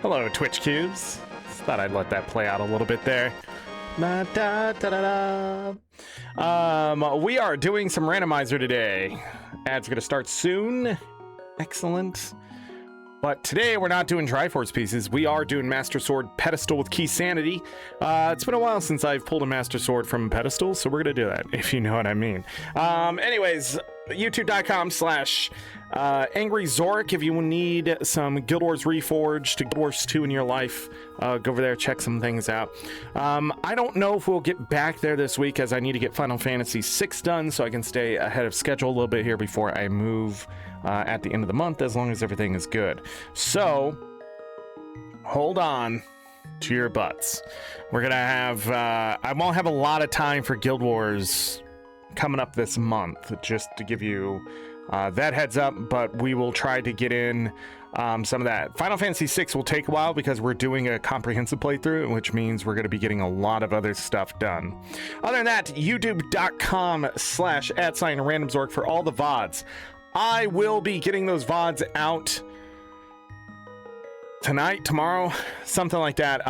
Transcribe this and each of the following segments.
Hello, Twitch Cubes. Just thought I'd let that play out a little bit there. Da, da, da, da, da. We are doing some randomizer today. Ads are going to start soon. Excellent. But today we're not doing Triforce pieces. We are doing Master Sword pedestal with key sanity. It's been a while since I've pulled a Master Sword from a pedestal, so we're going to do that, if you know what I mean. Anyways, youtube.com/AngryZorric. If you need some Guild Wars Reforged to Guild Wars 2 in your life, go over there, check some things out. I don't know if we'll get back there this week, as I need to get Final Fantasy VI done so I can stay ahead of schedule a little bit here before I move at the end of the month, as long as everything is good. So hold on to your butts. We're gonna have I won't have a lot of time for Guild Wars coming up this month, just to give you that heads up, but we will try to get in some of that. Final Fantasy VI will take a while because we're doing a comprehensive playthrough, which means we're going to be getting a lot of other stuff done. Other than that, youtube.com/@RandomZorric for all the VODs. I will be getting those VODs out tonight, tomorrow, something like that.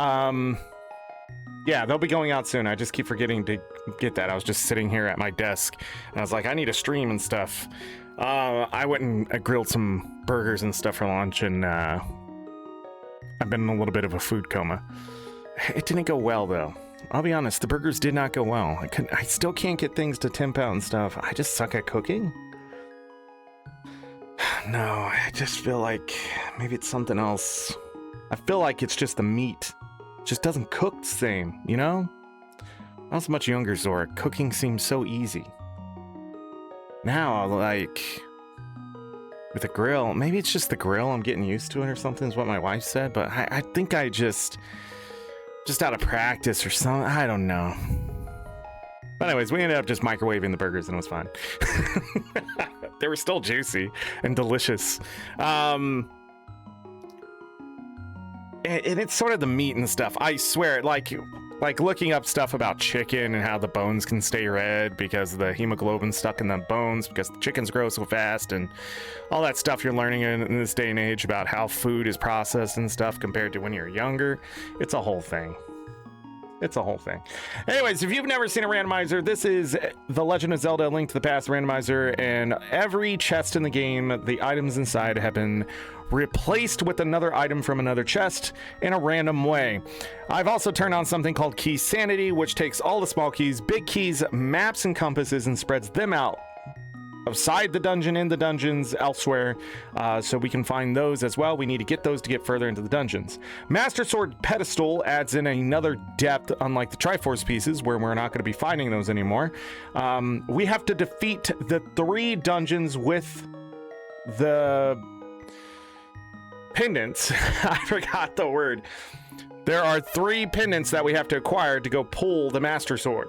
Yeah, they'll be going out soon. I just keep forgetting to get that. I was just sitting here at my desk and I was like, I need a stream and stuff. I went and grilled some burgers and stuff for lunch, and I've been in a little bit of a food coma. It didn't go well, though. I'll be honest, the burgers did not go well. I still can't get things to temp out and stuff. I just suck at cooking. No, I just feel like maybe it's something else. I feel like it's just the meat. It just doesn't cook the same, you know? I was much younger, Zorric. Cooking seems so easy. Now, like, with a grill, maybe it's just the grill, I'm getting used to it or something, is what my wife said, but I think I just out of practice or something, I don't know. But anyways, we ended up just microwaving the burgers and it was fine. They were still juicy and delicious. And it's sort of the meat and stuff. I swear, like looking up stuff about chicken and how the bones can stay red because of the hemoglobin stuck in the bones because the chickens grow so fast, and all that stuff you're learning in this day and age about how food is processed and stuff compared to when you're younger. It's a whole thing. It's a whole thing. Anyways, if you've never seen a randomizer, this is The Legend of Zelda: Link to the Past randomizer, and every chest in the game, the items inside have been replaced with another item from another chest in a random way. I've also turned on something called Key Sanity, which takes all the small keys, big keys, maps, and compasses and spreads them out outside the dungeon, in the dungeons, elsewhere, so we can find those as well. We need to get those to get further into the dungeons. Master Sword pedestal adds in another depth, unlike the Triforce pieces, where we're not going to be finding those anymore. We have to defeat the 3 dungeons with the pendants. I forgot the word. There are 3 pendants that we have to acquire to go pull the Master Sword.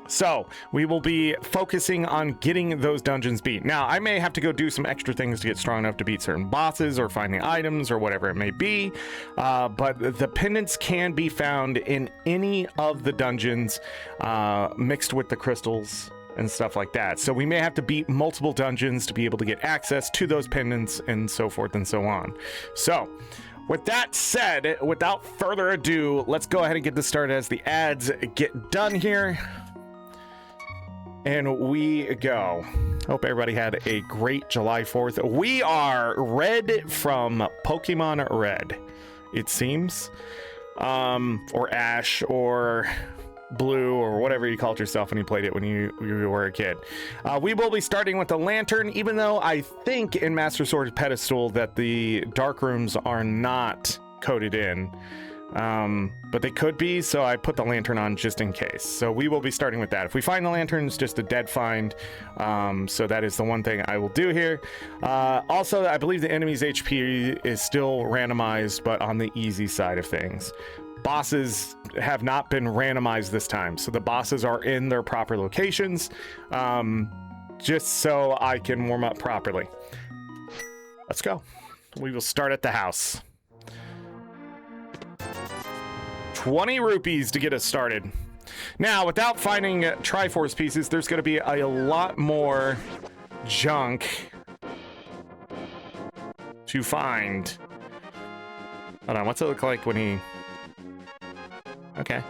So we will be focusing on getting those dungeons beat. Now, I may have to go do some extra things to get strong enough to beat certain bosses or finding items or whatever it may be. But the pendants can be found in any of the dungeons, mixed with the crystals and stuff like that. So we may have to beat multiple dungeons to be able to get access to those pendants and so forth and so on. So with that said, without further ado, let's go ahead and get this started as the ads get done here. And we go. Hope everybody had a great July 4th. We are red from Pokemon Red, it seems. Or Ash, or Blue, or whatever you called yourself when you played it when you were a kid. We will be starting with the lantern, even though I think in Master Sword pedestal that the dark rooms are not coded in. But they could be, so I put the lantern on just in case. So we will be starting with that. If we find the lantern, it's just a dead find. So that is the one thing I will do here. Also, I believe the enemy's HP is still randomized, but on the easy side of things. Bosses have not been randomized this time, so the bosses are in their proper locations, just so I can warm up properly. Let's go. We will start at the house. 20 rupees to get us started. Now, without finding Triforce pieces, there's going to be a lot more junk to find. Hold on, what's it look like when he... Okay.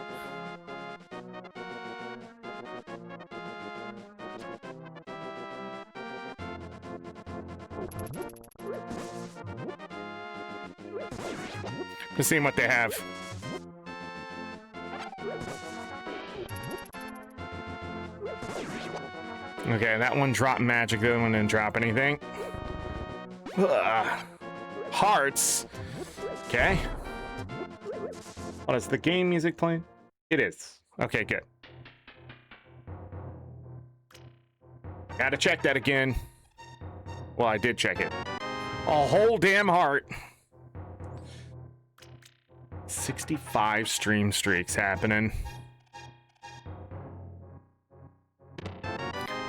Just seeing what they have. Okay, that one dropped magic, the other one didn't drop anything. Ugh. Hearts. Okay. What is the game music playing? It is. Okay, good. Gotta check that again. Well, I did check it. A whole damn heart. 65 stream streaks happening.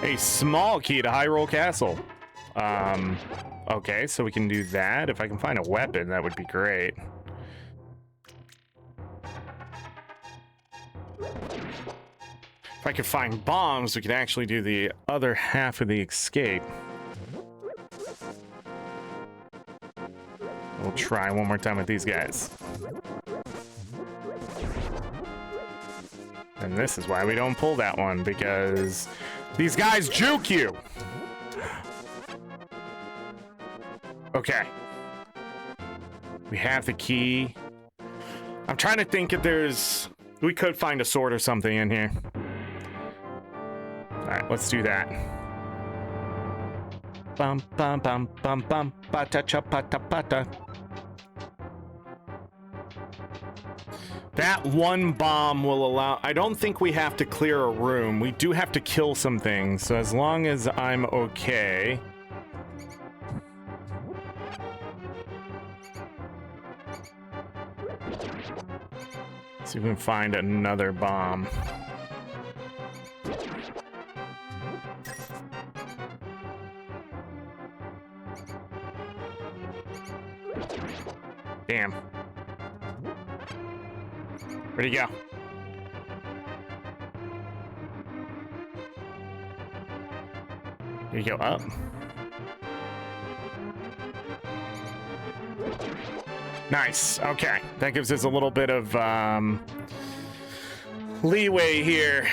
A small key to Hyrule Castle. Okay, so we can do that. If I can find a weapon, that would be great. If I could find bombs, we could actually do the other half of the escape. We'll try one more time with these guys. And this is why we don't pull that one, because these guys juke you. Okay. We have the key. I'm trying to think if there's... We could find a sword or something in here. Alright, let's do that. Bum bum bum bum bum bata cha pata pata. That one bomb will allow... I don't think we have to clear a room. We do have to kill some things, so as long as I'm okay... See if we can find another bomb. Damn. Where'd he go? Did he go up? Nice. Okay. That gives us a little bit of leeway here.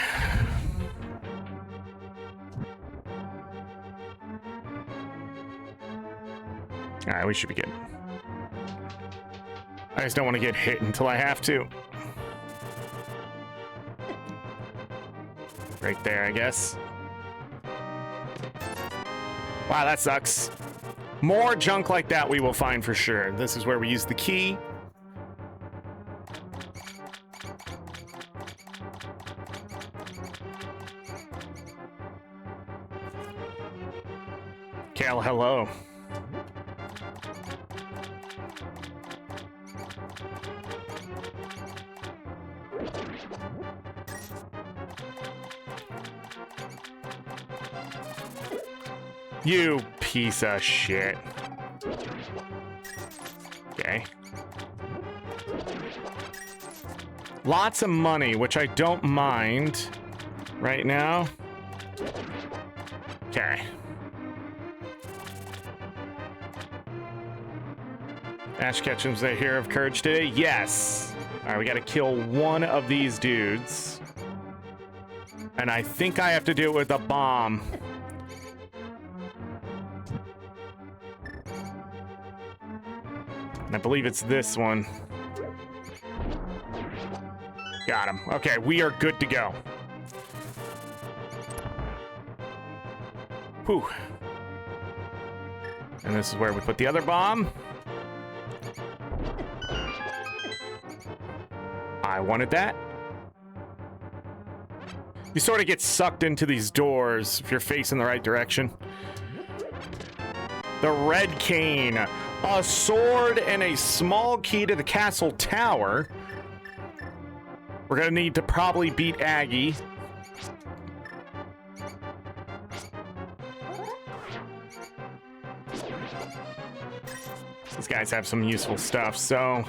All right, we should be good. I just don't want to get hit until I have to. Right there, I guess. Wow, that sucks. More junk like that we will find for sure. This is where we use the key. Kale, hello. You piece of shit. Okay. Lots of money, which I don't mind right now. Okay. Ash Ketchum's the hero of courage today? Yes. All right, we got to kill one of these dudes. And I think I have to do it with a bomb. I believe it's this one. Got him. Okay, we are good to go. Whew. And this is where we put the other bomb. I wanted that. You sort of get sucked into these doors if you're facing the right direction. The red cane. A sword and a small key to the castle tower. We're gonna need to probably beat Aggie. These guys have some useful stuff, so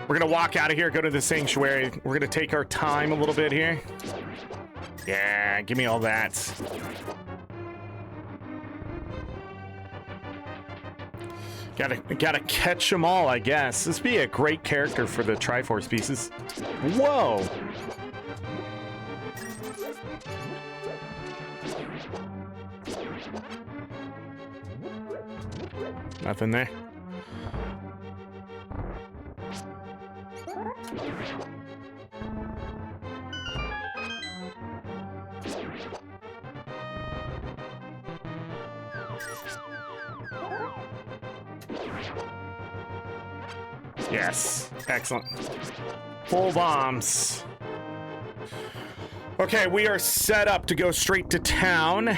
we're gonna walk out of here, go to the sanctuary. We're gonna take our time a little bit here. Yeah, give me all that. Gotta catch them all, I guess. This would be a great character for the Triforce pieces. Whoa! Nothing there. Yes, excellent. Full bombs. Okay, we are set up to go straight to town.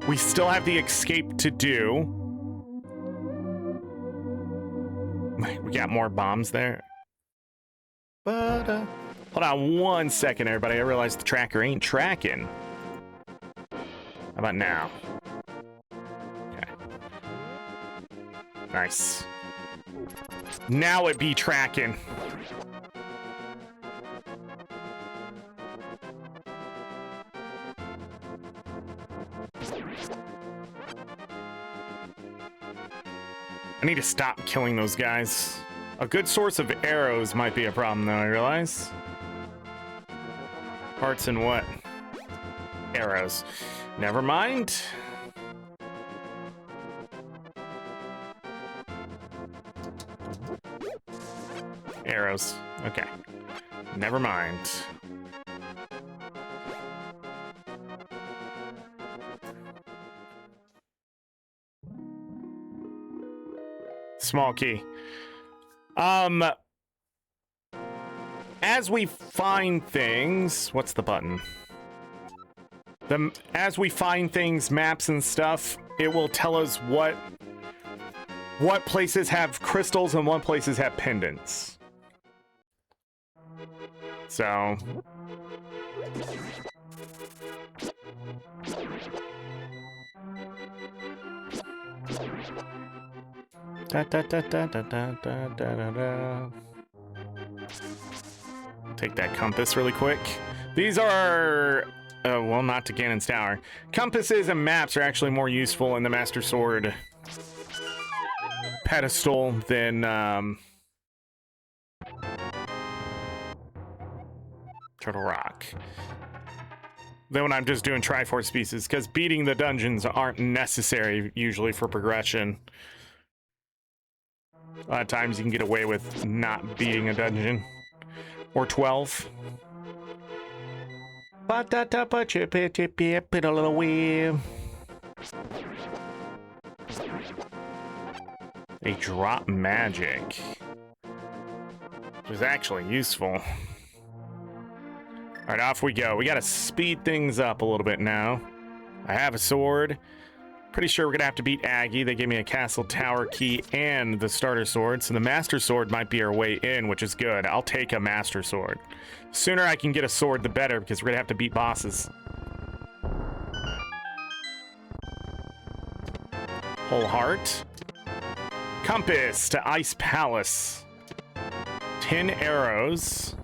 We still have the escape to do. We got more bombs there. But, hold on 1 second, everybody. I realize the tracker ain't tracking. How about now? Okay. Nice. Now it be tracking. I need to stop killing those guys. A good source of arrows might be a problem, though, I realize. Parts and what? Arrows. Never mind. Arrows. Okay. Never mind. Small key. As we find things, what's the button? As we find things, maps and stuff, it will tell us what places have crystals and what places have pendants. So take that compass really quick. These are well, not to Ganon's Tower. Compasses and maps are actually more useful in the Master Sword pedestal than Turtle Rock. Then when I'm just doing Triforce pieces, because beating the dungeons aren't necessary usually for progression. A lot of times you can get away with not beating a dungeon. Or 12. A drop magic. Which is actually useful. Alright, off we go. We gotta speed things up a little bit now. I have a sword. Pretty sure we're gonna have to beat Aggie. They gave me a castle tower key and the starter sword, so the master sword might be our way in, which is good. I'll take a master sword. Sooner I can get a sword, the better, because we're gonna have to beat bosses. Whole heart. Compass to Ice Palace. 10 arrows.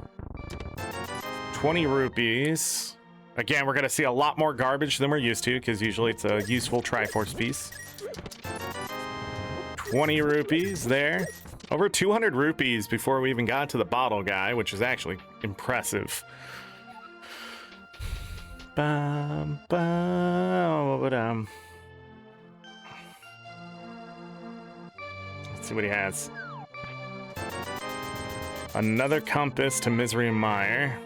20 rupees. Again, we're going to see a lot more garbage than we're used to, because usually it's a useful Triforce piece. 20 rupees there. Over 200 rupees before we even got to the bottle guy, which is actually impressive. Let's see what he has. Another compass to Misery and Mire.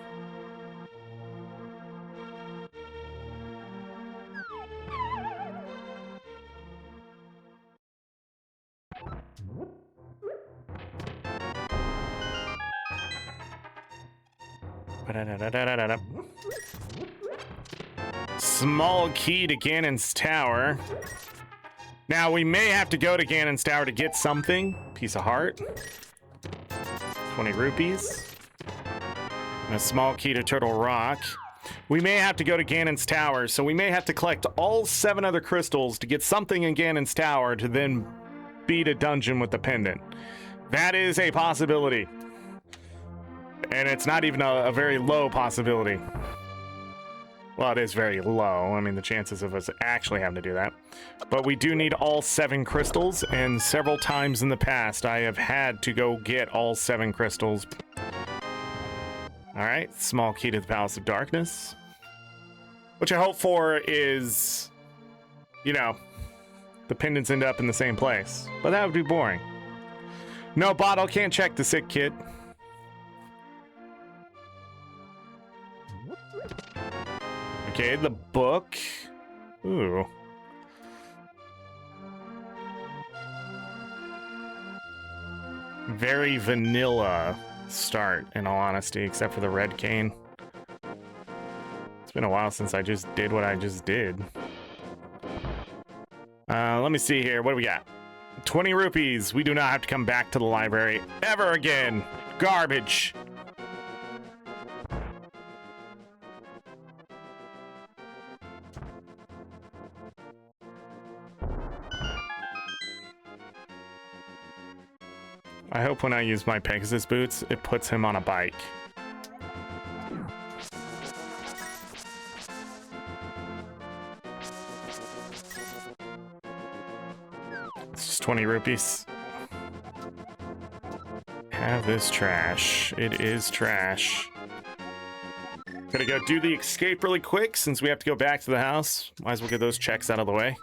Small key to Ganon's Tower. Now, we may have to go to Ganon's Tower to get something. Piece of heart. 20 rupees. And a small key to Turtle Rock. We may have to go to Ganon's Tower, so we may have to collect all 7 other crystals to get something in Ganon's Tower to then beat a dungeon with the pendant. That is a possibility. And it's not even a very low possibility. Well, it is very low. I mean, the chances of us actually having to do that. But we do need all 7 crystals, and several times in the past, I have had to go get all 7 crystals. All right, small key to the Palace of Darkness. What you hope for is, you know, the pendants end up in the same place. But that would be boring. No bottle, can't check the sick kid. Okay, the book. Ooh. Very vanilla start, in all honesty, except for the red cane. It's been a while since I just did what I just did. Let me see here. What do we got? 20 rupees. We do not have to come back to the library ever again. Garbage. I hope when I use my Pegasus boots, it puts him on a bike. It's just 20 rupees. Have this trash. It is trash. Gotta go do the escape really quick since we have to go back to the house. Might as well get those checks out of the way.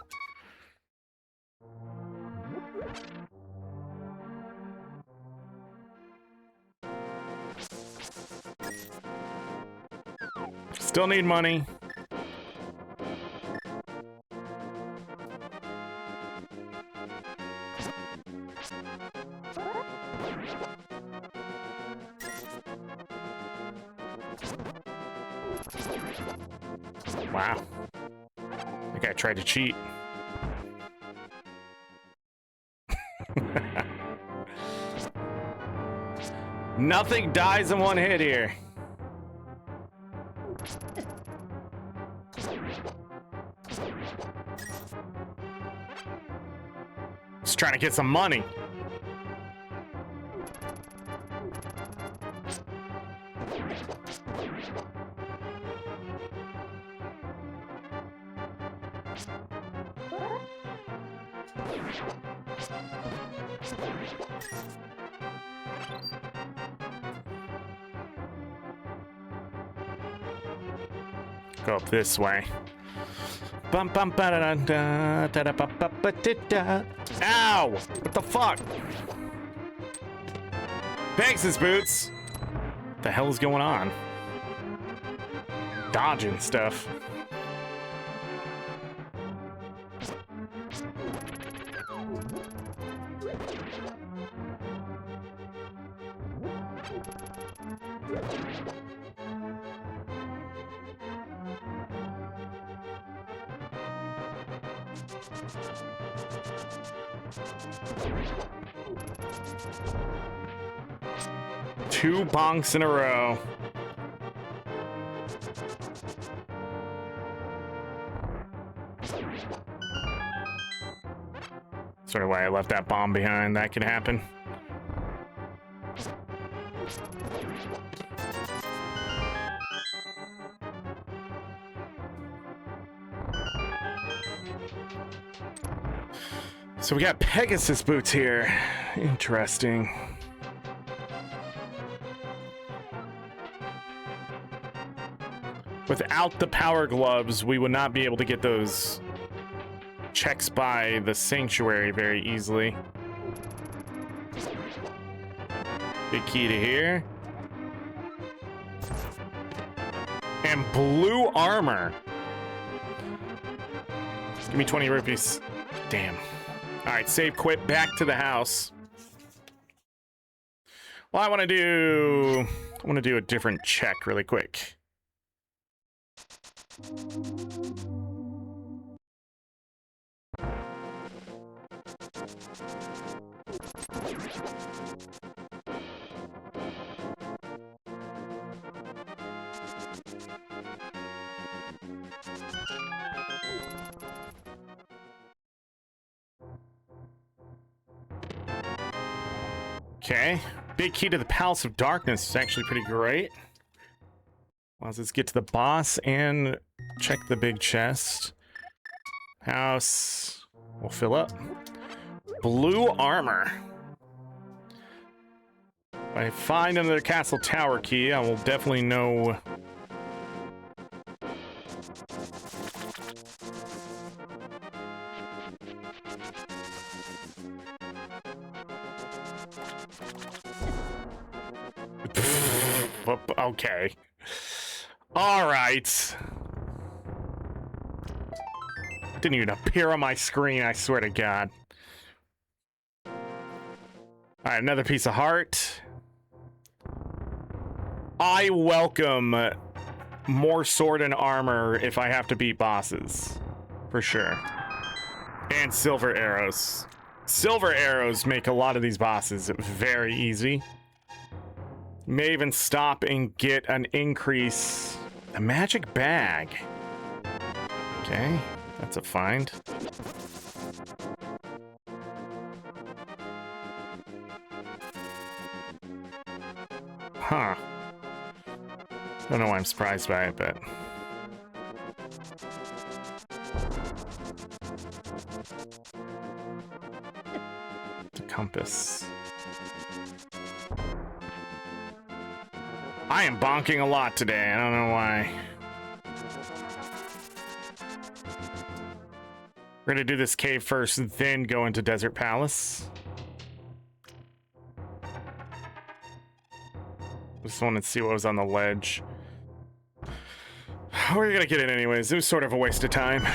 Still need money. Wow. I think I tried to cheat. Nothing dies in one hit here. Just trying to get some money. Go up this way. Ow! What the fuck? Pegasus boots! What the hell is going on? Dodging stuff. Two bonks in a row. Sort of why I left that bomb behind. That could happen. So we got Pegasus boots here. Interesting. Without the power gloves, we would not be able to get those checks by the sanctuary very easily. Big key to here. And blue armor. Give me 20 rupees. Damn. All right, save, quit, back to the house. Well, I want to do a different check really quick. Okay, big key to the Palace of Darkness is actually pretty great. Well, let's get to the boss and check the big chest. House will fill up. Blue armor. If I find another castle tower key, I will definitely know. Okay. All right. Didn't even appear on my screen, I swear to God. All right, another piece of heart. I welcome more sword and armor if I have to beat bosses. For sure. And silver arrows. Silver arrows make a lot of these bosses very easy. May even stop and get an increase. A magic bag. Okay, that's a find. Huh. Don't know why I'm surprised by it, but... The compass. I am bonking a lot today, I don't know why. We're gonna do this cave first, then go into Desert Palace. Just wanted to see what was on the ledge. We're gonna get it anyways. It was sort of a waste of time.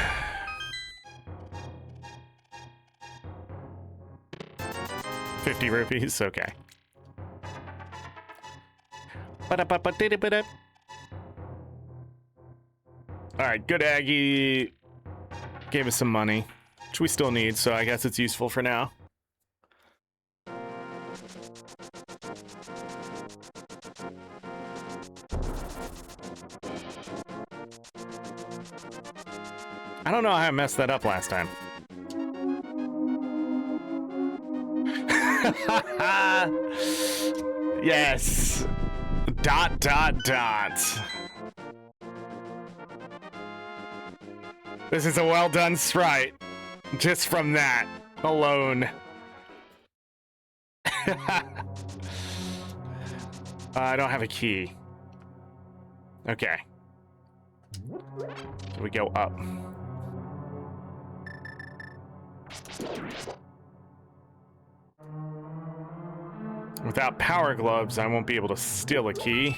₹50, okay. Alright, good Aggie gave us some money, which we still need, so I guess it's useful for now. I don't know how I messed that up last time. Yes. ... This is a well done sprite. Just from that alone. I don't have a key. Okay. So we go up. Without power gloves, I won't be able to steal a key.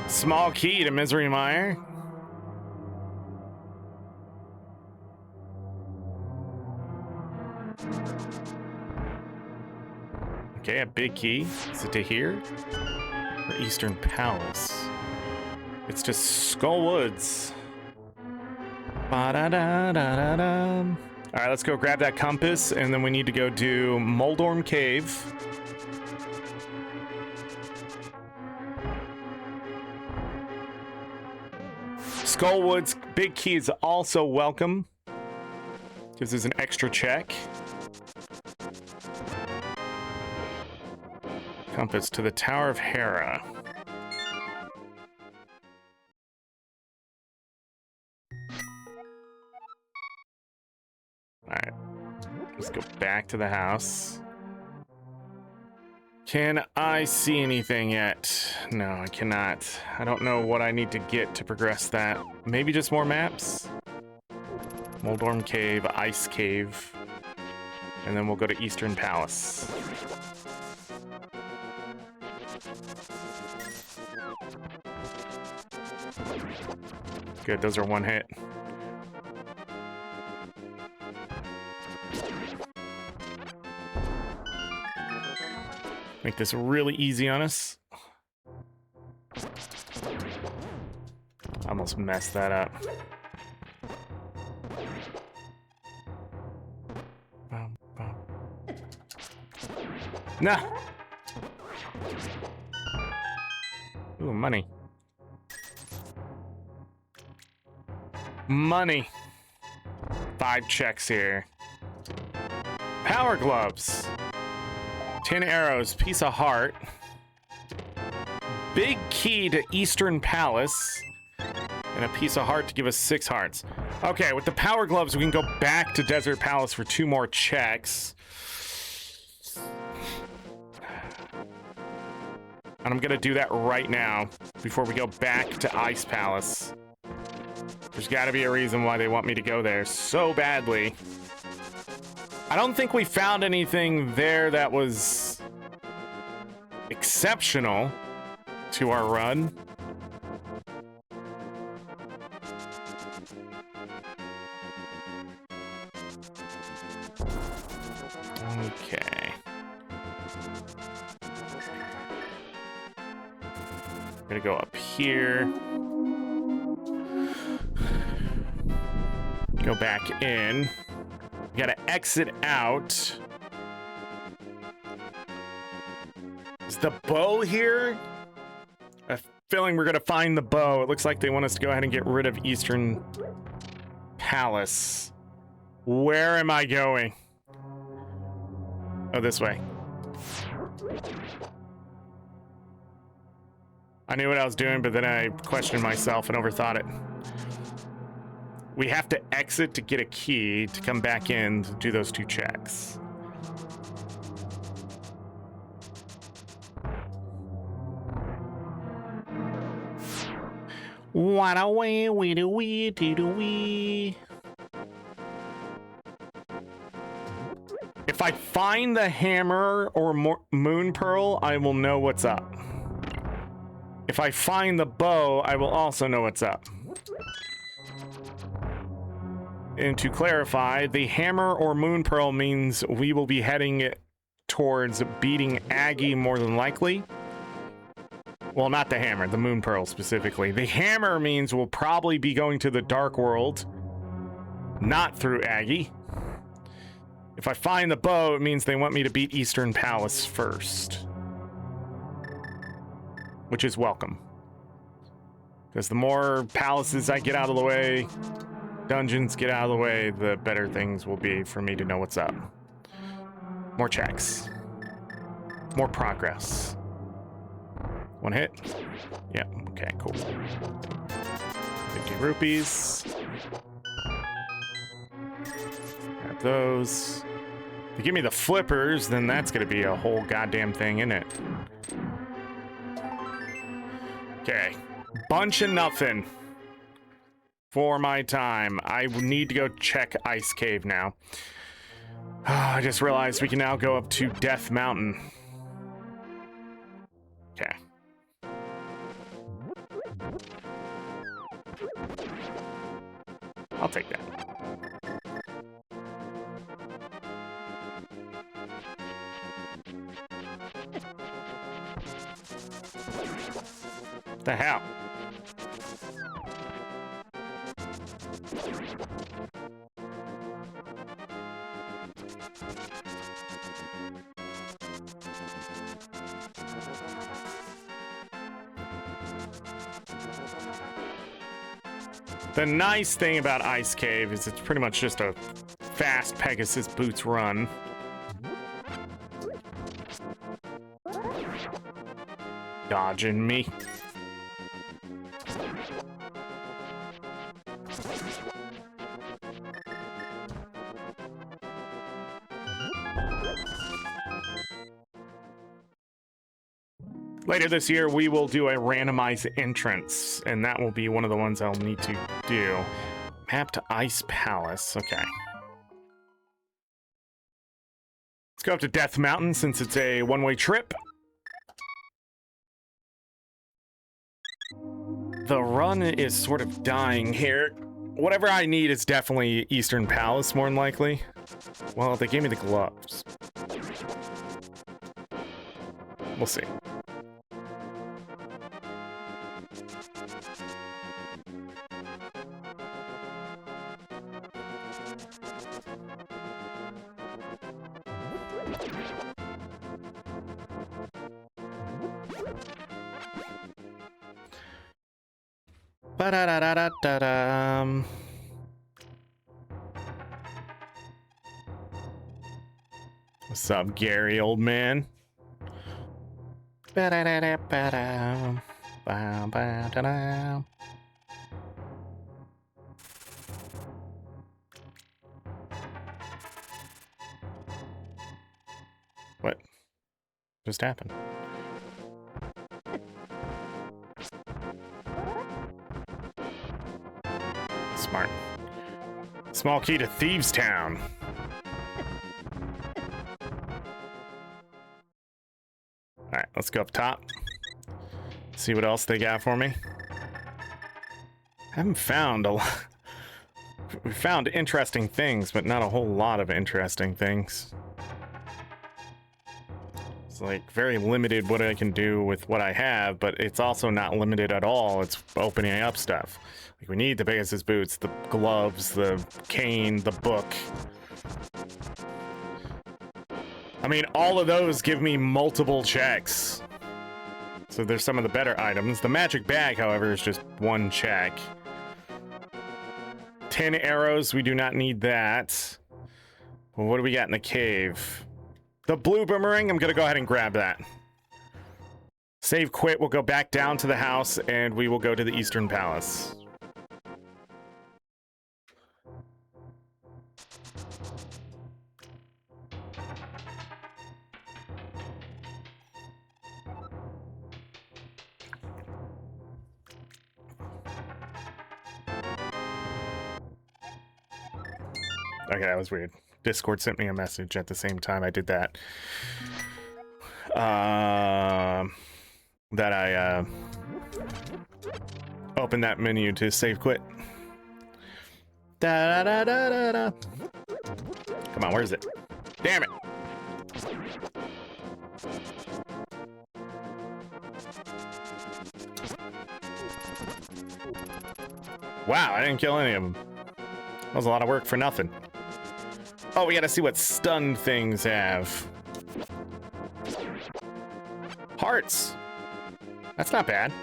Small key to Misery Mire. Okay, a big key. Is it to here? Or Eastern Palace? It's to Skull Woods. Ba-da-da-da-da-da. All right, let's go grab that compass, and then we need to go do Moldorm Cave. Skullwood's big key is also welcome. Gives us an extra check. Compass to the Tower of Hera. Alright. Let's go back to the house. Can I see anything yet? No, I cannot. I don't know what I need to get to progress that. Maybe just more maps? Moldorm Cave, Ice Cave. And then we'll go to Eastern Palace. Good, those are one hit. Make this really easy on us. Almost messed that up. Nah. Ooh, money. Money. 5 checks here. Power gloves. 10 arrows, piece of heart. Big key to Eastern Palace. And a piece of heart to give us 6 hearts. Okay, with the power gloves, we can go back to Desert Palace for 2 more checks. And I'm gonna do that right now before we go back to Ice Palace. There's gotta be a reason why they want me to go there so badly. I don't think we found anything there that was exceptional to our run. Okay. I'm gonna go up here. Go back in. We gotta exit out. Is the bow here? I have a feeling we're gonna find the bow. It looks like they want us to go ahead and get rid of Eastern Palace. Where am I going? Oh, this way. I knew what I was doing, but then I questioned myself and overthought it. We have to exit to get a key to come back in to do those 2 checks. What a way, we do we do we. If I find the hammer or moon pearl, I will know what's up. If I find the bow, I will also know what's up. And to clarify, the hammer or moon pearl means we will be heading towards beating Aggie more than likely. Well, not the hammer, the moon pearl specifically. The hammer means we'll probably be going to the Dark World, not through Aggie. If I find the bow, it means they want me to beat Eastern Palace first. Which is welcome. Because the more palaces I get out of the way, dungeons get out of the way, the better things will be for me to know what's up. More checks. More progress. 1 hit. Yep, okay, cool. 50 rupees. Grab those. If you give me the flippers, then that's gonna be a whole goddamn thing, isn't it? Okay. Bunch of nothing for my time. I need to go check Ice Cave now. I just realized we can now go up to Death Mountain. Okay. I'll take that. The hell? The nice thing about Ice Cave is it's pretty much just a fast Pegasus Boots run. Dodging me. Later this year, we will do a randomized entrance, and that will be one of the ones I'll need to do. Map to Ice Palace. Okay. Let's go up to Death Mountain since it's a one-way trip. The run is sort of dying here. Whatever I need is definitely Eastern Palace, more than likely. Well, they gave me the gloves. We'll see. Ba-da-da-da-da-da-dum. What's up, Gary, old man? Ba-da-da-da-ba-dum. Ba-ba-da-dum. just happened? Smart. Small key to Thieves Town. Alright, let's go up top. See what else they got for me. Haven't found a lot. We found interesting things, but not a whole lot of interesting things. It's like very limited what I can do with what I have, but it's also not limited at all. It's opening up stuff. Like we need the Pegasus boots, the gloves, the cane, the book. I mean, all of those give me multiple checks. So there's some of the better items. The magic bag, however, is just one check. 10 arrows, we do not need that. Well, what do we got in the cave? The blue boomerang, I'm gonna go ahead and grab that. Save quit, we'll go back down to the house and we will go to the Eastern Palace. Okay, that was weird. Discord sent me a message at the same time I did that. That I opened that menu to save quit. Da da da da da. Come on, where is it? Damn it! Wow, I didn't kill any of them. That was a lot of work for nothing. Oh, we gotta see what stun things have. Hearts. That's not bad.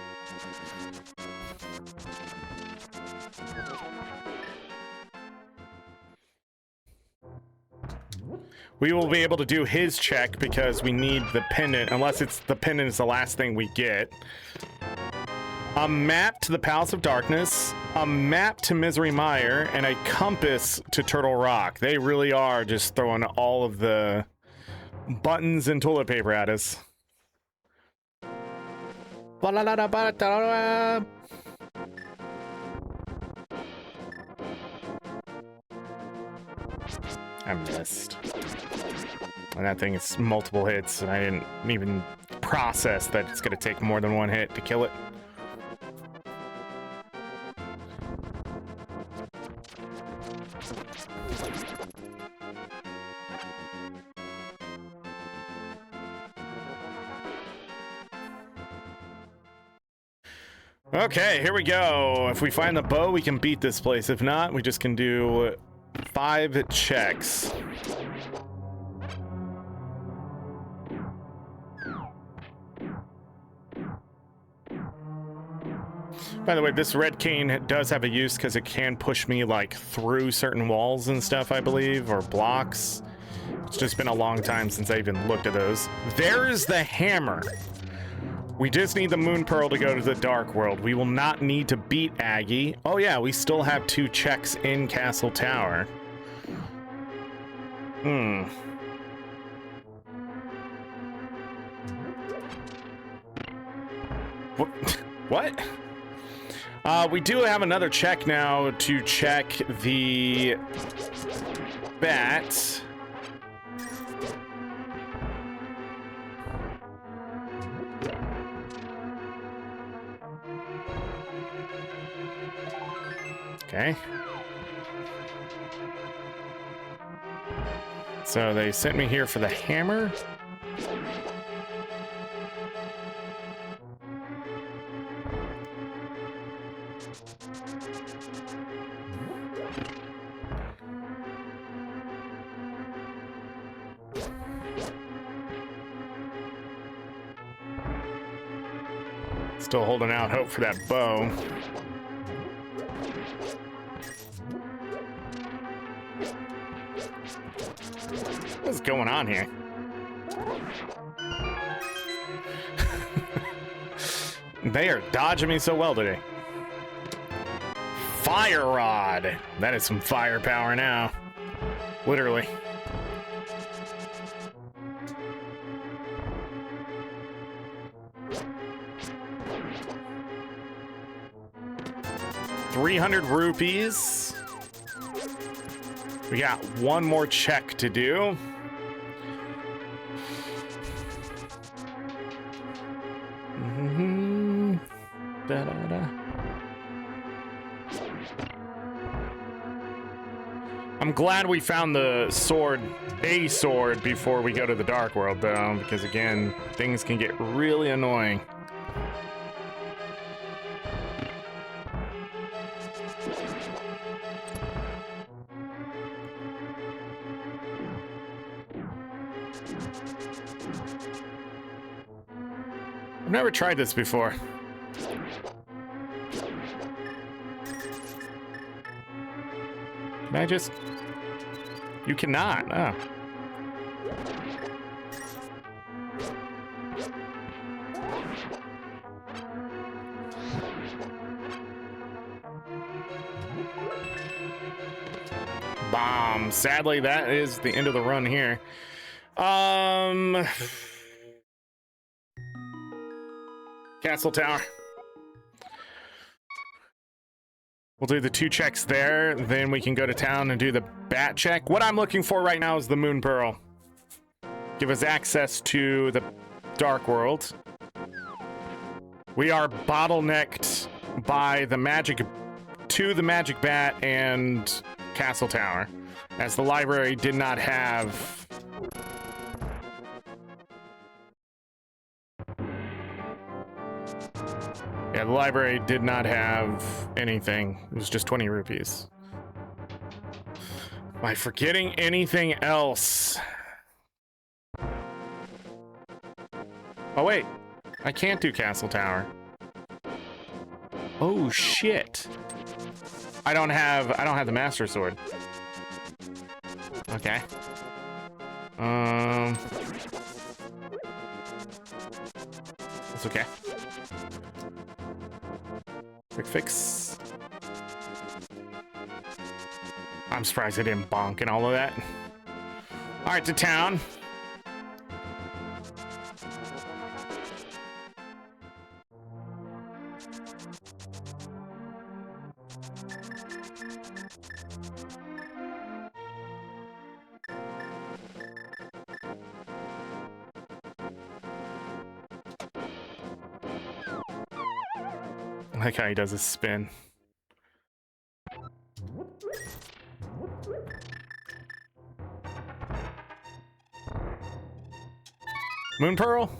We will be able to do his check because we need the pendant, unless it's the pendant is the last thing we get. A map to the Palace of Darkness, a map to Misery Mire, and a compass to Turtle Rock. They really are just throwing all of the buttons and toilet paper at us. I missed. And that thing is multiple hits, and I didn't even process that it's going to take more than one hit to kill it. Okay, here we go. If we find the bow, we can beat this place. If not, we just can do 5 checks. By the way, this red cane does have a use because it can push me like through certain walls and stuff, I believe, or blocks. It's just been a long time since I even looked at those. There's the hammer. We just need the moon pearl to go to the dark world. We will not need to beat Aggie. Oh yeah, we still have 2 checks in Castle Tower. What? We do have another check now to check the bat. Okay. So they sent me here for the hammer. Still holding out hope for that bow. What's going on here? They are dodging me so well today. Fire rod. That is some firepower now. Literally. 300 rupees. We got one more check to do. I'm glad we found the sword, a sword, before we go to the Dark World, though, because again, things can get really annoying. I've never tried this before. Can I just... You cannot. Oh. Bomb. Sadly, that is the end of the run here. Castle Tower. We'll do the 2 checks there, then we can go to town and do the bat check. What I'm looking for right now is the Moon Pearl. Give us access to the Dark World. We are bottlenecked by the magic bat and Castle Tower, as the library did not have... Yeah, the library did not have anything. It was just 20 rupees. Am I forgetting anything else? Oh wait, I can't do Castle Tower. Oh shit. I don't have the Master Sword. Okay. It's okay. Quick fix. I'm surprised I didn't bonk and all of that. All right, to town. I like how he does his spin. Moon Pearl?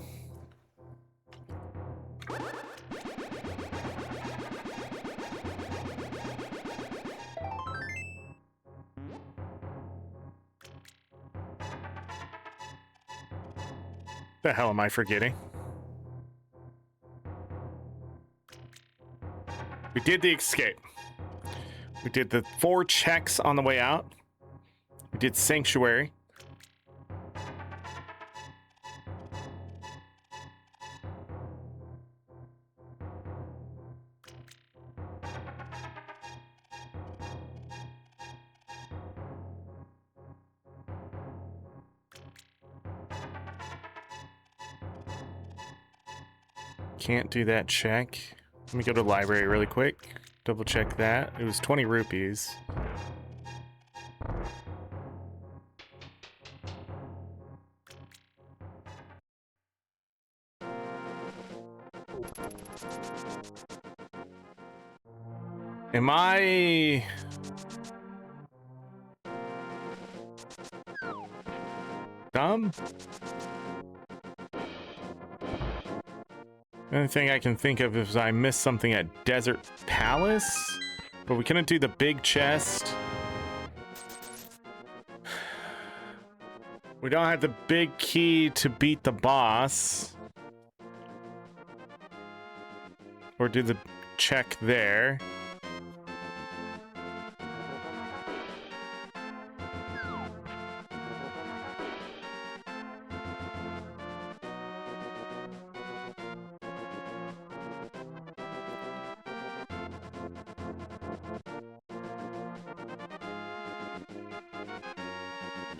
The hell am I forgetting? We did the escape. We did the 4 checks on the way out. We did Sanctuary. Can't do that check. Let me go to the library really quick. Double check that. It was 20 rupees. Am I... dumb? The only thing I can think of is I missed something at Desert Palace, but we couldn't do the big chest. We don't have the big key to beat the boss. Or do the check there.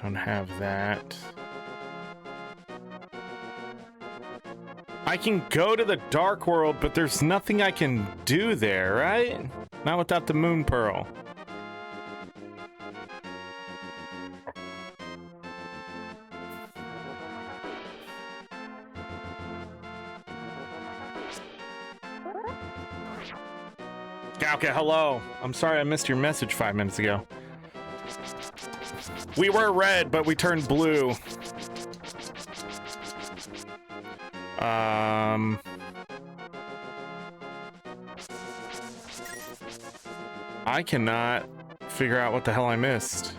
Don't have that. I can go to the Dark World, but there's nothing I can do there, right? Not without the Moon Pearl. Okay, hello. I'm sorry I missed your message 5 minutes ago. We were red, but we turned blue. I cannot figure out what the hell I missed.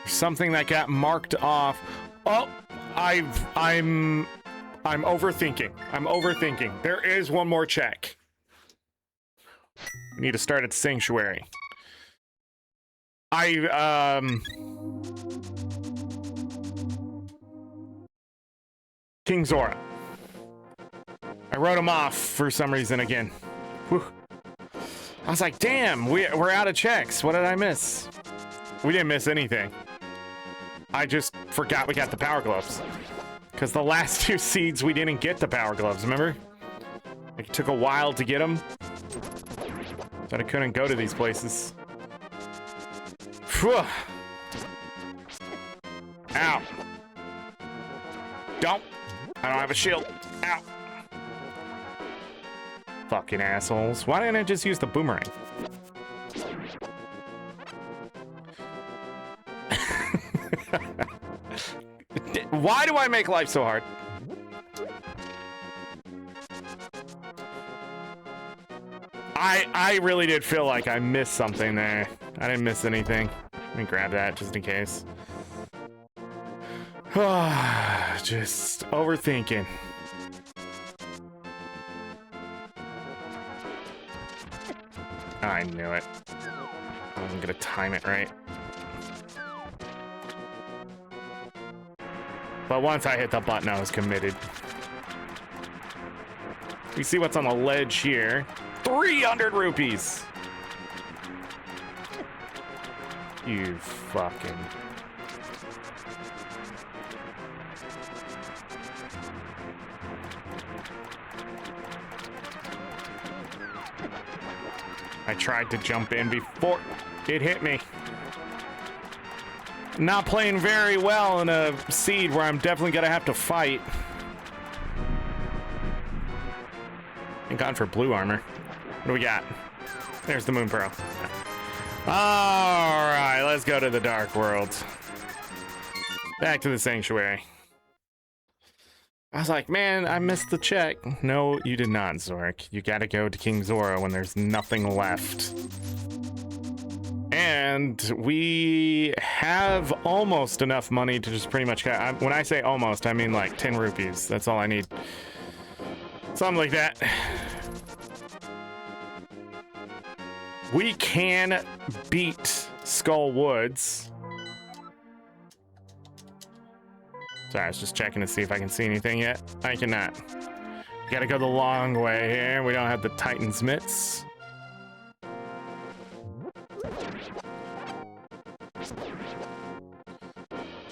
Something that got marked off. Oh, I'm overthinking. I'm overthinking. There is one more check. We need to start at Sanctuary. AngryZorric. I wrote him off for some reason again. Whew. I was like, damn, we're out of checks. What did I miss? We didn't miss anything. I just forgot we got the Power Gloves. Because the last 2 seeds, we didn't get the Power Gloves, remember? It took a while to get them. But I couldn't go to these places. Phew. Ow. Don't. I don't have a shield. Ow. Fucking assholes. Why didn't I just use the boomerang? Why do I make life so hard? I really did feel like I missed something there. I didn't miss anything. Let me grab that just in case. Just overthinking. I knew it. I wasn't gonna time it right. But once I hit the button, I was committed. We see what's on the ledge here. 300 rupees! You fucking... I tried to jump in before it hit me. Not playing very well in a seed where I'm definitely gonna have to fight. Thank God for blue armor. What do we got? There's the Moon Pearl. Alright, let's go to the Dark World. Back to the Sanctuary. I was like, man, I missed the check. No, you did not, Zorric. You gotta go to King Zora when there's nothing left. And we have almost enough money to just pretty much... when I say almost, I mean like 10 rupees. That's all I need. Something like that. We can beat Skull Woods. Sorry, I was just checking to see if I can see anything yet. I cannot. Gotta go the long way here. We don't have the Titan's mitts.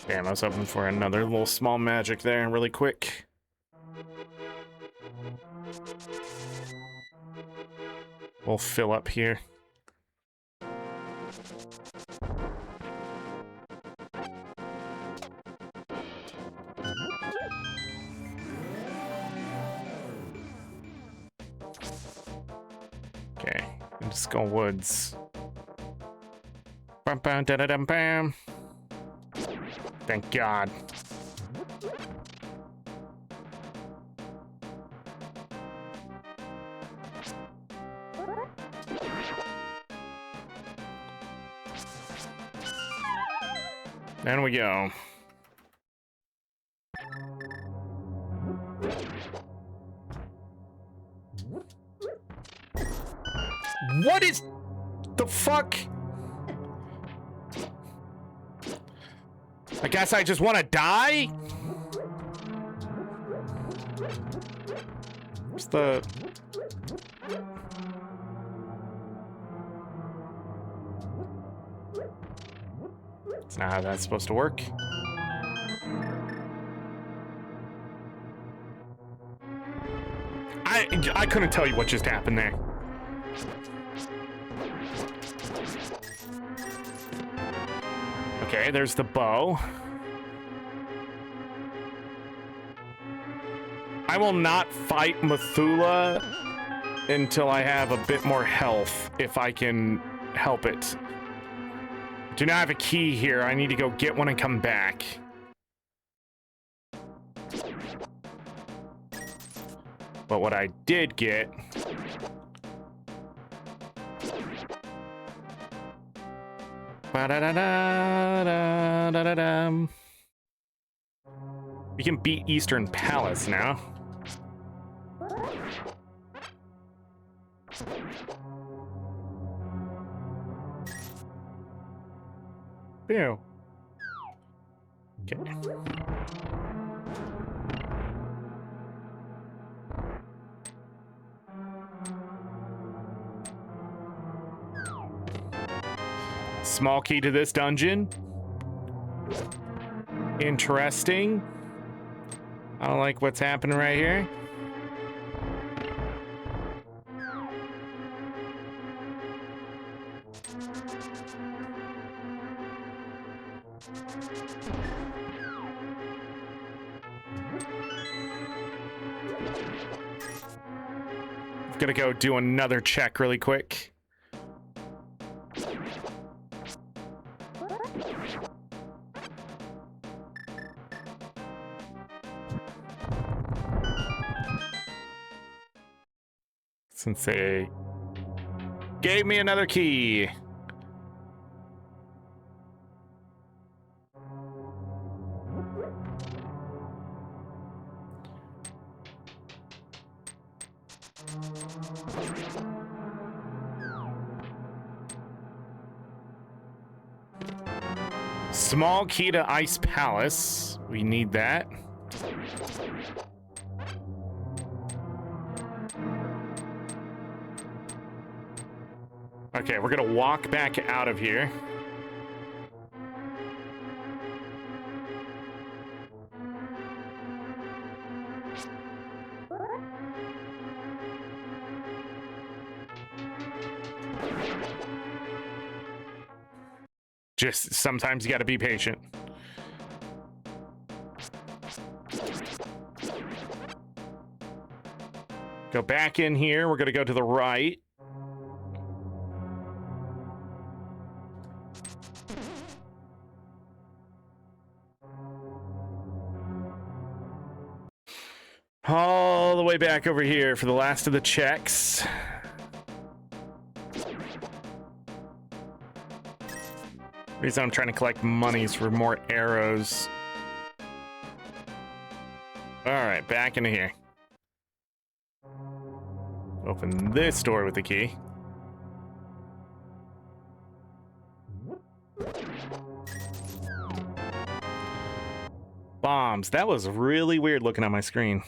Damn, I was hoping for another little small magic there really quick. We'll fill up here. Okay, into Skull Woods. Bam, bam, da, da, dum, bam. Thank God. There we go. What is the fuck? I guess I just want to die? Where's the... That's not how that's supposed to work. I couldn't tell you what just happened there. Okay, there's the bow. I will not fight Mithula until I have a bit more health, if I can help it. Do not have a key here. I need to go get one and come back. But what I did get... We can beat Eastern Palace now. Ew. Okay. Small key to this dungeon. Interesting. I don't like what's happening right here. I'm gonna go do another check really quick. Since they gave me another key. Small key to Ice Palace. We need that. Okay, we're gonna walk back out of here. Just sometimes you gotta be patient. Go back in here. We're gonna go to the right. All the way back over here for the last of the checks. Reason I'm trying to collect monies for more arrows. All right, back into here. Open this door with the key. Bombs. That was really weird looking on my screen.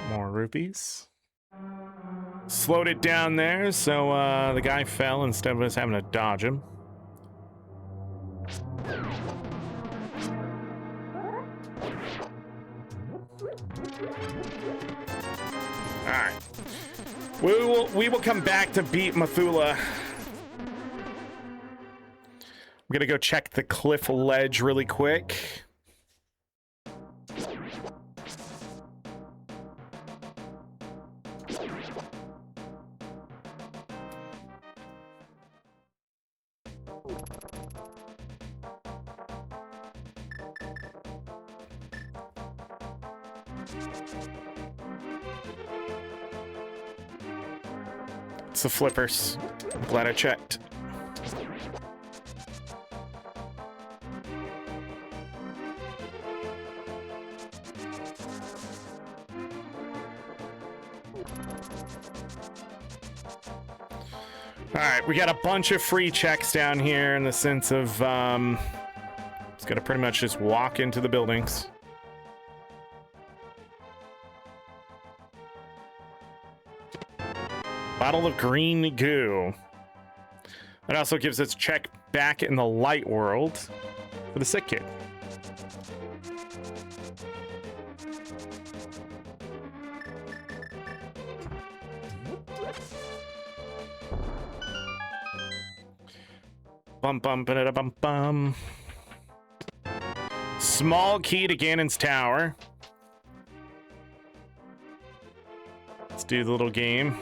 More rupees. Slowed it down there, so the guy fell instead of us having to dodge him. Alright. We will come back to beat Mithula. I'm gonna go check the cliff ledge really quick. It's the flippers. I'm glad I checked. Alright, we got a bunch of free checks down here in the sense of, it's gonna pretty much just walk into the buildings. Bottle of green goo. That also gives us check back in the light world for the sick kid. Bum bum ba bum bum. Small key to Ganon's tower. Let's do the little game.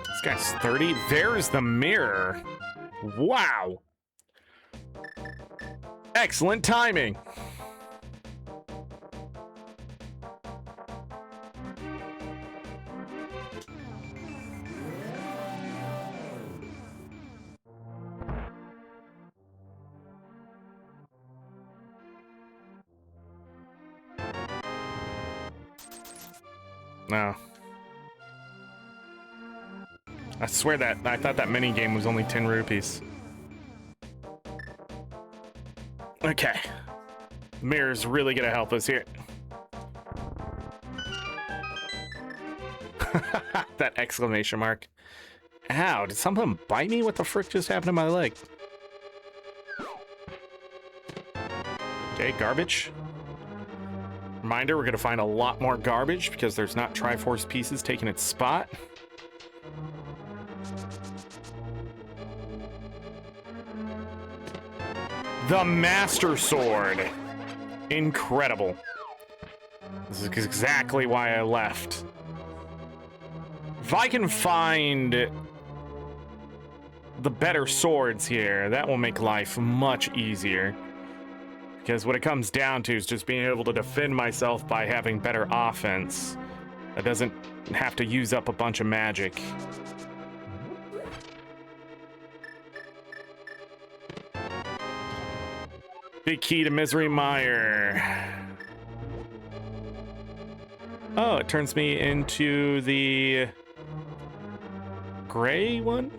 This guy's 30. There's the mirror. Wow. Excellent timing. No. I swear that I thought that mini game was only 10 rupees. Okay. Mirror's really gonna help us here. That exclamation mark. Ow, did something bite me? What the frick just happened to my leg? Okay, garbage. Reminder, we're gonna find a lot more garbage because there's not Triforce pieces taking its spot. The Master Sword. Incredible. This is exactly why I left. If I can find the better swords here, that will make life much easier. Because what it comes down to is just being able to defend myself by having better offense. That doesn't have to use up a bunch of magic. Big key to Misery Mire. Oh, it turns me into the gray one?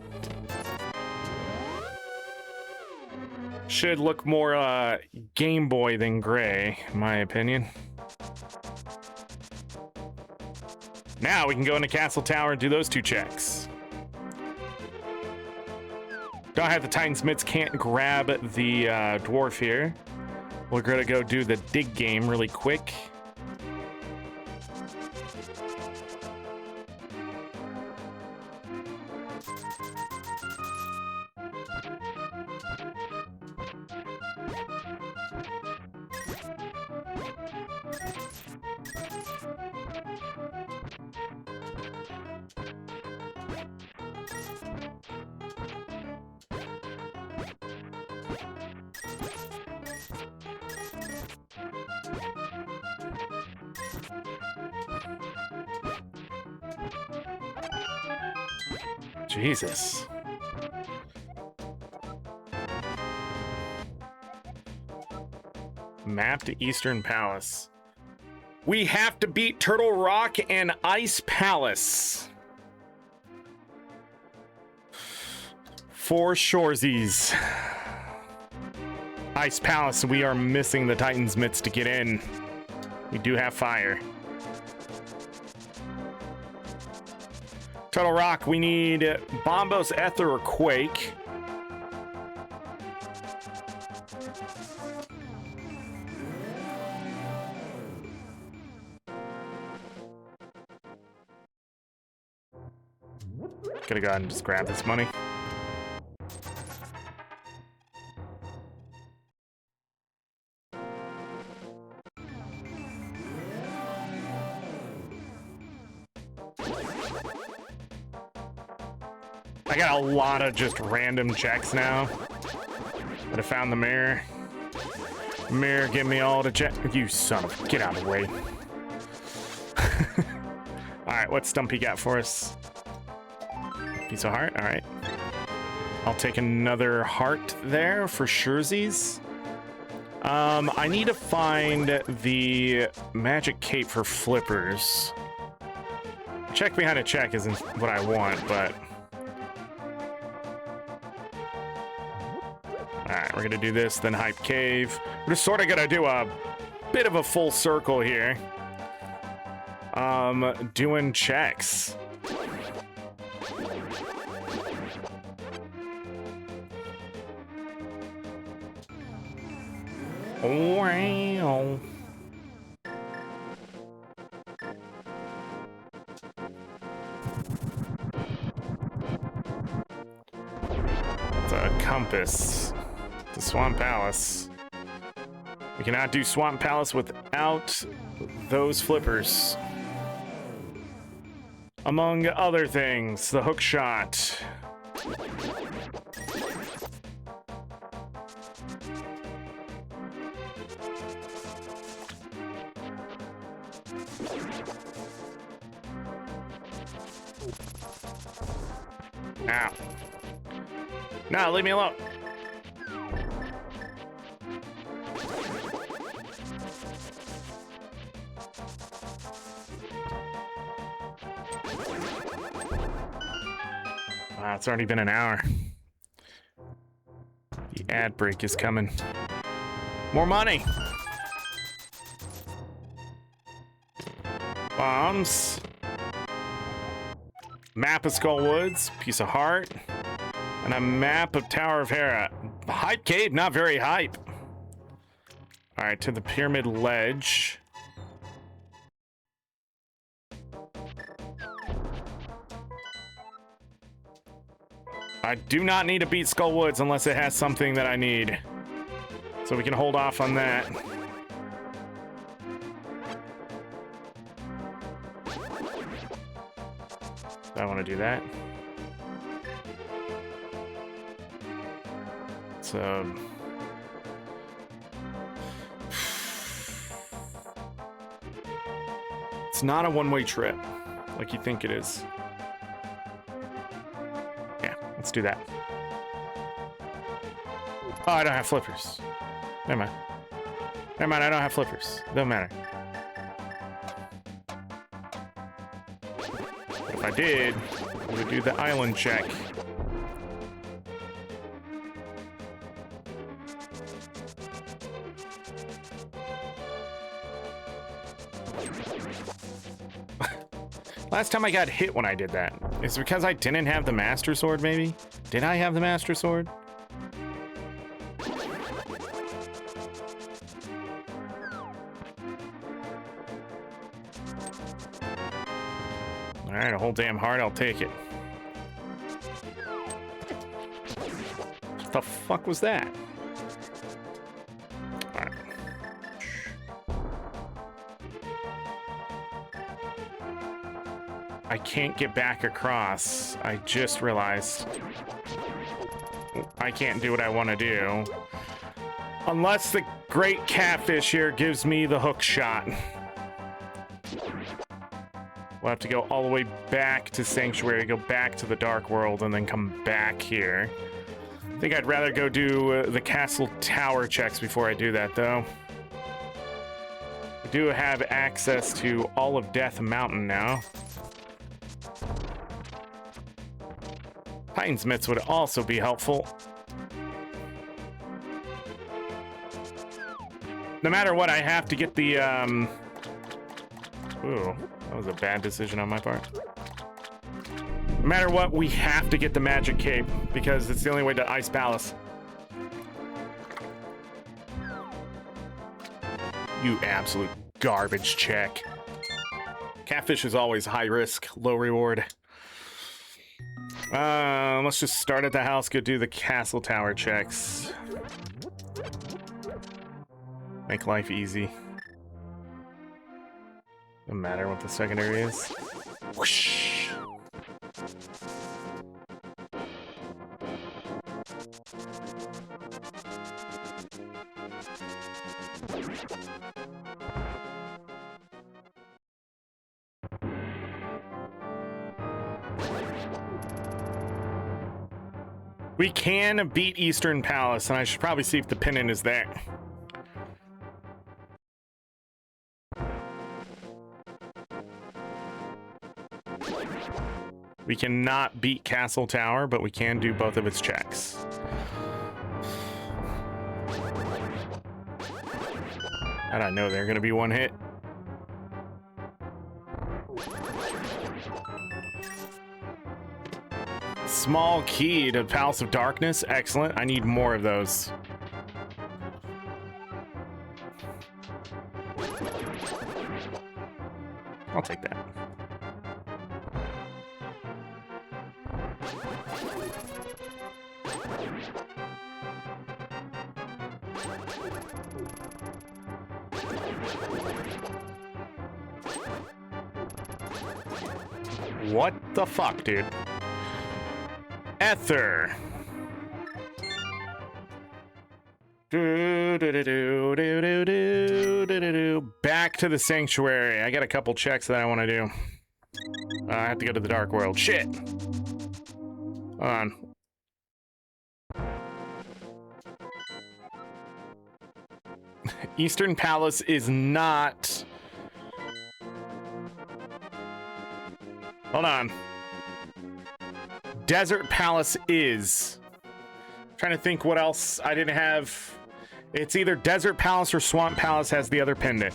Should look more Game Boy than gray, in my opinion. Now we can go into Castle Tower and do those two checks. Don't have the Titan's Mitts, can't grab the dwarf here. We're gonna go do the dig game really quick. Jesus. Map to Eastern Palace. We have to beat Turtle Rock and Ice Palace. For shoresies. Ice Palace, we are missing the Titan's Mitts to get in. We do have fire. Turtle Rock, we need Bombos, Ether, or Quake. Gonna go ahead and just grab this money. I got a lot of just random checks now. But I found the mirror. Mirror, give me all the check. You son of... Get out of the way. Alright, what's Stumpy got for us? Piece of heart? Alright. I'll take another heart there for surezies. I need to find the magic cape for flippers. Check behind a check isn't what I want, but... Alright, we're gonna do this, then Hype Cave. We're just sort of gonna do a bit of a full circle here. Doing checks. Wow. It's a compass. The Swamp Palace. We cannot do Swamp Palace without those flippers. Among other things, the hook shot. Ow. No, leave me alone. Wow, it's already been an hour. The ad break is coming. More money. Bombs. Map of Skull Woods, piece of heart, and a map of Tower of Hera. Hype Cave, not very hype. All right, to the Pyramid Ledge. I do not need to beat Skull Woods unless it has something that I need. So we can hold off on that. I want to do that. So it's not a one-way trip like you think it is. Yeah, let's do that. Oh, I don't have flippers. Never mind. Never mind, I don't have flippers. Doesn't matter. If I did, we would do the island check. Last time I got hit when I did that. Is it because I didn't have the Master Sword, maybe? Did I have the Master Sword? Alright, a whole damn heart, I'll take it. What the fuck was that? Alright. I can't get back across. I just realized I can't do what I want to do. Unless the great catfish here gives me the hook shot. We'll have to go all the way back to Sanctuary, go back to the Dark World, and then come back here. I think I'd rather go do the Castle Tower checks before I do that, though. We do have access to all of Death Mountain now. Titan's Mitts would also be helpful. No matter what, I have to get the, Ooh, that was a bad decision on my part. No matter what, we have to get the Magic Cape, because it's the only way to Ice Palace. You absolute garbage check. Catfish is always high risk, low reward. Let's just start at the house, go do the Castle Tower checks. Make life easy. Doesn't matter what the secondary is. Whoosh. We can beat Eastern Palace, and I should probably see if the pennant is there. We cannot beat Castle Tower, but we can do both of its checks. How'd I know they're gonna be one hit? Small key to Palace of Darkness. Excellent. I need more of those. I'll take that. What the fuck, dude? Ether. Back to the sanctuary. I got a couple checks that I want to do. I have to go to the dark world. Shit. Hold on. Eastern Palace is not... Hold on. Desert Palace is. I'm trying to think what else I didn't have. It's either Desert Palace or Swamp Palace has the other pendant,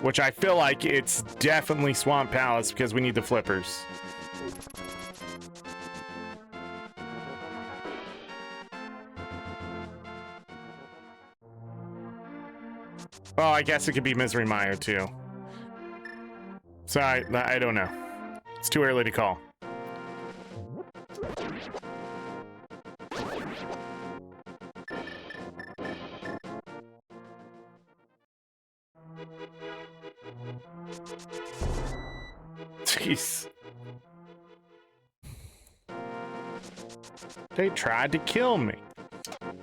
which I feel like it's definitely Swamp Palace because we need the flippers. Oh, I guess it could be Misery Mire too. So I don't know. It's too early to call. Jeez. They tried to kill me. Okay.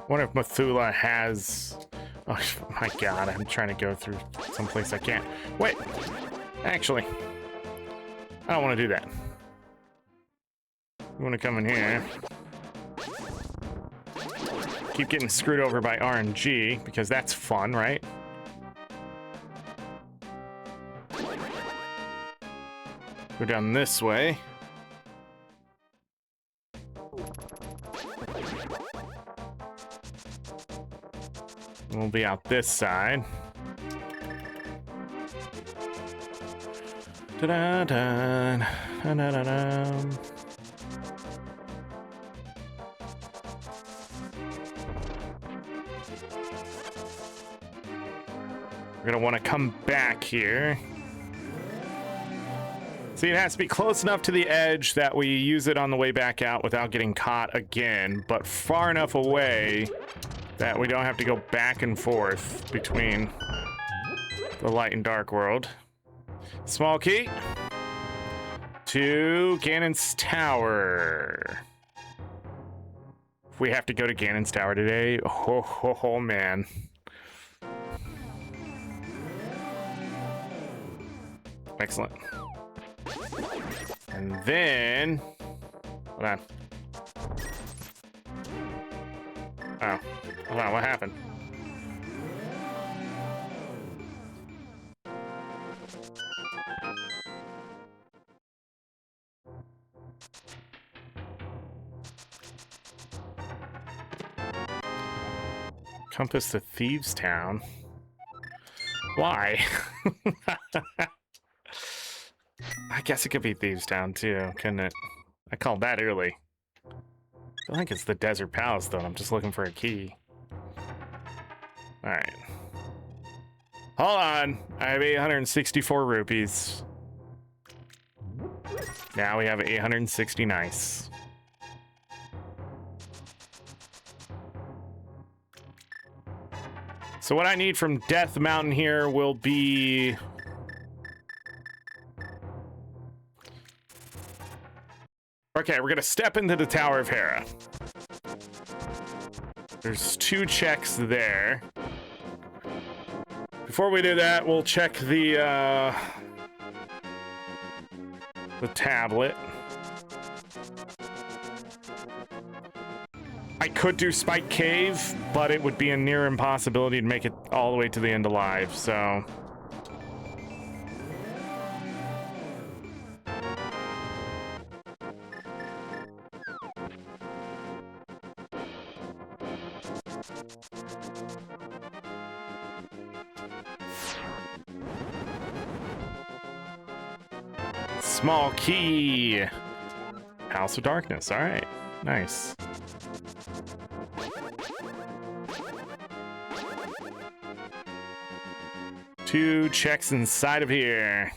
Wonder if Methula has... Oh my god, I'm trying to go through someplace I can't. Wait! Actually, I don't want to do that. You want to come in here. Keep getting screwed over by RNG, because that's fun, right? Go down this way. We'll be out this side. Da-da-da, da-da-da-da. We're gonna want to come back here. See, it has to be close enough to the edge that we use it on the way back out without getting caught again, but far enough away that we don't have to go back and forth between the light and dark world. Small key to Ganon's Tower. If we have to go to Ganon's Tower today, oh man. Excellent. And then, hold on. Oh, hold on, what happened? Compass the Thieves' Town. Why? I guess it could be Thieves' Town too, couldn't it? I called that early. I feel like it's the Desert Palace though. I'm just looking for a key. Alright. Hold on. I have 864 rupees. Now we have 860 nice. So what I need from Death Mountain here will be... Okay, we're gonna step into the Tower of Hera. There's 2 checks there. Before we do that, we'll check the tablet. I could do Spike Cave, but it would be a near impossibility to make it all the way to the end alive, so... Small key. House of Darkness. All right. Nice. Two checks inside of here.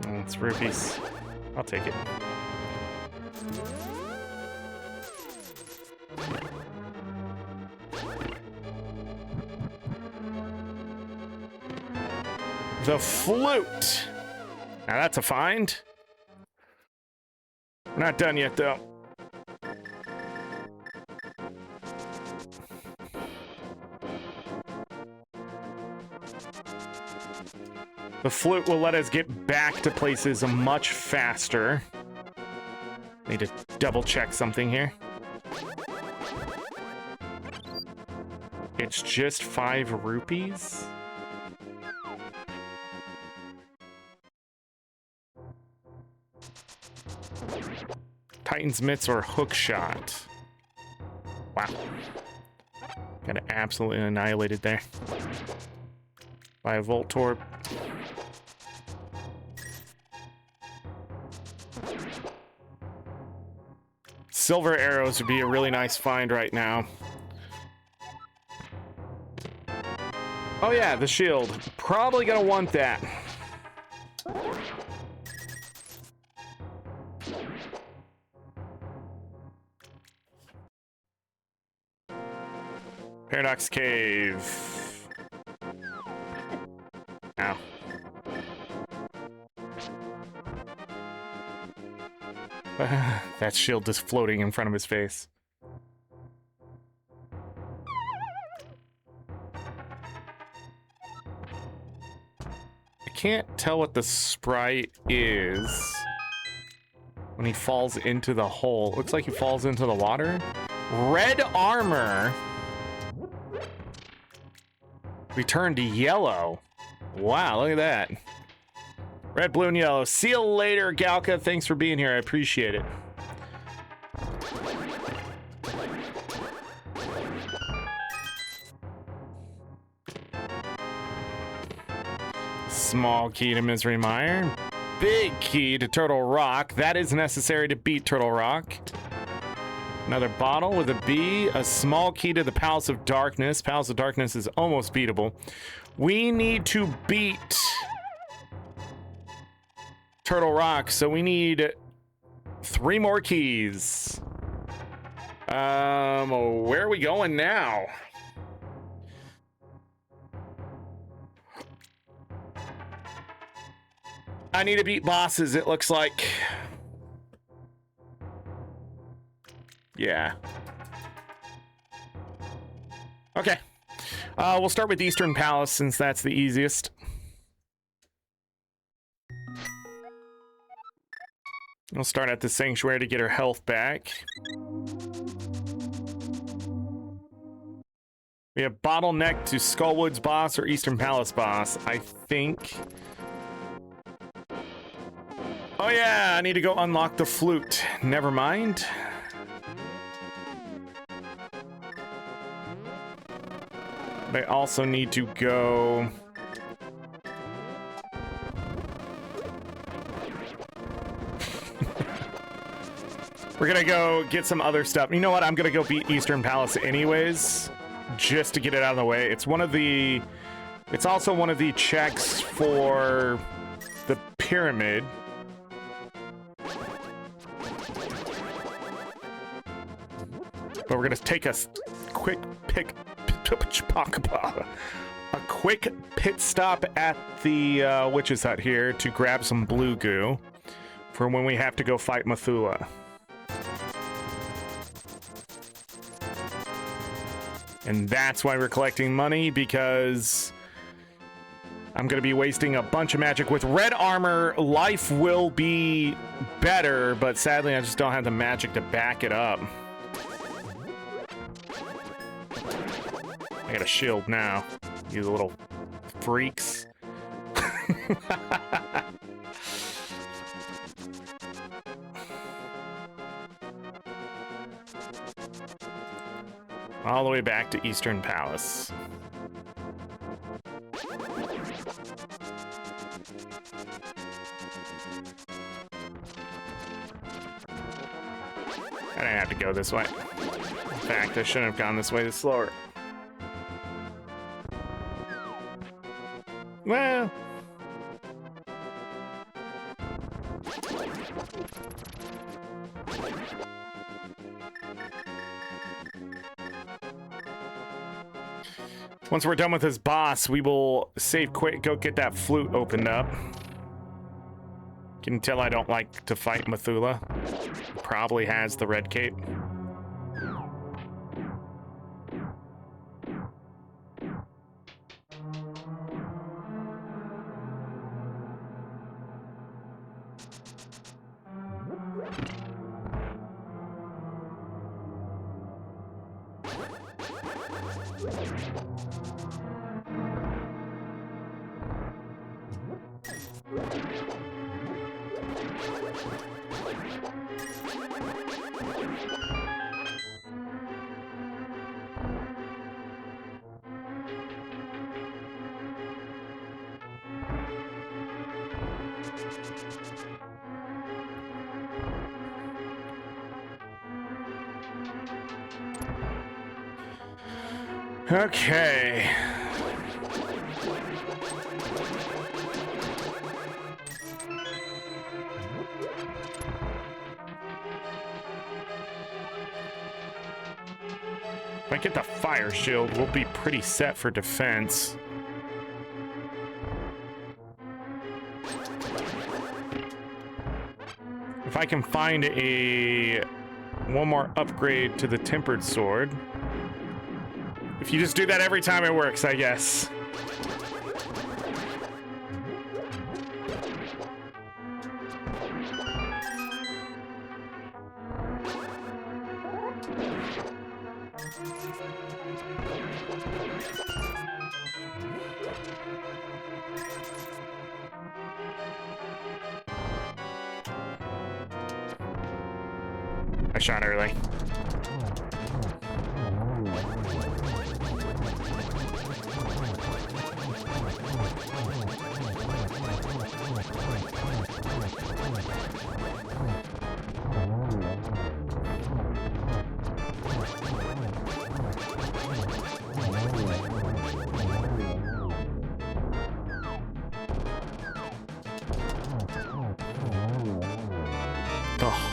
Oh, it's rupees. I'll take it. The flute. Now that's a find. We're not done yet, though. The flute will let us get back to places much faster. Need to double check something here. It's just 5 rupees? Titan's Mitts or Hook Shot. Wow. Got it absolutely annihilated there. By a Volt Torp. Silver arrows would be a really nice find right now. Oh yeah, the shield. Probably gonna want that. Paradox Cave. Ow. That shield just floating in front of his face. I can't tell what the sprite is when he falls into the hole. Looks like he falls into the water. Red armor. Returned to yellow. Wow, look at that. Red, blue, and yellow. See you later, Galka. Thanks for being here. I appreciate it. Small key to Misery Mire. Big key to Turtle Rock. That is necessary to beat Turtle Rock. Another bottle with a B. A small key to the Palace of Darkness. Palace of Darkness is almost beatable. We need to beat Turtle Rock, so we need 3 more keys. Where are we going now? I need to beat bosses, it looks like. Yeah. Okay. We'll start with Eastern Palace since that's the easiest. We'll start at the Sanctuary to get her health back. We have Bottleneck to Skullwood's boss or Eastern Palace boss, I think. Oh yeah, I need to go unlock the flute. Never mind. But I also need to go... We're gonna go get some other stuff. You know what? I'm gonna go beat Eastern Palace anyways, just to get it out of the way. It's one of the... It's also one of the checks for the pyramid. But we're gonna take a quick pit stop at the witch's hut here to grab some blue goo for when we have to go fight Mathula. And that's why we're collecting money, because I'm gonna be wasting a bunch of magic. With red armor, life will be better, but sadly I just don't have the magic to back it up. I got a shield now, you little freaks. All the way back to Eastern Palace. I didn't have to go this way. In fact, I shouldn't have gone this way. It's slower. Well. Once we're done with this boss, we will save quick, go get that flute opened up. Can you tell I don't like to fight Mithula? Probably has the red cape. Okay. If I get the fire shield, we'll be pretty set for defense. If I can find one more upgrade to the tempered sword. If you just do that every time, it works, I guess. I shot early.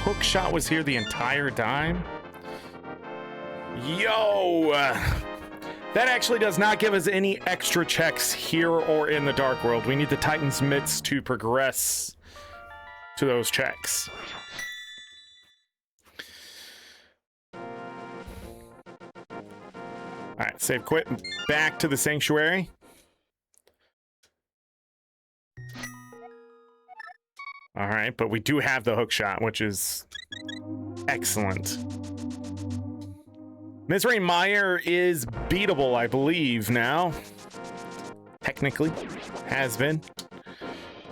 Hook shot was here the entire time. Yo, that actually does not give us any extra checks here or in the Dark World. We need the Titan's Mitts to progress to those checks. All right, save quit. Back to the sanctuary. All right, but we do have the hook shot, which is excellent. Misery Mire is beatable, I believe, now. Technically, has been.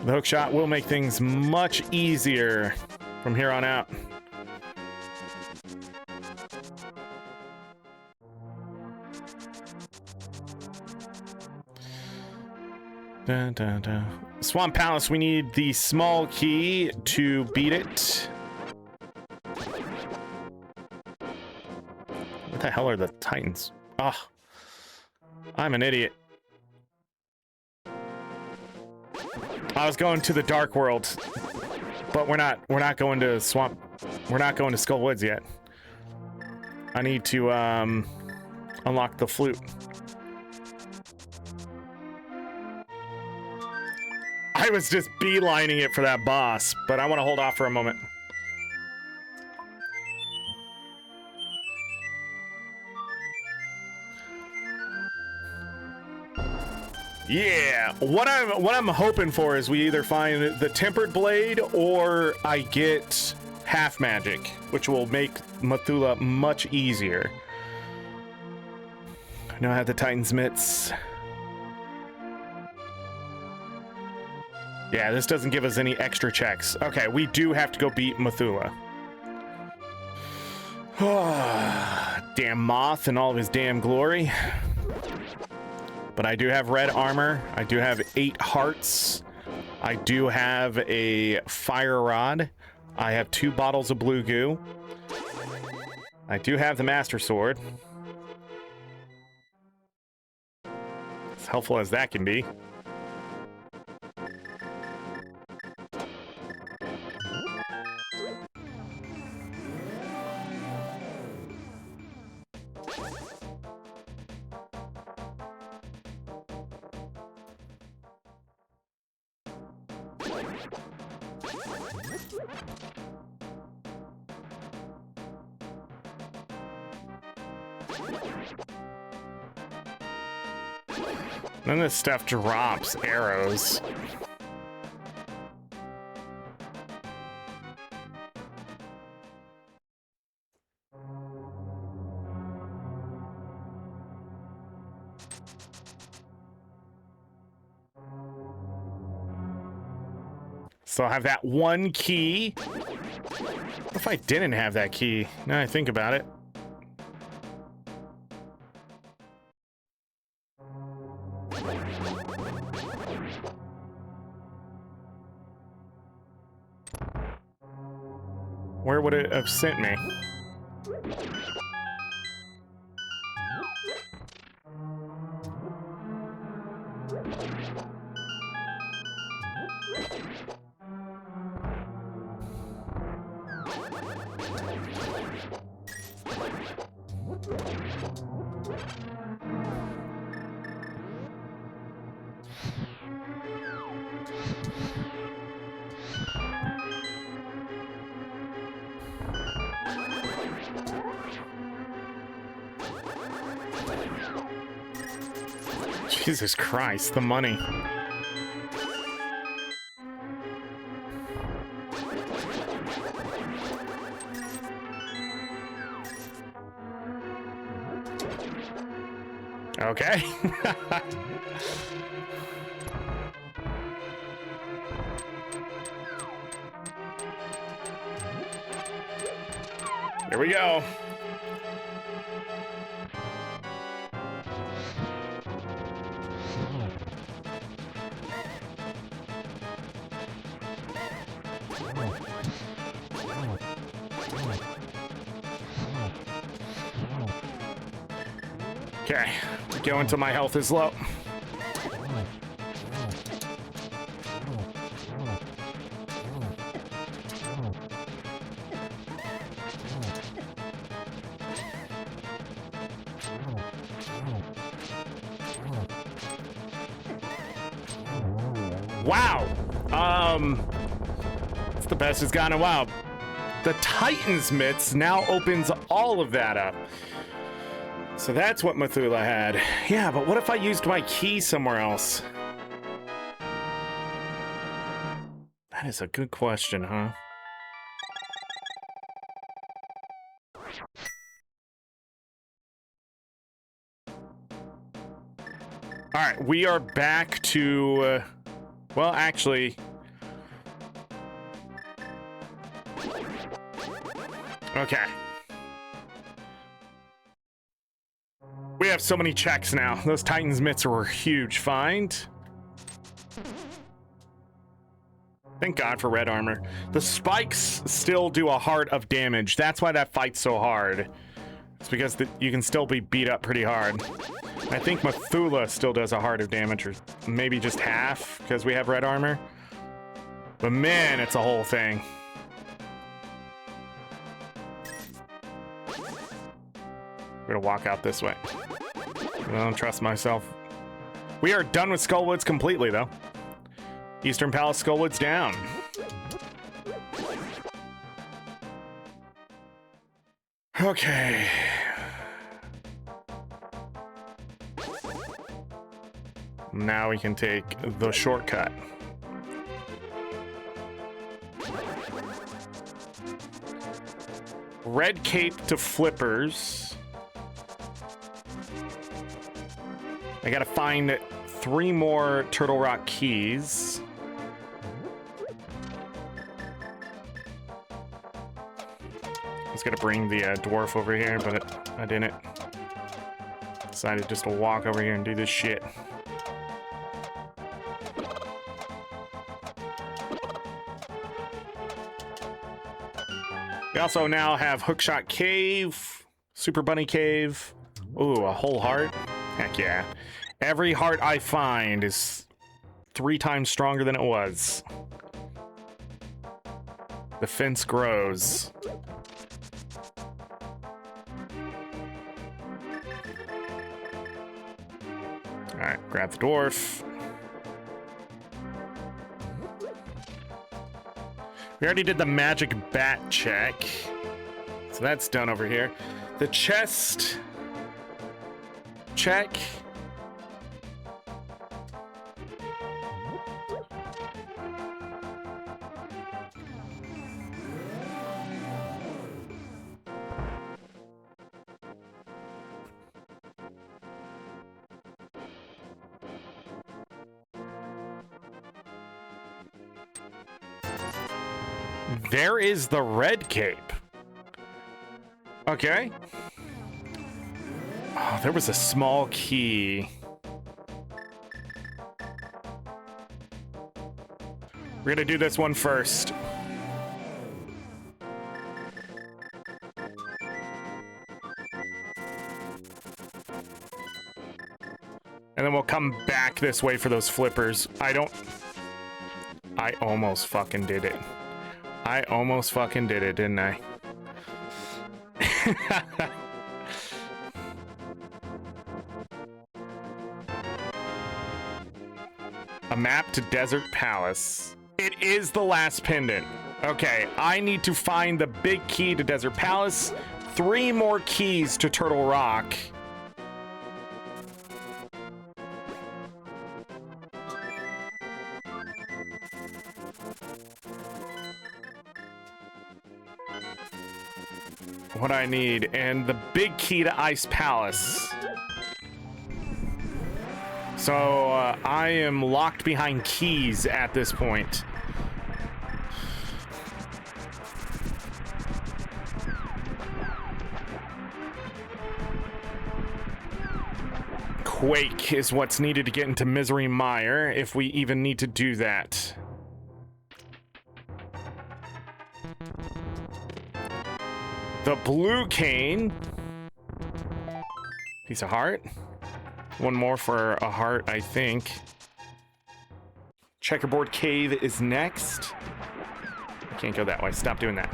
The hook shot will make things much easier from here on out. Dun, dun, dun. Swamp Palace, we need the small key to beat it. What the hell are the Titans? Ah, I'm an idiot. I was going to the Dark World, but we're not going to Swamp. We're not going to Skull Woods yet. I need to unlock the flute. I was just beelining it for that boss, but I want to hold off for a moment. Yeah, what I'm hoping for is we either find the tempered blade or I get half magic, which will make Mithula much easier. I know I have the Titan's Mitts. Yeah, this doesn't give us any extra checks. Okay, we do have to go beat Mithula. Damn moth and all of his damn glory. But I do have red armor. I do have 8 hearts. I do have a fire rod. I have 2 bottles of blue goo. I do have the master sword. As helpful as that can be. None of this stuff drops arrows. So I have that one key. What if I didn't have that key? Now I think about it. Where would it have sent me? Jesus Christ, the money. Okay. Here we go. Okay, go until my health is low. Wow. It's the best it's gotten in a while. The Titan's Mitts now opens all of that up. So that's what Methuselah had. Yeah, but what if I used my key somewhere else? That is a good question, huh? All right, we are back to, well, actually, okay. We have so many checks now. Those Titan's Mitts were a huge find. Thank God for red armor. The spikes still do a heart of damage. That's why that fight's so hard. It's because you can still be beat up pretty hard. I think Methuselah still does a heart of damage, or maybe just half because we have red armor. But man, it's a whole thing. I'm gonna walk out this way. I don't trust myself. We are done with Skullwoods completely, though. Eastern Palace Skullwoods down. Okay. Now we can take the shortcut. Red cape to flippers. I gotta find 3 more Turtle Rock keys. was gonna bring the dwarf over here, but I didn't. Decided just to walk over here and do this shit. We also now have Hookshot Cave, Super Bunny Cave. Ooh, a whole heart. Heck yeah. Every heart I find is 3 times stronger than it was. The fence grows. Alright, grab the dwarf. We already did the magic bat check. So that's done over here. The chest check. There is the red cape. Okay. Oh, there was a small key. We're gonna do this one first. And then we'll come back this way for those flippers. I almost fucking did it. I almost fucking did it, didn't I? A map to Desert Palace. It is the last pendant. Okay, I need to find the big key to Desert Palace, 3 more keys to Turtle Rock. What I need, and the big key to Ice Palace. So I am locked behind keys at this point. Quake is what's needed to get into Misery Mire, if we even need to do that. The blue cane. Piece of heart. One more for a heart, I think. Checkerboard Cave is next. I can't go that way. Stop doing that.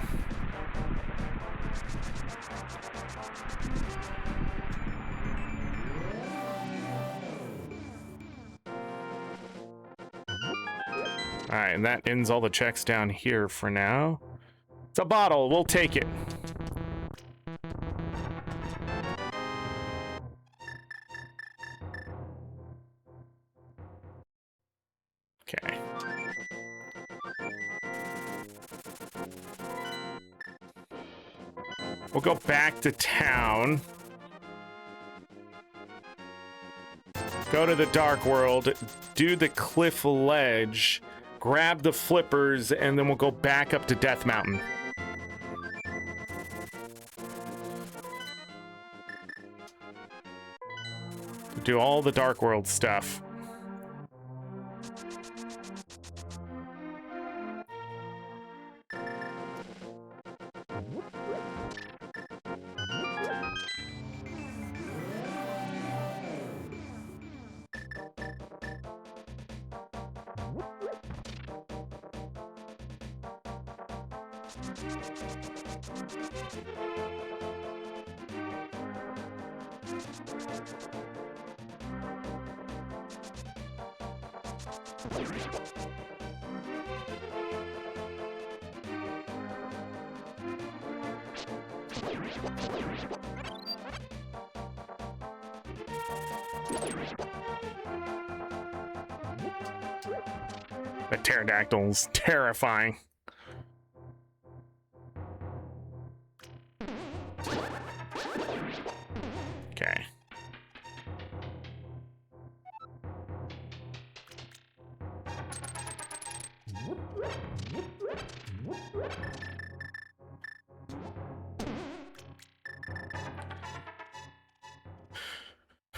All right, and that ends all the checks down here for now. It's a bottle. We'll take it. Okay. We'll go back to town. Go to the Dark World, do the cliff ledge, grab the flippers, and then we'll go back up to Death Mountain. Do all the Dark World stuff. The pterodactyl's terrifying. Okay.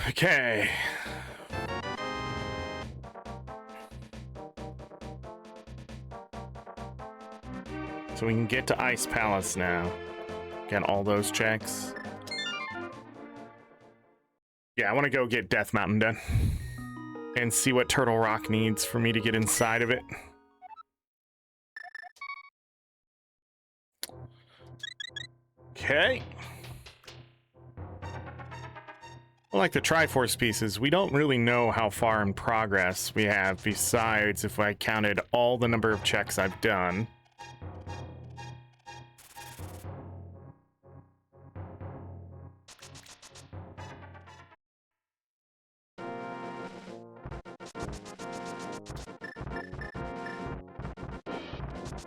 Okay. So we can get to Ice Palace now. Get all those checks. Yeah, I want to go get Death Mountain done. And see what Turtle Rock needs for me to get inside of it. Okay. Like the Triforce pieces, we don't really know how far in progress we have besides if I counted all the number of checks I've done.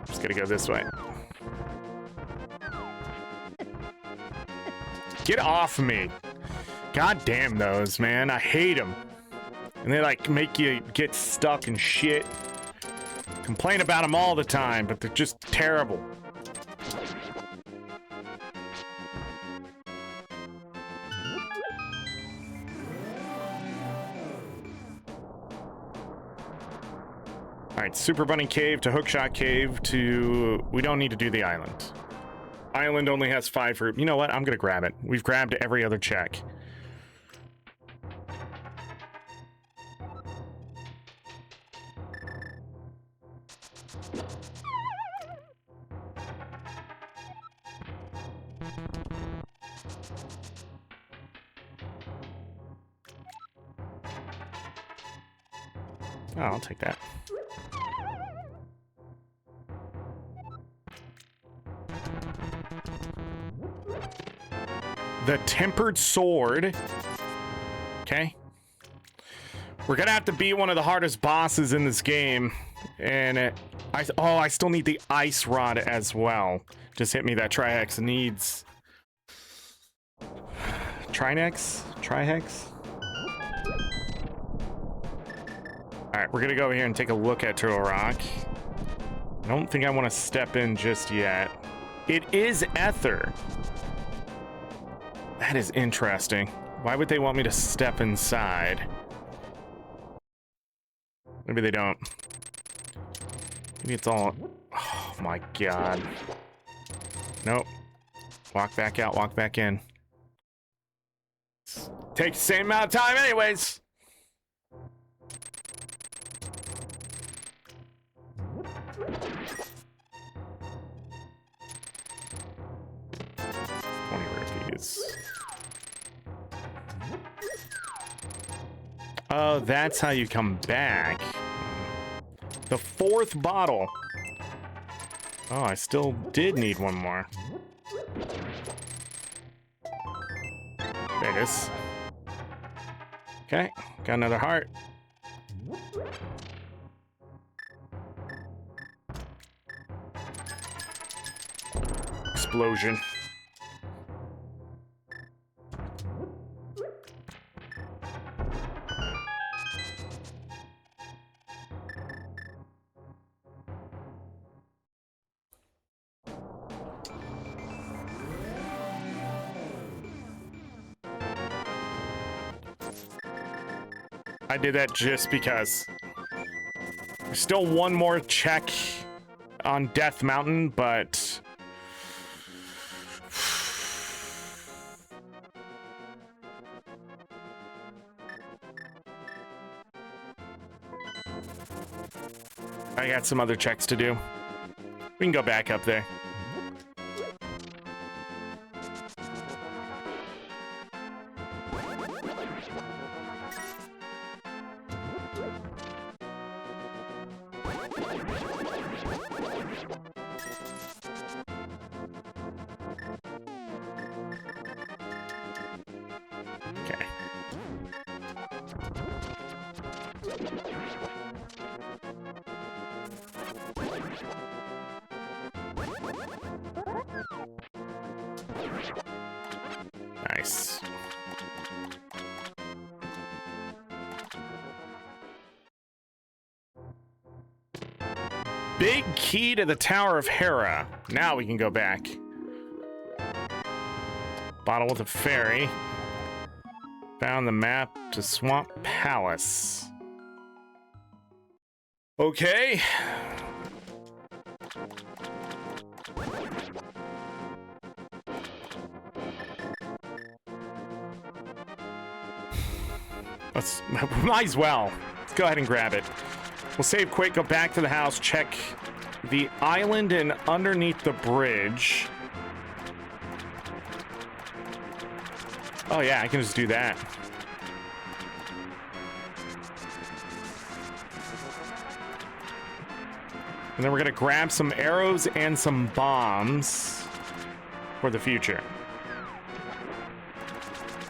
Just gotta go this way. Get off me. God damn those, man. I hate them. And they like make you get stuck and shit. Complain about them all the time, but they're just terrible. Alright, Super Bunny Cave to Hookshot Cave to... We don't need to do the island. Island only has 5 fruit. You know what? I'm gonna grab it. We've grabbed every other check. Oh, I'll take that. The Tempered Sword. Okay. We're gonna have to beat one of the hardest bosses in this game. And I still need the Ice Rod as well. Just hit me, that Trihex needs... Trinex? Trihex? Alright, we're gonna go over here and take a look at Turtle Rock. I don't think I want to step in just yet. It is Ether. That is interesting. Why would they want me to step inside? Maybe they don't. Maybe it's all... Oh my god. Nope. Walk back out, walk back in. Takes the same amount of time anyways. Oh, that's how you come back. The 4th bottle. Oh, I still did need one more. There it is. Okay, got another heart. Explosion. I did that just because. There's still one more check on Death Mountain, but... I got some other checks to do. We can go back up there. Nice. Big key to the Tower of Hera. Now we can go back. Bottle with a fairy. Found the map to Swamp Palace. Okay. Might as well. Let's go ahead and grab it. We'll save quick, go back to the house, check the island and underneath the bridge. Oh yeah, I can just do that. And then we're gonna grab some arrows and some bombs for the future.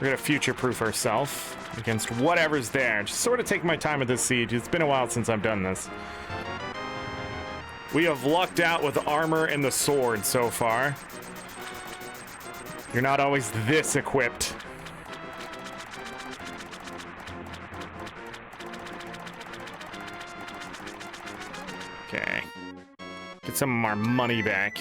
We're gonna future-proof ourselves against whatever's there. Just sort of take my time with this siege. It's been a while since I've done this. We have lucked out with armor and the sword so far. You're not always this equipped. Okay. Get some of our money back.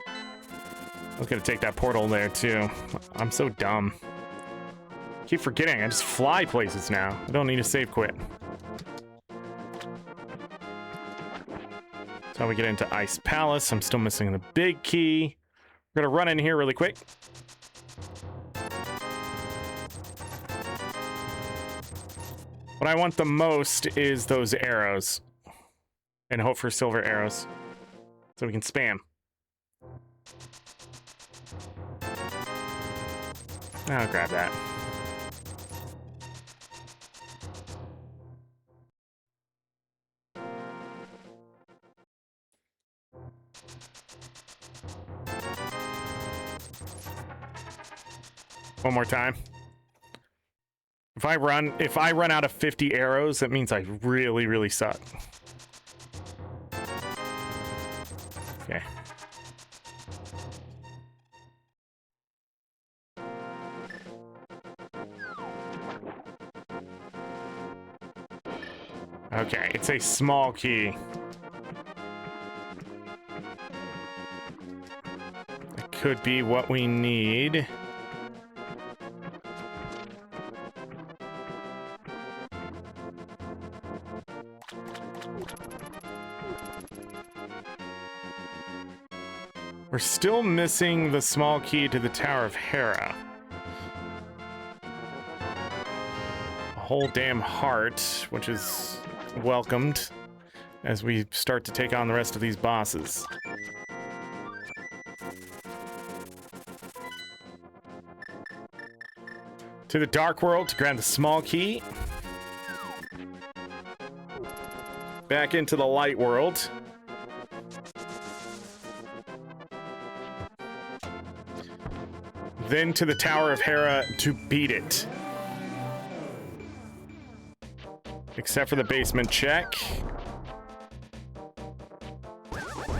I was gonna take that portal there too. I'm so dumb. Keep forgetting, I just fly places now. I don't need to save quit. That's how we get into Ice Palace. I'm still missing the big key. We're gonna run in here really quick. What I want the most is those arrows. And hope for silver arrows. So we can spam. I'll grab that. One more time. If I run out of 50 arrows, that means I really, really suck. Okay. Okay, it's a small key. That could be what we need. We're still missing the small key to the Tower of Hera. A whole damn heart, which is welcomed as we start to take on the rest of these bosses. To the Dark World to grab the small key. Back into the Light World. Then to the Tower of Hera to beat it. Except for the basement check.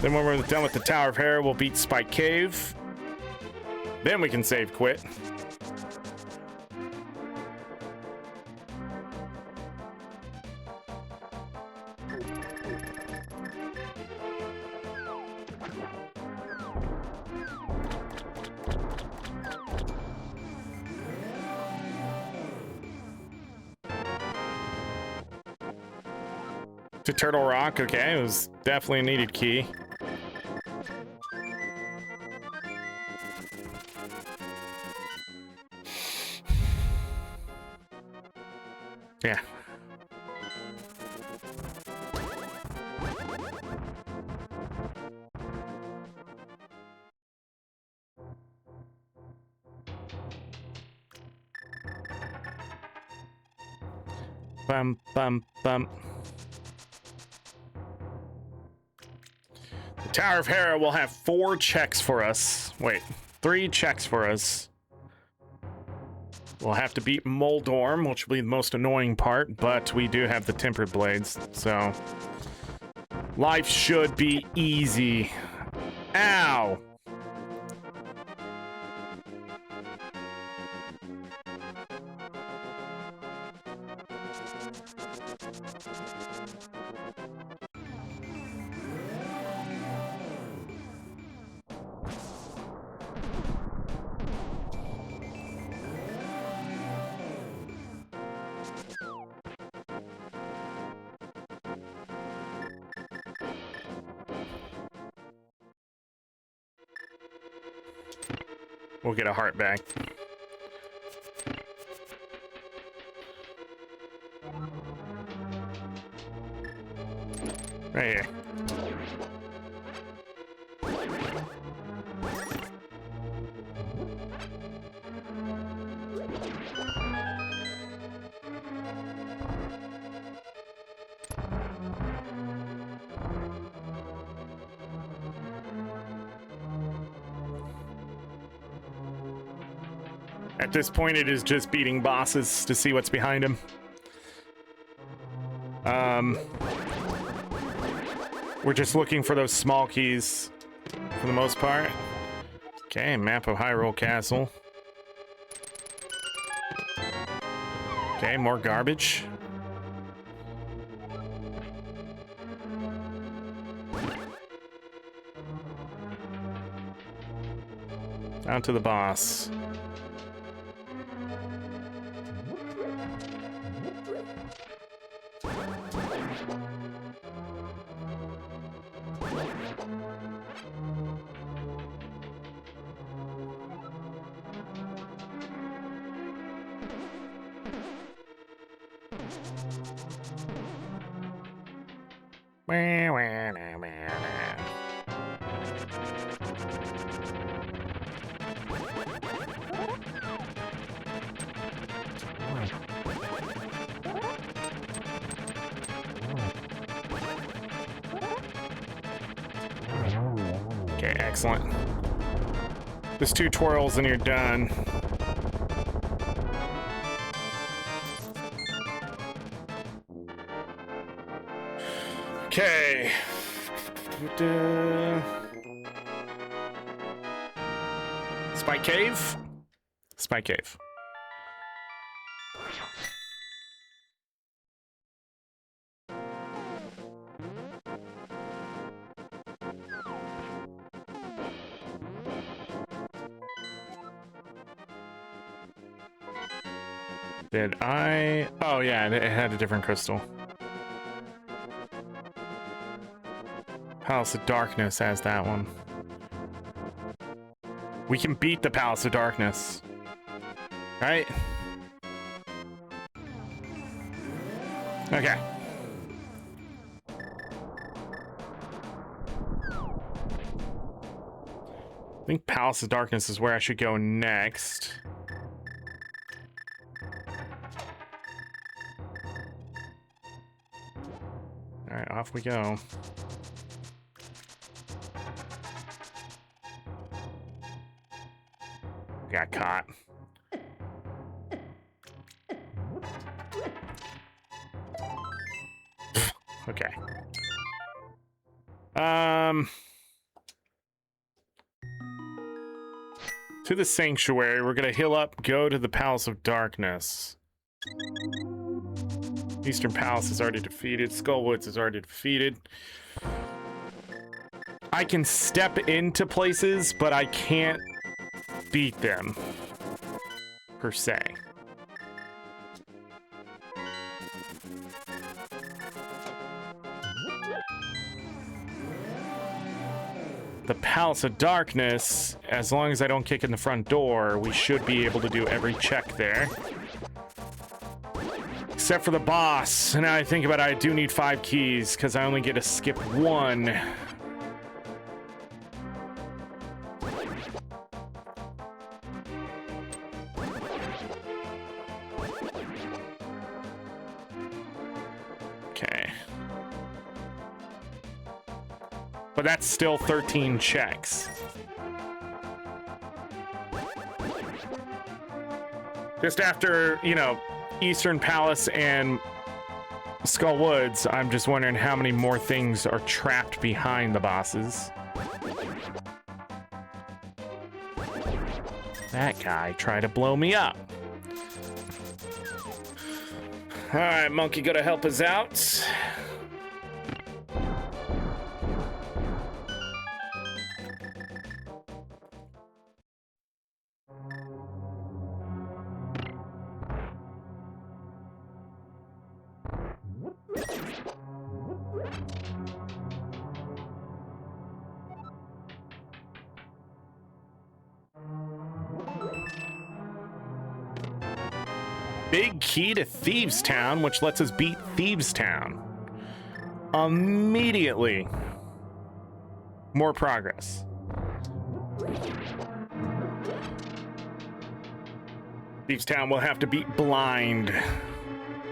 Then when we're done with the Tower of Hera, we'll beat Spike Cave. Then we can save quit. To Turtle Rock, okay, it was definitely a needed key. Yeah. Bum, bum, bum. Tower of Hera will have 4 checks for us. Wait, 3 checks for us. We'll have to beat Moldorm, which will be the most annoying part, but we do have the Tempered Blades, so life should be easy. Ow! We'll get a heart back. Right here. At this point, it is just beating bosses to see what's behind him. We're just looking for those small keys for the most part. Okay, map of Hyrule Castle. Okay, more garbage. Down to the boss. Okay, excellent. Just 2 twirls and you're done. Okay. Spike Cave? Spike Cave. Did I? Oh yeah, it had a different crystal. Palace of Darkness has that one. We can beat the Palace of Darkness. Right? Okay. I think Palace of Darkness is where I should go next. Alright, off we go. Got caught. Okay. To the Sanctuary. We're gonna heal up, go to the Palace of Darkness. Eastern Palace is already defeated. Skullwoods is already defeated. I can step into places, but I can't beat them, per se. The Palace of Darkness, as long as I don't kick in the front door, we should be able to do every check there. Except for the boss. Now I think about it, I do need 5 keys, because I only get to skip 1. Okay. But that's still 13 checks. Just after, you know, Eastern Palace and Skullwoods, I'm just wondering how many more things are trapped behind the bosses. That guy tried to blow me up. Alright, Monkey gotta help us out. big key to Thieves Town, which lets us beat Thieves Town immediately. More progress. Thieves Town will have to beat Blind,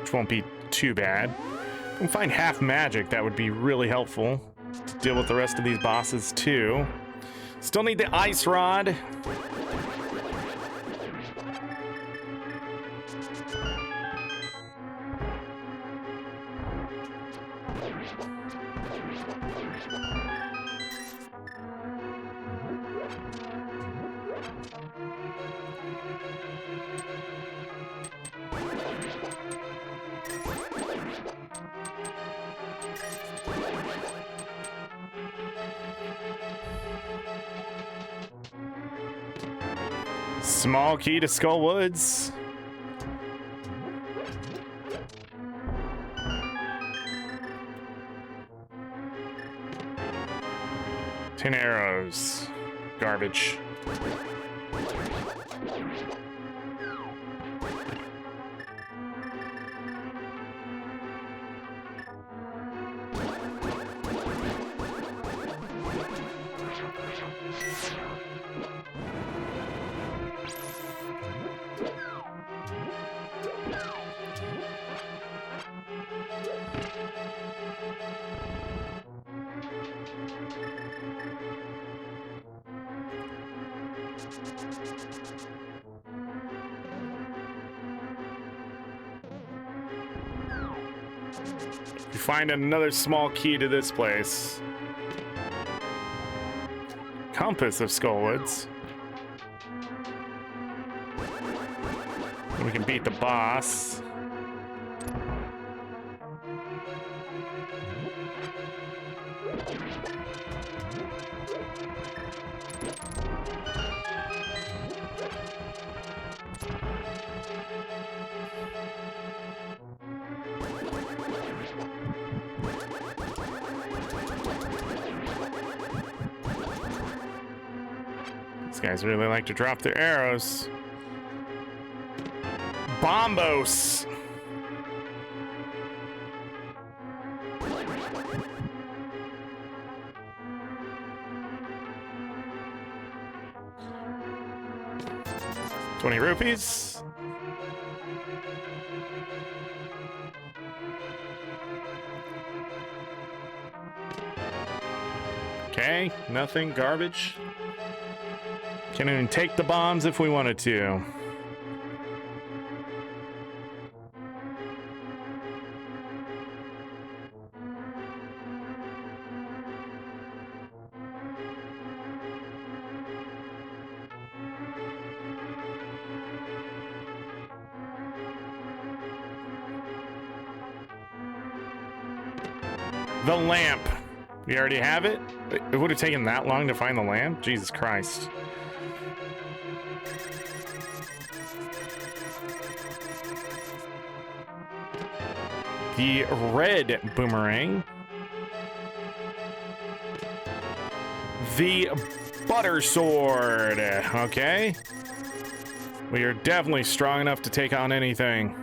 which won't be too bad. If we can find half magic, that would be really helpful to deal with the rest of these bosses too. Still need the ice rod. Small key to Skull Woods. Tin arrows. Garbage. You find another small key to this place. Compass of Skullwoods. We can beat the boss. These guys really like to drop their arrows. Bombos! $20. Okay, nothing, garbage. Can't even take the bombs if we wanted to. The lamp. We already have it? It would have taken that long to find the lamp? Jesus Christ. The red boomerang. The butter sword. Okay. We are definitely strong enough to take on anything.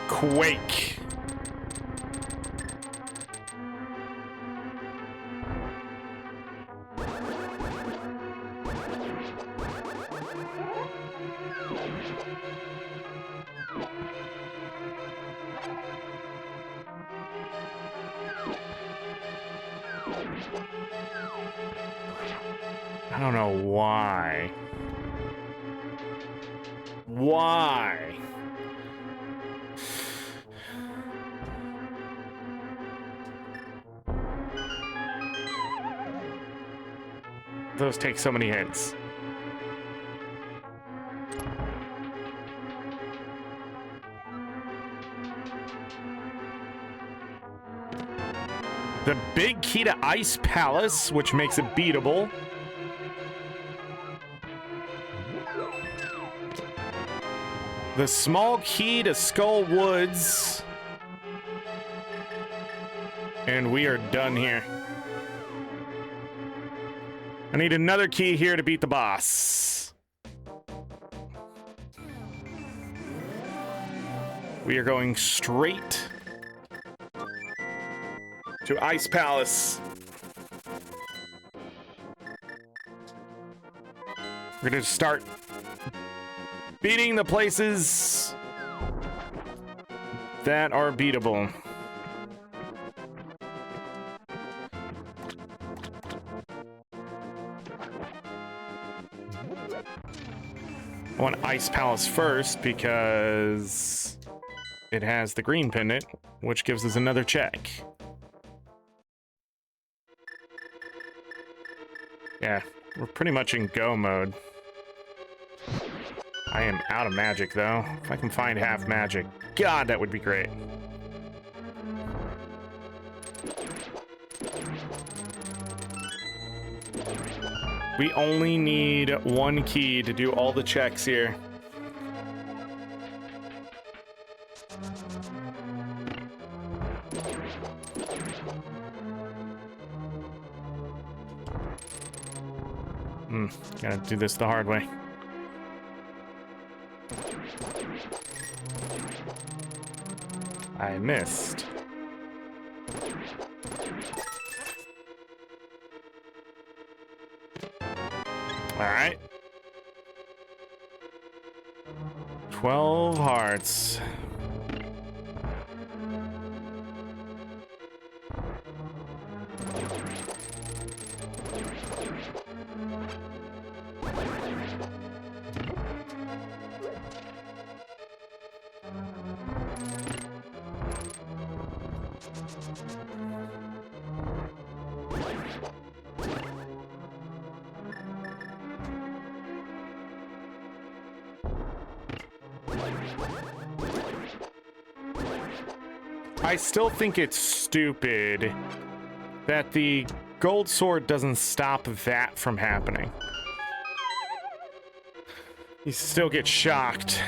Quake. I don't know why. Why? Those take so many hits. The big key to Ice Palace, which makes it beatable. The small key to Skull Woods. And we are done here. I need another key here to beat the boss. We are going straight to Ice Palace. We're gonna start beating the places that are beatable. I want Ice Palace first because it has the green pendant, which gives us another check. Yeah, we're pretty much in go mode. I am out of magic, though. If I can find half magic, God, that would be great. We only need one key to do all the checks here. Gotta do this the hard way. I missed. All right. 12 hearts. I still think it's stupid that the gold sword doesn't stop that from happening. You still get shocked.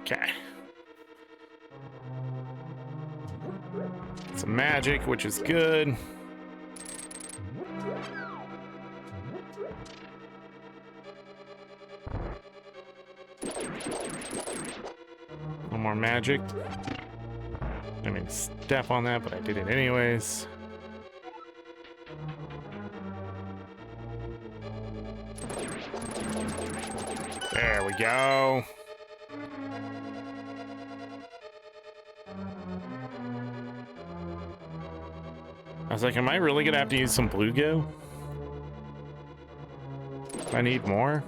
Okay. Some magic, which is good. One more magic. I mean, step on that, but I did it anyways. There we go. I was like, am I really gonna have to use some blue goo? I need more.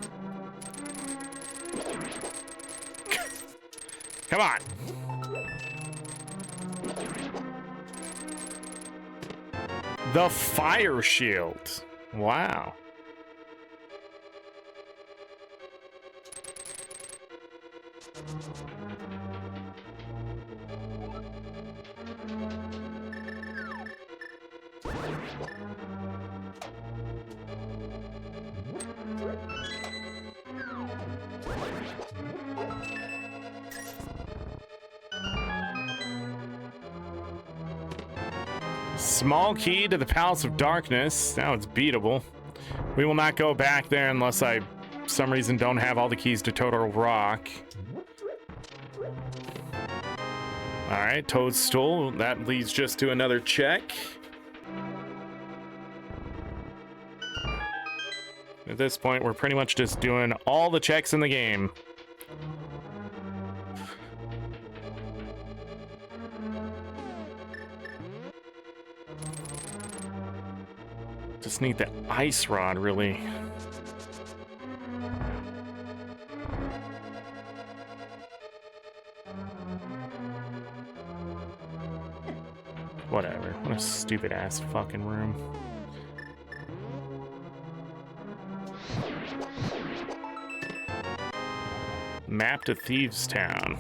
Come on. The fire shield. Wow. Small key to the Palace of Darkness. Now it's beatable. We will not go back there unless I, for some reason, don't have all the keys to Total Rock. All right, Toadstool. That leads just to another check. At this point, we're pretty much just doing all the checks in the game. Just need the ice rod, really. Whatever. What a stupid ass fucking room. Map to Thieves Town.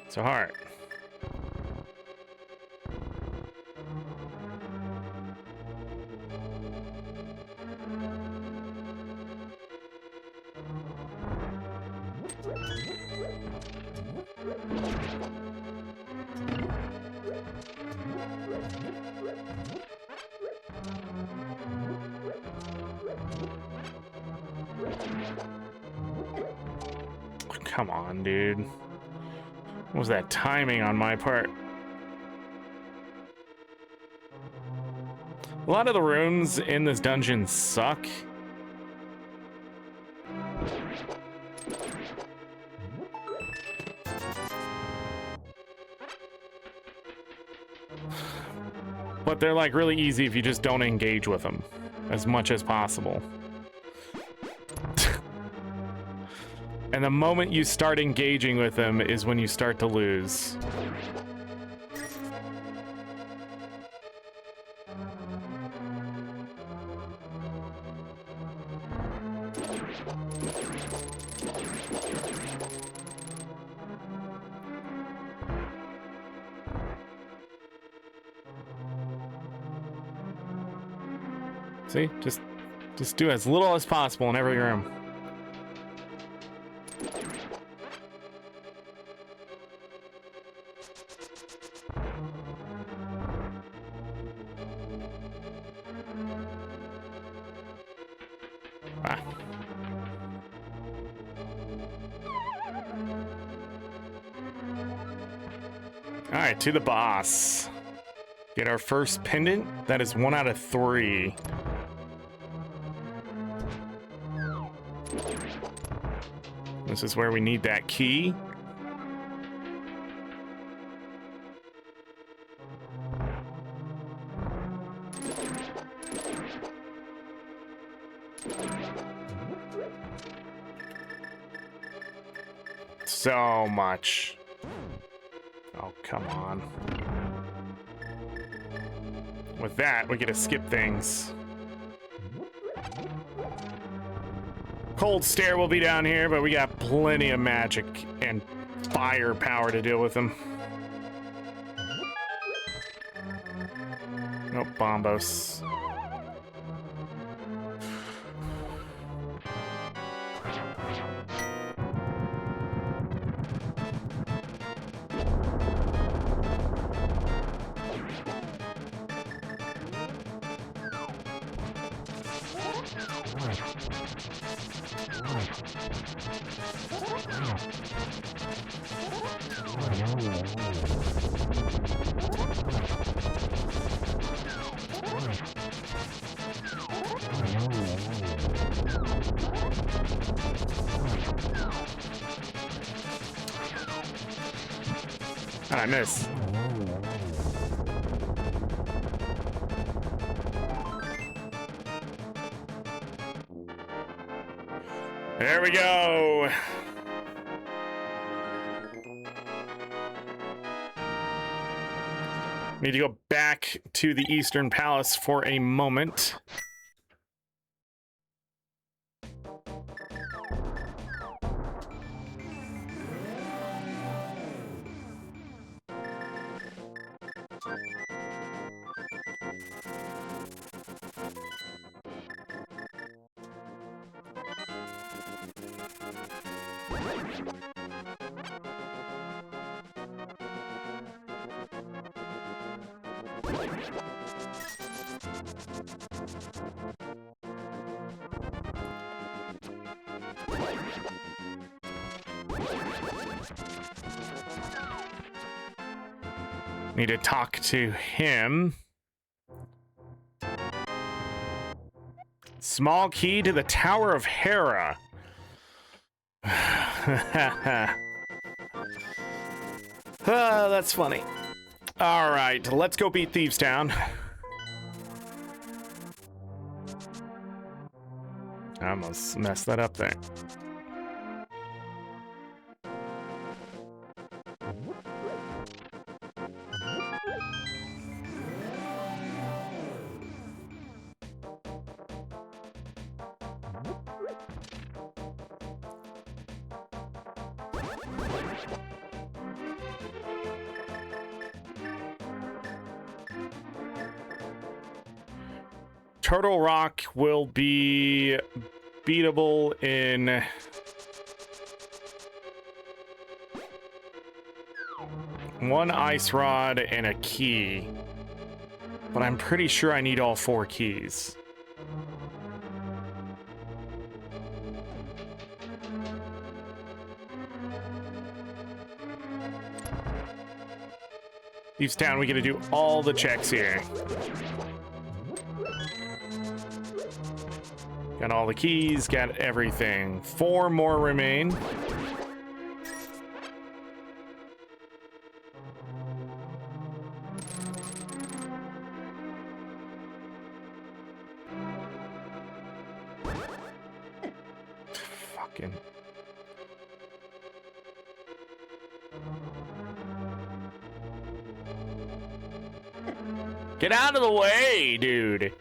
It's a heart. Come on, dude. What was that timing on my part? A lot of the rooms in this dungeon suck. But they're like really easy if you just don't engage with them as much as possible. And the moment you start engaging with them is when you start to lose. See, just do as little as possible in every room. All right, to the boss. Get our first pendant. That is 1 out of 3. This is where we need that key. So much. Oh, come on. With that, we get to skip things. Cold Stare will be down here, but we got plenty of magic and firepower to deal with them. Nope, Bombos. I miss. There we go. Need to go back to the Eastern Palace for a moment. Need to talk to him. Small key to the Tower of Hera. That's funny. All right, let's go beat Thieves Town. I almost messed that up there. Turtle Rock will be beatable in one ice rod and a key, but I'm pretty sure I need all 4 keys. Thieves Town, we gotta do all the checks here. Got all the keys, got everything. 4 more remain. Fucking. Get out of the way, dude.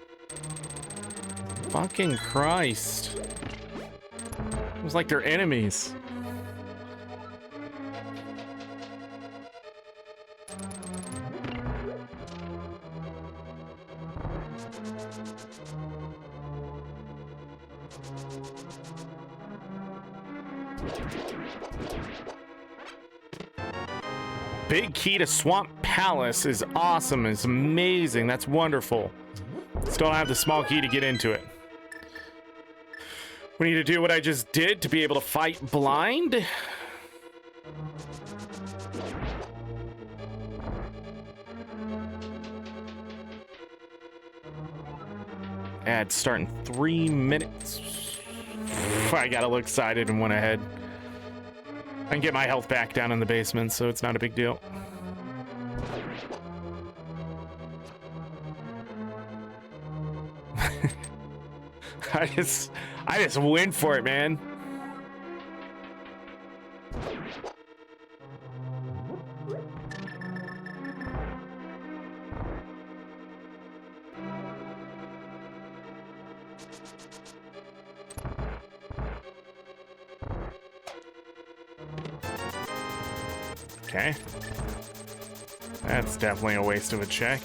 Fucking Christ. It was like they're enemies. Big key to Swamp Palace is awesome. It's amazing. That's wonderful. Still don't have the small key to get into it. We need to do what I just did to be able to fight blind. Ad start in 3 minutes. I got a little excited and went ahead. I can get my health back down in the basement, so it's not a big deal. I just went for it, man. Okay. That's definitely a waste of a check.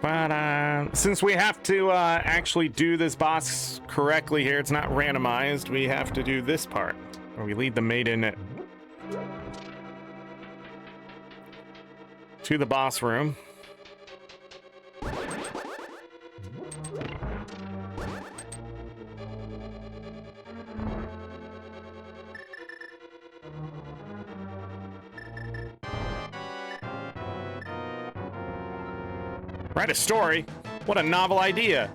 But since we have to actually do this boss correctly here, it's not randomized, we have to do this part, where we lead the maiden to the boss room. Write a story? What a novel idea.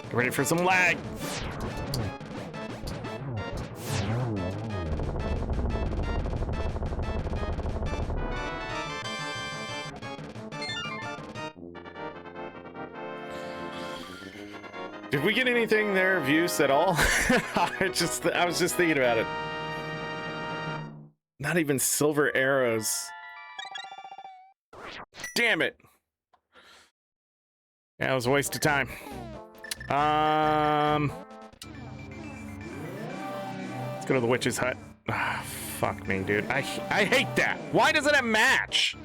Get ready for some lag. Did we get anything there of use at all? I was just thinking about it. Not even silver arrows. Damn it. Yeah, it was a waste of time. Let's go to the witch's hut. Ah, fuck me, dude. I hate that. Why doesn't it match?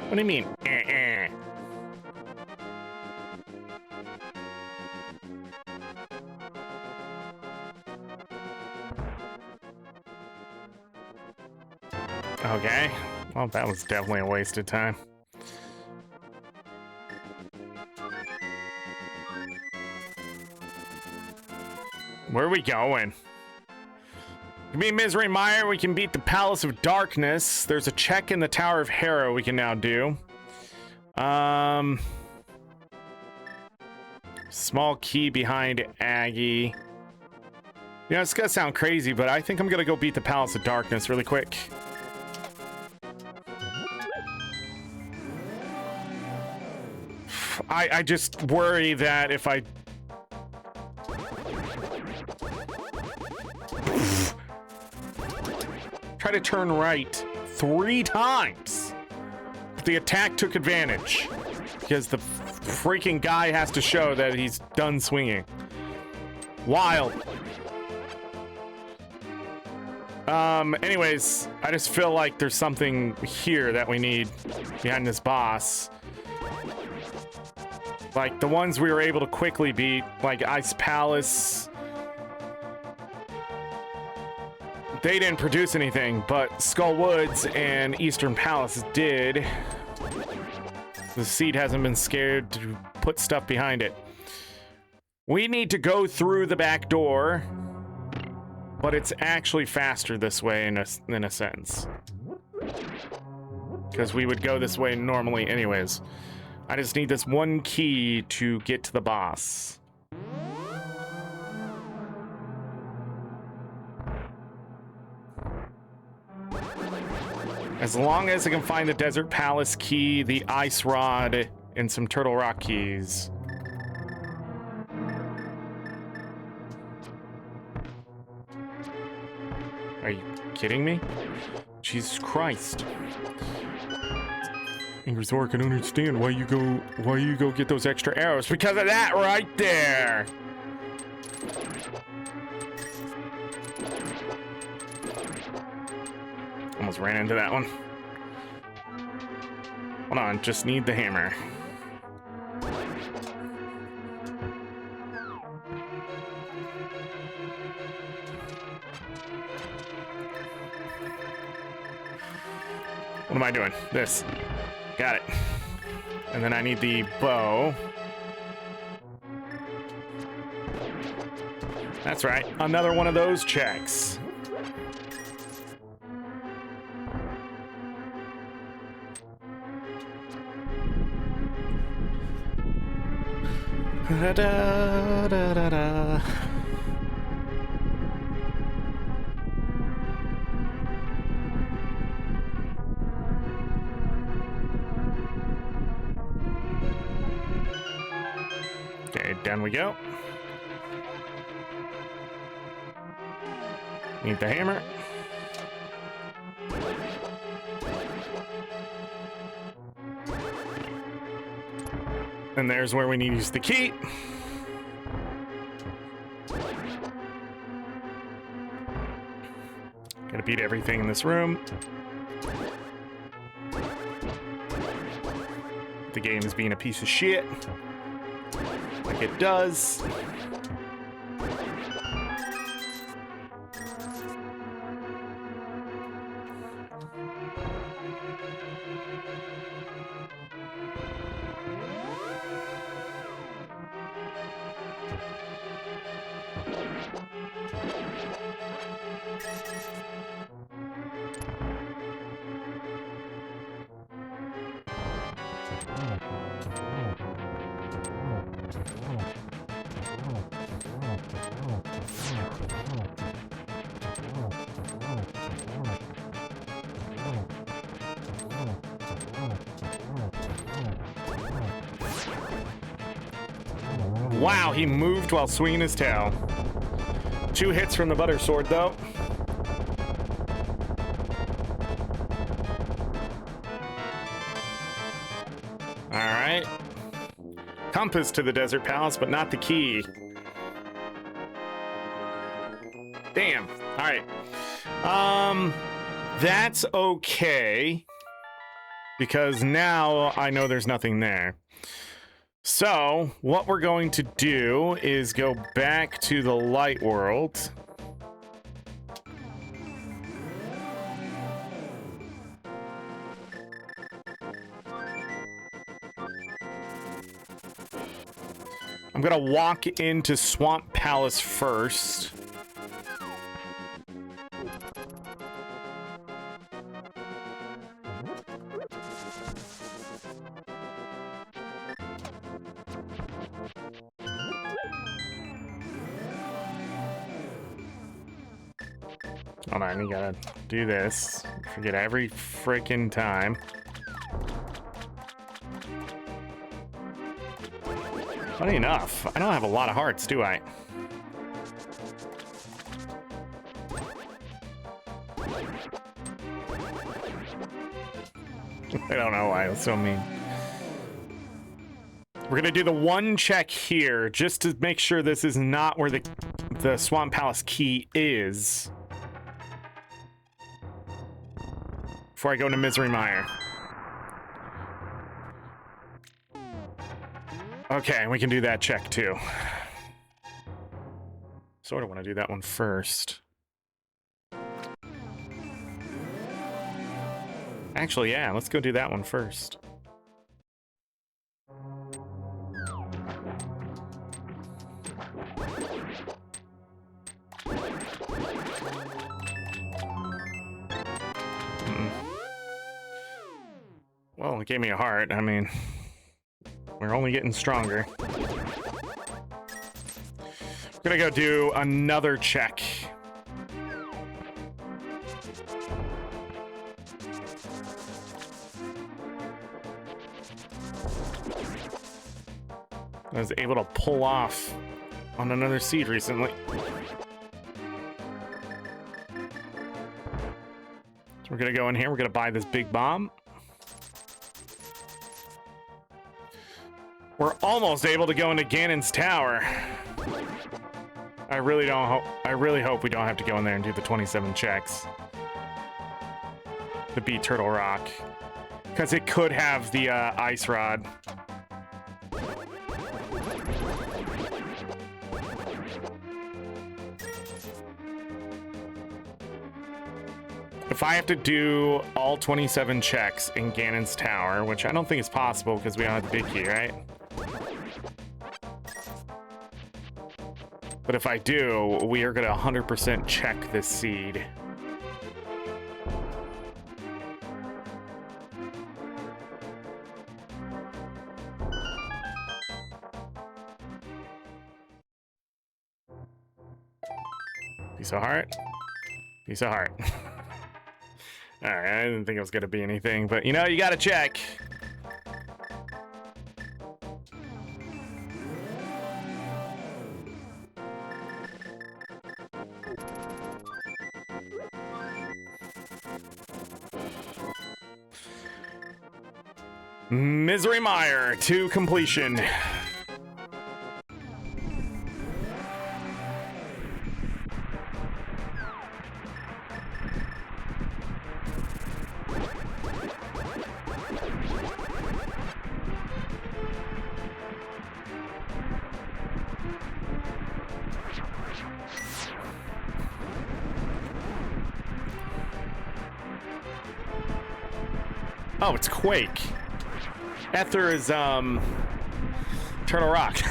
What do you mean? Okay. Well, that was definitely a waste of time. Where are we going? We beat Misery Mire. We can beat the Palace of Darkness. There's a check in the Tower of Harrow we can now do. Small key behind Aggie. You know, it's gonna sound crazy, but I think I'm gonna go beat the Palace of Darkness really quick. I just worry that if I... try to turn right 3 times. But the attack took advantage. Because the freaking guy has to show that he's done swinging. Wild. Anyways, I just feel like there's something here that we need behind this boss. Like the ones we were able to quickly beat, like Ice Palace. They didn't produce anything, but Skull Woods and Eastern Palace did. The seed hasn't been scared to put stuff behind it. We need to go through the back door, but it's actually faster this way in a sense. Because we would go this way normally anyways. I just need this one key to get to the boss. As long as I can find the Desert Palace key, the Ice Rod, and some Turtle Rock keys. Are you kidding me? Jesus Christ. AngryZorric, I don't understand why you go get those extra arrows. Because of that right there. Almost ran into that one. Hold on, just need the hammer. What am I doing? This. Got it. And then I need the bow. That's right. Another one of those checks. Da, da, da, da, da. Okay, down we go. Need the hammer. And there's where we need to use the key. Gotta beat everything in this room. The game is being a piece of shit. Like it does. Wow, he moved while swinging his tail. 2 hits from the butter sword, though. All right. Compass to the Desert Palace, but not the key. Damn. All right. That's okay. Because now I know there's nothing there. So, what we're going to do is go back to the light world. I'm gonna walk into Swamp Palace first. Hold on, you gotta do this. Forget every freaking time. Funny enough, I don't have a lot of hearts, do I? I don't know why it's so mean. We're gonna do the one check here just to make sure this is not where the Swamp Palace key is. Before I go into Misery Mire. Okay, we can do that check too. Sort of want to do that one first. Actually, yeah, let's go do that one first. Well, it gave me a heart. I mean, we're only getting stronger. We're gonna go do another check. I was able to pull off on another seed recently. So we're gonna go in here, we're gonna buy this big bomb. We're almost able to go into Ganon's tower. I really hope we don't have to go in there and do the 27 checks to beat Turtle Rock, because it could have the ice rod. If I have to do all 27 checks in Ganon's tower, which I don't think is possible because we don't have the big key, right? But if I do, we are going to 100% check this seed. Piece of heart. Piece of heart. Alright, I didn't think it was going to be anything, but you know, you got to check. Misery Mire to completion. Oh, it's Quake. Ether is, Turtle Rock.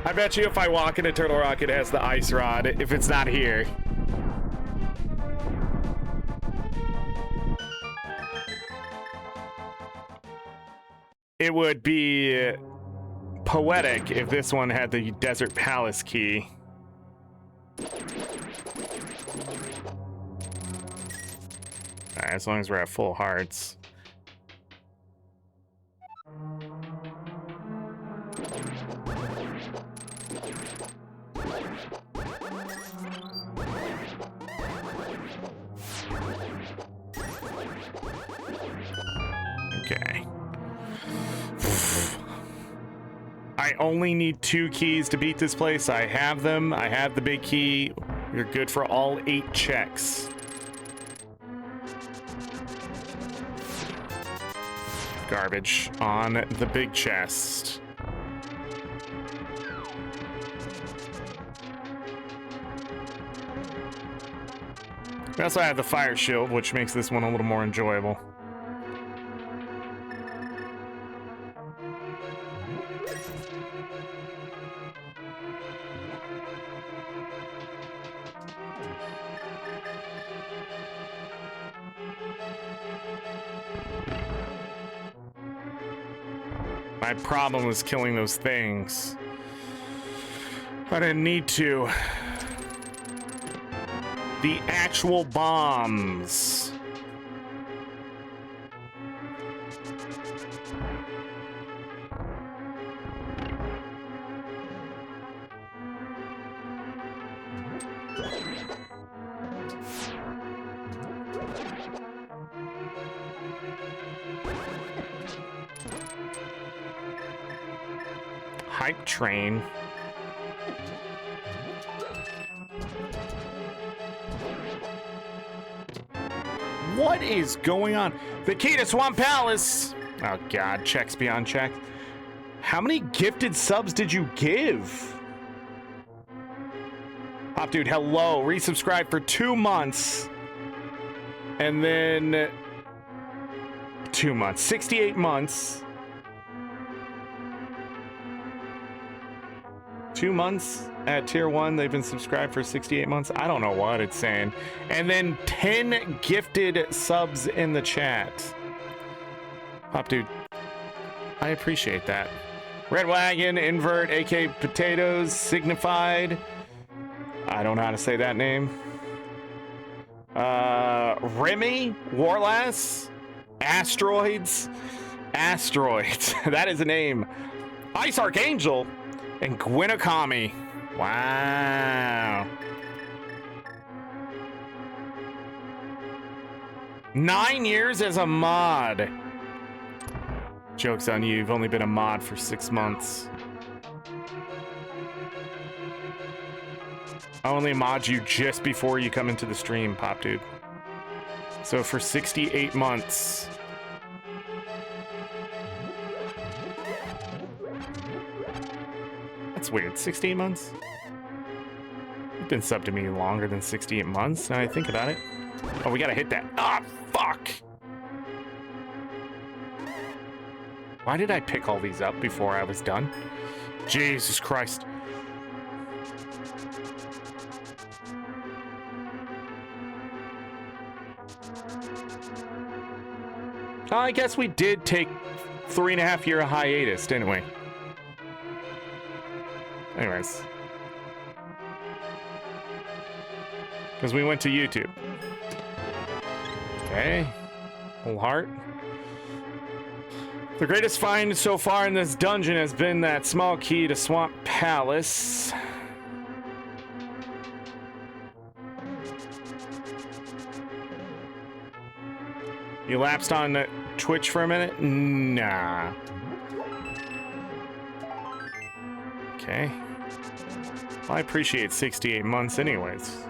I bet you if I walk into Turtle Rock, it has the ice rod, if it's not here. It would be poetic if this one had the Desert Palace key. Alright, as long as we're at full hearts. Okay. I only need 2 keys to beat this place. I have them. I have the big key. You're good for all 8 checks. Garbage on the big chest. We also have the fire shield, which makes this one a little more enjoyable. My problem was killing those things. I didn't need to. The actual bombs. Hype train. What is going on? The key to Swamp Palace. Oh God, checks beyond check. How many gifted subs did you give? Hop dude, hello. Resubscribe for 2 months. And then 2 months. 68 months. 2 months at tier 1. They've been subscribed for 68 months. I don't know what it's saying. And then 10 gifted subs in the chat. Hop dude, I appreciate that. Red Wagon, Invert, AK Potatoes, Signified. I don't know how to say that name. Remy, Warlass, Asteroids. That is a name. Ice Archangel. And Gwinakami. Wow. 9 years as a mod. Joke's on you. You've only been a mod for 6 months. I only mod you just before you come into the stream, Pop Dude. So for 68 months. That's weird. 68 months? You've been subbed to me longer than 68 months, now I think about it. Oh, we gotta hit that. Ah, fuck! Why did I pick all these up before I was done? Jesus Christ. I guess we did take 3.5 year hiatus, didn't we? Anyways. Because we went to YouTube. Okay. Whole heart. The greatest find so far in this dungeon has been that small key to Swamp Palace. You lapsed on Twitch for a minute? Nah. Okay. Well, I appreciate 68 months anyways.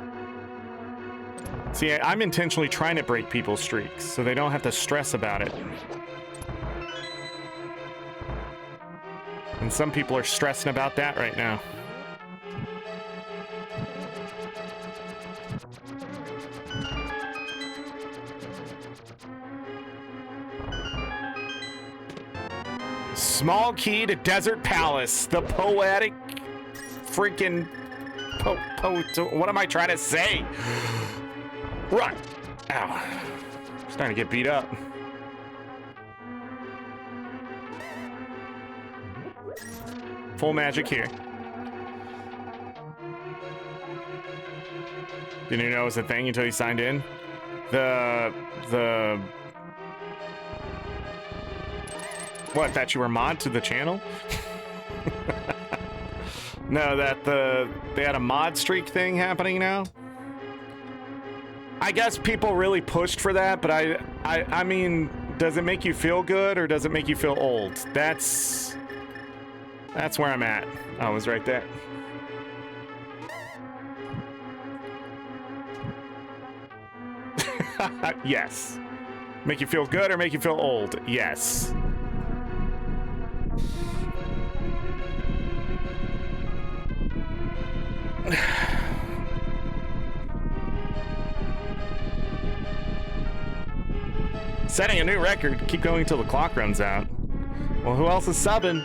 See, I'm intentionally trying to break people's streaks so they don't have to stress about it. And some people are stressing about that right now. Small key to Desert Palace, the poetic freaking what am I trying to say? Run! Ow. I'm starting to get beat up. Full magic here. Didn't you know it was a thing until you signed in? What, that you were mod to the channel? No, that they had a mod streak thing happening now. I guess people really pushed for that, but I mean, does it make you feel good or does it make you feel old? That's where I'm at. Oh, it was right there. Yes. Make you feel good or make you feel old? Yes. Setting a new record. Keep going until the clock runs out. Well, who else is subbing?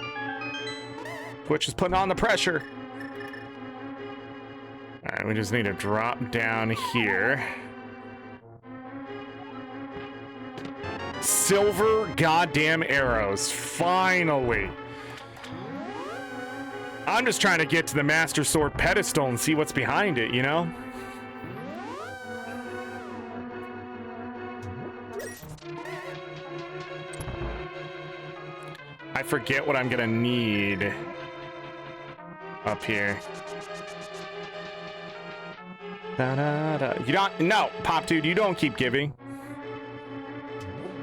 Twitch is putting on the pressure. All right, we just need to drop down here. Silver goddamn arrows. Finally. I'm just trying to get to the Master Sword pedestal and see what's behind it, you know? I forget what I'm gonna need up here. Da, da, da. You don't, no, Pop Dude, you don't keep giving.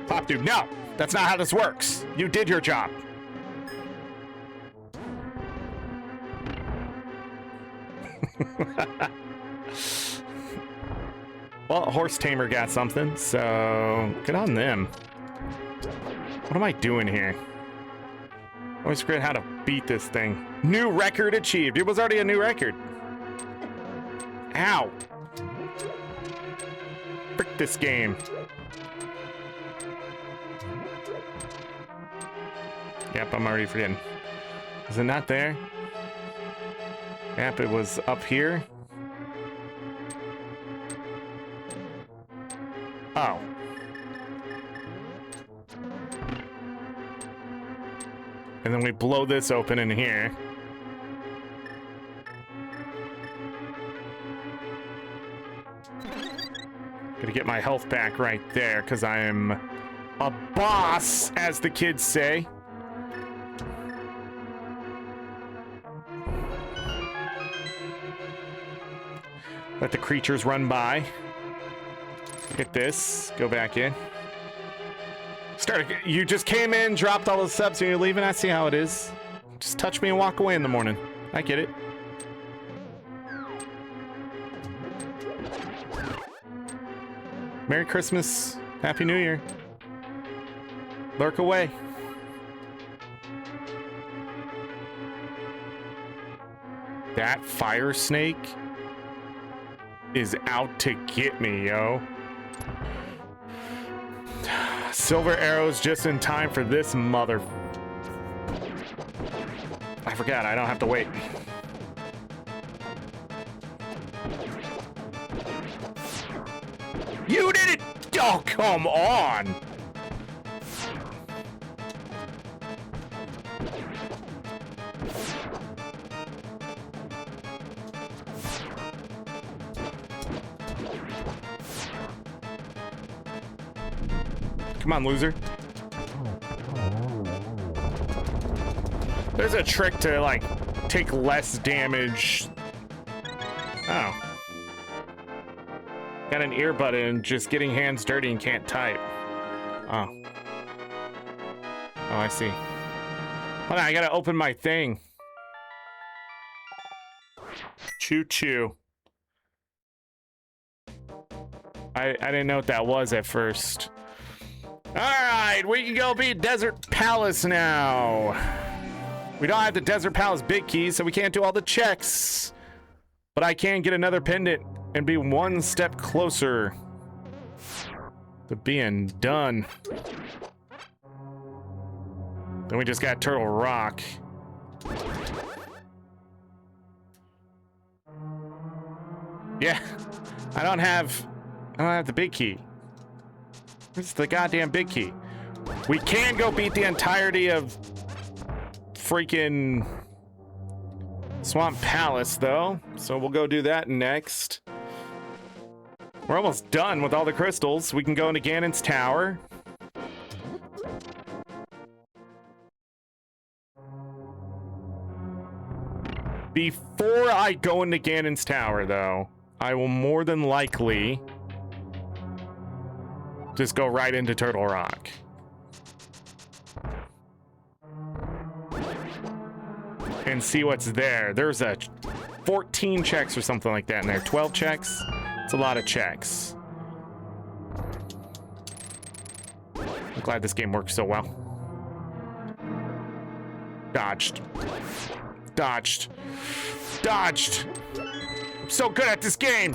Pop Dude, no, that's not how this works. You did your job. Well, a horse tamer got something, so good on them. What am I doing here? I always forget how to beat this thing. New record achieved. It was already a new record. Ow. Frick this game. Yep, I'm already forgetting. Is it not there? Yep, it was up here. Oh. And then we blow this open in here. Gotta get my health back right there, because I am a boss, as the kids say. Let the creatures run by. Get this. Go back in. You just came in, dropped all the subs, and you're leaving. I see how it is. Just touch me and walk away in the morning. I get it. Merry Christmas. Happy New Year. Lurk away. That fire snake is out to get me, yo. Silver arrows just in time for this mother... I forgot, I don't have to wait. You did it! Oh, come on! Come on, loser. There's a trick to, like, take less damage. Oh. Got an earbud in, just getting hands dirty and can't type. Oh. Oh, I see. Hold on, I gotta open my thing. Choo-choo. I didn't know what that was at first. Alright, we can go beat Desert Palace now. We don't have the Desert Palace big key, so we can't do all the checks. But I can get another pendant and be one step closer to being done. Then we just got Turtle Rock. Yeah, I don't have the big key. Where's the goddamn big key? We can go beat the entirety of freaking Swamp Palace, though. So we'll go do that next. We're almost done with all the crystals. We can go into Ganon's Tower. Before I go into Ganon's Tower, though, I will more than likely just go right into Turtle Rock. And see what's there. There's a 14 checks or something like that in there. 12 checks? It's a lot of checks. I'm glad this game works so well. Dodged. Dodged. Dodged! I'm so good at this game!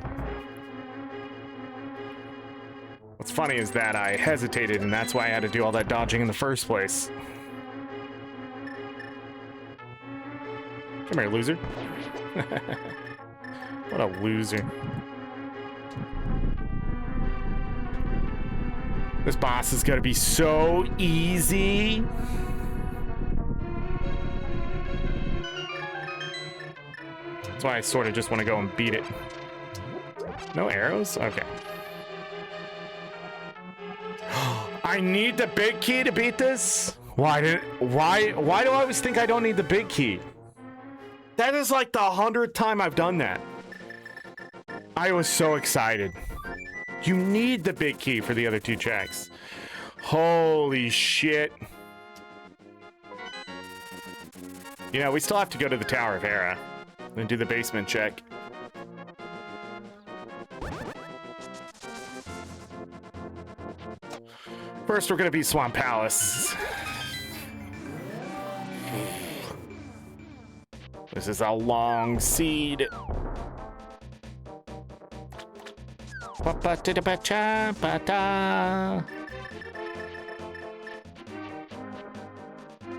What's funny is that I hesitated, and that's why I had to do all that dodging in the first place. Come here, loser. What a loser. This boss is gonna be so easy. That's why I sort of just want to go and beat it. No arrows? Okay. I need the big key to beat this? Why do I always think I don't need the big key? That is like the 100th time I've done that. I was so excited. You need the big key for the other 2 checks. Holy shit. You know, we still have to go to the Tower of Hera and do the basement check. First, we're gonna be Swamp Palace. This is a long seed.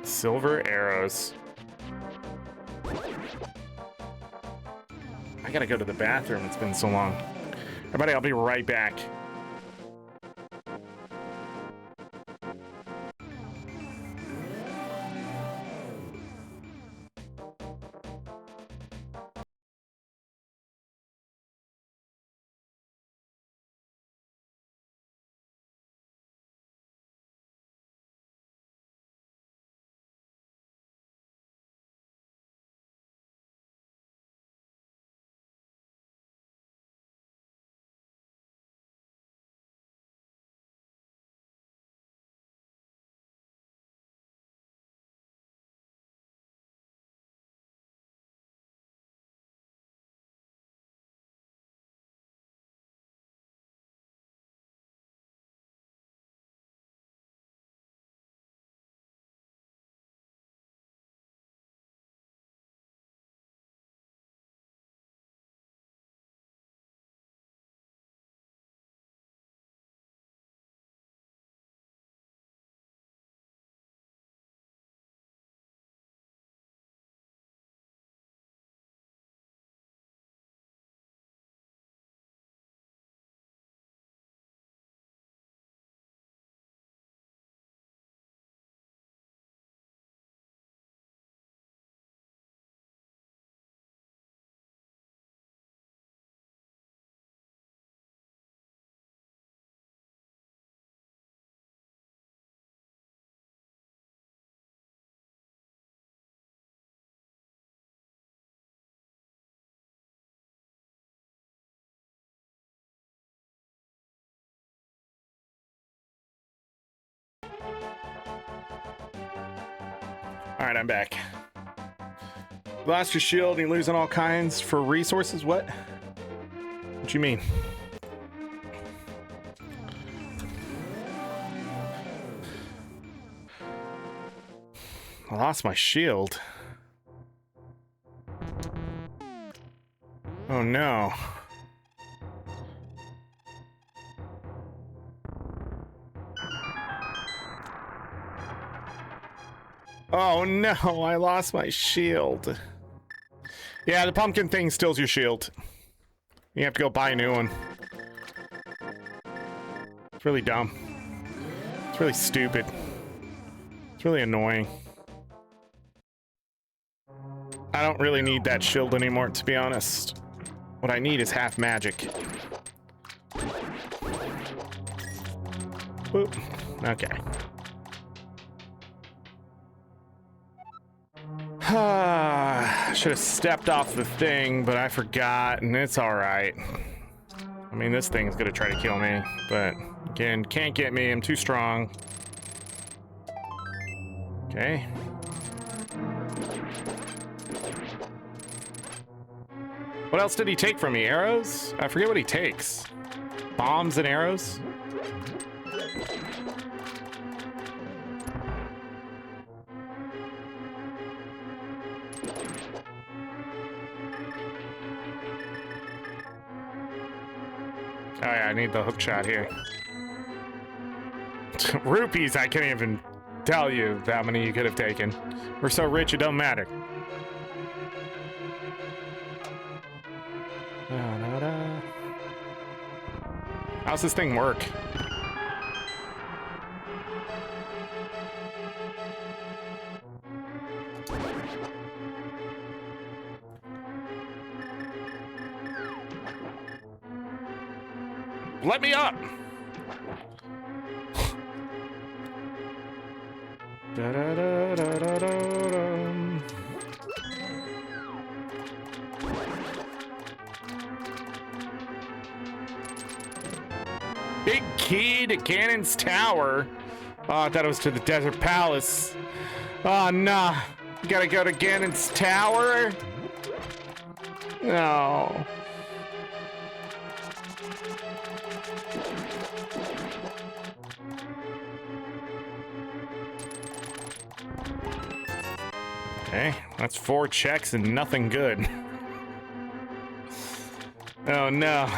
Silver arrows. I gotta go to the bathroom. It's been so long. Everybody, I'll be right back. All right, I'm back. Lost your shield and you're losing all kinds for resources? What? What you mean? I lost my shield. Oh no. Oh no, I lost my shield. Yeah, the pumpkin thing steals your shield. You have to go buy a new one. It's really dumb. It's really stupid. It's really annoying. I don't really need that shield anymore, to be honest. What I need is half magic. Boop. Okay. Should have stepped off the thing, but I forgot, and it's alright. I mean, this thing's gonna try to kill me, but again, can't get me. I'm too strong. Okay. What else did he take from me? Arrows? I forget what he takes. Bombs and arrows? Oh yeah, I need the hook shot here. Rupees, I can't even tell you how many you could have taken. We're so rich, it don't matter. How's this thing work? Let me up! Da-da-da-da-da-da-dum. Big key to Ganon's Tower. Oh, I thought it was to the Desert Palace. Oh, nah. You gotta go to Ganon's Tower? No. Okay, that's 4 checks and nothing good. Oh, no.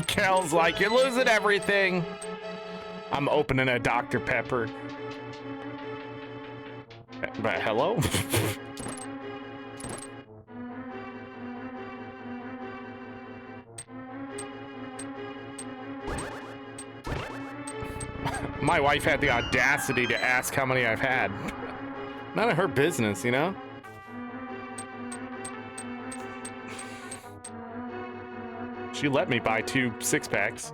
Kel's like, you're losing everything. I'm opening a Dr. Pepper. But hello? My wife had the audacity to ask how many I've had. None of her business, you know? She let me buy 2 6-packs.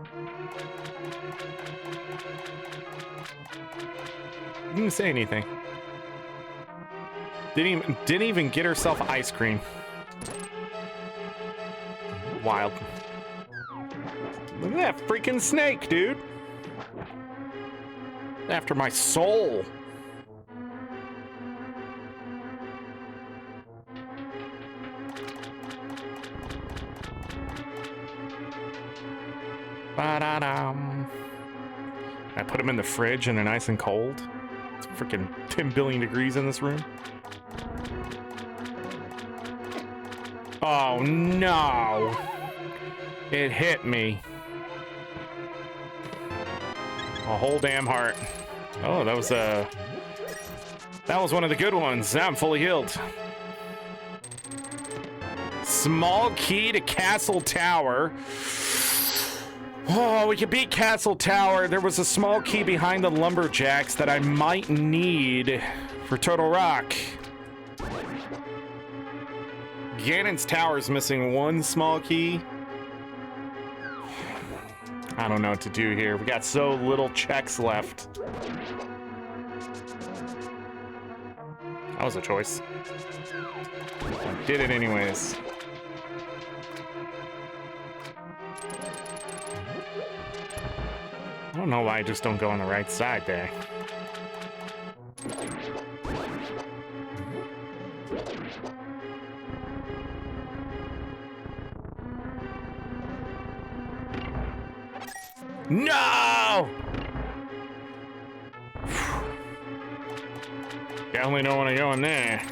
Didn't say anything. Didn't even get herself ice cream. Wild. Look at that freaking snake, dude. After my soul. Ba-da-dum. I put them in the fridge and they're nice and cold. It's freaking 10 billion degrees in this room. Oh no! It hit me. A whole damn heart. Oh, that was one of the good ones. Now I'm fully healed. Small key to Castle Tower. Oh, we could beat Castle Tower. There was a small key behind the lumberjacks that I might need for Turtle Rock. Ganon's Tower is missing 1 small key. I don't know what to do here. We got so little checks left. That was a choice. I did it anyways. I don't know why I just don't go on the right side there. No! Definitely don't want to go in there.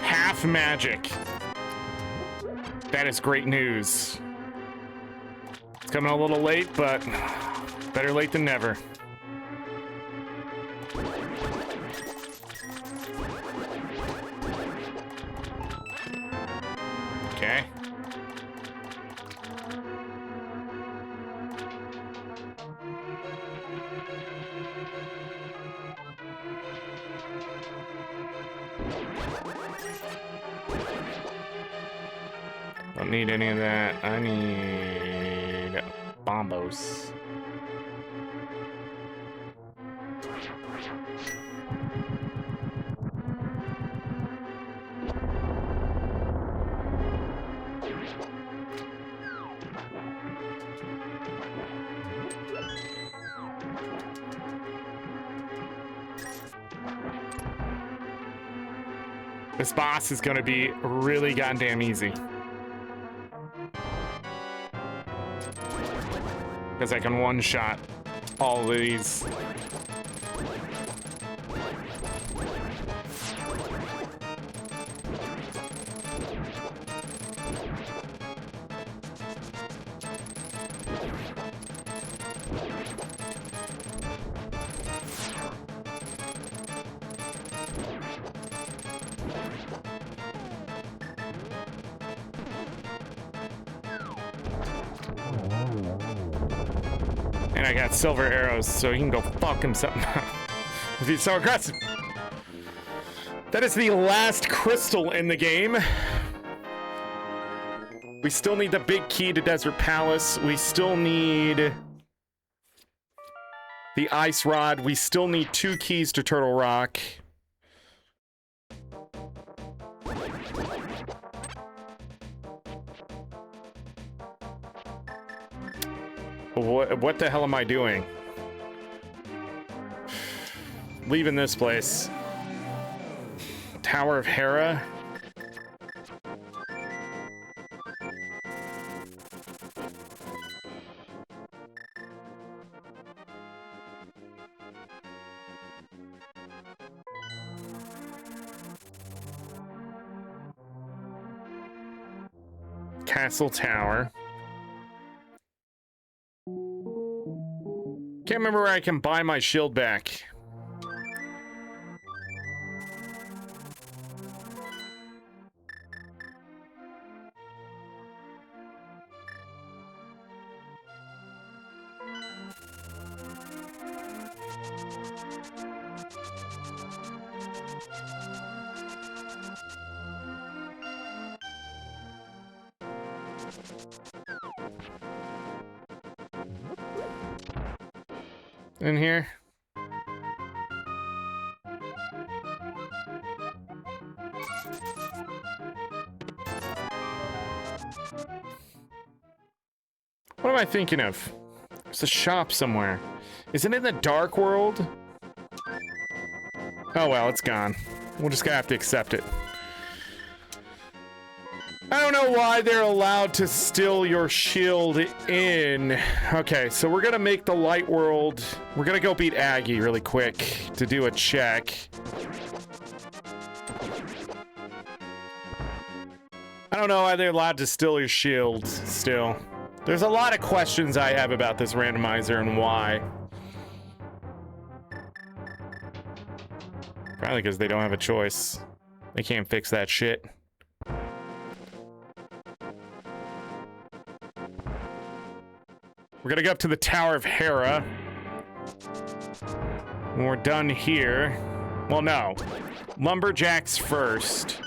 Half magic. That is great news. It's coming a little late, but better late than never. Okay. Don't need any of that. I need bombos. This boss is gonna be really goddamn easy. Because I can one-shot all of these. And I got silver arrows, so he can go fuck himself if he's so aggressive. That is the last crystal in the game. We still need the big key to Desert Palace. We still need the ice rod. We still need 2 keys to Turtle Rock. What the hell am I doing? Leaving this place. Tower of Hera. Castle Tower. Can't remember where I can buy my shield back. In here. What am I thinking of? There's a shop somewhere. Is it in the Dark World? Oh well, it's gone. We're just gonna have to accept it. I don't know why they're allowed to steal your shield in. Okay, so we're gonna make the light world. We're gonna go beat Aggie really quick to do a check. I don't know why they're allowed to steal your shield still. There's a lot of questions I have about this randomizer and why. Probably because they don't have a choice. They can't fix that shit. We're gonna go up to the Tower of Hera. When we're done here. Well, no. Lumberjacks first.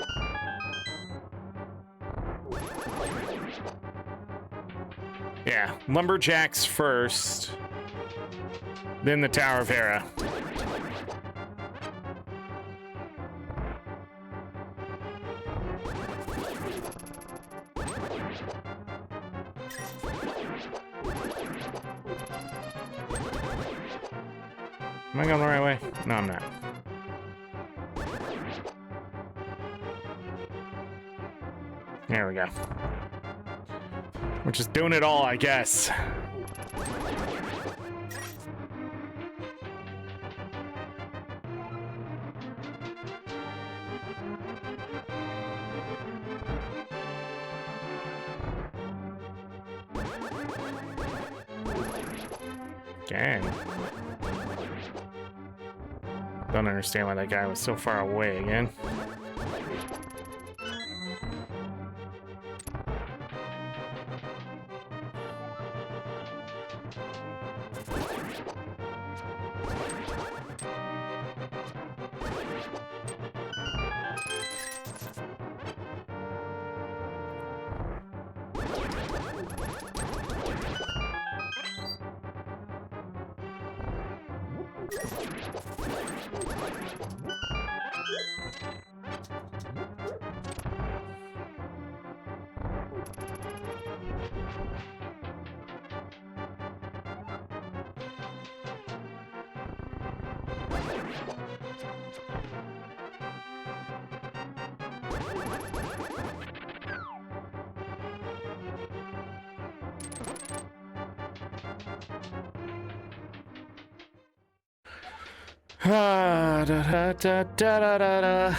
Yeah, Lumberjacks first. Then the Tower of Hera. Am I going the right way? No, I'm not. There we go. We're just doing it all, I guess. Dang. Don't understand why that guy was so far away again. Da, da, da, da, da, da.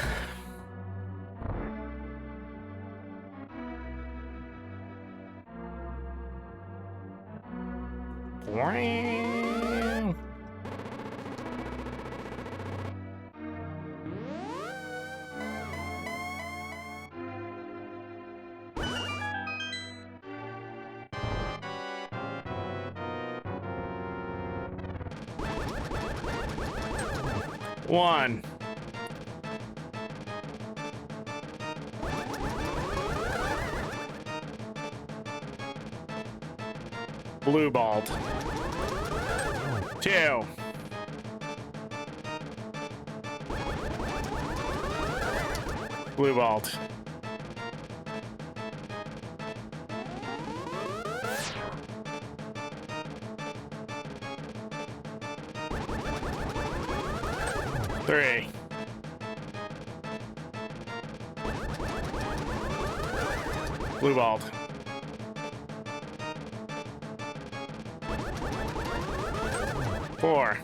Wow. One. Blue balled. Two. Blue balled. Three. Blue balled. Four.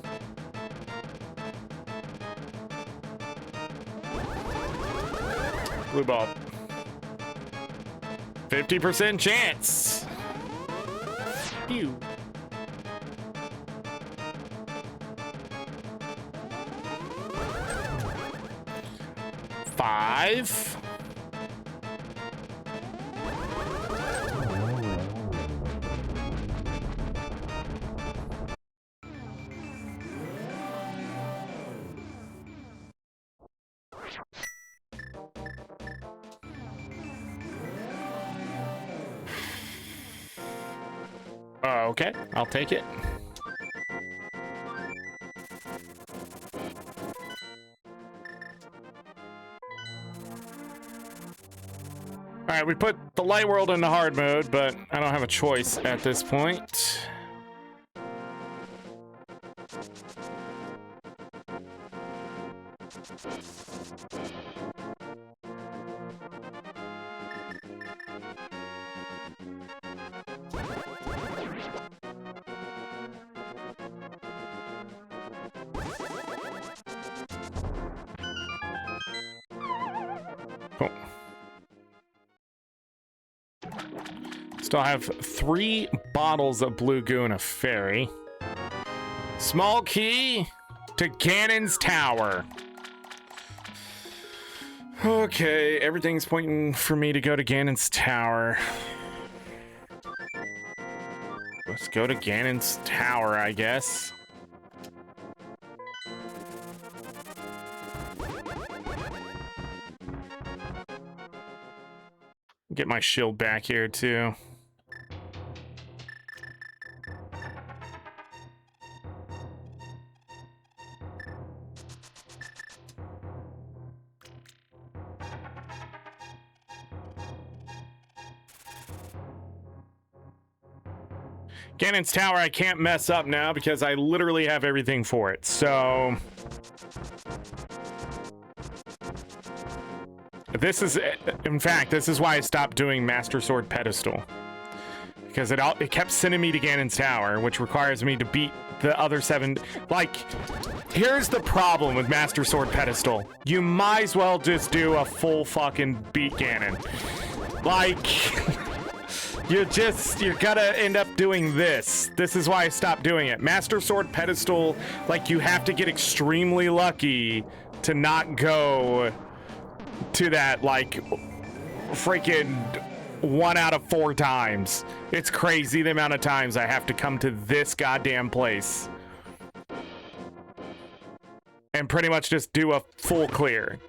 Blue ball. 50% chance. Ew. Five. Okay, I'll take it. All right, we put the light world into hard mode, but I don't have a choice at this point. Cool. Still have 3 bottles of blue goo and a fairy. Small key to Ganon's tower. Okay, everything's pointing for me to go to Ganon's tower. Let's go to Ganon's tower, I guess. Get my shield back here too. Ganon's tower I can't mess up now because I literally have everything for it. So this is, in fact, this is why I stopped doing Master Sword Pedestal. Because it kept sending me to Ganon's tower, which requires me to beat the other 7. Like, here's the problem with Master Sword Pedestal. You might as well just do a full fucking beat Ganon. Like, you're gonna end up doing this. This is why I stopped doing it. Master Sword Pedestal, like, you have to get extremely lucky to not go to that, like, freaking 1 out of 4 times. It's crazy the amount of times I have to come to this goddamn place and pretty much just do a full clear.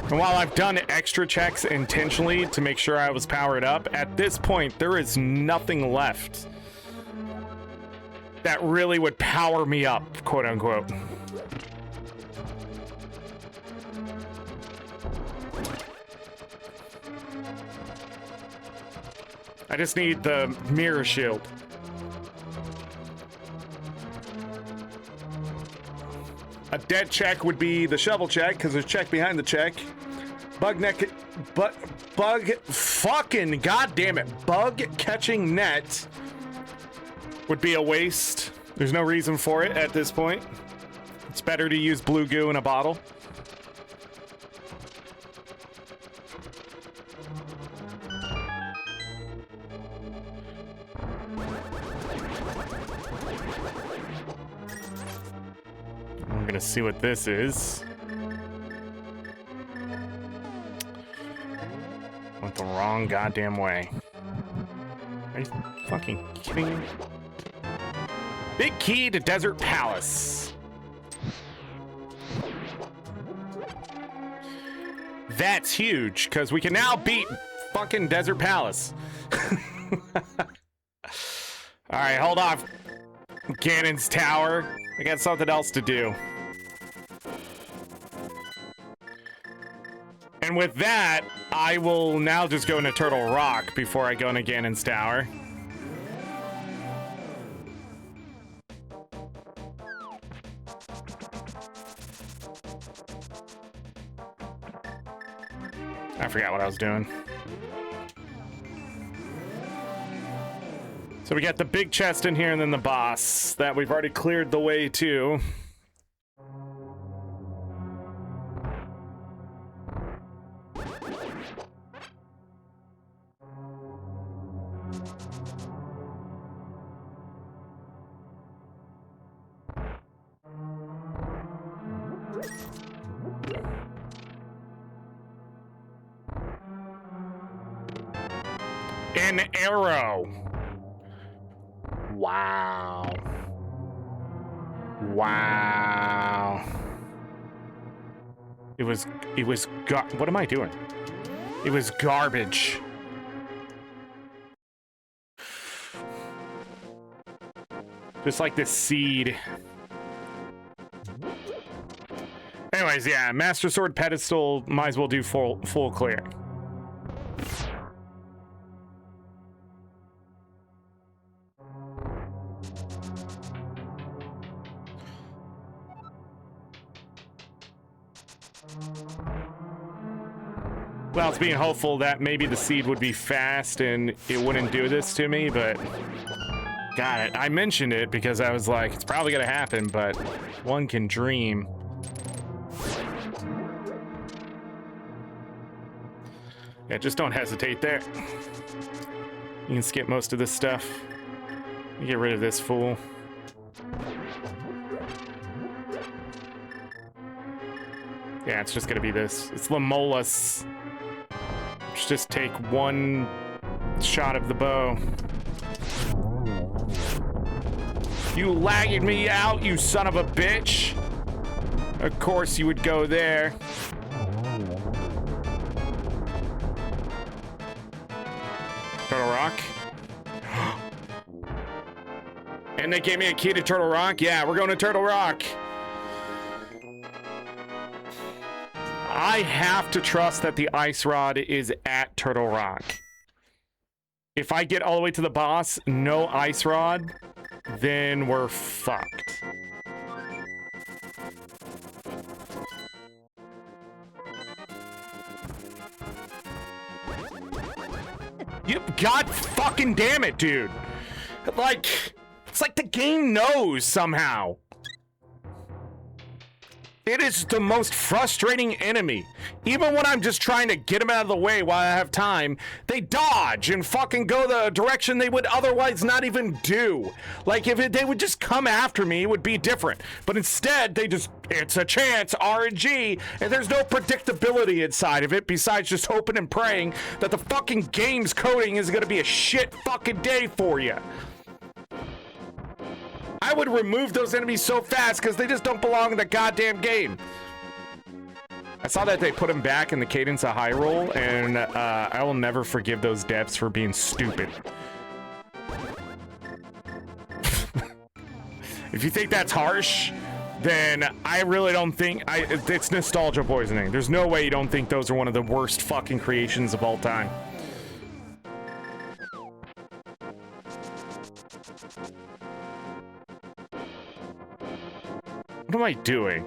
And while I've done extra checks intentionally to make sure I was powered up, at this point there is nothing left that really would power me up, quote unquote. I just need the mirror shield. A dead check would be the shovel check, because there's check behind the check. Bug fucking goddamn it. Bug catching net would be a waste. There's no reason for it at this point. It's better to use blue goo in a bottle. I'm gonna see what this is. Went the wrong goddamn way. Are you fucking kidding me? Big key to Desert Palace. That's huge, because we can now beat fucking Desert Palace. Alright, hold off. Ganon's Tower. I got something else to do. And with that, I will now just go into Turtle Rock before I go into Ganon's Tower. I forgot what I was doing. So we got the big chest in here and then the boss that we've already cleared the way to. An arrow. Wow. Wow. It was what am I doing? It was garbage. Just like this seed. Anyways, yeah, Master Sword pedestal, might as well do full clear. Well, it's being hopeful that maybe the seed would be fast and it wouldn't do this to me, but got it. I mentioned it because I was like, it's probably gonna happen, but one can dream. Yeah, just don't hesitate there. You can skip most of this stuff. You get rid of this fool. Yeah, it's just gonna be this. It's Lamolus. Just take one shot of the bow. You lagging me out, you son of a bitch. Of course you would go there. Turtle Rock. And they gave me a key to Turtle Rock? Yeah, we're going to Turtle Rock. I have to trust that the ice rod is at Turtle Rock. If I get all the way to the boss, no ice rod, then we're fucked. God fucking damn it, dude. Like, it's like the game knows somehow. It is the most frustrating enemy. Even when I'm just trying to get them out of the way while I have time, they dodge and fucking go the direction they would otherwise not even do. Like, if they would just come after me, it would be different. But instead, they just, it's a chance, RNG, and there's no predictability inside of it besides just hoping and praying that the fucking game's coding is gonna be a shit fucking day for you. I would remove those enemies so fast because they just don't belong in the goddamn game. I saw that they put them back in the Cadence of Hyrule, and I will never forgive those devs for being stupid. If you think that's harsh, then I really don't think... it's nostalgia poisoning. There's no way you don't think those are one of the worst fucking creations of all time. What am I doing?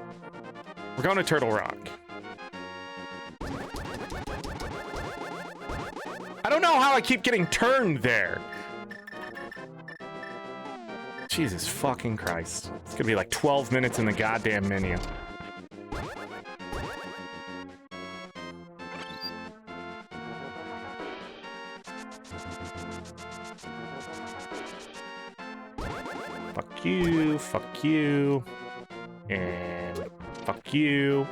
We're going to Turtle Rock. I don't know how I keep getting turned there. Jesus fucking Christ. It's gonna be like 12 minutes in the goddamn menu. Fuck you, and fuck you.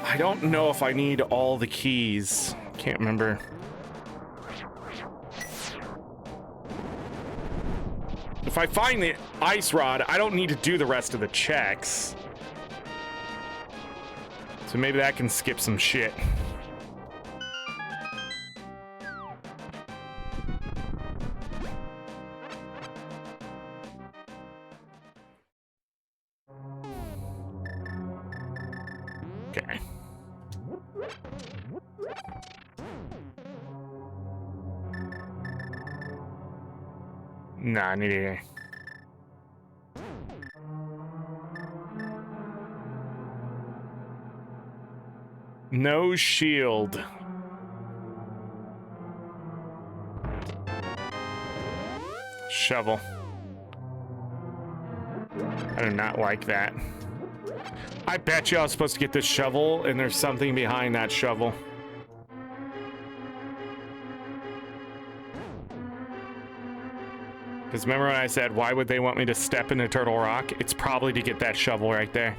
I don't know if I need all the keys. Can't remember. If I find the ice rod, I don't need to do the rest of the checks. So maybe that can skip some shit. Okay. Nah, I need a... No shield. Shovel. I do not like that. I bet you I was supposed to get this shovel, and there's something behind that shovel. Because remember when I said, why would they want me to step into Turtle Rock? It's probably to get that shovel right there.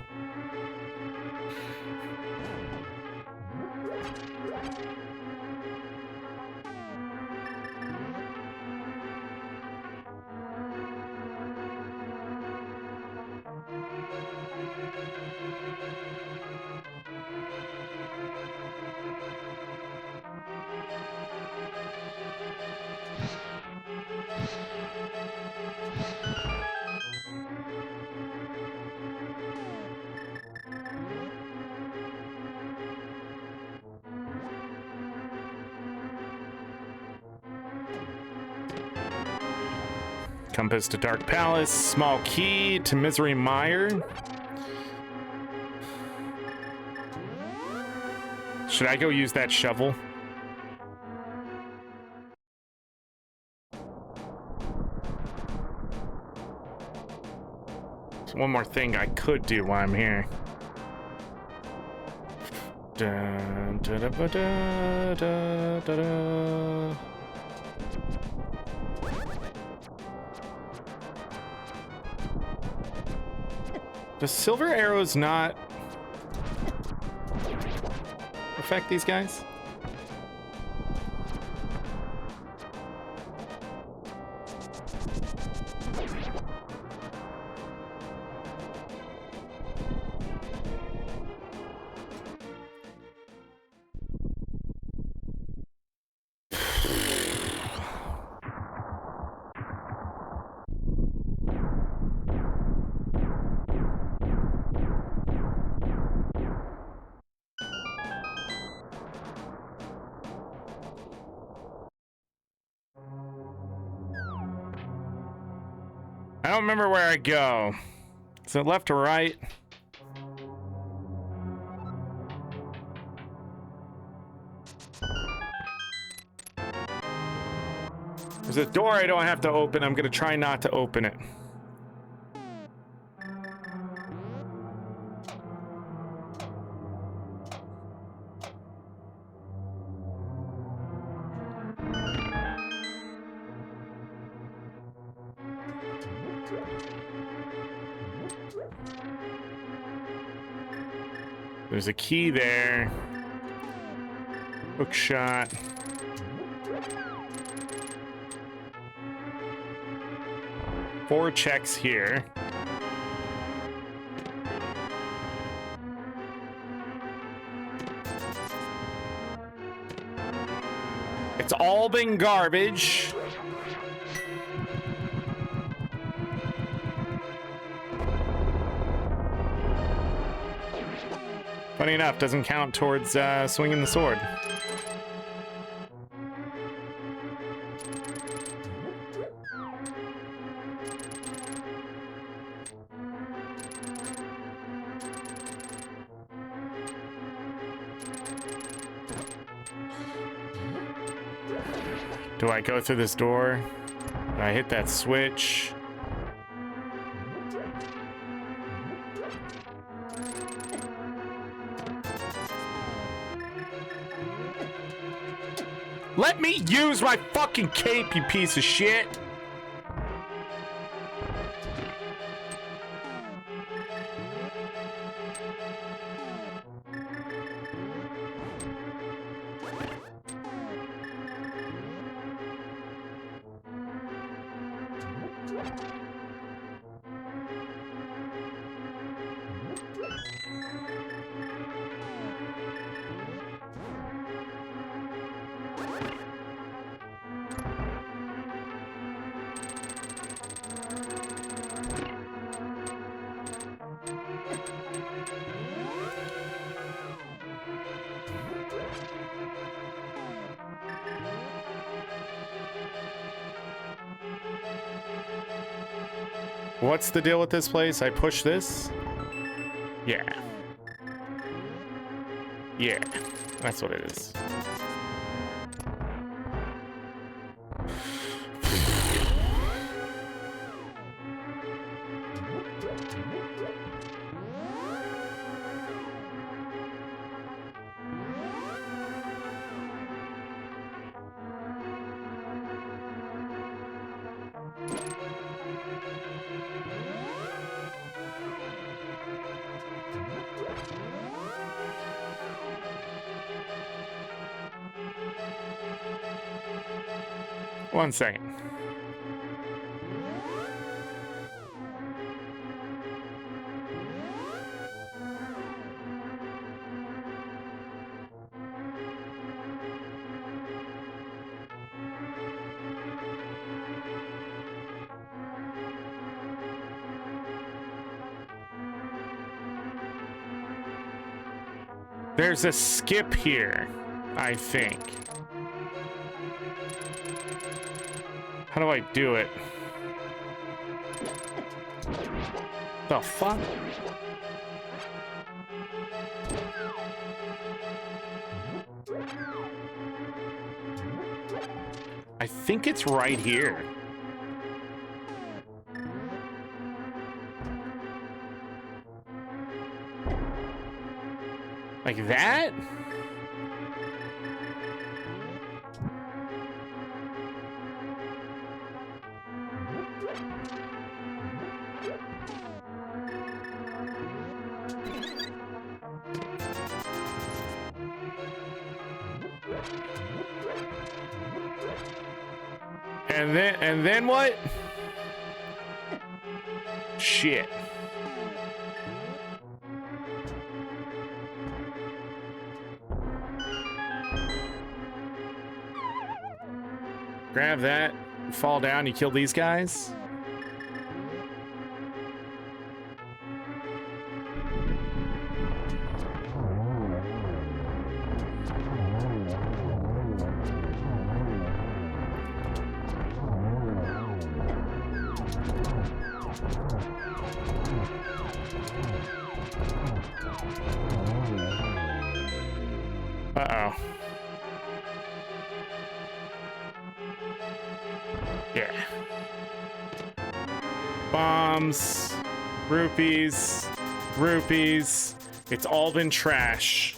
Compass to Dark Palace, small key to Misery Mire. Should I go use that shovel? There's one more thing I could do while I'm here. Dun, da, da, ba, da, da, da, da. Does silver arrows not affect these guys? I don't remember where I go. Is it left or right? There's a door I don't have to open. I'm gonna try not to open it. There's a key there. Hook shot. Four checks here. It's all been garbage. Funny enough, doesn't count towards swinging the sword. Do I go through this door? Do I hit that switch? Let me use my fucking cape, you piece of shit! What's the deal with this place? I push this? Yeah. Yeah, that's what it is. One second. There's a skip here, I think. How do I do it? The fuck? I think it's right here. Like that? And then what? Shit. Grab that, fall down, you kill these guys. Uh-oh. Yeah. Bombs, rupees, rupees. It's all been trash.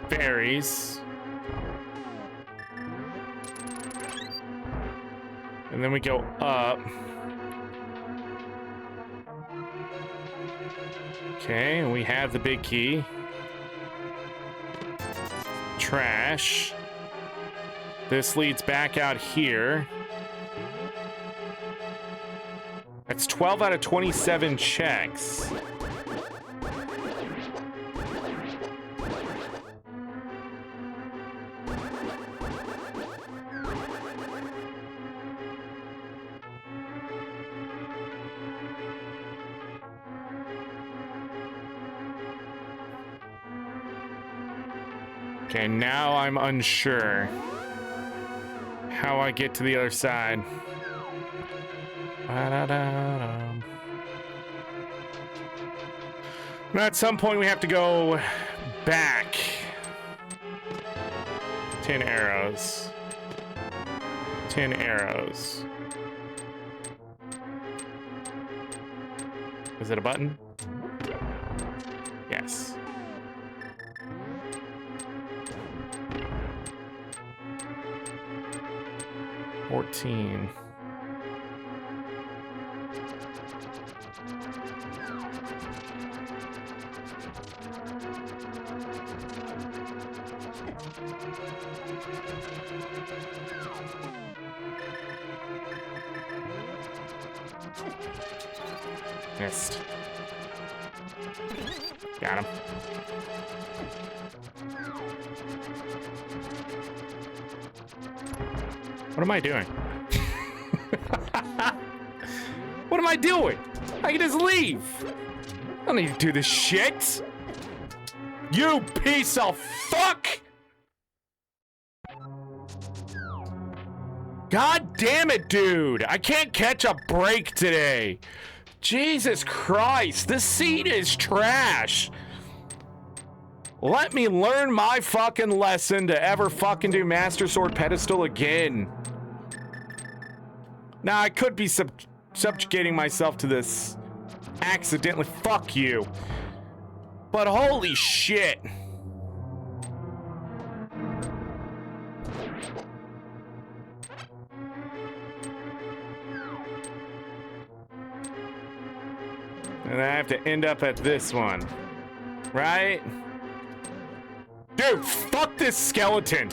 Berries. And then we go up. Okay, and we have the big key. Trash. This leads back out here. That's 12 out of 27 checks. Okay, now I'm unsure how I get to the other side. Now at some point we have to go back. 10 arrows. 10 arrows. Is it a button? Yes. $14. Missed. Got him. What am I doing? What am I doing? I can just leave. I don't need to do this shit. You piece of fuck! God damn it, dude! I can't catch a break today. Jesus Christ, this seat is trash. Let me learn my fucking lesson to ever fucking do Master Sword Pedestal again. Now, I could be subjugating myself to this accidentally. Fuck you. But holy shit. And I have to end up at this one, right? Dude, fuck this skeleton.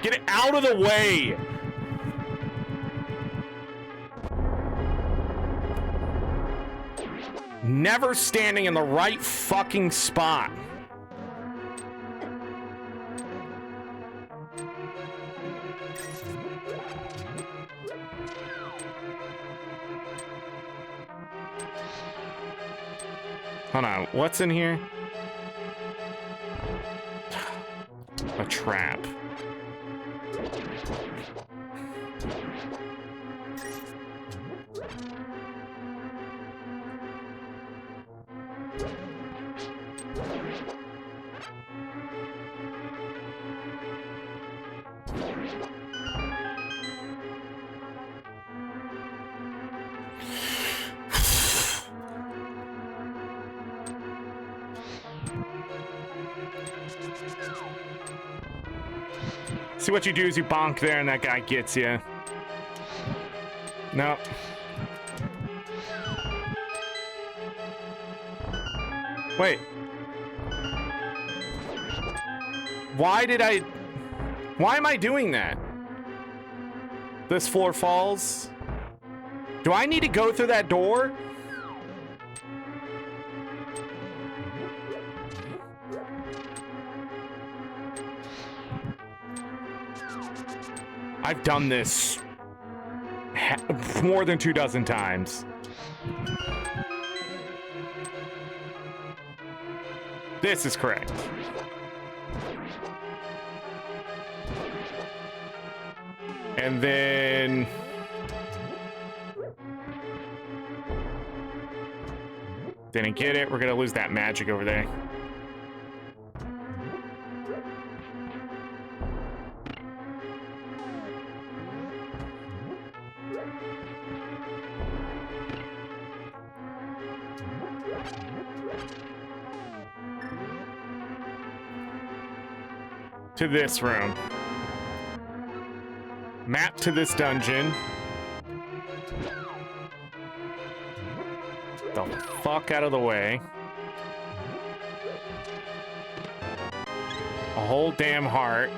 Get it out of the way. Never standing in the right fucking spot. Hold on, what's in here? A trap. See, what you do is you bonk there and that guy gets you. No. Wait. Why am I doing that? This floor falls. Do I need to go through that door? I've done this more than 24 times. This is correct. And then... didn't get it. We're gonna lose that magic over there. To this room. Map to this dungeon. The fuck out of the way. A whole damn heart.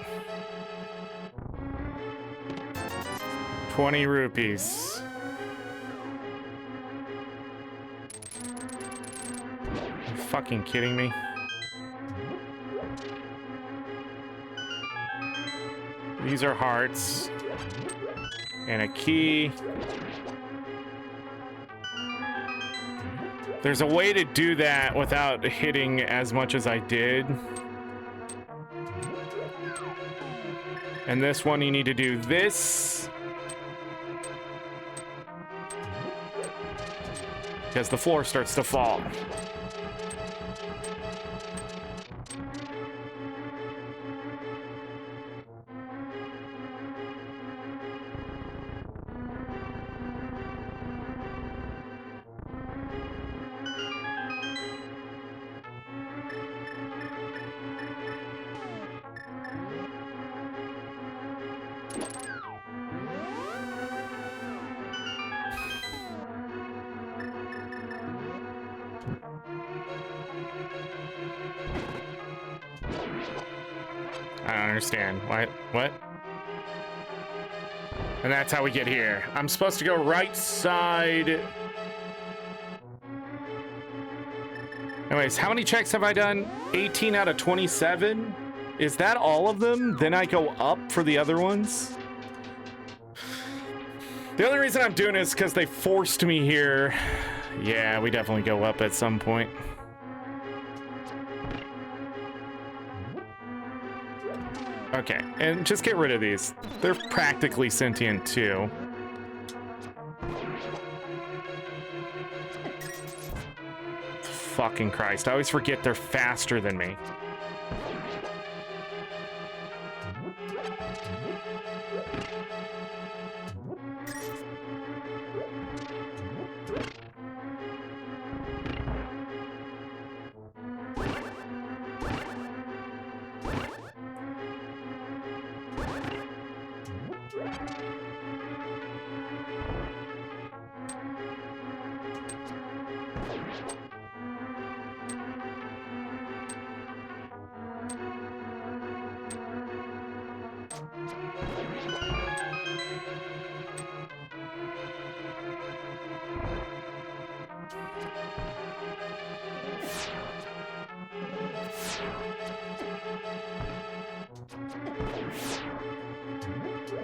20 rupees. Are you fucking kidding me? These are hearts. And a key. There's a way to do that without hitting as much as I did. And this one, you need to do this. Because the floor starts to fall. I don't understand. What? And that's how we get here. I'm supposed to go right side. Anyways, how many checks have I done? 18 out of 27? Is that all of them? Then I go up for the other ones? The only reason I'm doing it is because they forced me here. Yeah, we definitely go up at some point. Okay, and just get rid of these. They're practically sentient too. Fucking Christ, I always forget they're faster than me.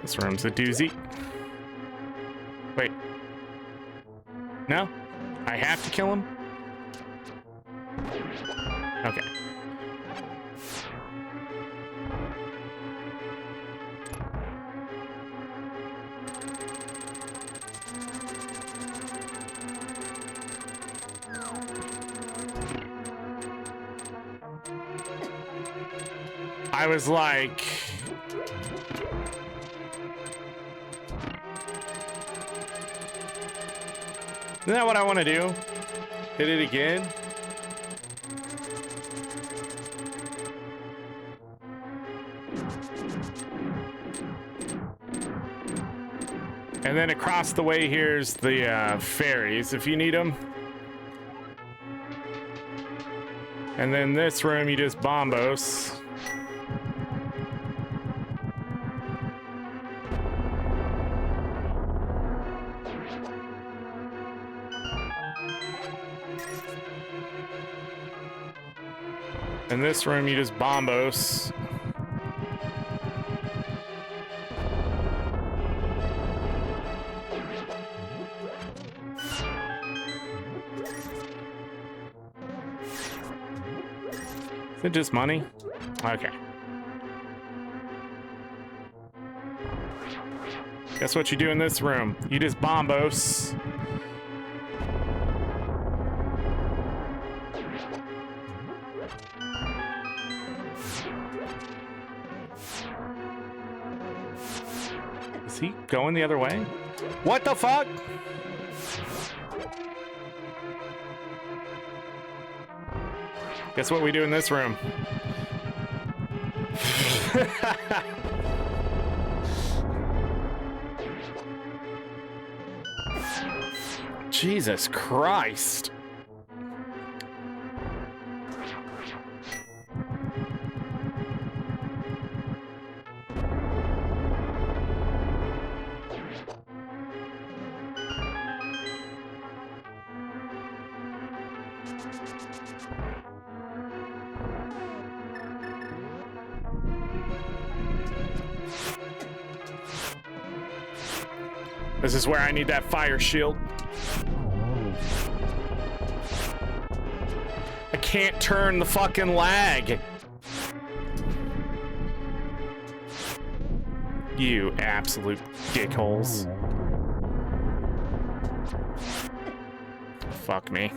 This room's a doozy. Wait. No? I have to kill him? Okay. I was like... Isn't that what I want to do? Hit it again? And then across the way here's the ferries, if you need them. And then this room you just bombos. In this room, you just bombos. Is it just money? Okay. Guess what you do in this room? You just bombos. Is he going the other way? What the fuck? Guess what we do in this room? Jesus Christ. This is where I need that fire shield. I can't turn the fucking lag. You absolute dickholes. Fuck me.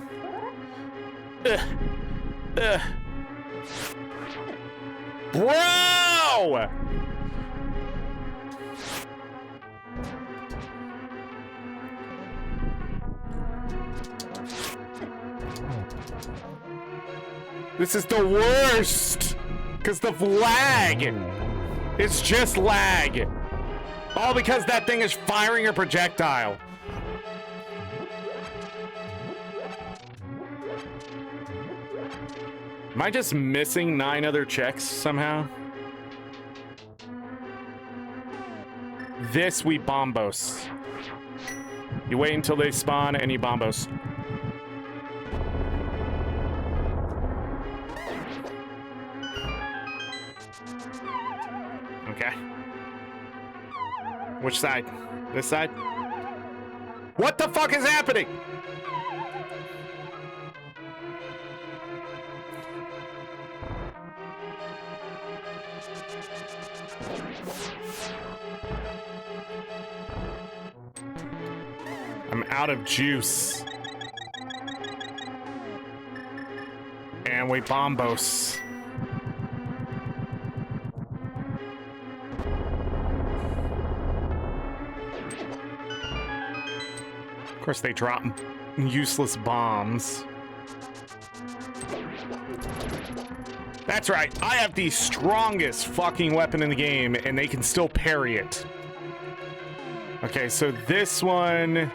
Bro! This is the worst! Because the lag! It's just lag. All because that thing is firing a projectile. Am I just missing 9 other checks somehow? this, we bombos. You wait until they spawn and you bombos. Okay. Which side? This side? What the fuck is happening? I'm out of juice. And we bombos. Of course, they drop useless bombs. That's right, I have the strongest fucking weapon in the game, and they can still parry it. Okay, so this one...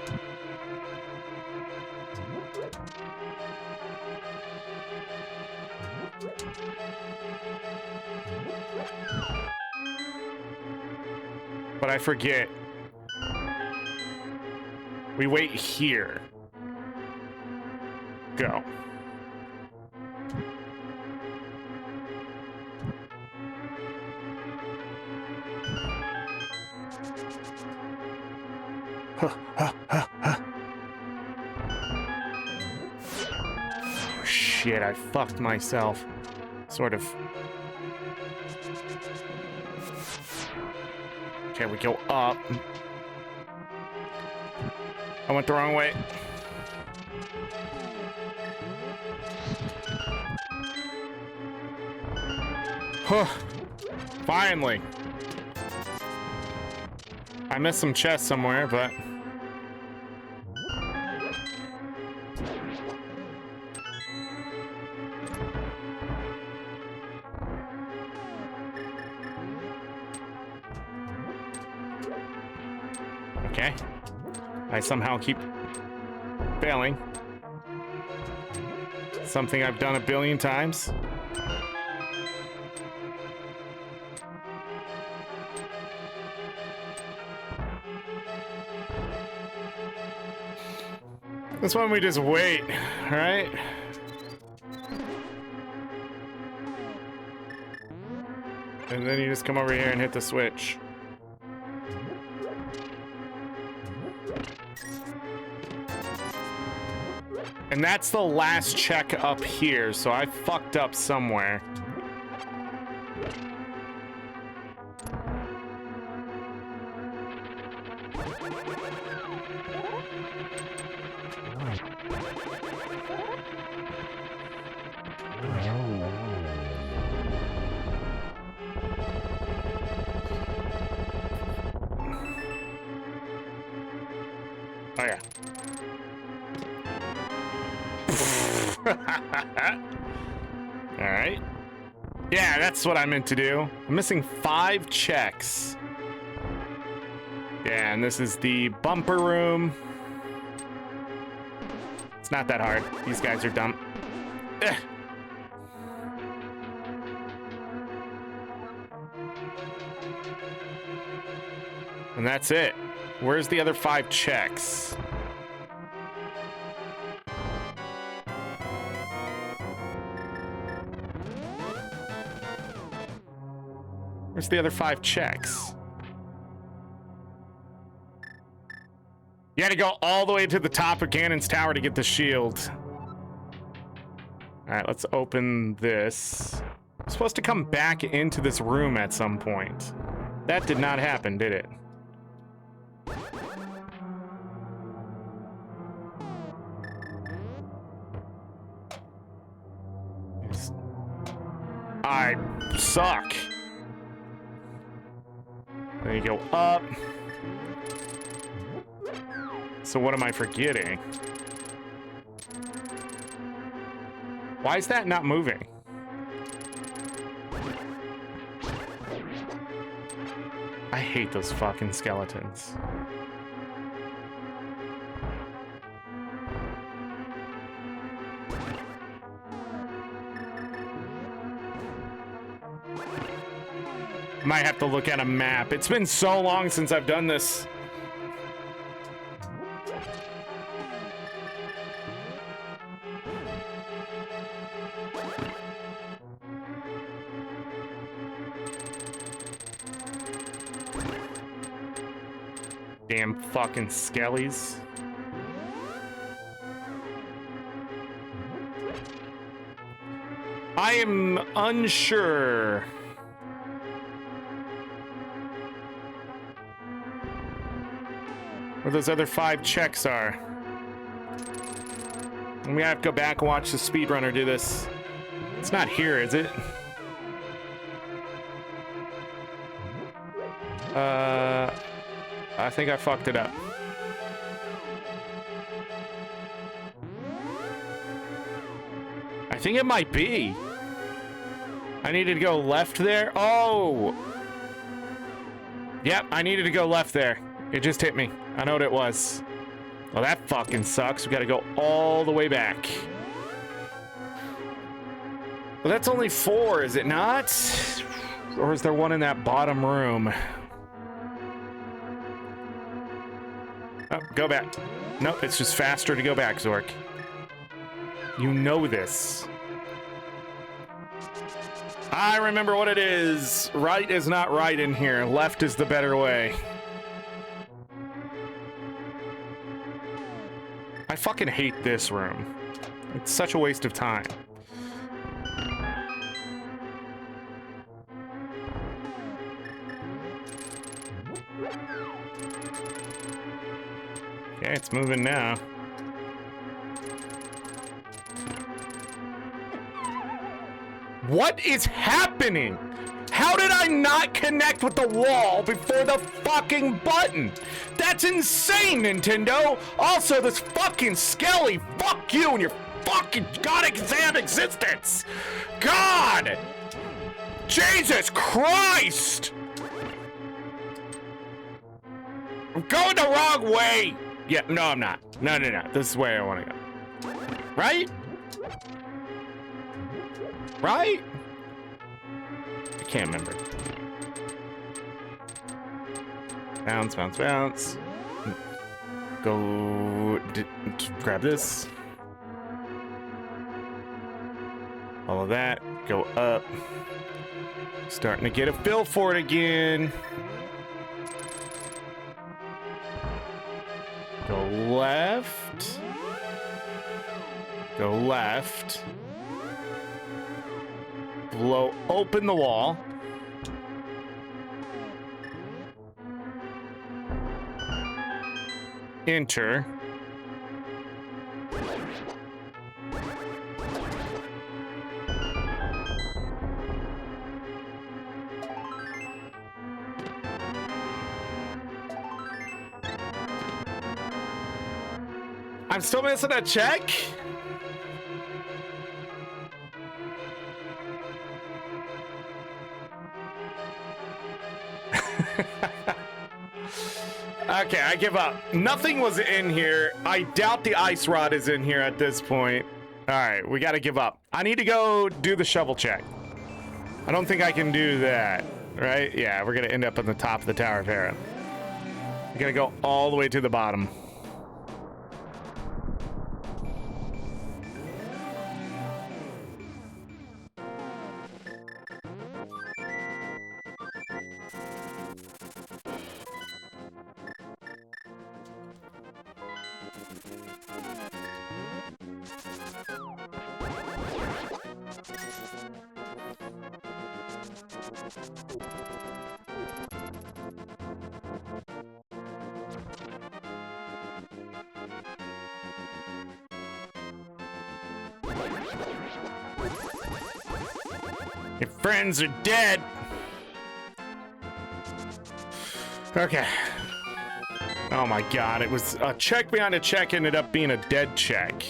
But I forget. We wait here. Go. Oh, shit, I fucked myself. Sort of. Okay, we go up. I went the wrong way. Huh. Finally. I missed some chests somewhere, but... Okay. I somehow keep failing. Something I've done a billion times. This one we just wait, right? And then you just come over here and hit the switch. And that's the last check up here, so I fucked up somewhere. Oh yeah. All right. Yeah, that's what I meant to do. I'm missing 5 checks. Yeah, and this is the bumper room. It's not that hard. These guys are dumb. Ugh. And that's it. Where's the other 5 checks? Where's the other 5 checks? You gotta go all the way to the top of Ganon's tower to get the shield. All right, let's open this. I'm supposed to come back into this room at some point. That did not happen, did it? I suck. Then you go up. So what am I forgetting? Why is that not moving? I hate those fucking skeletons. Might have to look at a map. It's been so long since I've done this. Damn fucking skellies. I am unsure. Where those other 5 checks are. We have to go back and watch the speedrunner do this. It's not here, is it? I think I fucked it up. I think it might be. I needed to go left there. Oh! Yep, I needed to go left there. It just hit me. I know what it was. Well, that fucking sucks. We gotta go all the way back. Well, that's only 4, is it not? Or is there one in that bottom room? Oh, go back. Nope, it's just faster to go back, Zork. You know this. I remember what it is. Right is not right in here. Left is the better way. I fucking hate this room. It's such a waste of time. Okay, it's moving now. What is happening? How did I not connect with the wall before the fucking button? That's insane, Nintendo! Also, this fucking Skelly, fuck you and your fucking goddamn existence! God! Jesus Christ! I'm going the wrong way! Yeah, no, I'm not. No. This is where I want to go. Right? Right? I can't remember. Bounce, bounce, bounce. Go... grab this. All of that. Go up. Starting to get a feel for it again. Go left. Go left. Blow open the wall. Enter. I'm still missing a check? Okay, I give up. Nothing was in here. I doubt the ice rod is in here at this point. All right, we gotta give up. I need to go do the shovel check. I don't think I can do that, right? Yeah, we're gonna end up on the top of the Tower of Hera. We gotta go all the way to the bottom. Your friends are dead. Okay. Oh my god, it was a check behind a check ended up being a dead check.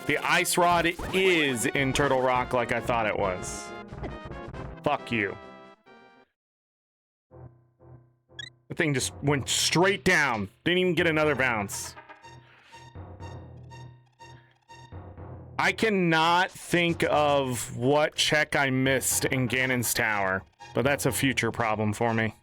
The ice rod is in Turtle Rock like I thought it was. Fuck you. The thing just went straight down. Didn't even get another bounce. I cannot think of what check I missed in Ganon's tower, but that's a future problem for me.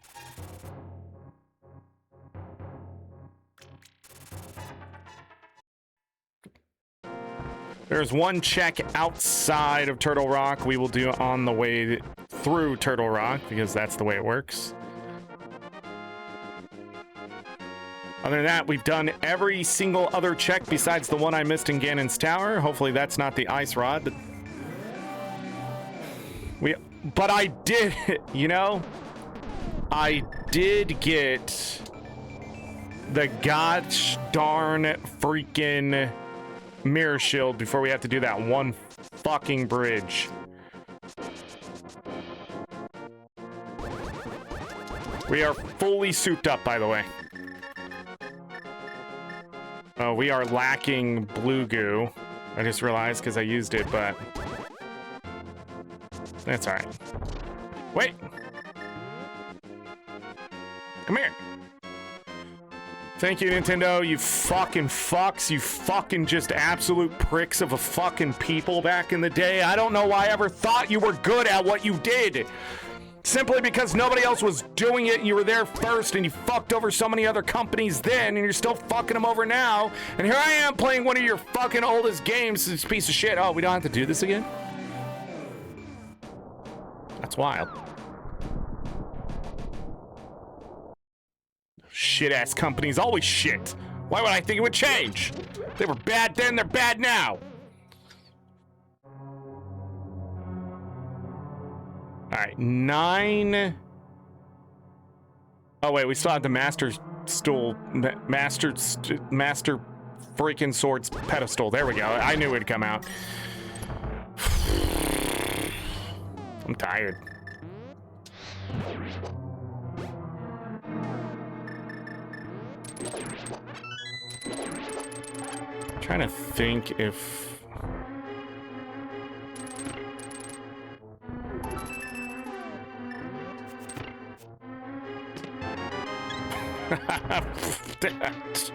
There's one check outside of Turtle Rock we will do on the way through Turtle Rock, because that's the way it works. Other than that, we've done every single other check besides the one I missed in Ganon's tower. Hopefully that's not the ice rod. But I did, you know, I did get the gosh darn freaking mirror shield before we have to do that one fucking bridge. We are fully souped up, by the way. We are lacking blue goo. I just realized because I used it, but that's all right. Wait. Come here. Thank you, Nintendo. You fucking fucks. You fucking just absolute pricks of a fucking people back in the day. I don't know why I ever thought you were good at what you did. Simply because nobody else was doing it and you were there first and you fucked over so many other companies then and you're still fucking them over now. And here I am playing one of your fucking oldest games, this piece of shit. Oh, we don't have to do this again? That's wild. Shit-ass companies, always shit. Why would I think it would change? They were bad then, they're bad now. All right, 9. Oh wait, we still have the master freaking swords pedestal. There we go. I knew it'd come out. I'm tired. I'm trying to think if that.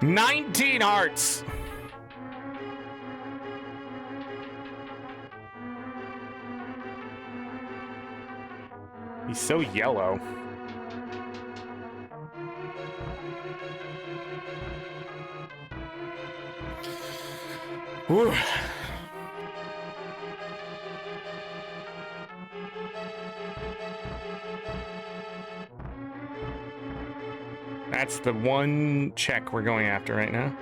19 hearts. He's so yellow. Whew. That's the one check we're going after right now.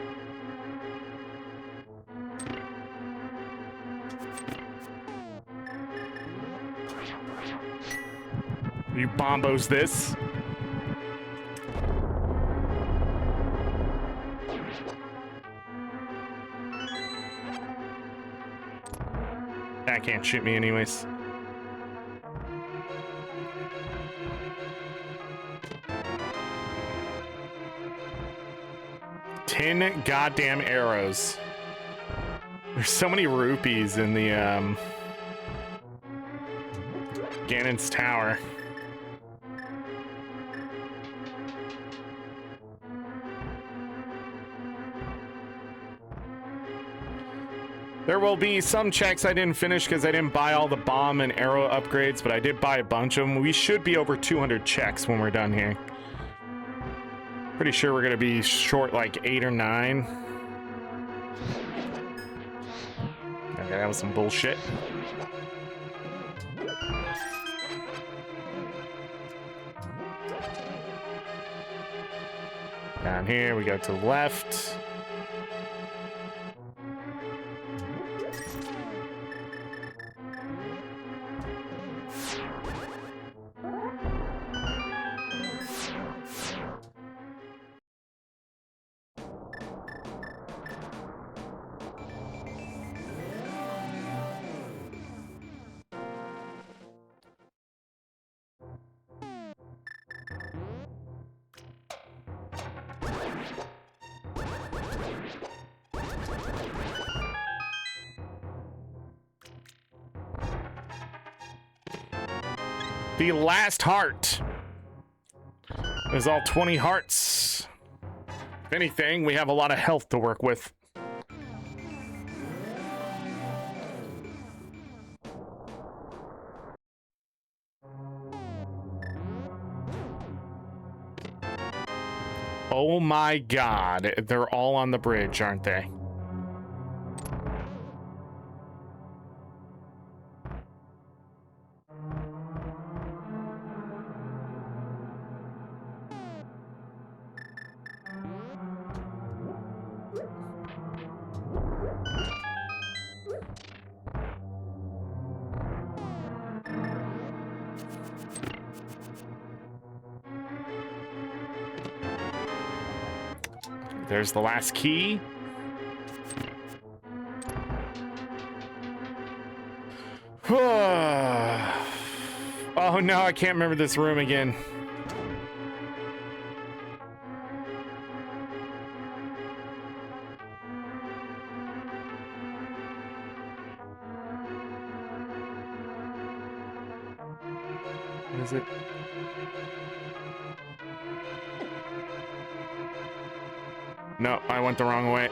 You bombos this. That can't shoot me anyways. Ten goddamn arrows. There's so many rupees in the Ganon's tower. There will be some checks I didn't finish because I didn't buy all the bomb and arrow upgrades, but I did buy a bunch of them. We should be over 200 checks when we're done here. Pretty sure we're gonna be short like 8 or 9. Okay, that was some bullshit. Down here, we go to the left. The last heart is all 20 hearts. If anything, we have a lot of health to work with. Oh my god, they're all on the bridge, aren't they? There's the last key. Oh no, I can't remember this room again. What is it? No, I went the wrong way.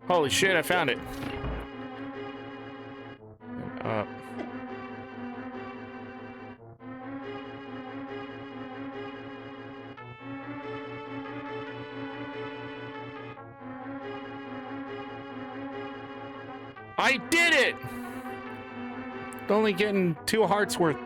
Holy shit, I found it. I did it! Only getting 2 hearts worth.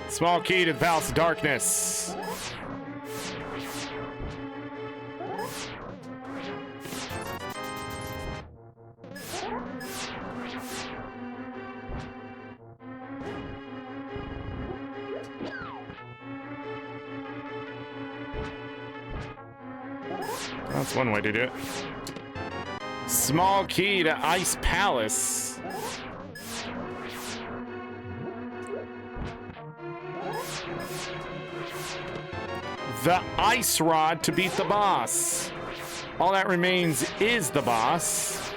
Small key to the Palace of Darkness. That's one way to do it. Small key to Ice Palace. The ice rod to beat the boss. All that remains is the boss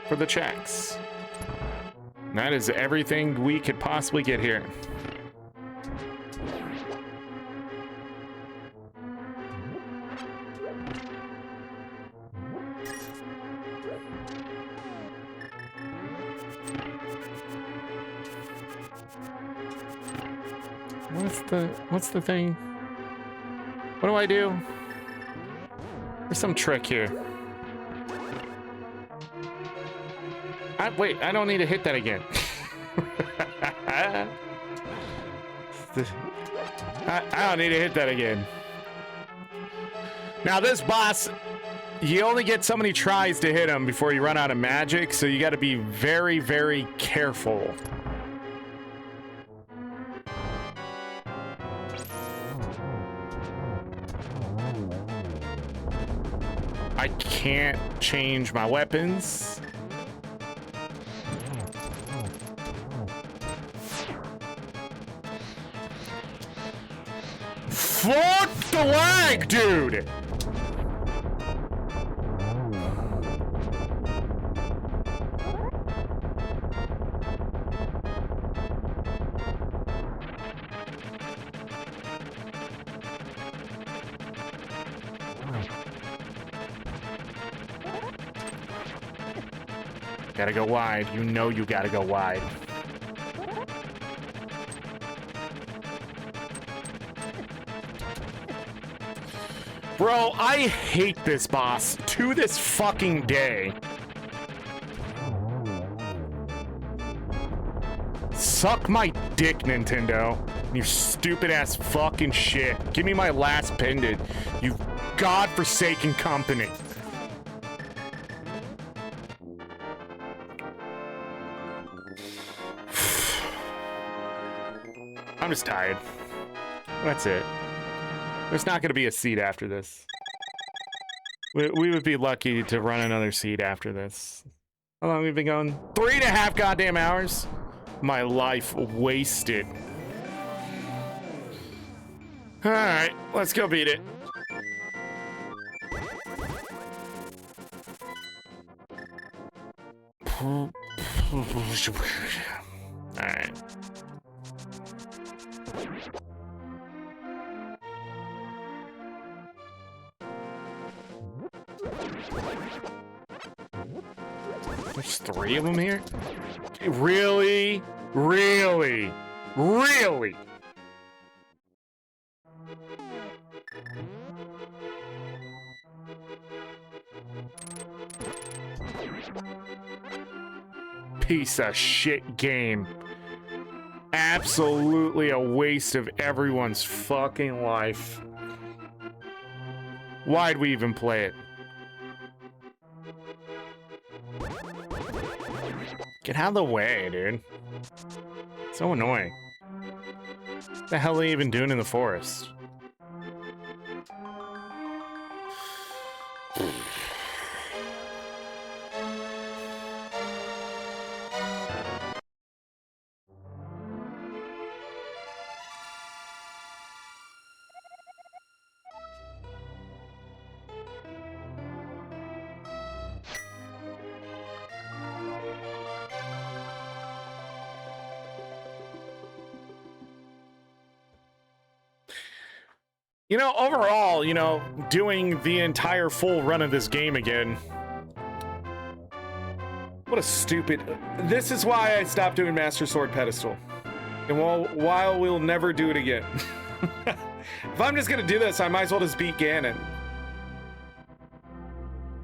for the checks. And that is everything we could possibly get here. What's the thing? What do I do? There's some trick here. Wait, I don't need to hit that again. I don't need to hit that again. Now this boss, you only get so many tries to hit him before you run out of magic, so you got to be very, very careful. I can't change my weapons. Fuck the lag, dude! Gotta go wide. You know you gotta go wide. Bro, I hate this boss to this fucking day. Suck my dick, Nintendo. You stupid ass fucking shit. Give me my last pendant, you godforsaken company. I'm just tired. That's it. There's not going to be a seed after this. We would be lucky to run another seed after this. How long have we been going? 3.5 goddamn hours? My life wasted. Alright, let's go beat it. Alright. There's 3 of them here? Really? Really? Really? Piece of shit game. Absolutely a waste of everyone's fucking life. Why'd we even play it? Get out of the way, dude. So annoying. What the hell are they even doing in the forest? You know, overall, you know, doing the entire full run of this game again. What a stupid... This is why I stopped doing Master Sword Pedestal. And while we'll never do it again. If I'm just gonna do this, I might as well just beat Ganon.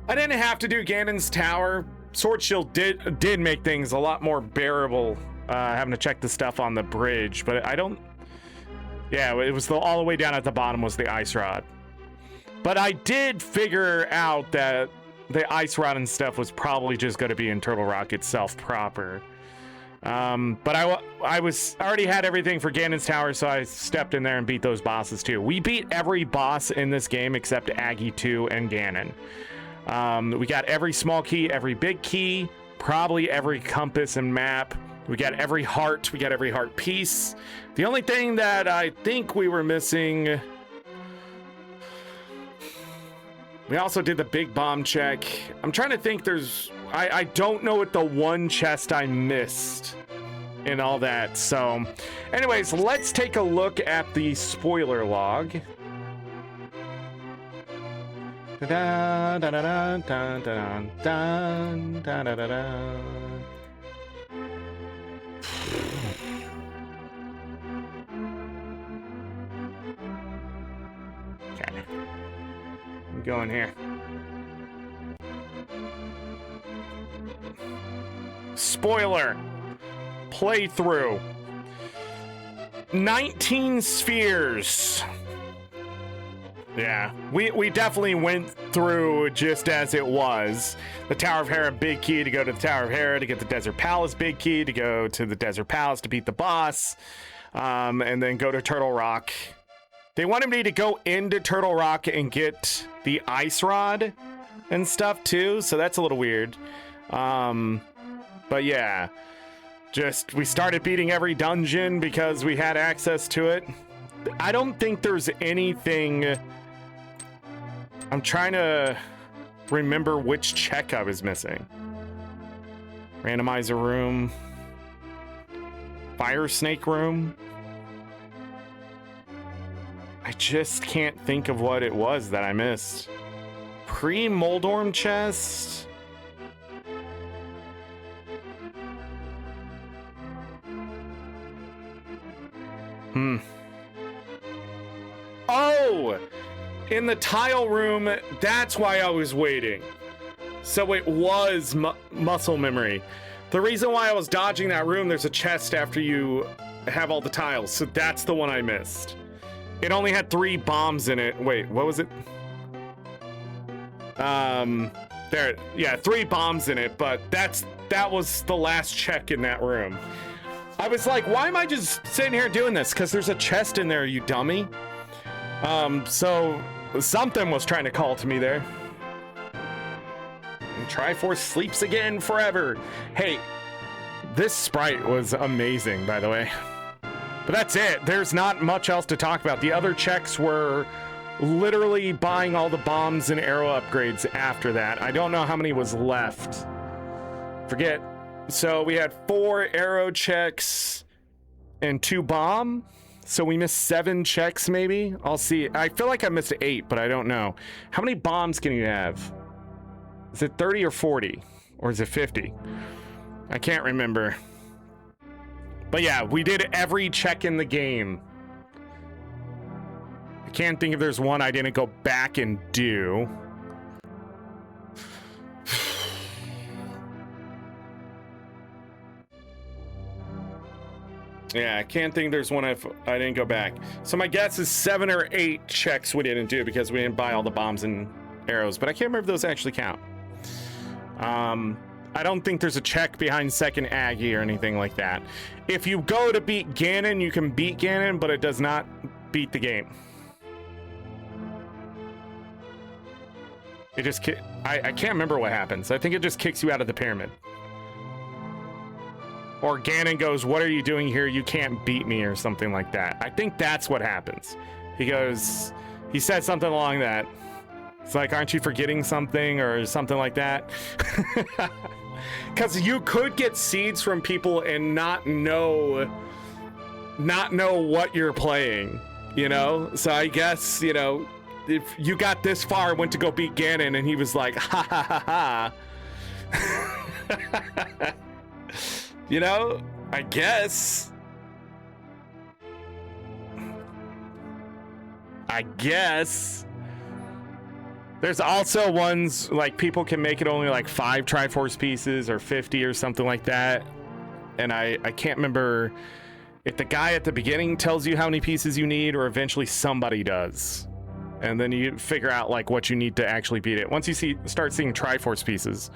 I didn't have to do Ganon's Tower. Sword Shield did make things a lot more bearable, having to check the stuff on the bridge, but I don't... Yeah, it was all the way down at the bottom was the ice rod. But I did figure out that the ice rod and stuff was probably just going to be in Turtle Rock itself proper. But I already had everything for Ganon's Tower, so I stepped in there and beat those bosses too. We beat every boss in this game except Aggie 2 and Ganon. We got every small key, every big key, probably every compass and map. We got every heart. We got every heart piece. The only thing that I think we were missing... We also did the big bomb check. I'm trying to think there's... I don't know what the one chest I missed and all that. So, anyways, let's take a look at the spoiler log. Da da da da da da da da da da. Okay, I'm going here. Spoiler playthrough. 19 spheres. Yeah, we definitely went through just as it was. The Tower of Hera, big key to go to the Tower of Hera to get the Desert Palace, big key to go to the Desert Palace to beat the boss, and then go to Turtle Rock. They wanted me to go into Turtle Rock and get the ice rod and stuff too, so that's a little weird. But yeah, just we started beating every dungeon because we had access to it. I don't think there's anything... I'm trying to remember which check I was missing. Randomizer room. Fire snake room. I just can't think of what it was that I missed. Pre-Moldorm chest. Oh! In the tile room, that's why I was waiting. So it was muscle memory. The reason why I was dodging that room, there's a chest after you have all the tiles. So that's the one I missed. It only had 3 bombs in it. Wait, what was it? There, yeah, 3 bombs in it, but that was the last check in that room. I was like, why am I just sitting here doing this? Because there's a chest in there, you dummy. So something was trying to call to me there. And Triforce sleeps again forever. Hey, this sprite was amazing, by the way. But that's it. There's not much else to talk about. The other checks were literally buying all the bombs and arrow upgrades after that. I don't know how many was left. Forget. So we had 4 arrow checks and 2 bomb. So we missed 7 checks, maybe. I'll see. I feel like I missed 8, but I don't know. How many bombs can you have? Is it 30 or 40? Or is it 50? I can't remember. But yeah, we did every check in the game. I can't think if there's one I didn't go back and do. Yeah, I can't think there's one if I didn't go back. So my guess is 7 or 8 checks we didn't do because we didn't buy all the bombs and arrows, but I can't remember if those actually count. I don't think there's a check behind second Aggie or anything like that. If you go to beat Ganon, you can beat Ganon, but it does not beat the game. It just I can't remember what happens. I think it just kicks you out of the pyramid. Or Ganon goes, "What are you doing here? You can't beat me," or something like that. I think that's what happens. He said something along that. It's like, "Aren't you forgetting something?" or something like that. Because you could get seeds from people and not know what you're playing, you know? So I guess, you know, if you got this far, went to go beat Ganon, and he was like, "Ha ha ha ha." You know, I guess. There's also ones like people can make it only like 5 Triforce pieces or 50 or something like that. And I can't remember if the guy at the beginning tells you how many pieces you need or eventually somebody does. And then you figure out like what you need to actually beat it. Once you start seeing Triforce pieces.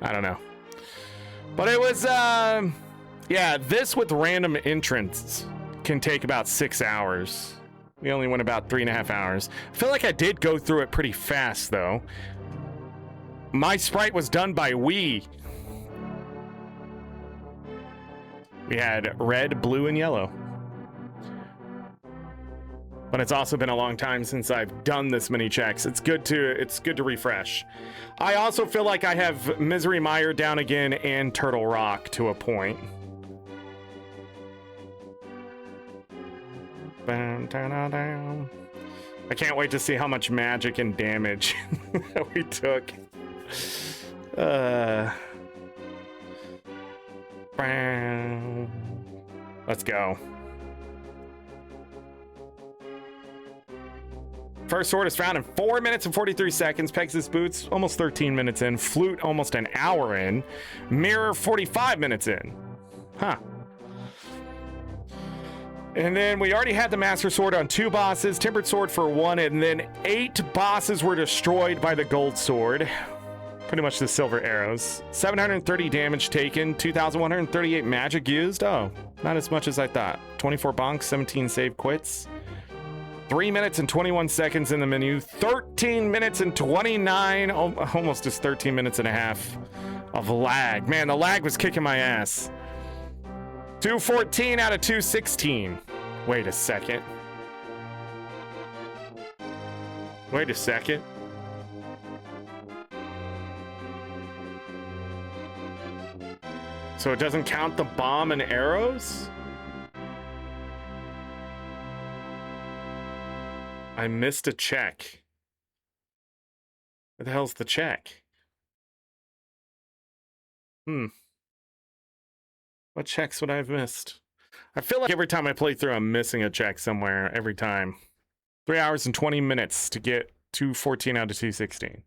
I don't know. But it was, yeah, this with random entrants can take about 6 hours. We only went about 3.5 hours. I feel like I did go through it pretty fast, though. My sprite was done by Wii. We had red, blue, and yellow. But it's also been a long time since I've done this many checks. It's good to refresh. I also feel like I have Misery Mire down again and Turtle Rock to a point. I can't wait to see how much magic and damage we took. Let's go. First sword is found in 4 minutes and 43 seconds. Pegasus Boots, almost 13 minutes in. Flute, almost an hour in. Mirror, 45 minutes in. Huh. And then we already had the Master Sword on 2 bosses. Tempered Sword for 1, and then 8 bosses were destroyed by the Gold Sword. Pretty much the silver arrows. 730 damage taken. 2,138 magic used. Oh, not as much as I thought. 24 bonks, 17 save quits. 3 minutes and 21 seconds in the menu. 13 minutes and 29, almost just 13 minutes and a half of lag. Man, the lag was kicking my ass. 214 out of 216. Wait a second. So it doesn't count the bomb and arrows? I missed a check. What the hell's the check? What checks would I have missed? I feel like every time I play through, I'm missing a check somewhere every time. 3 hours and 20 minutes to get 214 out of 216.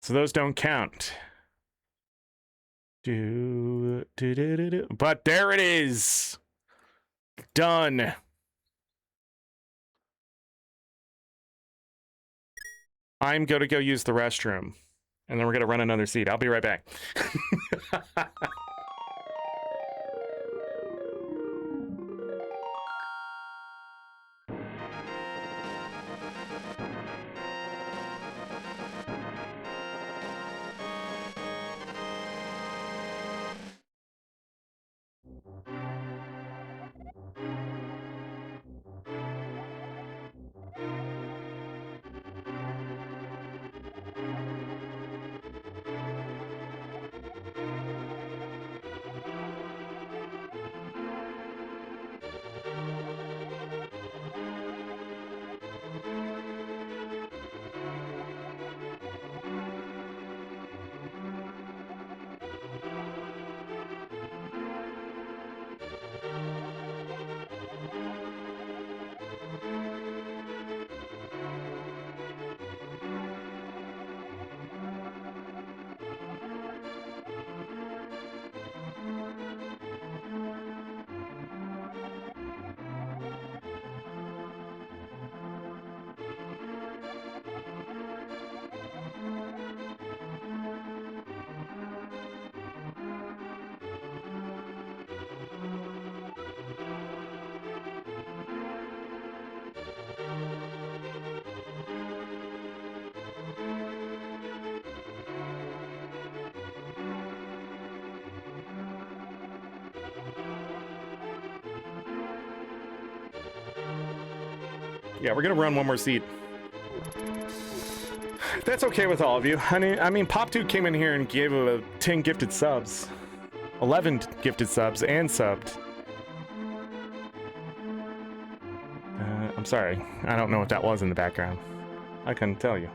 So those don't count. But there it is. Done. I'm going to go use the restroom, and then we're going to run another seed. I'll be right back. Yeah, we're gonna run one more seed. That's okay with all of you. I mean, Pop Dude came in here and gave a 10 gifted subs, 11 gifted subs, and subbed. I'm sorry, I don't know what that was in the background. I couldn't tell you.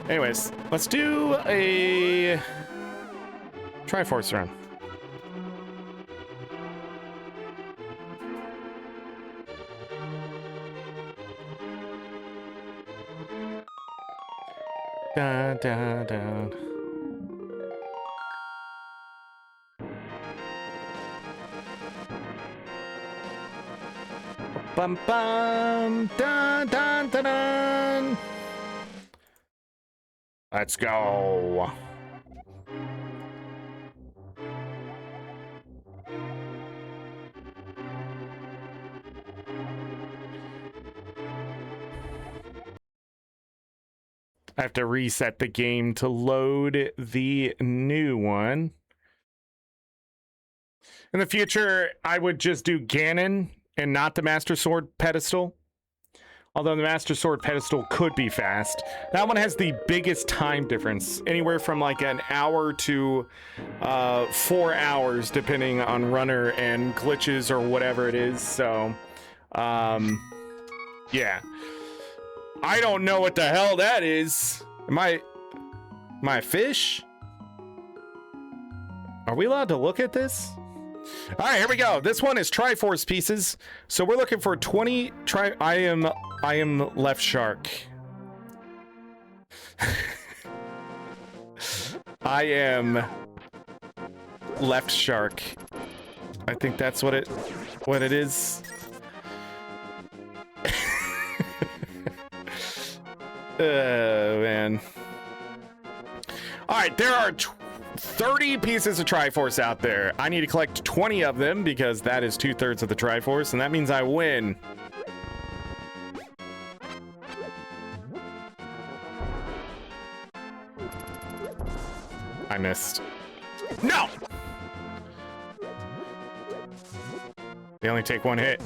Anyways, let's do a Triforce run. Da, da, da. Bum bum dun dun dun dun. Let's go. I have to reset the game to load the new one. In the future, I would just do Ganon and not the Master Sword pedestal. Although the Master Sword pedestal could be fast. That one has the biggest time difference. Anywhere from like an hour to 4 hours, depending on runner and glitches or whatever it is. So, yeah. I don't know what the hell that is. Am I a fish? Are we allowed to look at this? All right, here we go. This one is Triforce pieces. So we're looking for 20 I am left shark. I am left shark. I think that's what it is. Man. All right, there are 30 pieces of Triforce out there. I need to collect 20 of them because that is 2/3 of the Triforce, and that means I win. I missed. No! They only take one hit.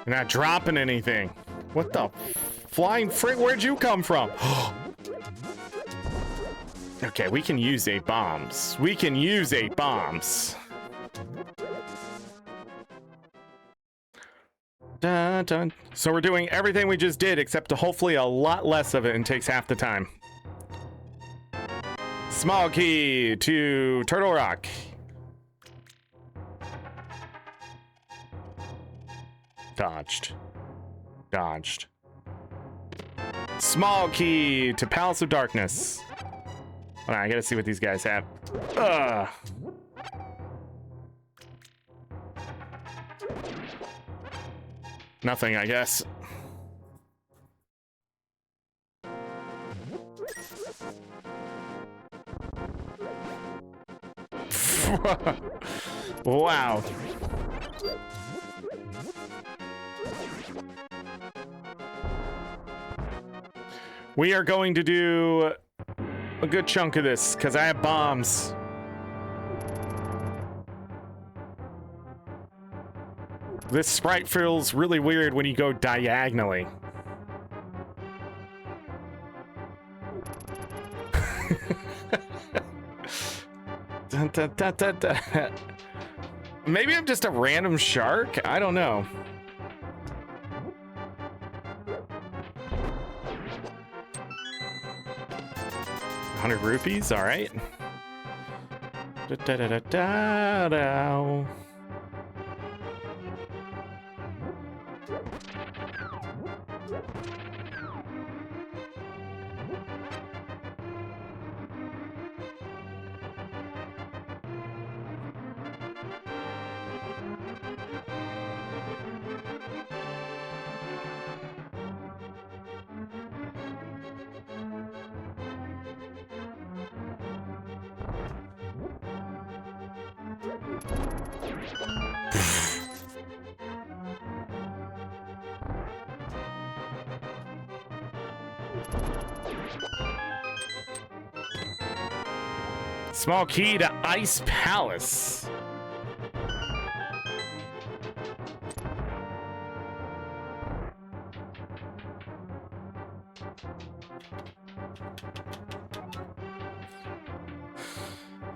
You're not dropping anything. What the flying frig? Where'd you come from? Okay, we can use 8 bombs. We can use 8 bombs. Dun, dun. So we're doing everything we just did, except hopefully a lot less of it and takes half the time. Small key to Turtle Rock. Dodged. Dodged. Small key to Palace of Darkness. Hold on, I gotta see what these guys have. Ugh. Nothing, I guess. Wow. We are going to do a good chunk of this because I have bombs. This sprite feels really weird when you go diagonally. Dun, dun, dun, dun, dun. Maybe I'm just a random shark? I don't know. ₹100, all right. Da, da, da, da, da, da. Small key to Ice Palace.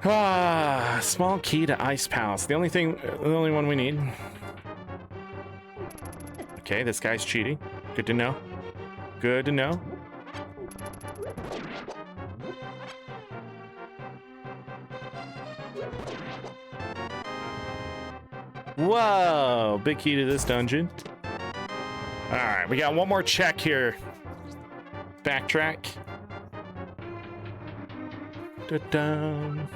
Ah, small key to Ice Palace. The only one we need. Okay, this guy's cheating. Good to know. Good to know. Whoa, big key to this dungeon. All right, we got one more check here. Backtrack. Da-dum.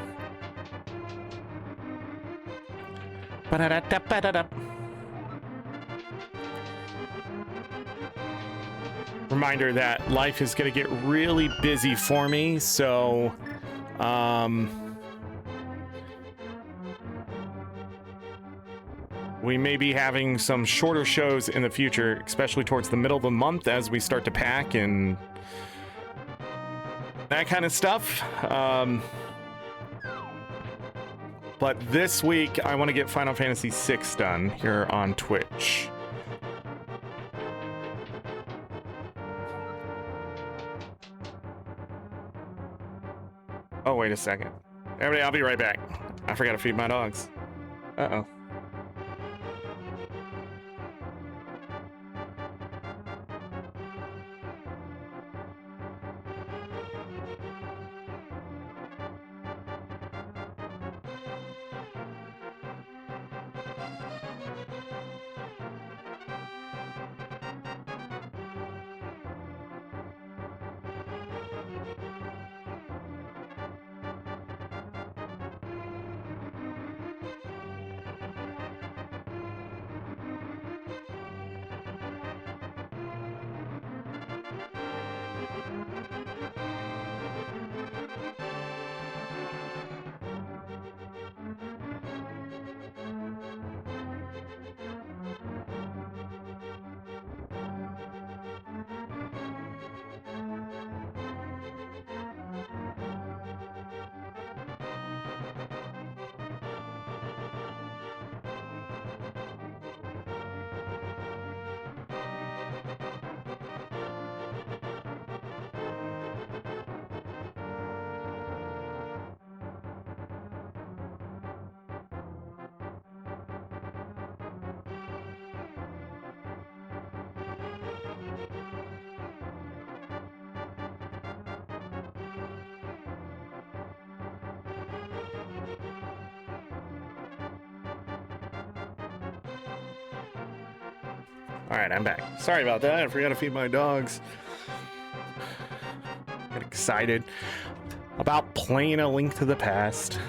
Ba-da-da-da-ba-da-da. Reminder that life is going to get really busy for me, so we may be having some shorter shows in the future, especially towards the middle of the month as we start to pack and that kind of stuff. But this week, I want to get Final Fantasy VI done here on Twitch. Oh, wait a second. Everybody, I'll be right back. I forgot to feed my dogs. Uh-oh. All right, I'm back. Sorry about that. I forgot to feed my dogs. Get excited about playing A Link to the Past.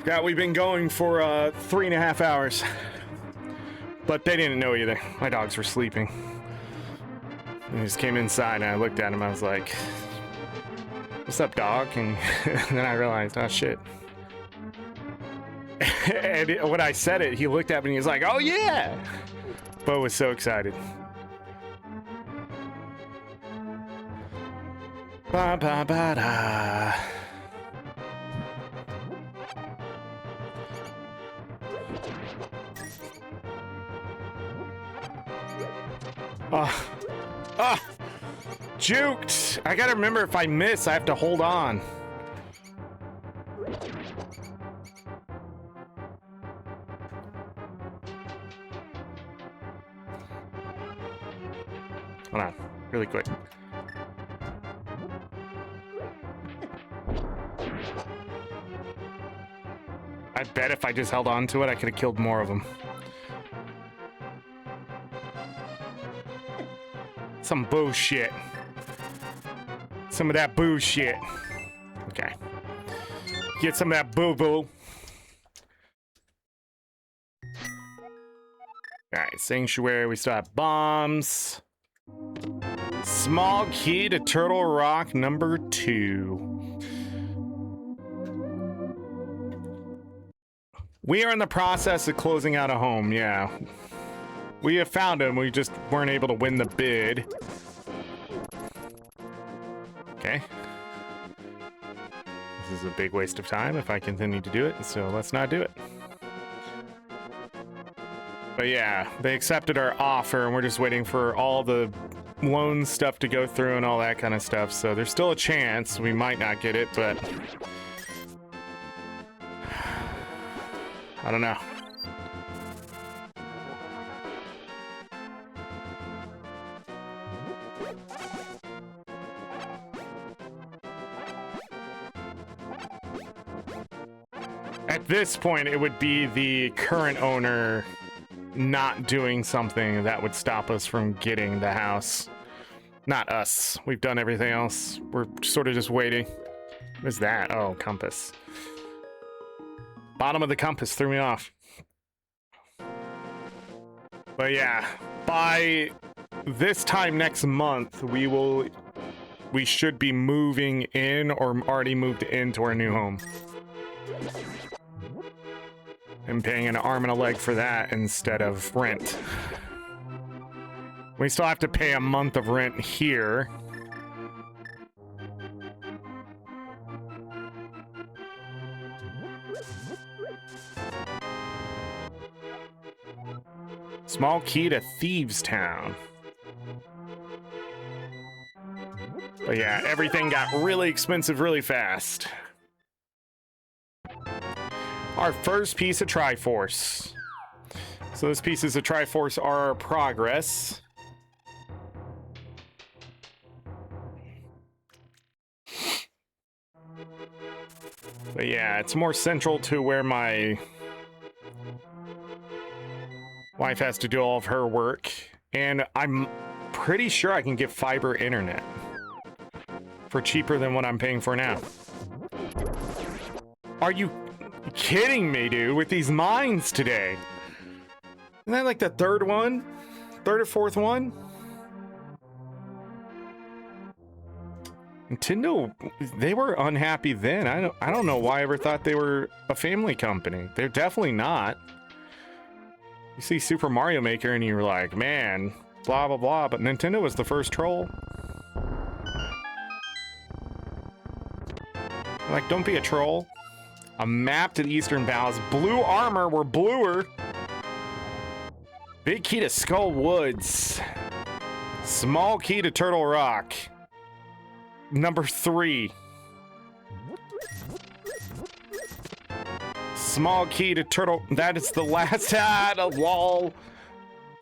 Yeah, we've been going for 3.5 hours, but they didn't know either. My dogs were sleeping. I just came inside and I looked at him. I was like, "What's up, dog?" And then I realized, oh shit. And when I said it, he looked at me and he was like, "Oh yeah!" Bo was so excited. Ba ba ba da. Juked! I gotta remember, if I miss, I have to hold on. Hold on, really quick. I bet if I just held on to it, I could have killed more of them. Some bullshit. Some of that bullshit. Okay. Get some of that boo-boo. Alright, Sanctuary, we still have bombs. Small key to Turtle Rock number 2. We are in the process of closing out a home, yeah. We have found him, we just weren't able to win the bid. Okay. This is a big waste of time if I continue to do it, so let's not do it. But yeah, they accepted our offer and we're just waiting for all the loan stuff to go through and all that kind of stuff. So there's still a chance we might not get it, but I don't know. At this point, it would be the current owner not doing something that would stop us from getting the house. Not us. We've done everything else. We're sort of just waiting. What is that? Oh, compass. Bottom of the compass threw me off. But yeah, by this time next month, we should be moving in or already moved into our new home. And paying an arm and a leg for that instead of rent. We still have to pay a month of rent here. Small key to Thieves Town. But yeah, everything got really expensive really fast. Our first piece of Triforce. So those pieces of Triforce are our progress. But yeah, it's more central to where my wife has to do all of her work. And I'm pretty sure I can get fiber internet for cheaper than what I'm paying for now. Are you kidding me, dude, with these mines today? Isn't that like the third or fourth one? Nintendo, they were unhappy then. I don't know why I ever thought they were a family company. They're definitely not. You see Super Mario Maker and you're like, man, blah blah blah, but Nintendo was the first troll. Like, don't be a troll. A map to the Eastern Bowels. Blue armor, we're bluer. Big key to Skull Woods. Small key to Turtle Rock. Number 3. Small key to Turtle. That is the last. Lol.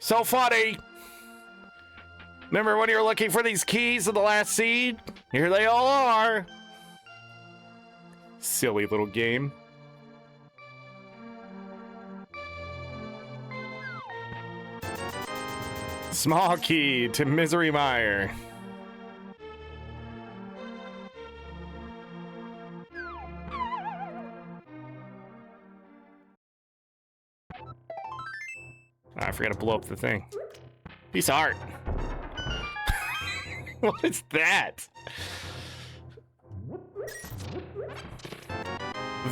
So funny. Remember when you were looking for these keys in the last seed? Here they all are. Silly little game. Small key to Misery Mire. I forgot to blow up the thing. Piece of art. What is that?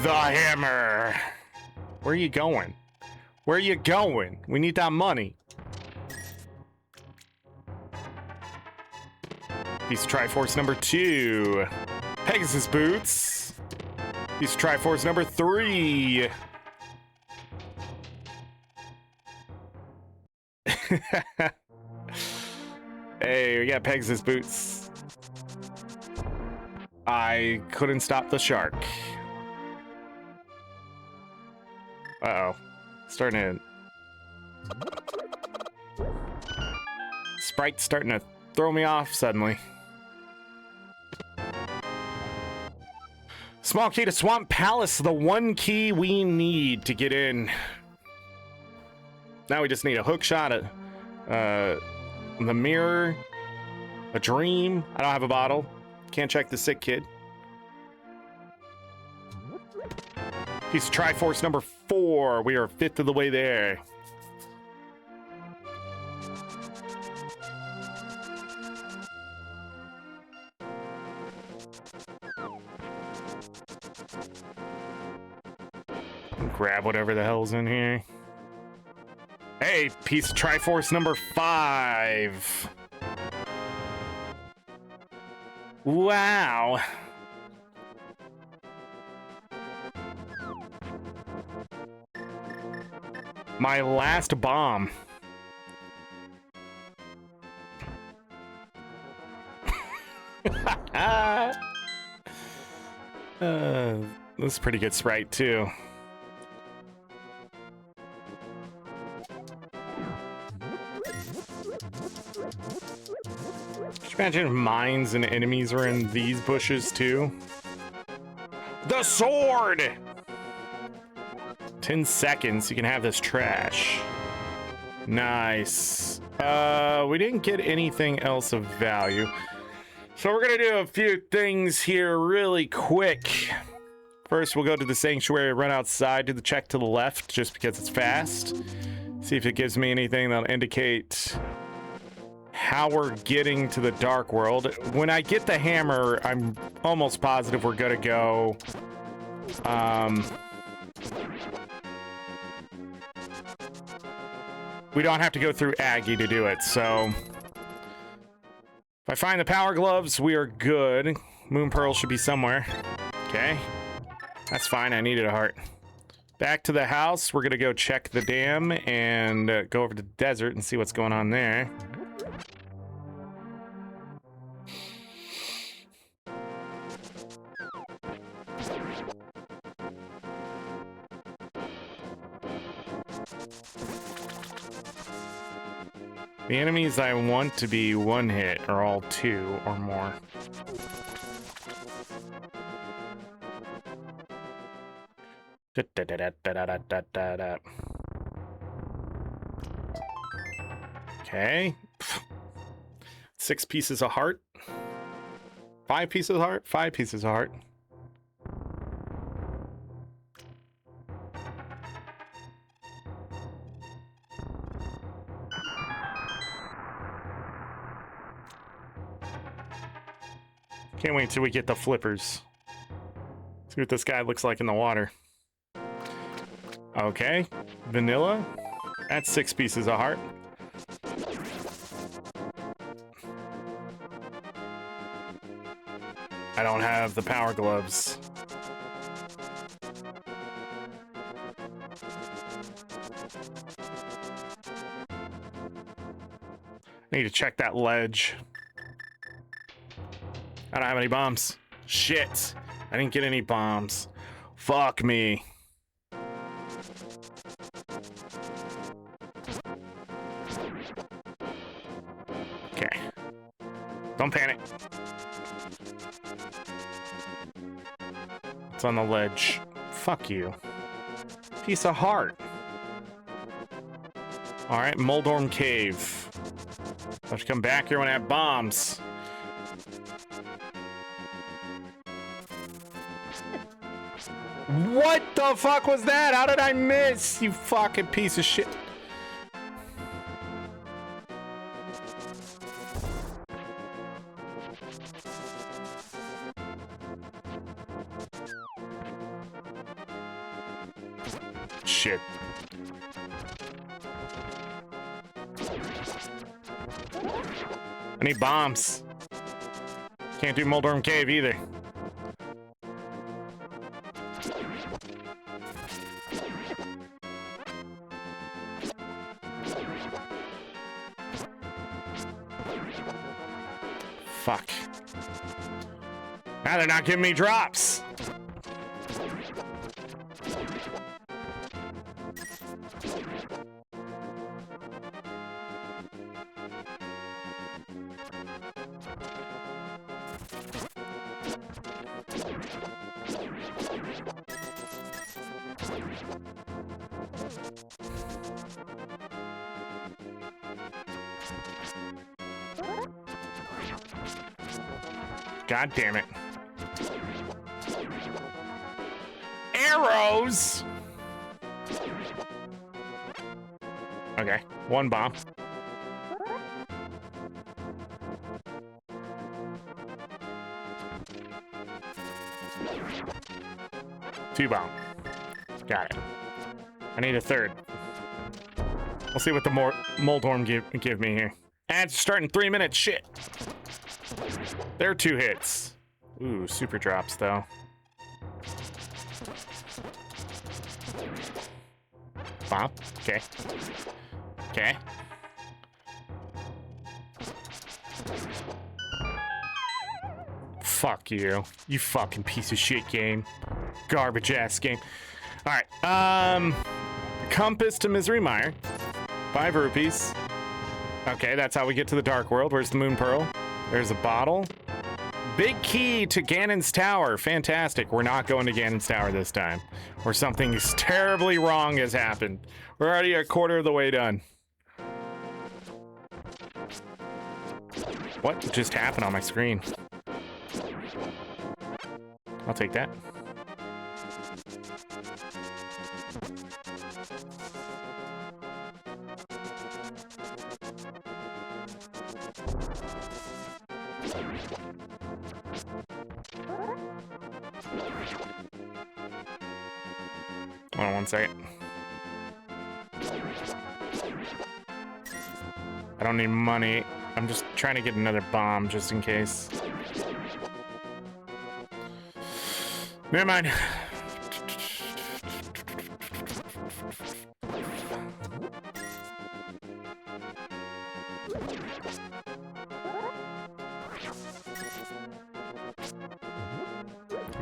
The hammer. Where are you going? Where are you going? We need that money. Piece of Triforce number 2. Pegasus boots. Piece of Triforce number 3. Hey, we got Pegasus boots. I couldn't stop the shark. Uh-oh. Starting to... Sprite's starting to throw me off suddenly. Small key to Swamp Palace, the one key we need to get in. Now we just need a hook shot at the mirror, a dream. I don't have a bottle. Can't check the sick kid. Piece of Triforce number 4. We are 1/5 of the way there. Grab whatever the hell's in here. Hey, piece of Triforce number 5. Wow. My last bomb. This is a pretty good sprite too. Could you imagine if mines and enemies were in these bushes too? The sword! 10 seconds, you can have this trash. Nice. We didn't get anything else of value. So we're gonna do a few things here really quick. First, we'll go to the sanctuary, run outside, do the check to the left, just because it's fast. See if it gives me anything that'll indicate how we're getting to the dark world. When I get the hammer, I'm almost positive we're gonna go. We don't have to go through Aggie to do it, so if I find the power gloves, we are good. Moon Pearl should be somewhere. Okay. That's fine, I needed a heart. Back to the house, we're gonna go check the dam and go over to the desert and see what's going on there. The enemies I want to be one hit are all 2 or more. Okay. 6 pieces of heart. 5 pieces of heart. 5 pieces of heart. Can't wait till we get the flippers. See what this guy looks like in the water. Okay, vanilla. That's 6 pieces of heart. I don't have the power gloves. I need to check that ledge. I don't have any bombs. Shit. I didn't get any bombs. Fuck me. Okay. Don't panic. It's on the ledge. Fuck you. Piece of heart. Alright, Moldorm Cave. I have to come back here when I have bombs. What the fuck was that? How did I miss? You fucking piece of shit. Shit. I need bombs. Can't do Moldorm Cave either. Fuck. Now they're not giving me drops. God damn it. Arrows! Okay, 1 bomb. Two bomb. Got it. I need a 3rd. We'll see what the Moldorm give me here. And it's starting 3 minutes. Shit. They're 2 hits. Ooh, super drops though. Bomb. Okay. Okay. Fuck you. You fucking piece of shit game. Garbage ass game. Alright. Compass to Misery Mire. 5 rupees. Okay, that's how we get to the Dark World. Where's the Moon Pearl? There's a bottle. Big key to Ganon's Tower. Fantastic. We're not going to Ganon's Tower this time. Or something terribly wrong has happened. We're already a quarter of the way done. What just happened on my screen? I'll take that. Hold on one second. I don't need money. I'm just trying to get another bomb just in case. Never mind.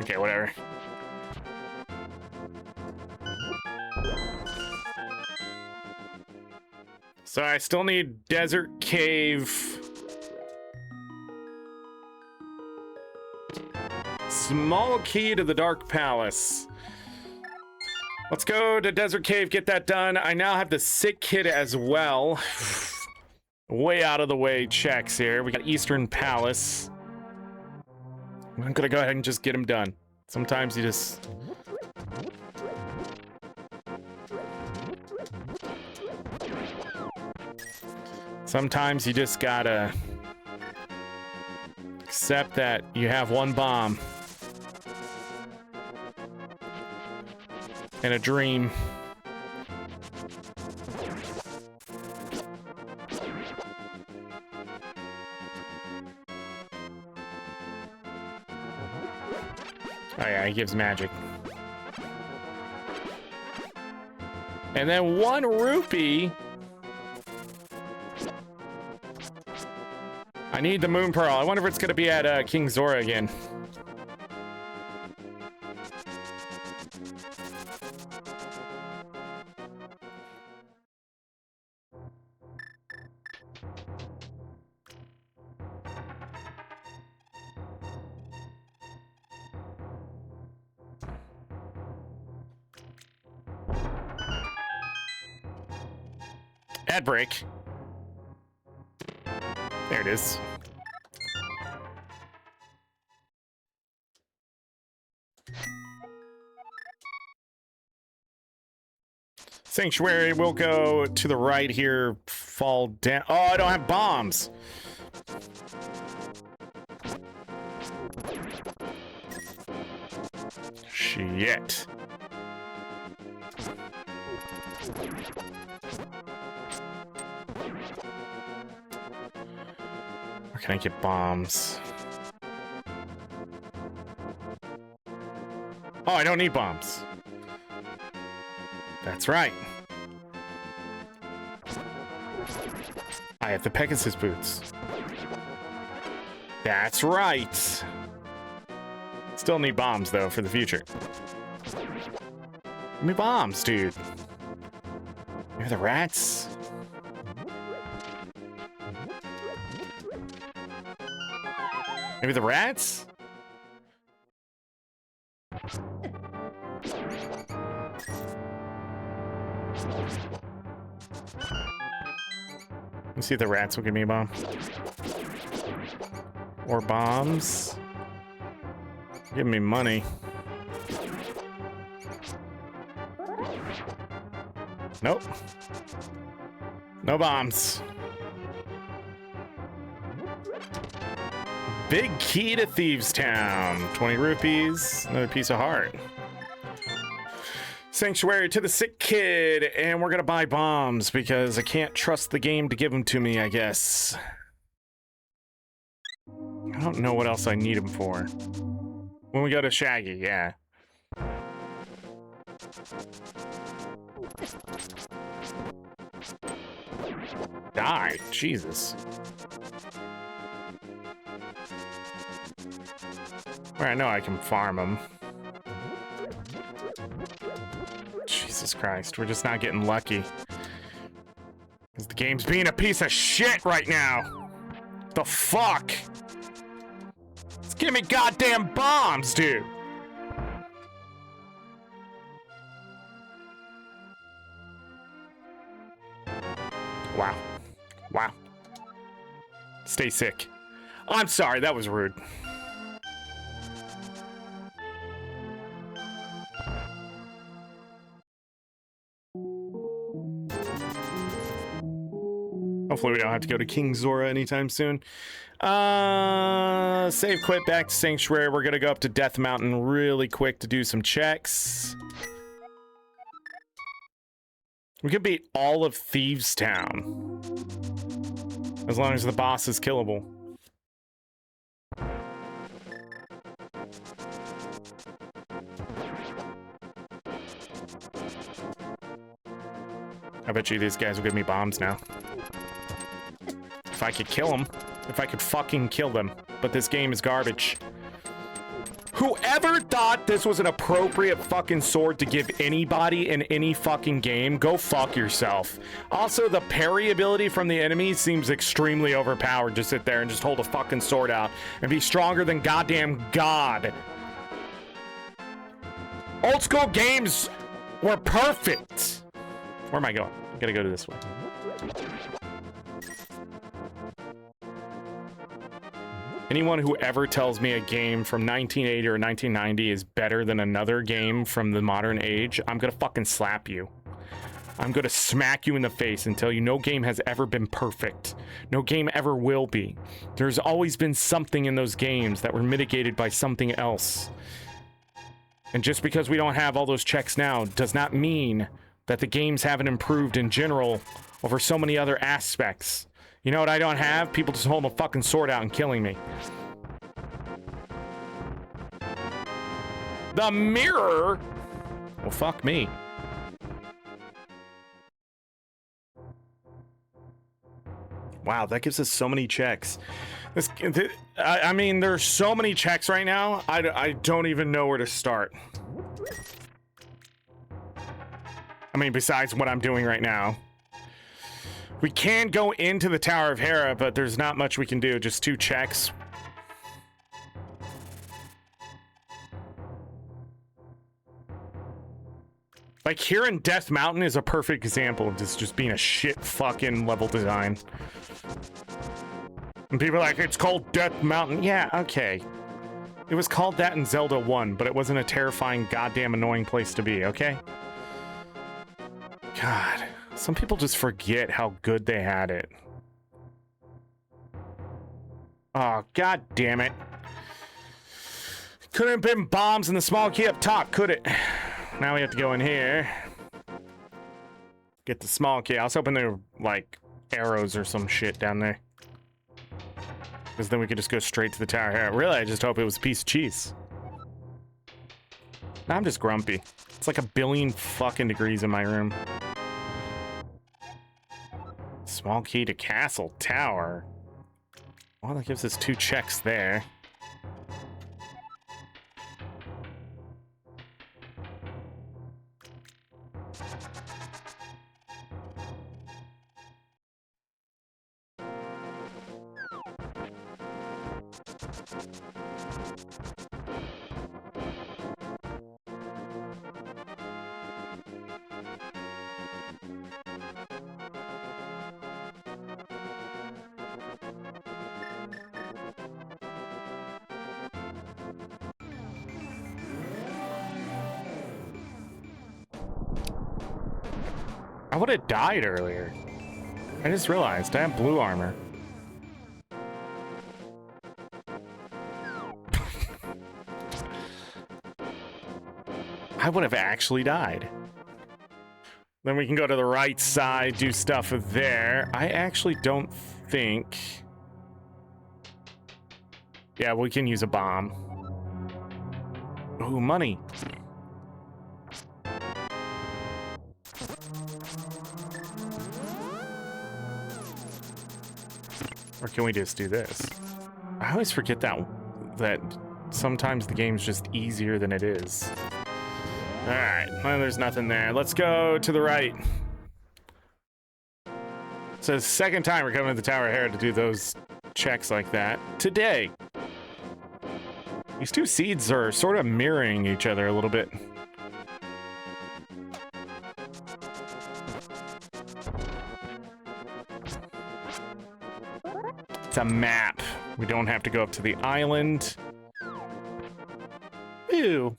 Okay, whatever. So I still need Desert Cave. Small key to the Dark Palace. Let's go to Desert Cave, get that done. I now have the Sick Kid as well. Way out of the way checks here. We got Eastern Palace. I'm gonna go ahead and just get him done. Sometimes you just... Sometimes you just gotta accept that you have one bomb and a dream. Oh yeah, he gives magic. And then 1 rupee. I need the Moon Pearl. I wonder if it's gonna be at King Zora again. Ad break. There it is. Sanctuary will go to the right here, fall down. Oh, I don't have bombs. Shit. Where can I get bombs? Oh, I don't need bombs. That's right. I have the Pegasus boots. That's right. Still need bombs, though, for the future. Give me bombs, dude. You're the rats. Maybe the rats? Let's see if the rats will give me a bomb. Or bombs. Give me money. Nope. No bombs. Big key to Thieves Town. 20 rupees. Another piece of heart. Sanctuary to the Sick Kid. And we're gonna buy bombs because I can't trust the game to give them to me, I guess. I don't know what else I need them for. When we go to Shaggy, yeah. Die, Jesus. Where I know I can farm them. Jesus Christ, we're just not getting lucky. Because the game's being a piece of shit right now. The fuck? Just give me goddamn bombs, dude. Wow. Wow. Stay sick. I'm sorry, that was rude. Hopefully we don't have to go to King Zora anytime soon. Save quit back to Sanctuary. We're gonna go up to Death Mountain really quick to do some checks. We could beat all of Thieves Town. As long as the boss is killable. I bet you these guys will give me bombs now. If I could kill them. If I could fucking kill them. But this game is garbage. Whoever thought this was an appropriate fucking sword to give anybody in any fucking game, go fuck yourself. Also, the parry ability from the enemy seems extremely overpowered. Just sit there and just hold a fucking sword out and be stronger than goddamn God. Old school games were perfect. Where am I going? I gotta go to this way. Anyone who ever tells me a game from 1980 or 1990 is better than another game from the modern age, I'm gonna fucking slap you. I'm gonna smack you in the face and tell you no game has ever been perfect. No game ever will be. There's always been something in those games that were mitigated by something else. And just because we don't have all those checks now does not mean that the games haven't improved in general over so many other aspects. You know what I don't have? People just holding a fucking sword out and killing me. The mirror? Well, fuck me. Wow, that gives us so many checks. I mean, there's so many checks right now, I don't even know where to start. I mean, besides what I'm doing right now. We can go into the Tower of Hera, but there's not much we can do. Just 2 checks. Like, here in Death Mountain is a perfect example of this just being a shit fucking level design. And people are like, it's called Death Mountain. Yeah, okay. It was called that in Zelda 1, but it wasn't a terrifying, goddamn annoying place to be, okay? God. Some people just forget how good they had it. Oh, god damn it. Couldn't have been bombs in the small key up top, could it? Now we have to go in here. Get the small key. I was hoping there were, like, arrows or some shit down there. Because then we could just go straight to the tower here. Really, I just hope it was a piece of cheese. Now I'm just grumpy. It's like 1,000,000,000 fucking degrees in my room. Small key to Castle Tower. Well, that gives us 2 checks there. I would have died earlier. I just realized I have blue armor. I would have actually died. Then we can go to the right side, do stuff there. I actually don't think... Yeah, we can use a bomb. Ooh, money. Or can we just do this? I always forget that sometimes the game's just easier than it is. All right, well, there's nothing there. Let's go to the right. So the second time we're coming to the Tower of Hera to do those checks like that today. These two seeds are sort of mirroring each other a little bit. It's a map. We don't have to go up to the island. Ew.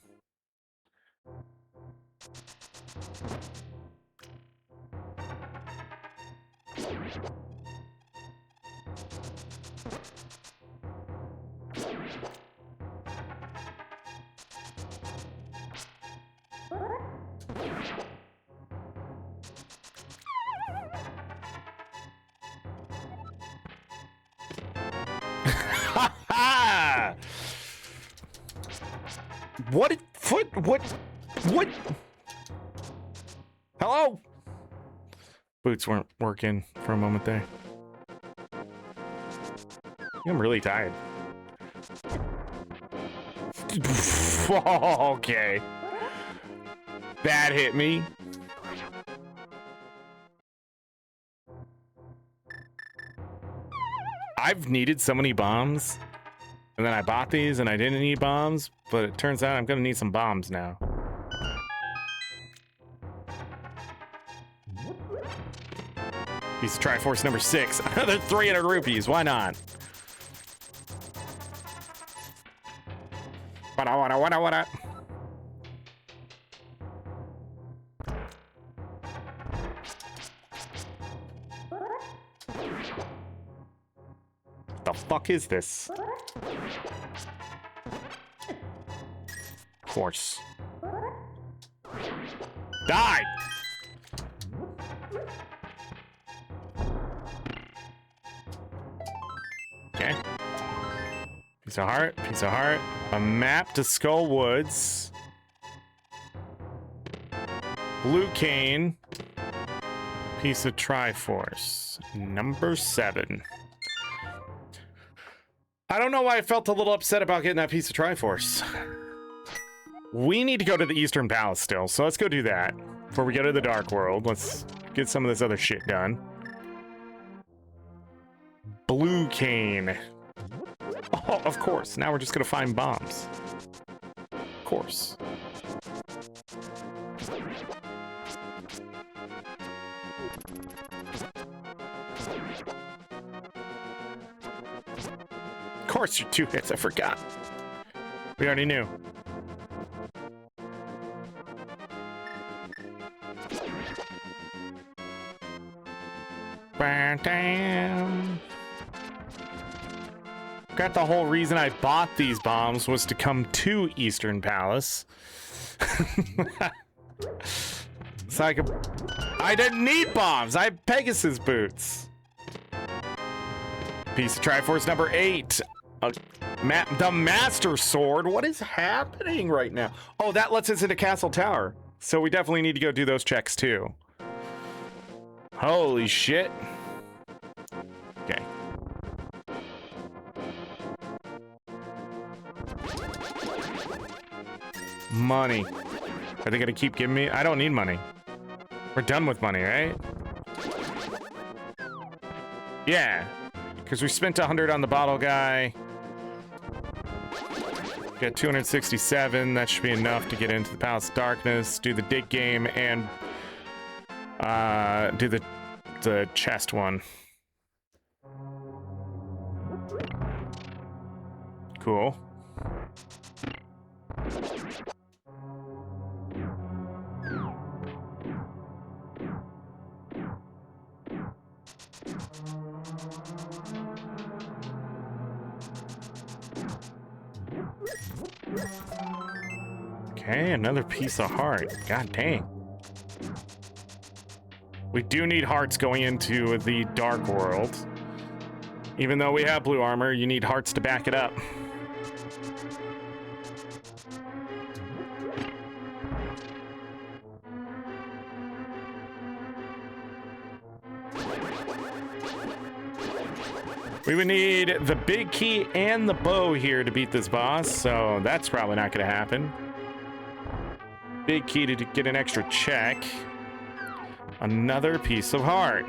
What? What? Hello? Boots weren't working for a moment there. I'm really tired. Okay. That hit me. I've needed so many bombs. And then I bought these and I didn't need bombs, but it turns out I'm gonna need some bombs now. Piece of Triforce number 6. Another 300 rupees, why not? Wada. The fuck is this? Of course. Die! Okay. Piece of heart, piece of heart. A map to Skull Woods. Blue cane. Piece of Triforce. Number 7. I don't know why I felt a little upset about getting that piece of Triforce. We need to go to the Eastern Palace still, so let's go do that. Before we go to the Dark World, let's get some of this other shit done. Blue cane. Oh, of course. Now we're just gonna find bombs. Of course. Of course, you're 2 hits. I forgot. We already knew. Damn. Got the whole reason I bought these bombs was to come to Eastern Palace. So I didn't need bombs. I have Pegasus boots. Piece of Triforce number 8. The Master Sword. What is happening right now? Oh, that lets us into Castle Tower. So we definitely need to go do those checks too. Holy shit. Okay. Money. Are they gonna keep giving me? I don't need money. We're done with money, right? Yeah. Because we spent 100 on the bottle guy. Got 267. That should be enough to get into the Palace of Darkness, do the dig game, and do the chest one. Cool. Okay, another piece of heart. God dang. We do need hearts going into the Dark World. Even though we have blue armor, you need hearts to back it up. We would need the big key and the bow here to beat this boss, so that's probably not going to happen. Big key to get an extra check. Another piece of heart.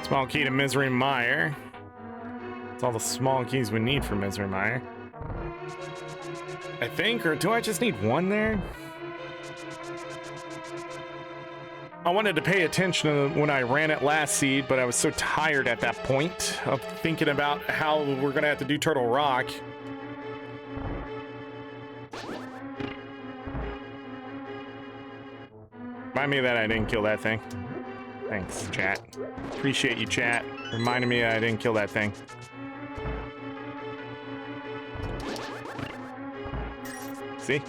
Small key to Misery Mire. That's all the small keys we need for Misery Mire. I think, or do I just need one there? I wanted to pay attention when I ran it last seed, but I was so tired at that point of thinking about how we're gonna have to do Turtle Rock. Remind me that I didn't kill that thing. Thanks, chat. Appreciate you, chat. Reminding me I didn't kill that thing. See?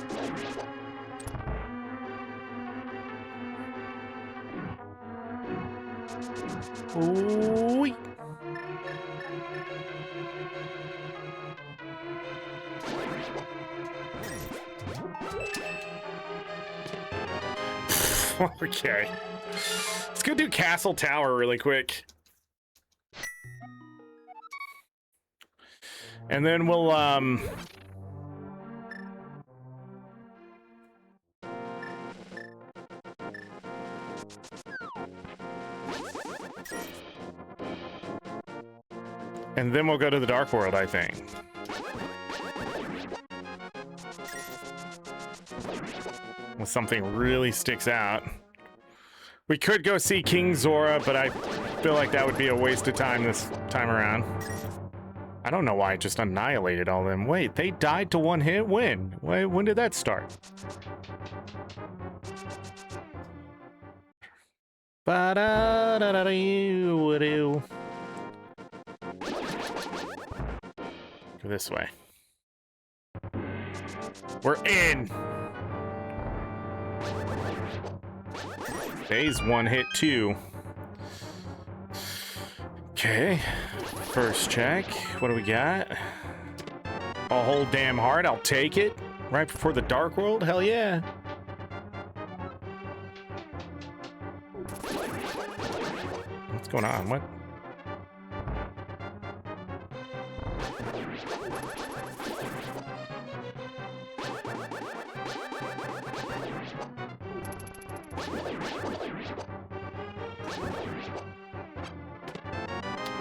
Ooh. Okay. Let's go do Castle Tower really quick. And then we'll, and then we'll go to the Dark World, I think. When something really sticks out. We could go see King Zora, but I feel like that would be a waste of time this time around. I don't know why I just annihilated all of them. Wait, they died to one hit? When? When did that start? Ba-da-da-da-doo-doo. Go this way. We're in! Phase one hit two. Okay. First check. What do we got? A whole damn heart. I'll take it. Right before the Dark World? Hell yeah. What's going on? What?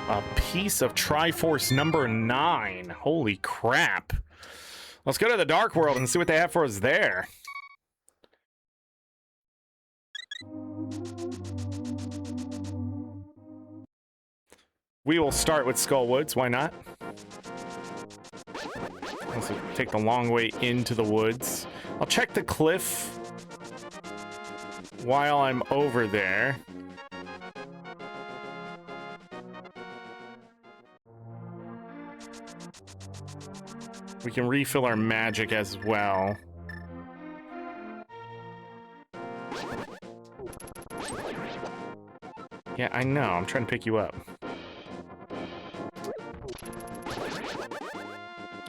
A piece of Triforce number 9. Holy crap. Let's go to the Dark World and see what they have for us there. We will start with Skull Woods. Why not? Let's take the long way into the woods. I'll check the cliff while I'm over there. We can refill our magic as well. Yeah, I know. I'm trying to pick you up.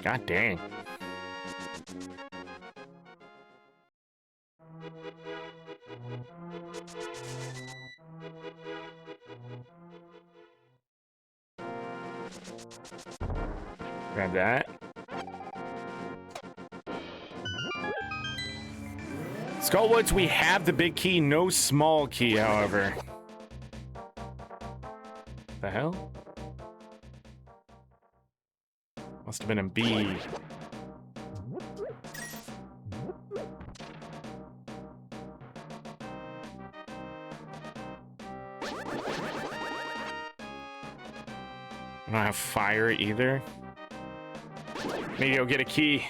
God dang. Grab that. Skullwoods, we have the big key, no small key, however. The hell? Must have been a B. I don't have fire either. Maybe I'll get a key.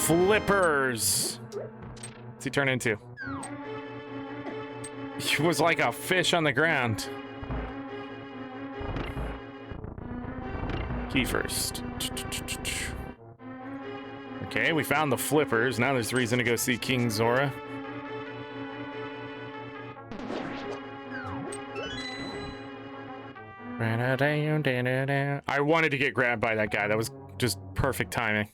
Flippers. What's he turn into? He was like a fish on the ground. Key first. Okay, we found the flippers. Now there's reason to go see King Zora. I wanted to get grabbed by that guy. That was just perfect timing.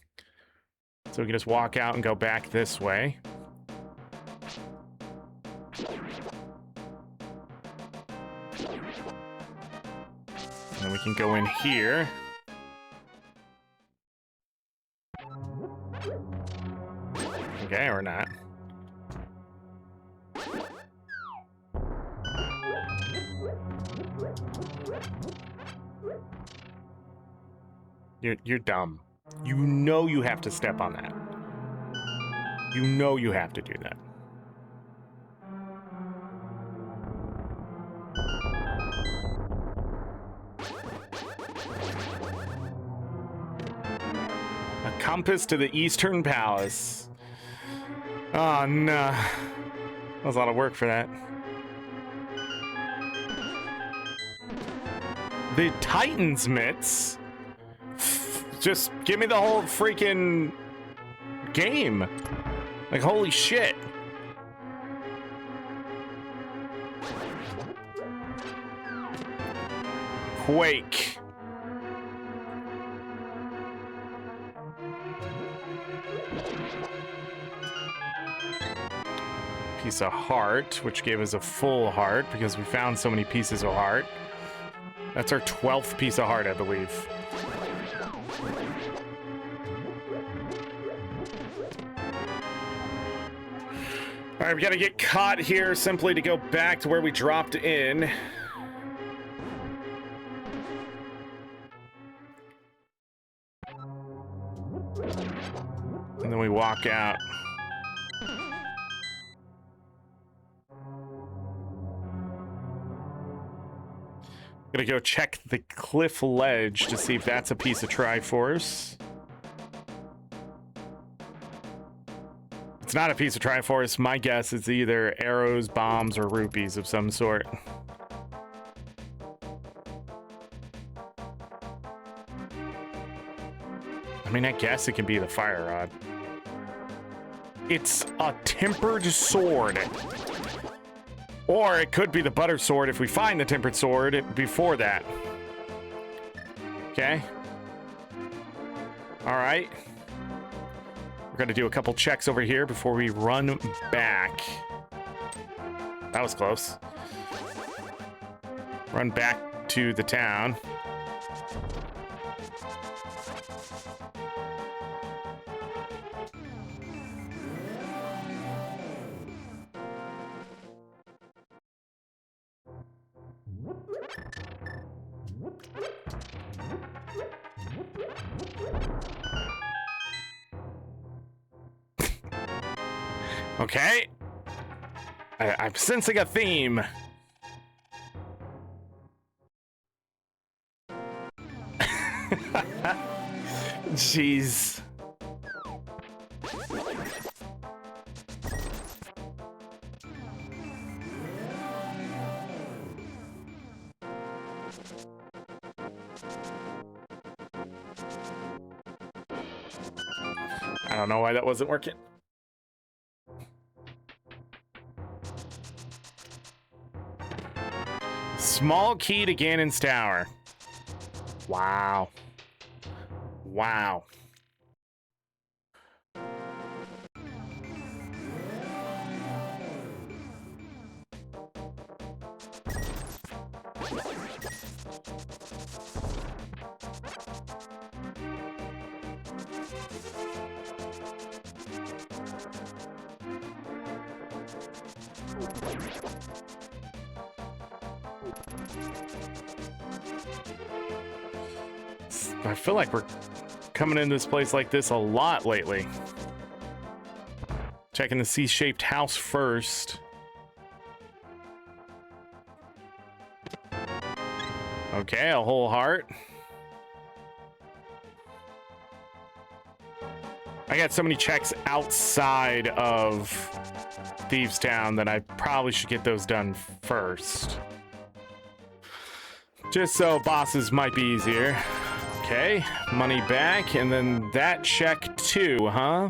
So we can just walk out and go back this way. And then we can go in here. Okay, or not. You're dumb. You know you have to step on that. You know you have to do that. A compass to the Eastern Palace. Oh, no. That was a lot of work for that. The Titan's mitts? Just give me the whole freaking game. Like, holy shit. Quake. Piece of heart, which gave us a full heart because we found so many pieces of heart. That's our 12th piece of heart, I believe. All right, we gotta get caught here simply to go back to where we dropped in. And then we walk out. Gonna go check the cliff ledge to see if that's a piece of Triforce. It's not a piece of Triforce. My guess is either arrows, bombs, or rupees of some sort. I mean, I guess it can be the fire rod. It's a tempered sword. Or it could be the butter sword if we find the tempered sword before that. Okay. All right. We're going to do a couple checks over here before we run back. That was close. Run back to the town. Okay. I'm sensing a theme. Jeez. I don't know why that wasn't working. Small key to Ganon's tower. Wow. Wow. I feel like we're coming in this place like this a lot lately. Checking the C-shaped house first. Okay, a whole heart. I got so many checks outside of Thieves Town that I probably should get those done first. Just so bosses might be easier. Okay, money back, and then that check too, huh?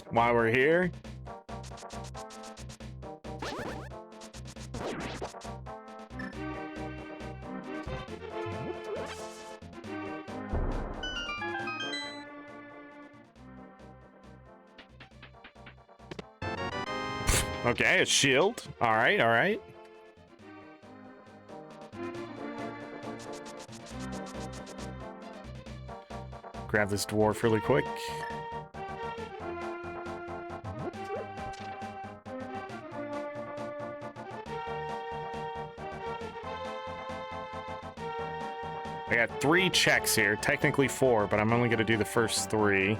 While we're here. Okay, a shield. All right, all right. Grab this dwarf really quick. I got 3 checks here, technically 4, but I'm only going to do the first 3.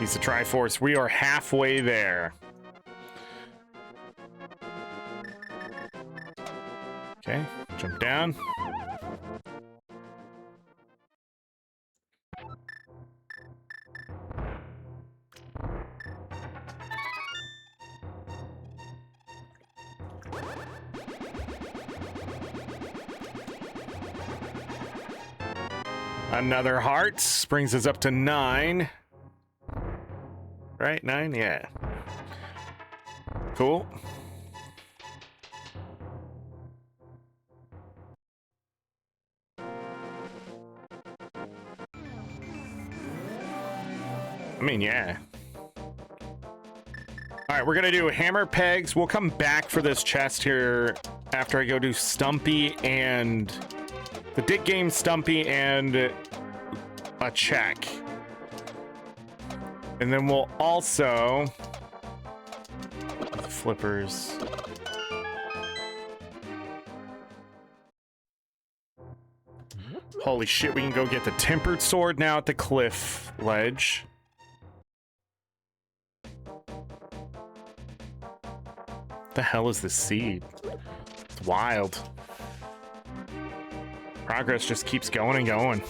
He's the Triforce. We are halfway there. Okay, jump down. Another heart brings us up to 9. Right, 9? Yeah. Cool. I mean, yeah. All right, we're gonna do hammer pegs. We'll come back for this chest here after I go do Stumpy and the Dick Game Stumpy and a check. And then we'll also flippers. Holy shit, we can go get the tempered sword now at the cliff ledge. What the hell is this seed? It's wild. Progress just keeps going and going.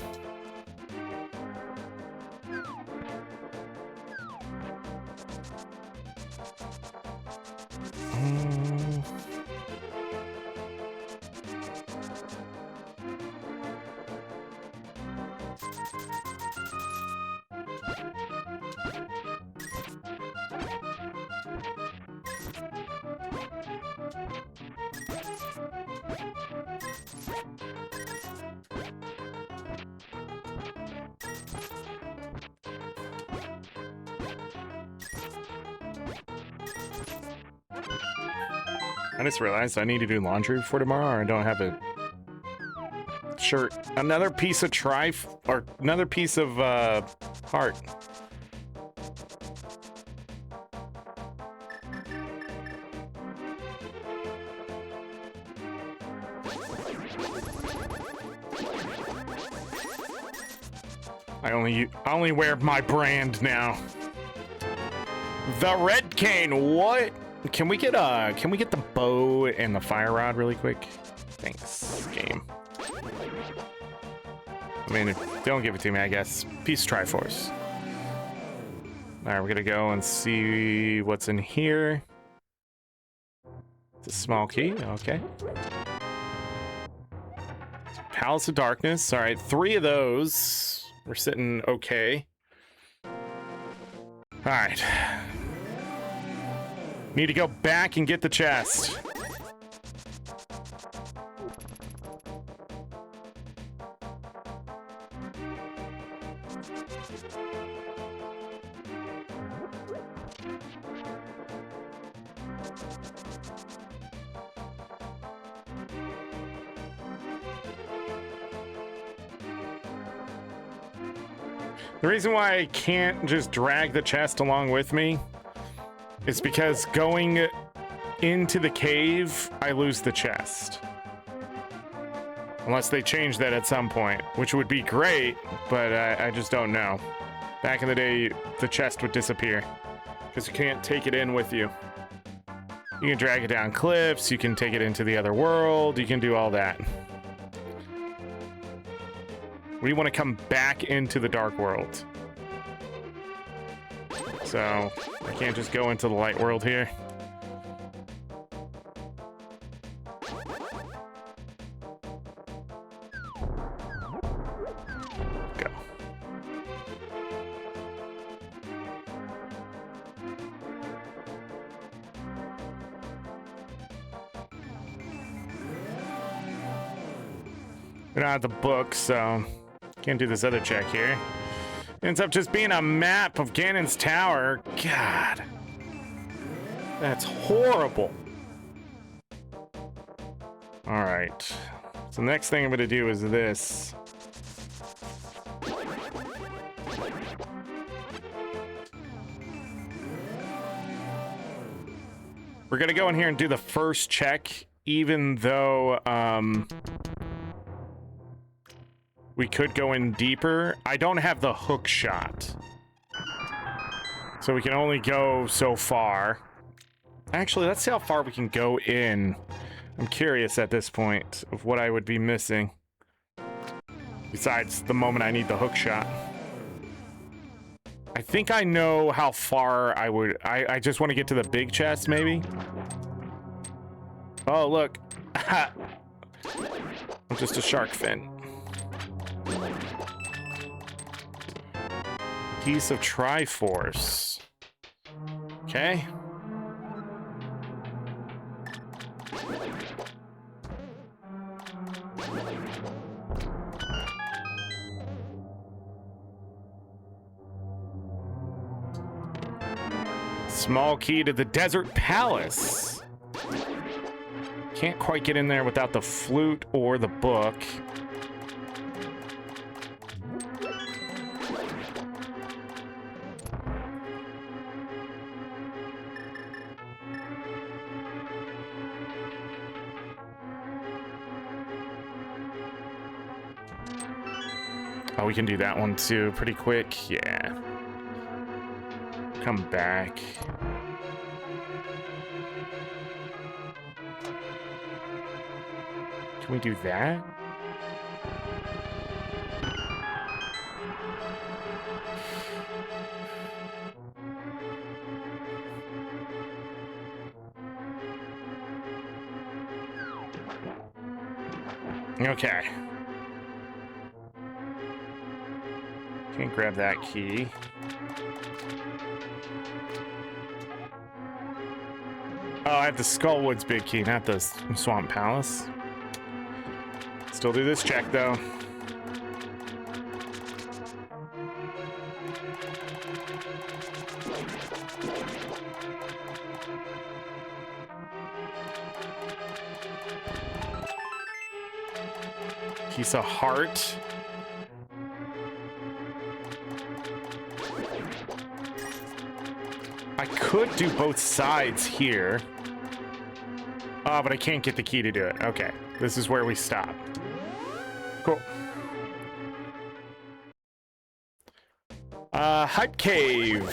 I just realized I need to do laundry for tomorrow, or I don't have a shirt. Another piece of another piece of heart. I only wear my brand now. The Red Cane. What? Can we get the bow and the fire rod really quick? Thanks, game. I mean, if they don't give it to me, I guess. Peace Triforce. All right, we're gonna go and see what's in here. It's a small key. Okay. Palace of Darkness. All right, 3 of those. We're sitting okay. All right. Need to go back and get the chest. The reason why I can't just drag the chest along with me is because going into the cave, I lose the chest. Unless they change that at some point, which would be great, but I just don't know. Back in the day, the chest would disappear because you can't take it in with you. You can drag it down cliffs, you can take it into the other world, you can do all that. We want to come back into the dark world. So, I can't just go into the light world here. Go. We don't have the book, so can't do this other check here. Ends up just being a map of Ganon's tower. God. That's horrible. All right. So the next thing I'm going to do is this. We're going to go in here and do the first check, even though we could go in deeper. I don't have the hook shot, so we can only go so far. Actually, let's see how far we can go in. I'm curious at this point of what I would be missing. Besides the moment I need the hook shot. I think I know how far I would... I just want to get to the big chest, maybe? Oh, look. I'm just a shark fin. Piece of Triforce. Okay. Small key to the Desert Palace. Can't quite get in there without the flute or the book. Oh, we can do that one too pretty quick. Yeah. Come back. Can we do that? Okay. Can't grab that key. Oh, I have the Skullwoods big key, not the Swamp Palace. Still do this check, though. Piece of heart. I could do both sides here. Oh, but I can't get the key to do it. Okay, this is where we stop. Cool. Hype Cave.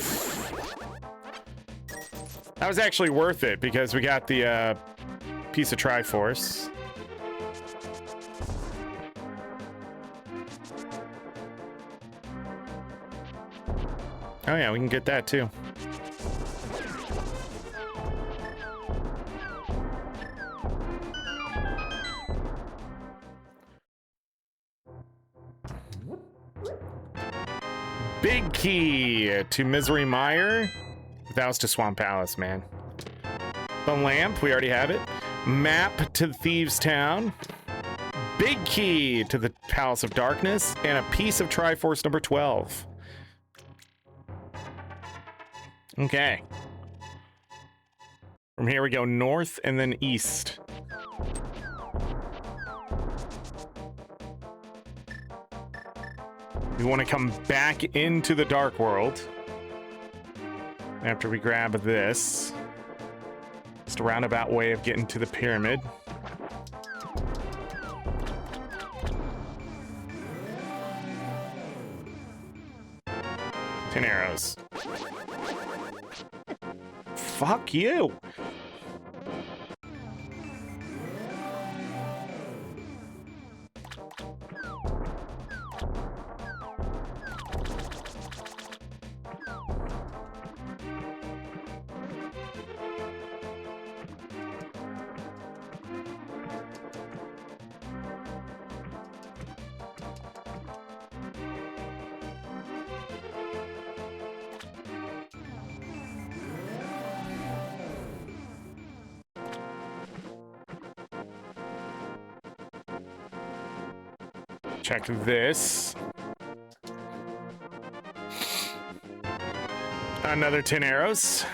That was actually worth it because we got the piece of Triforce. Oh yeah, we can get that too. Big key to Misery Mire. That was to Swamp Palace, man. The lamp, we already have it. Map to Thieves Town. Big key to the Palace of Darkness. And a piece of Triforce number 12. Okay. From here we go north and then east. We want to come back into the Dark World after we grab this. Just a roundabout way of getting to the pyramid. Ten arrows. Fuck you. Check this. Another 10 arrows.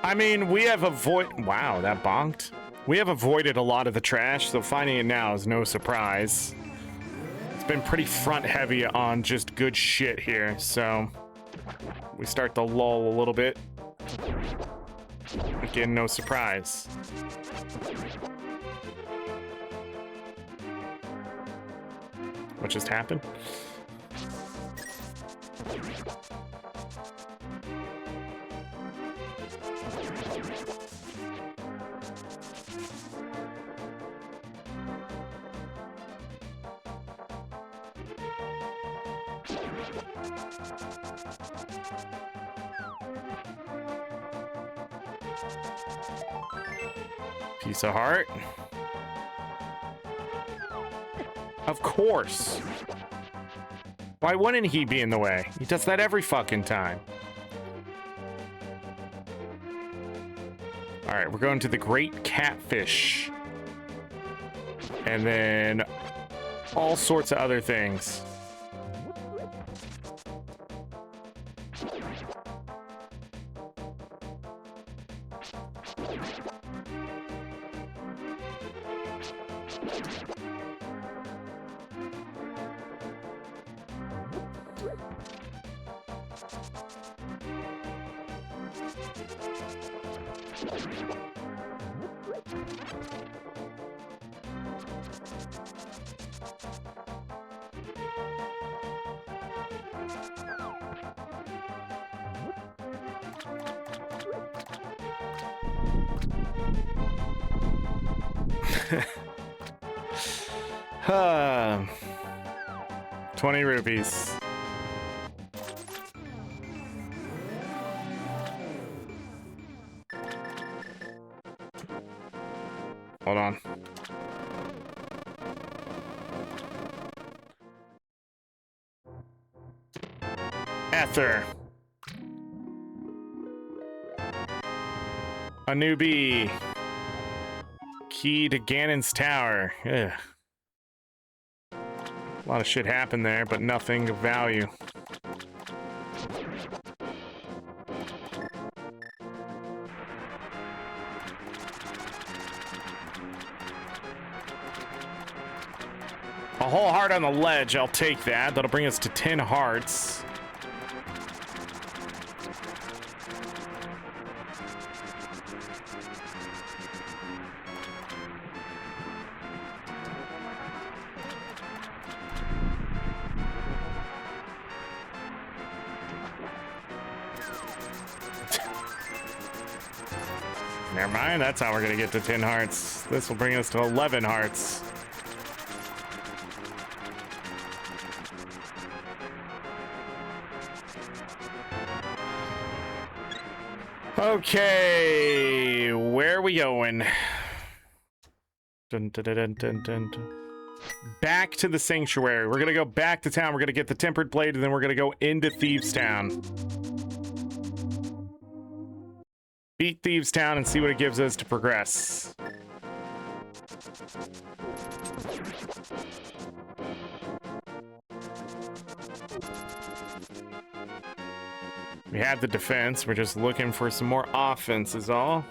I mean, we have wow, that bonked. We have avoided a lot of the trash, so finding it now is no surprise. It's been pretty front heavy on just good shit here, so we start to lull a little bit. Again, no surprise. What just happened? Piece of heart. Of course. Why wouldn't he be in the way? He does that every fucking time. All right, we're going to the Great Catfish. And then all sorts of other things. Huh. 20 rupees. Hold on. Ether. A newbie. Key to Ganon's Tower. Ugh. A lot of shit happened there, but nothing of value. A whole heart on the ledge, I'll take that. That'll bring us to 10 hearts. Never mind, that's how we're gonna get to 10 hearts. This will bring us to 11 hearts. Okay, where are we going? Dun, dun, dun, dun, dun, dun. Back to the sanctuary. We're gonna go back to town. We're gonna get the tempered blade, and then we're gonna go into Thieves Town. Beat Thieves Town and see what it gives us to progress. We have the defense. We're just looking for some more offense is all.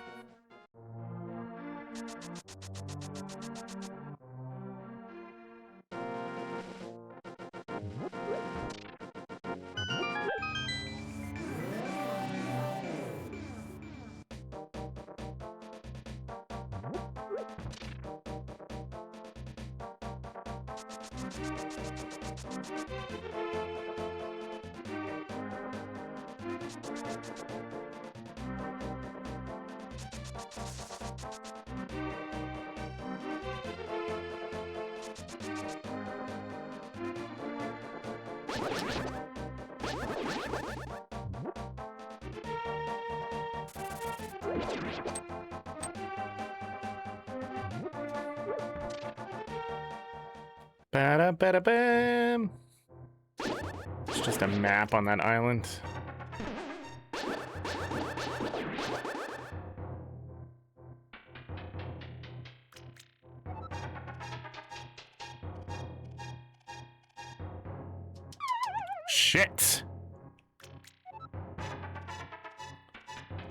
Ba-da-ba-da-bam. It's just a map on that island. Shit!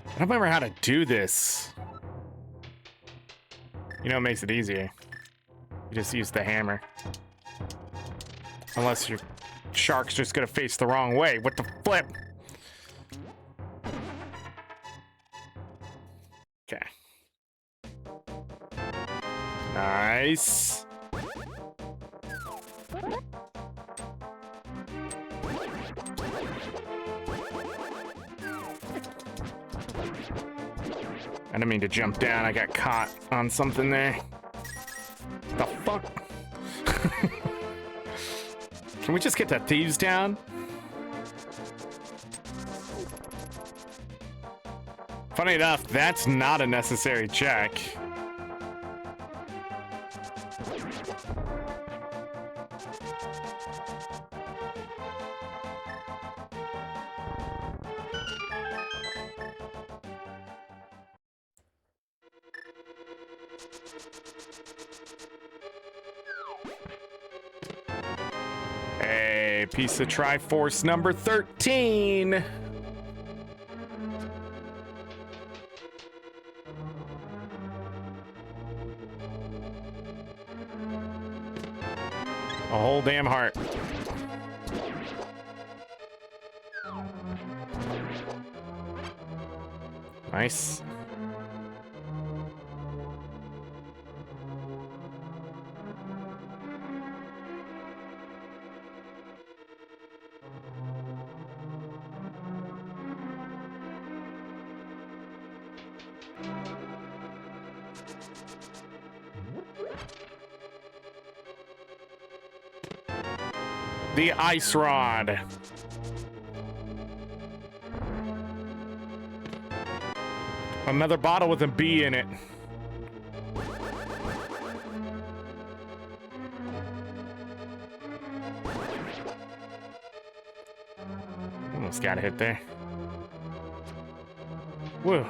I don't remember how to do this. You know, it makes it easier. You just use the hammer. Unless your shark's just gonna face the wrong way. What the flip? Okay. Nice. I didn't mean to jump down. I got caught on something there. The fuck? Can we just get to Thieves Town? Funny enough, that's not a necessary check. A piece of Triforce number 13. A whole damn heart. Nice. The ice rod. Another bottle with a bee in it. Almost got a hit there. Whoa.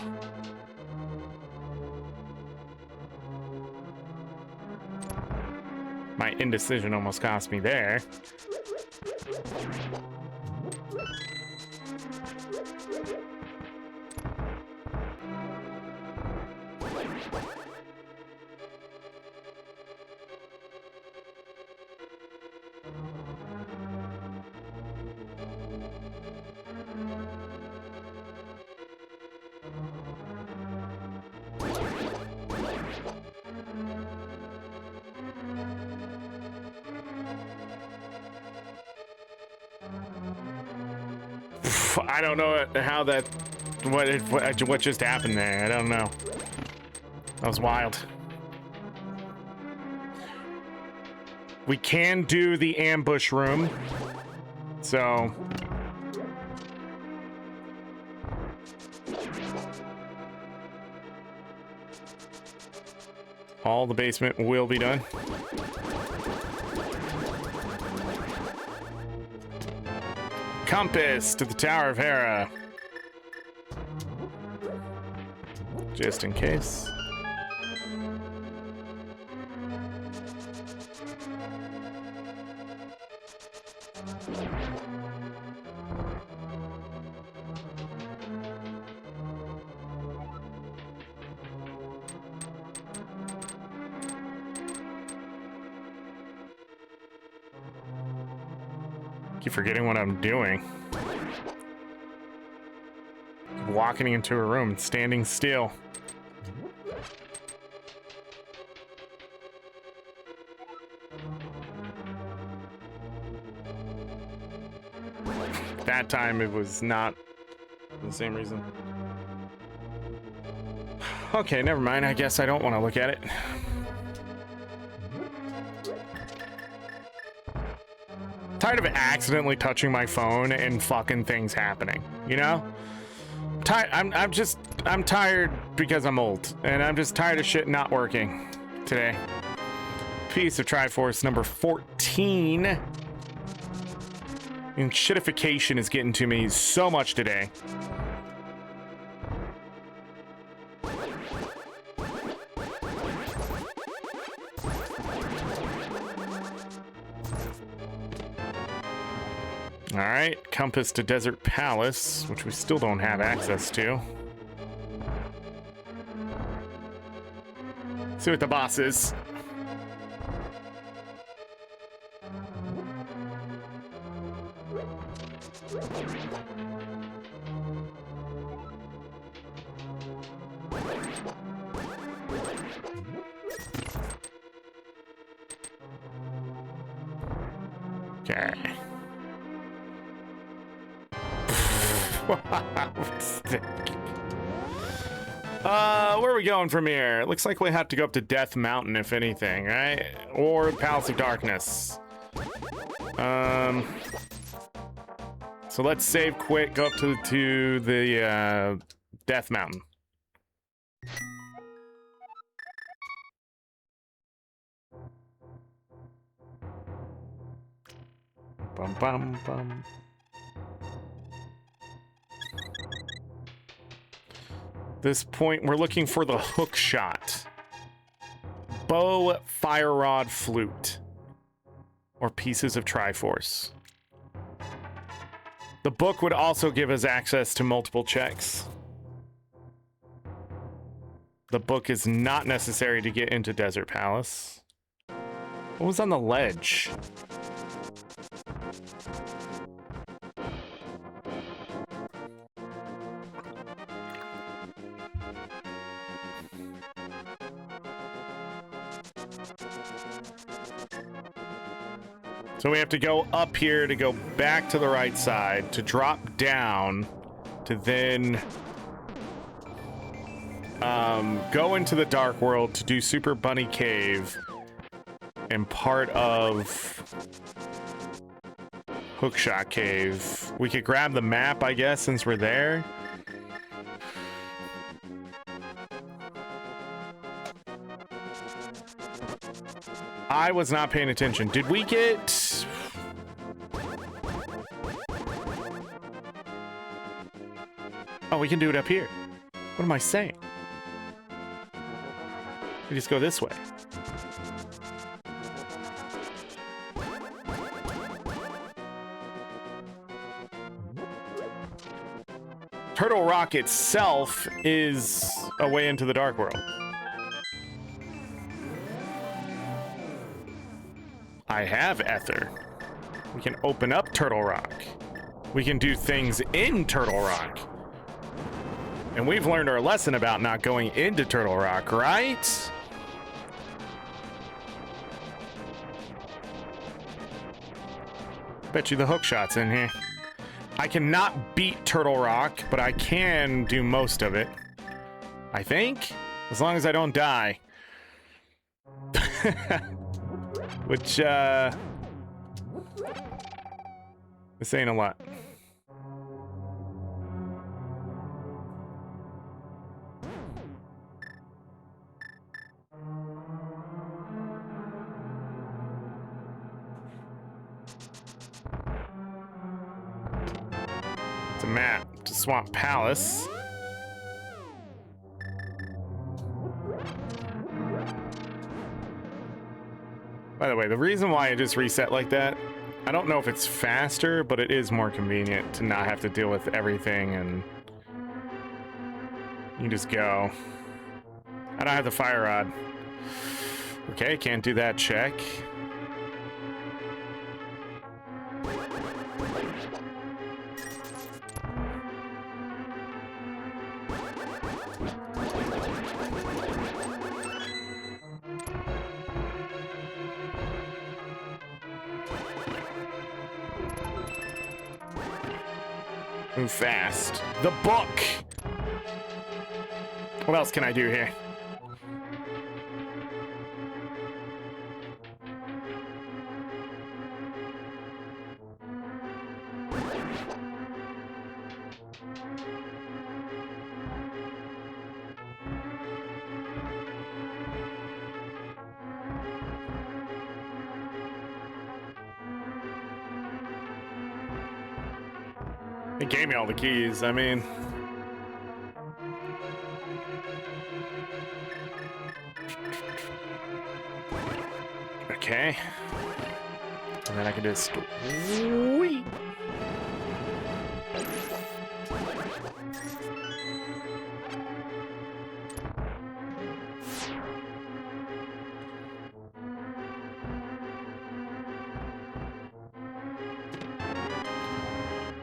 My indecision almost cost me there. I don't know how that, what just happened there. I don't know. That was wild. We can do the ambush room. So. All the basement will be done. Compass to the Tower of Hera. Just in case. Keep forgetting what I'm doing. Walking into a room and standing still. that time it was not for the same reason. Okay, never mind. I guess I don't want to look at it. Tired of accidentally touching my phone and fucking things happening, you know? I'm tired because I'm old, and I'm just tired of shit not working today. Piece of Triforce number 14. And shitification is getting to me so much today. All right, compass to Desert Palace, which we still don't have access to. See what the boss is. Okay. Where are we going from here? It looks like we have to go up to Death Mountain, if anything, right? Or Palace of Darkness. So let's save quick, go up to the Death Mountain. Bum bum bum. This point, we're looking for the hook shot. Bow, fire rod, flute. Or pieces of Triforce. The book would also give us access to multiple checks. The book is not necessary to get into Desert Palace. What was on the ledge? So we have to go up here to go back to the right side, to drop down, to then go into the Dark World to do Super Bunny Cave and part of Hookshot Cave. We could grab the map, I guess, since we're there. I was not paying attention. Did we get... Oh, we can do it up here. What am I saying? We just go this way. Turtle Rock itself is a way into the Dark World. I have Ether. We can open up Turtle Rock. We can do things in Turtle Rock. And we've learned our lesson about not going into Turtle Rock, right? Bet you the hook shot's in here. I cannot beat Turtle Rock, but I can do most of it. I think? As long as I don't die. Which, this ain't a lot. It's a map to Swamp Palace. By the way, the reason why I just reset like that, I don't know if it's faster, but it is more convenient to not have to deal with everything and you just go. I don't have the fire rod. Okay, can't do that check. Move fast. The book! What else can I do here? It gave me all the keys, I mean... Okay. And then I can just... Whee!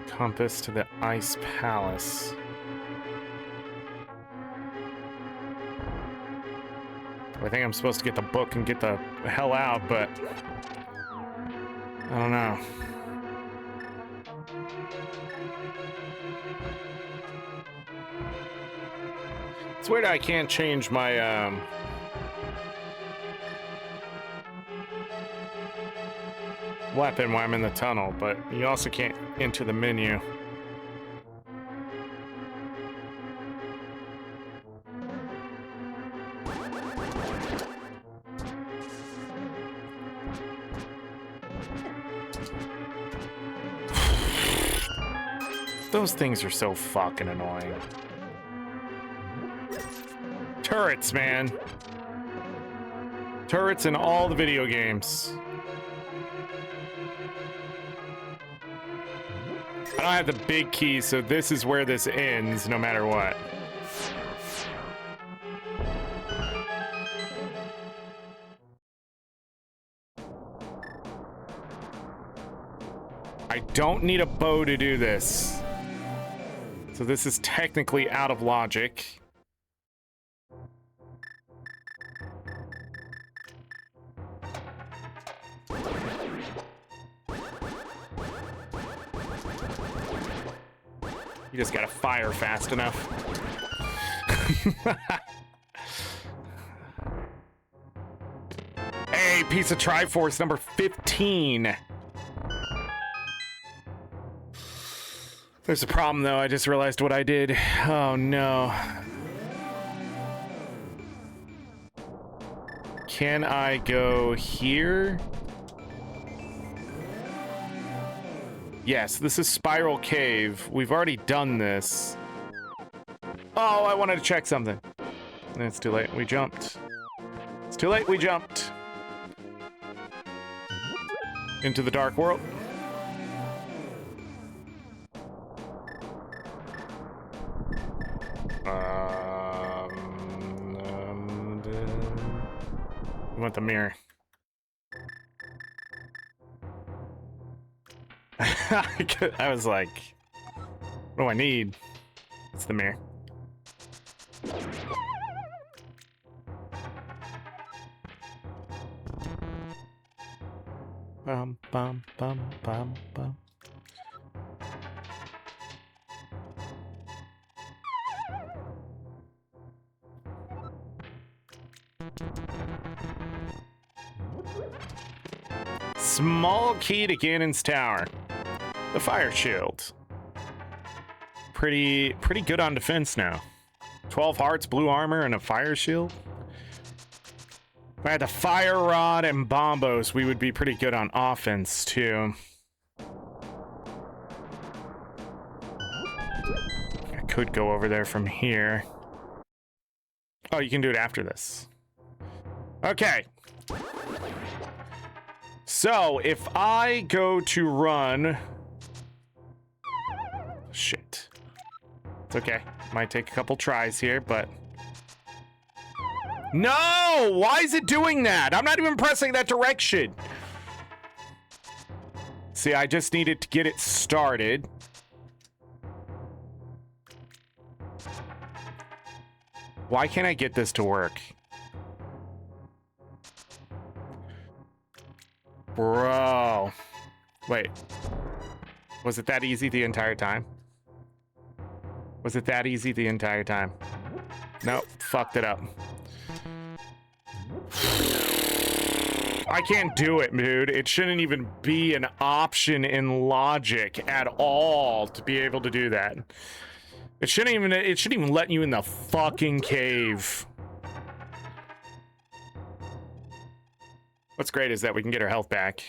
Compass to the Ice Palace. I think I'm supposed to get the book and get the hell out, but I don't know. It's weird I can't change my weapon while I'm in the tunnel, but you also can't enter the menu. Those things are so fucking annoying. Turrets, man. Turrets in all the video games. I don't have the big key, so this is where this ends, no matter what. I don't need a bow to do this. So this is technically out of logic. You just gotta fire fast enough. Hey, piece of Triforce number 15. There's a problem though, I just realized what I did. Oh no. Can I go here? Yes, this is Spiral Cave. We've already done this. Oh, I wanted to check something. It's too late, we jumped. It's too late, we jumped. Into the dark world. We want the mirror. I was like, what do I need? It's the mirror. Bum, bum, bum, bum, bum. Small key to Ganon's tower. The fire shield. Pretty good on defense now. 12 hearts, blue armor, and a fire shield. If I had the fire rod and bombos, we would be pretty good on offense too. I could go over there from here. Oh, you can do it after this. Okay. So, if I go to run... Shit. It's okay. Might take a couple tries here, but... No! Why is it doing that? I'm not even pressing that direction. See, I just needed to get it started. Why can't I get this to work? Bro. Wait. Was it that easy the entire time? Was it that easy the entire time? Nope, fucked it up. I can't do it, dude. It shouldn't even be an option in logic at all to be able to do that. It shouldn't even let you in the fucking cave. What's great is that we can get our health back.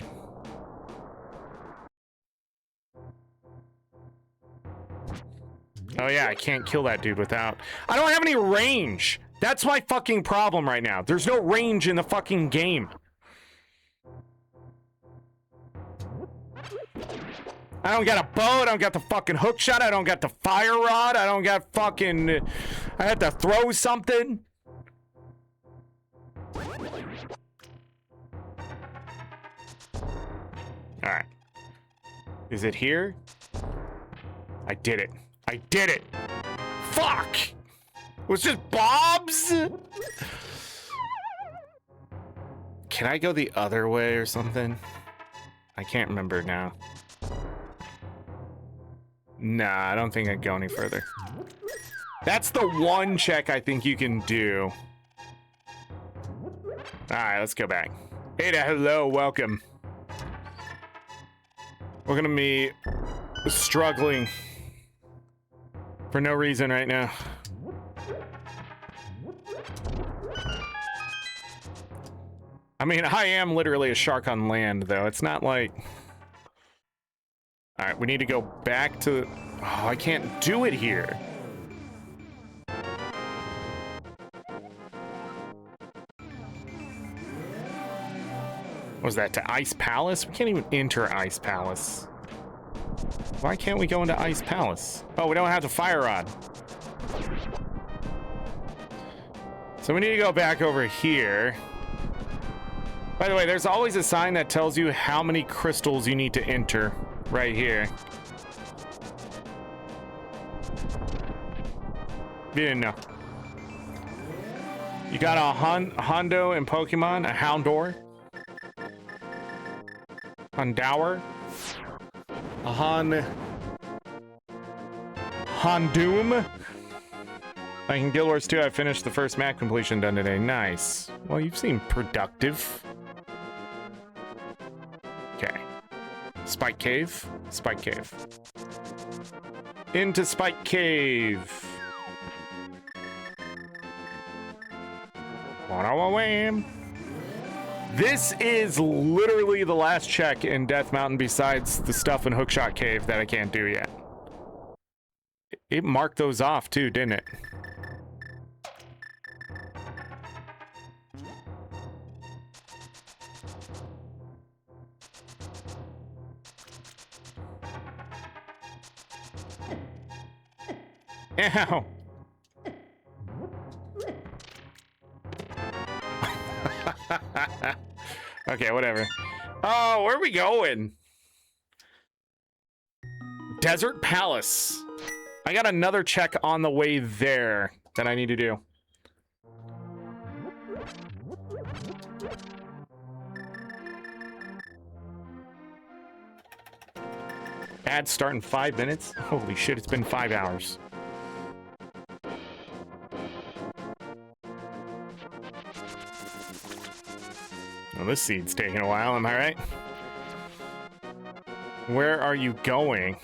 Oh yeah, I can't kill that dude without... I don't have any range! That's my fucking problem right now. There's no range in the fucking game. I don't got a bow, I don't got the fucking hook shot, I don't got the fire rod, I don't got fucking... I had to throw something. Alright. Is it here? I did it. I did it! Fuck! It was just Bob's? Can I go the other way or something? I can't remember now. Nah, I don't think I'd go any further. That's the one check I think you can do. Alright, let's go back. Ada, hello, welcome. We're gonna be struggling for no reason right now. I mean, I am literally a shark on land, though. It's not like... Alright, we need to go back to... Oh, I can't do it here. What was that, to Ice Palace? We can't even enter Ice Palace. Why can't we go into Ice Palace? Oh, we don't have the fire rod. So we need to go back over here. By the way, there's always a sign that tells you how many crystals you need to enter right here. You didn't know. You got a Hondo in Pokemon, a Houndour. Hondour. A Hondoom. Like in Guild Wars 2, I finished the first map completion done today. Nice. Well, you seem productive. Okay. Spike Cave. Spike Cave. Into Spike Cave. Wham. This is literally the last check in Death Mountain besides the stuff in Hookshot Cave that I can't do yet. It marked those off too, didn't it? Ow! Okay, whatever. Oh, where are we going? Desert Palace. I got another check on the way there that I need to do. Ads start in 5 minutes? Holy shit, it's been 5 hours. Well, this seed's taking a while, am I right? Where are you going?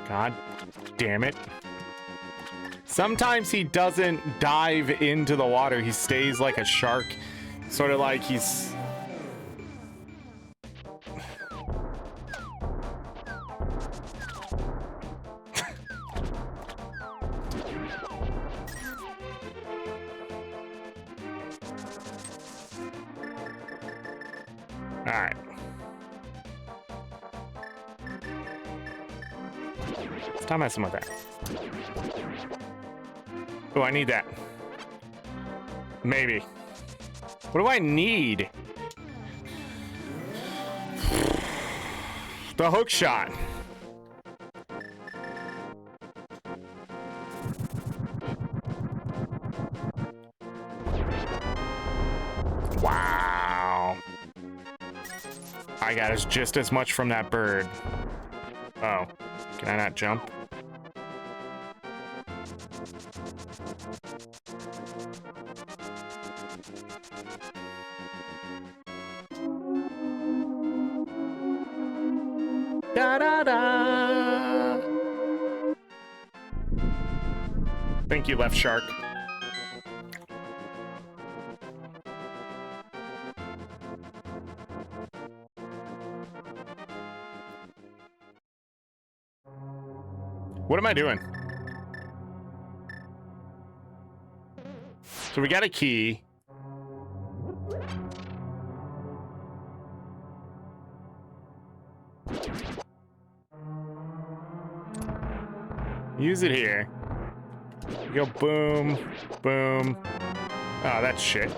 God damn it. Sometimes he doesn't dive into the water. He stays like a shark. Sort of like he's... Alright. Stop messing with that. Oh, I need that. Maybe. What do I need? The hook shot. Wow. I got is just as much from that bird. Oh, can I not jump? Da-da-da! Thank you, Left Shark. What am I doing? So we got a key. Use it here. You go boom, boom. Oh, that's shit.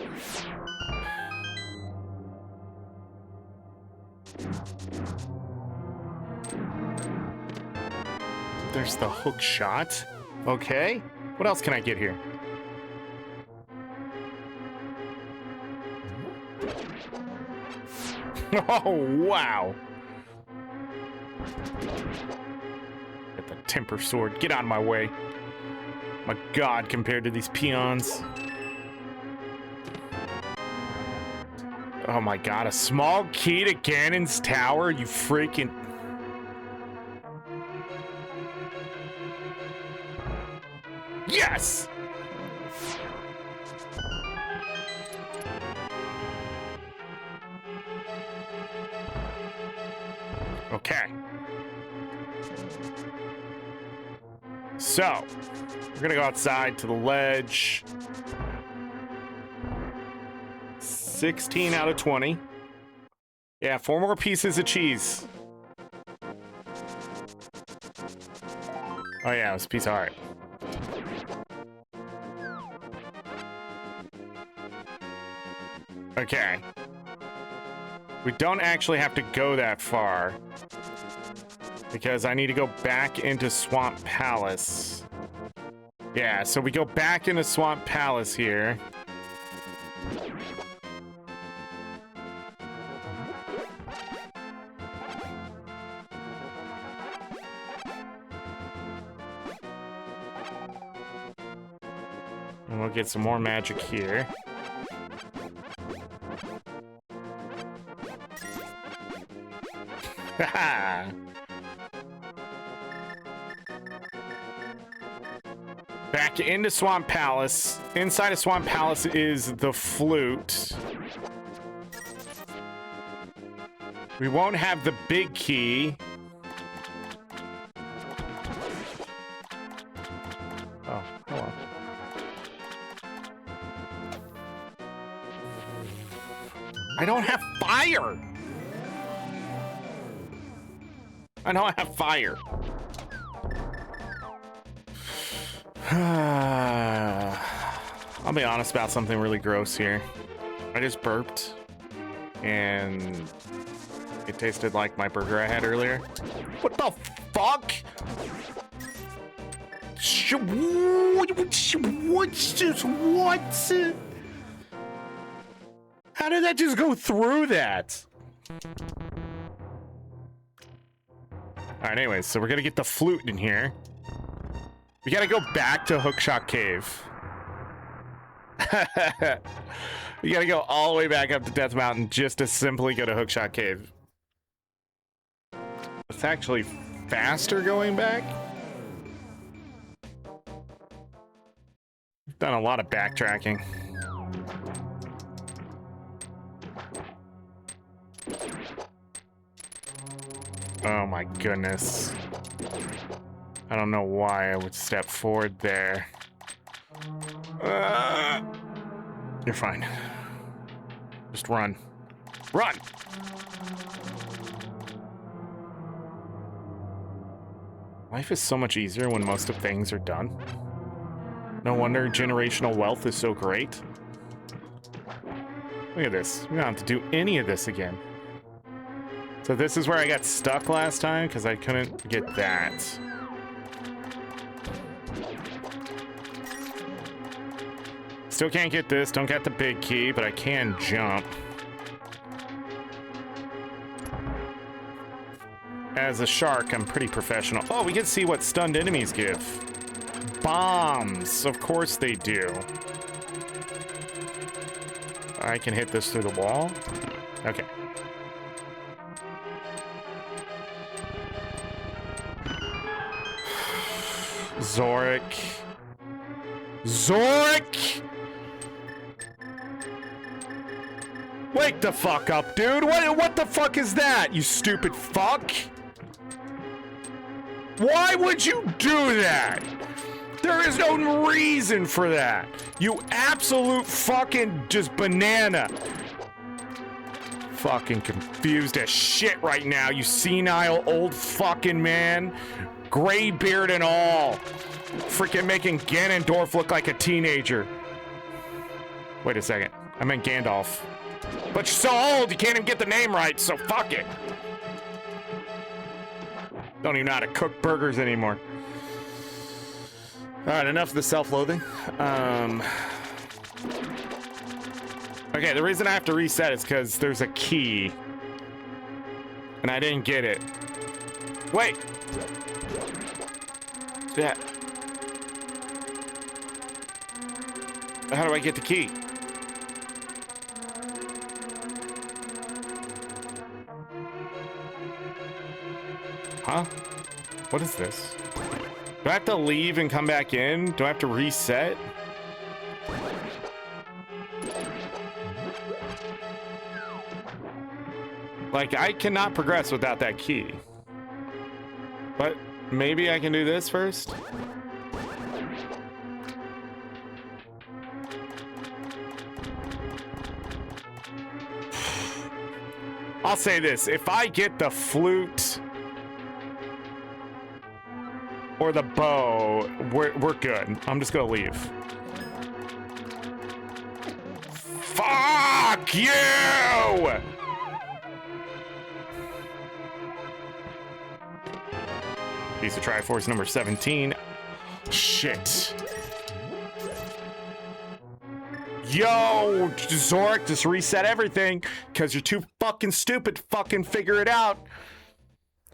There's the hook shot. Okay. What else can I get here? Oh, wow. Get the temper sword. Get out of my way. My god, compared to these peons. Oh my god, a small key to Ganon's tower? You freaking... Yes! Okay. So, we're gonna go outside to the ledge. 16 out of 20. Yeah, 4 more pieces of cheese. Oh yeah, it was a piece of art. Okay. We don't actually have to go that far, because I need to go back into Swamp Palace. Yeah, so we go back into Swamp Palace here. And we'll get some more magic here. Haha! Back into Swamp Palace. Inside of Swamp Palace is the flute. We won't have the big key. Oh, hello. I don't have fire! I know I have fire. I'll be honest about something really gross here. I just burped, and it tasted like my burger I had earlier. What the fuck? What? How did that just go through that? Alright, anyways, so we're gonna get the flute in here. We gotta go back to Hookshot Cave. You gotta go all the way back up to Death Mountain just to simply go to Hookshot Cave. It's actually faster going back. We've done a lot of backtracking. Oh my goodness. I don't know why I would step forward there. You're fine. Just run. Run! Life is so much easier when most of things are done. No wonder generational wealth is so great. Look at this. We don't have to do any of this again. So this is where I got stuck last time because I couldn't get that. Still can't get this, don't get the big key, but I can jump. as a shark, I'm pretty professional. Oh, we can see what stunned enemies give. Bombs. Of course they do. I can hit this through the wall. Okay. Zorric. Zorric! Wake the fuck up, dude! What the fuck is that, you stupid fuck? Why would you do that? There is no reason for that. You absolute fucking just banana. Fucking confused as shit right now, you senile old fucking man. Gray beard and all. Freaking making Ganondorf look like a teenager. Wait a second. I meant Gandalf. But you're so old, you can't even get the name right, so fuck it. Don't even know how to cook burgers anymore. Alright, enough of the self-loathing. Okay, the reason I have to reset is because there's a key. And I didn't get it. Wait! Yeah. How do I get the key? Huh? What is this? Do I have to leave and come back in? Do I have to reset? Like, I cannot progress without that key. But maybe I can do this first? I'll say this, if I get the flute or the bow, we're good. I'm just gonna leave. Fuck you! Piece of Triforce number 17. Shit. Yo, Zorric, just reset everything, because you're too fucking stupid to fucking figure it out.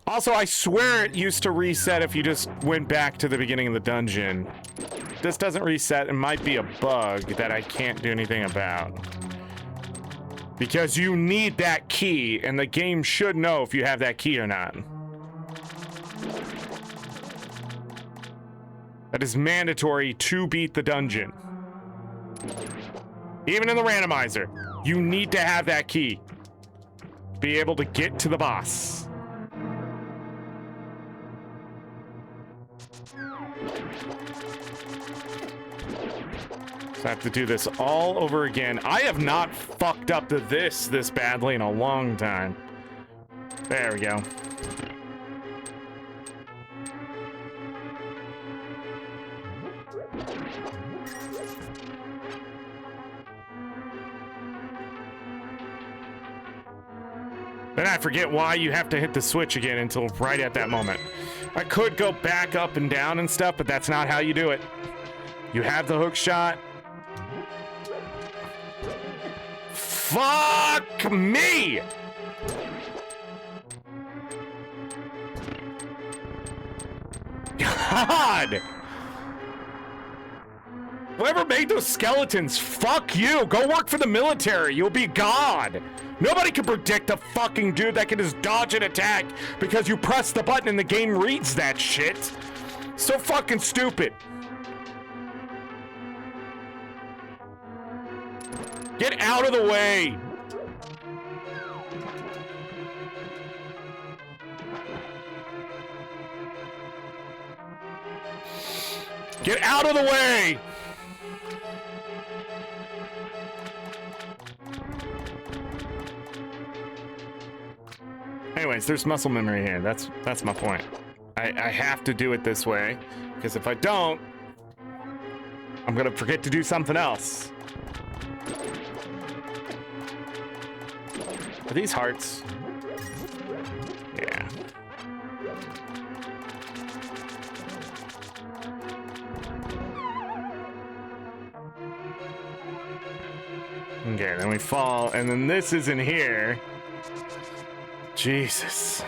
Also, I swear it used to reset if you just went back to the beginning of the dungeon. This doesn't reset. It might be a bug that I can't do anything about. Because you need that key, and the game should know if you have that key or not. That is mandatory to beat the dungeon. Even in the randomizer, you need to have that key. Be able to get to the boss. So I have to do this all over again. I have not fucked up to this badly in a long time. There we go. Then I forget why you have to hit the switch again until right at that moment. I could go back up and down and stuff, but that's not how you do it. You have the hook shot. Fuck me! God! Whoever made those skeletons, fuck you! Go work for the military, you'll be God! Nobody can predict a fucking dude that can just dodge an attack because you press the button and the game reads that shit. So fucking stupid. Get out of the way! Get out of the way! Anyways, there's muscle memory here. That's my point. I have to do it this way, because if I don't, I'm gonna forget to do something else. Are these hearts? Yeah. Okay, then we fall, and then this is in here. Jesus.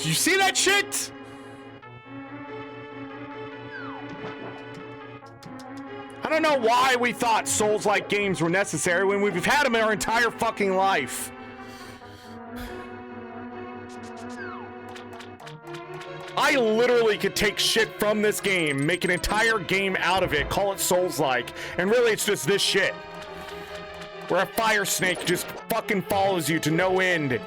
you see that shit? I don't know why we thought Souls-like games were necessary when we've had them in our entire fucking life. I literally could take shit from this game, make an entire game out of it, call it Souls-like, and really it's just this shit. Where a fire snake just fucking follows you to no end.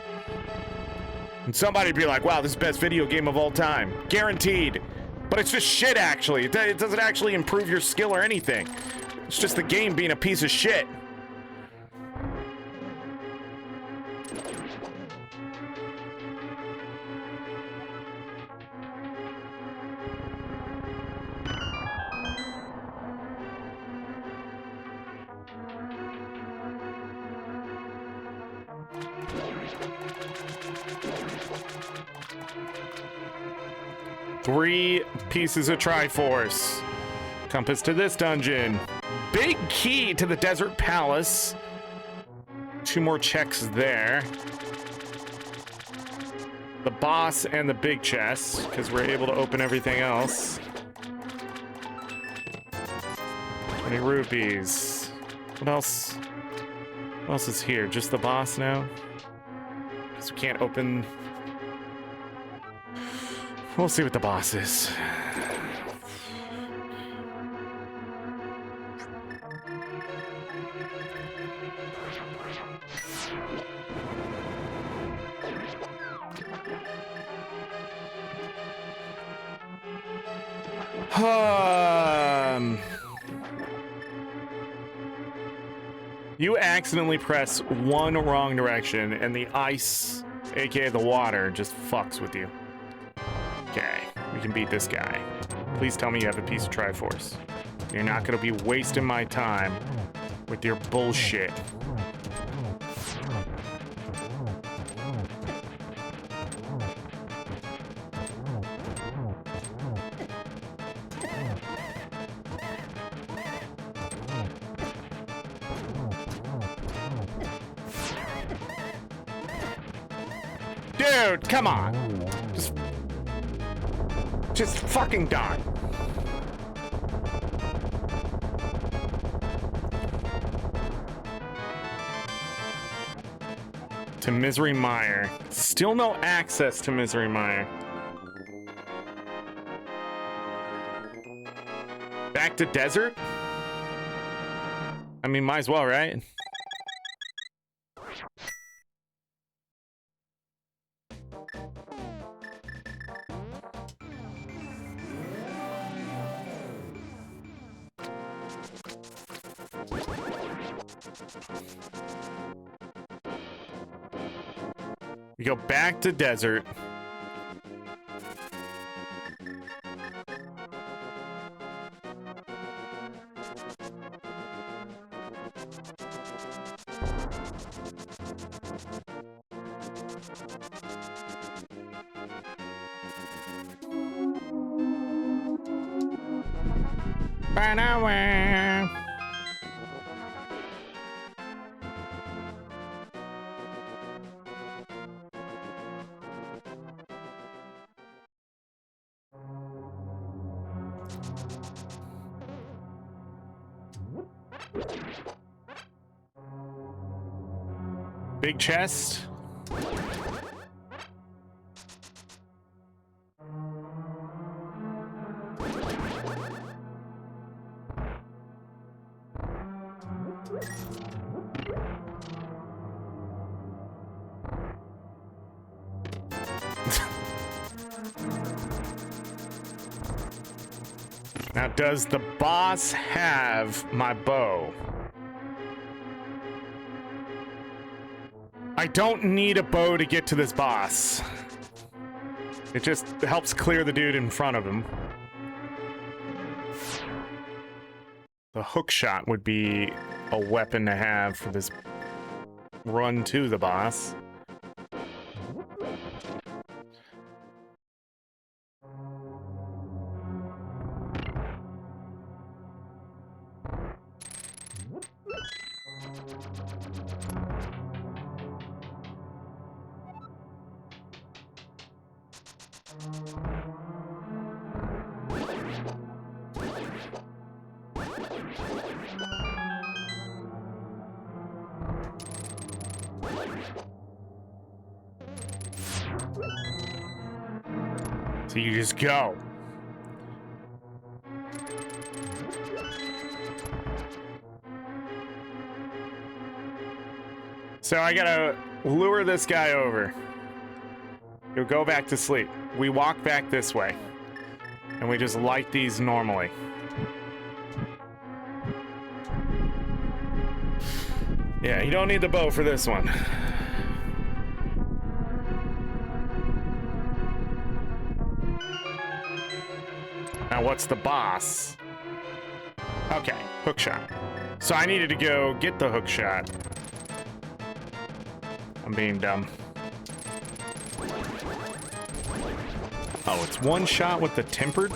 And somebody'd be like, wow, this is the best video game of all time. Guaranteed. But it's just shit, actually. It doesn't actually improve your skill or anything. It's just the game being a piece of shit. Three pieces of Triforce. Compass to this dungeon. Big key to the Desert Palace. 2 more checks there. The boss and the big chest, because we're able to open everything else. 20 rupees. What else? What else is here? Just the boss now? Because we can't open... We'll see what the boss is. You accidentally press one wrong direction and the ice, aka the water, just fucks with you. Okay, we can beat this guy. Please tell me you have a piece of Triforce. You're not gonna be wasting my time with your bullshit. Dude, come on. Just fucking die. To Misery Mire. Still no access to Misery Mire. Back to desert? I mean, might as well, right? We go back to desert. Big chest. Now, does the boss have my bow? I don't need a bow to get to this boss. It just helps clear the dude in front of him. The hook shot would be a weapon to have for this run to the boss. So you just go. So I gotta lure this guy over. He'll go back to sleep. We walk back this way. And we just light these normally. Yeah, you don't need the bow for this one. Now what's the boss? Okay, hook shot. So I needed to go get the hook shot. I'm being dumb. Oh, it's one shot with the tempered?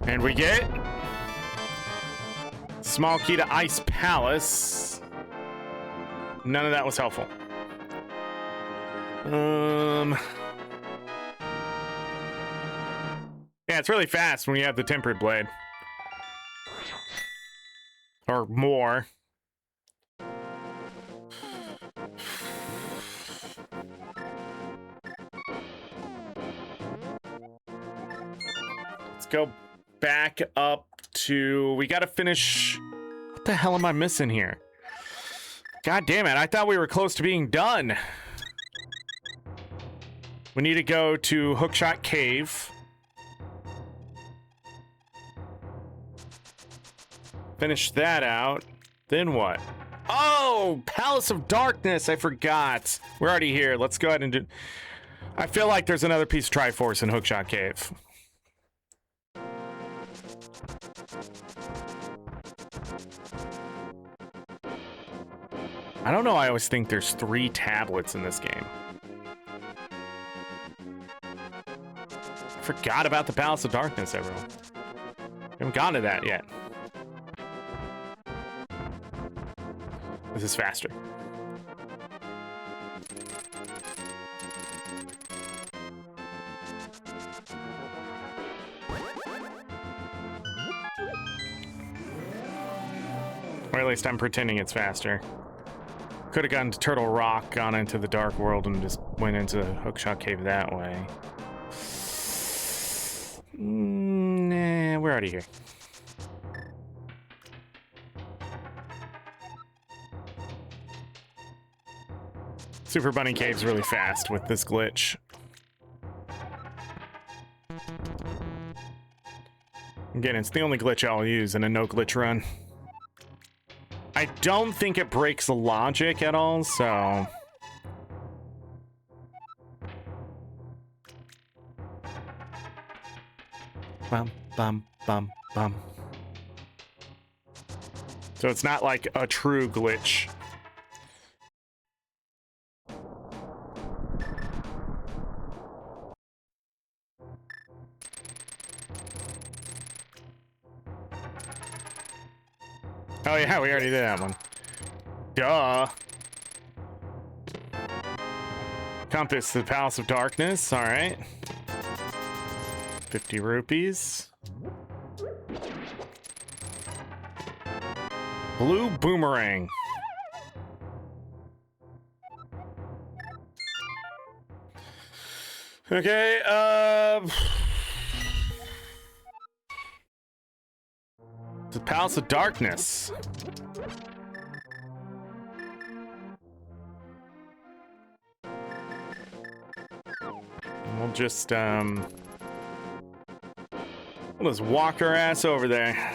And we get small key to Ice Palace. None of that was helpful. Yeah, it's really fast when you have the tempered blade. Or more. Let's go back up to... We gotta finish... What the hell am I missing here? God damn it, I thought we were close to being done. We need to go to Hookshot Cave. Finish that out. Then what? Oh, Palace of Darkness, I forgot. We're already here. Let's go ahead and do... I feel like there's another piece of Triforce in Hookshot Cave. I don't know, I always think there's 3 tablets in this game. I forgot about the Palace of Darkness, everyone. Haven't gotten to that yet. This is faster. Or at least I'm pretending it's faster. Could have gotten to Turtle Rock, gone into the Dark World, and just went into the Hookshot Cave that way. Nah, we're already here. Super Bunny Cave's really fast with this glitch. Again, it's the only glitch I'll use in a no-glitch run. I don't think it breaks logic at all, so... Bum, bum, bum, bum. So it's not like a true glitch. Oh yeah, we already did that one. Duh. Compass to the Palace of Darkness, alright. 50 rupees. Blue Boomerang. Okay, the Palace of Darkness. We'll just walk our ass over there.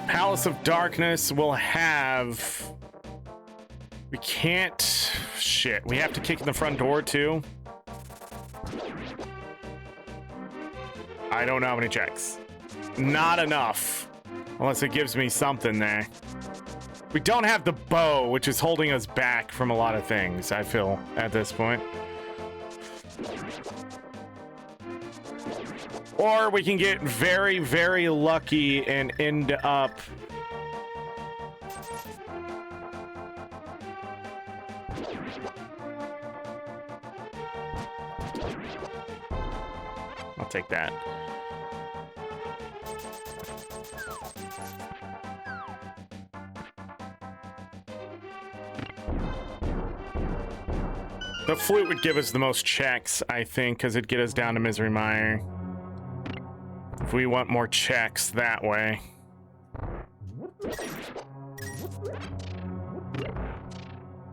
Palace of Darkness will have... We can't shit. We have to kick in the front door, too? I don't know how many checks. Not enough. Unless it gives me something there. We don't have the bow, which is holding us back from a lot of things, I feel, at this point. Or we can get very, very lucky and end up... I'll take that. The flute would give us the most checks, I think, because it'd get us down to Misery Mire. If we want more checks that way.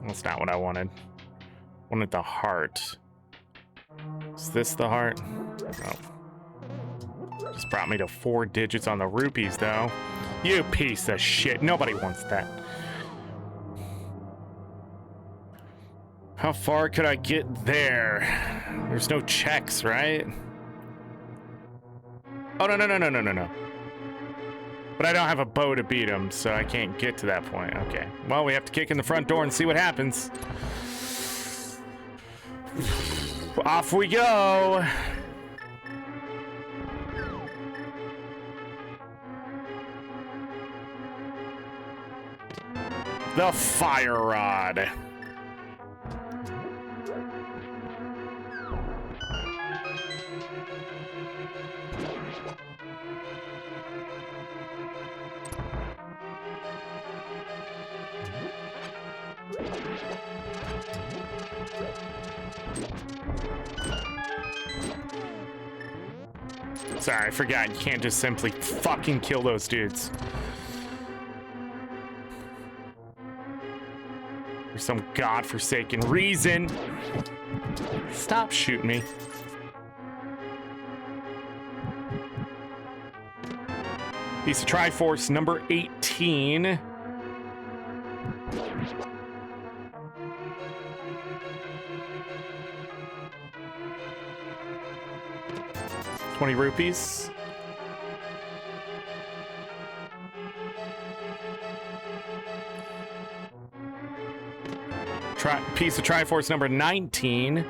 That's not what I wanted. I wanted the heart. Is this the heart? No. Just brought me to 4 digits on the rupees, though. You piece of shit. Nobody wants that. How far could I get there? There's no checks, right? Oh, no. But I don't have a bow to beat him, so I can't get to that point. Okay. Well, we have to kick in the front door and see what happens. Off we go. The fire rod. Sorry, I forgot. You can't just simply fucking kill those dudes. For some godforsaken reason. Stop shooting me. Piece of Triforce number 18. ₹20. Piece of Triforce number 19.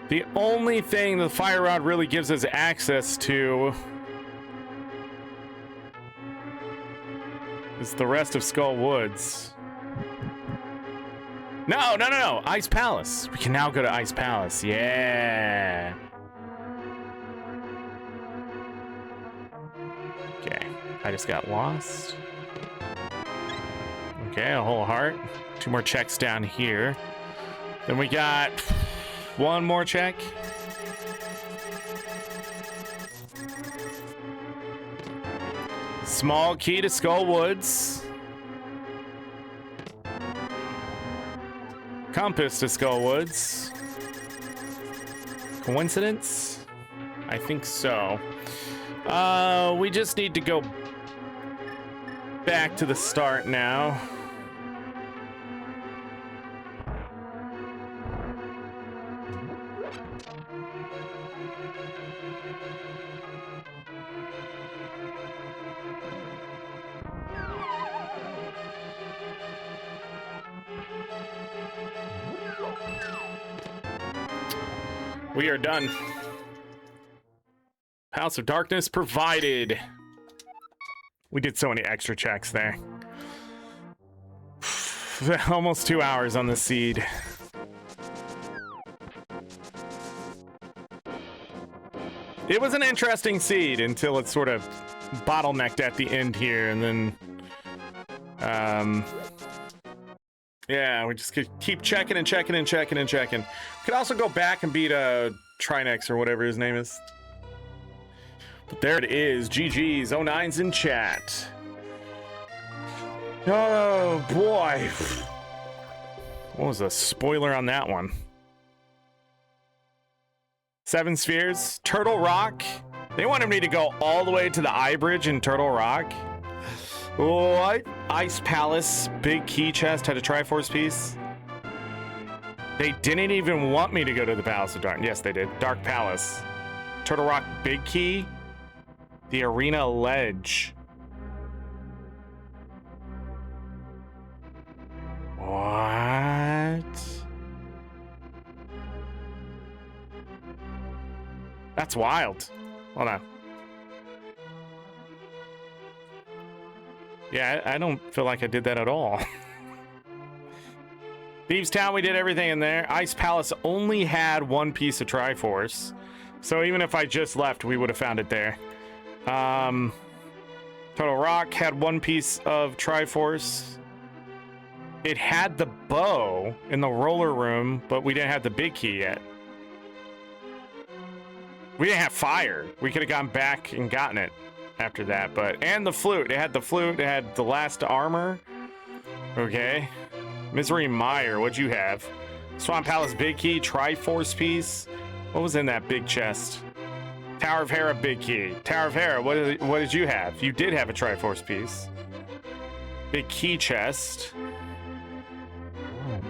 The only thing the fire rod really gives us access to is the rest of Skull Woods. No. Ice Palace. We can now go to Ice Palace. Yeah. Okay. I just got lost. Okay, a whole heart. 2 more checks down here. Then we got 1 more check. Small key to Skull Woods. Compass to Skull Woods. Coincidence? I think so. We just need to go back to the start now. We are done. House of Darkness provided. We did so many extra checks there. Almost 2 hours on the seed. It was an interesting seed until it sort of bottlenecked at the end here, and then yeah, we just could keep checking and checking and checking and checking. Could also go back and beat Trinex or whatever his name is. But there it is. GG's. 09's in chat. Oh boy. What was the spoiler on that one? 7 spheres. Turtle Rock. They wanted me to go all the way to the Eye Bridge in Turtle Rock. What? Ice Palace, big key chest, had a Triforce piece. They didn't even want me to go to the Palace of Dark. Yes, they did. Dark Palace. Turtle Rock, big key. The Arena Ledge. What? That's wild. Hold on. Yeah, I don't feel like I did that at all. Thieves Town, we did everything in there. Ice Palace only had one piece of Triforce. So even if I just left, we would have found it there. Total Rock had one piece of Triforce. It had the bow in the roller room, but we didn't have the big key yet. We didn't have fire. We could have gone back and gotten it after that, but and the flute. It had the flute. It had the last armor. Okay. Misery Mire, what'd you have? Swamp Palace big key, Triforce piece. What was in that big chest? Tower of Hera big key. Tower of Hera, what did you have? You did have a Triforce piece. Big key chest.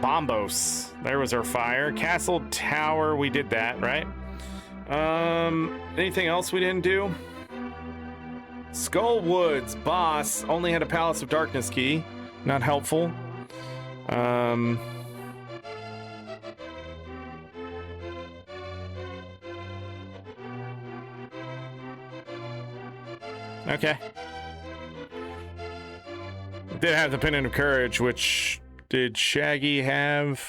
Bombos. There was our fire. Castle Tower, we did that, right? Anything else we didn't do? Skull Woods boss only had a Palace of Darkness key. Not helpful. Okay. Did have the Pendant of Courage, which did Shaggy have?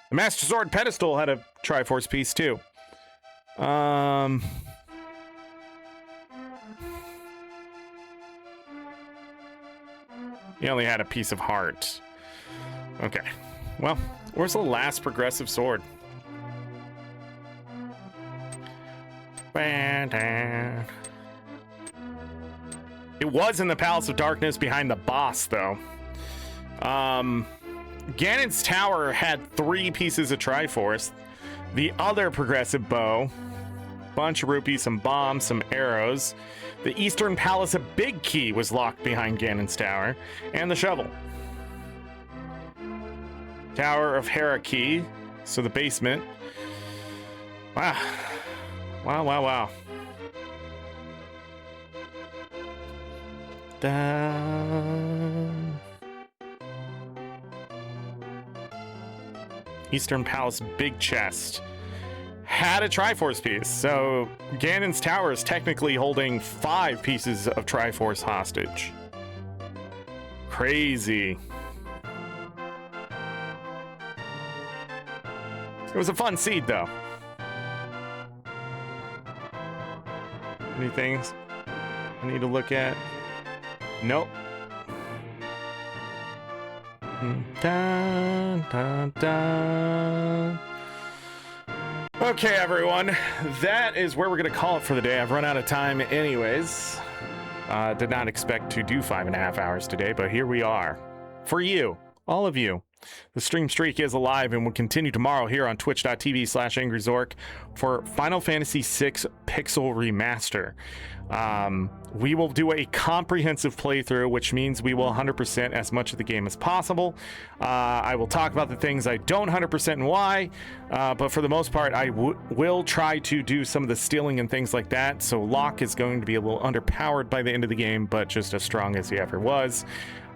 The Master Sword Pedestal had a Triforce piece too. He only had a piece of heart. Okay. Well, where's the last progressive sword? It was in the Palace of Darkness behind the boss, though. Ganon's Tower had 3 pieces of Triforce. The other progressive bow, bunch of rupees, some bombs, some arrows. The Eastern Palace of Big Key was locked behind Ganon's Tower, and the shovel. Tower of Hera key, so the basement. Wow. Wow, wow, wow. Eastern Palace big chest had a Triforce piece, so Ganon's Tower is technically holding 5 pieces of Triforce hostage. Crazy. It was a fun seed, though. Any things I need to look at? Nope. Dun, dun, dun. Okay, everyone. That is where we're going to call it for the day. I've run out of time anyways. Did not expect to do 5.5 hours today, but here we are. For you, all of you. The stream streak is alive and will continue tomorrow here on twitch.tv/AngryZorric for Final Fantasy VI Pixel Remaster. We will do a comprehensive playthrough, which means we will 100% as much of the game as possible. I will talk about the things I don't 100% and why, but for the most part, I will try to do some of the stealing and things like that. So Locke is going to be a little underpowered by the end of the game, but just as strong as he ever was.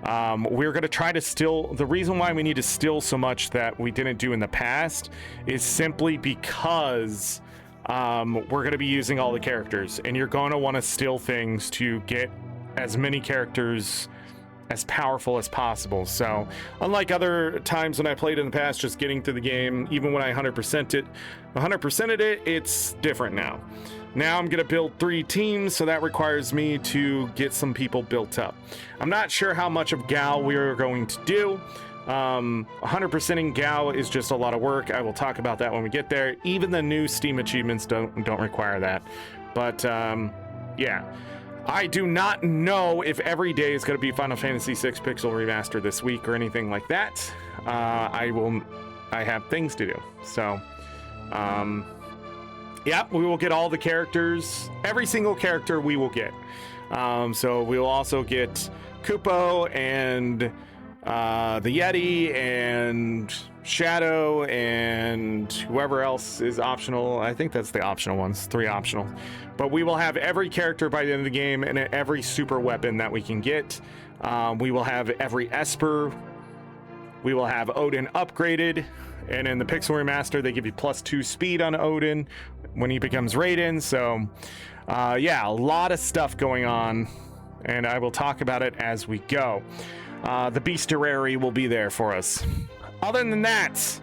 We're going to try to steal. The reason why we need to steal so much that we didn't do in the past is simply because we're going to be using all the characters, and you're going to want to steal things to get as many characters as powerful as possible. So unlike other times when I played in the past, just getting through the game, even when I 100%ed it, it's different now. Now I'm going to build 3 teams, so that requires me to get some people built up. I'm not sure how much of Gao we're going to do. 100%ing Gao is just a lot of work. I will talk about that when we get there. Even the new Steam achievements don't require that. But yeah, I do not know if every day is going to be Final Fantasy VI Pixel Remaster this week or anything like that. I have things to do. So yeah, we will get all the characters. Every single character we will get. So we will also get Kupo and the Yeti and Shadow and whoever else is optional. I think that's the optional ones, 3 optional. But we will have every character by the end of the game and every super weapon that we can get. We will have every Esper. We will have Odin upgraded. And in the Pixel Remaster, they give you +2 speed on Odin when he becomes Raiden. So, yeah, a lot of stuff going on. And I will talk about it as we go. The Beasterary will be there for us. Other than that,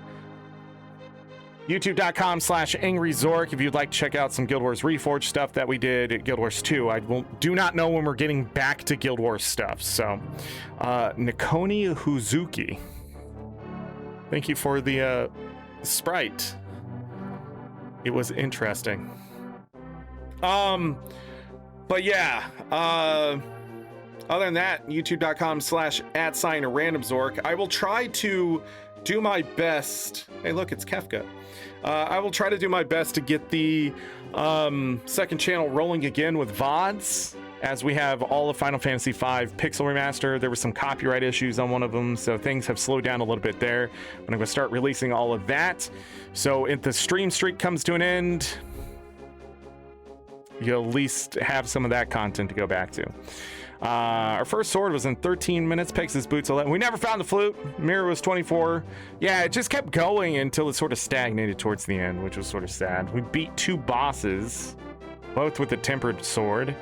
youtube.com/AngryZorric if you'd like to check out some Guild Wars Reforged stuff that we did at Guild Wars 2. I do not know when we're getting back to Guild Wars stuff. So, Nikoni Huzuki, thank you for the sprite. It was interesting. But yeah, other than that, youtube.com/@RandomZorric. I will try to do my best. Hey, look, it's Kefka. I will try to do my best to get the second channel rolling again with VODs, as we have all of Final Fantasy V Pixel Remaster. There were some copyright issues on one of them, so things have slowed down a little bit there. But I'm going to start releasing all of that. So if the stream streak comes to an end, you'll at least have some of that content to go back to. Our first sword was in 13 minutes. Pix's boots 11. We never found the flute. Mirror was 24. Yeah, it just kept going until it sort of stagnated towards the end, which was sort of sad. We beat 2 bosses, both with the tempered sword.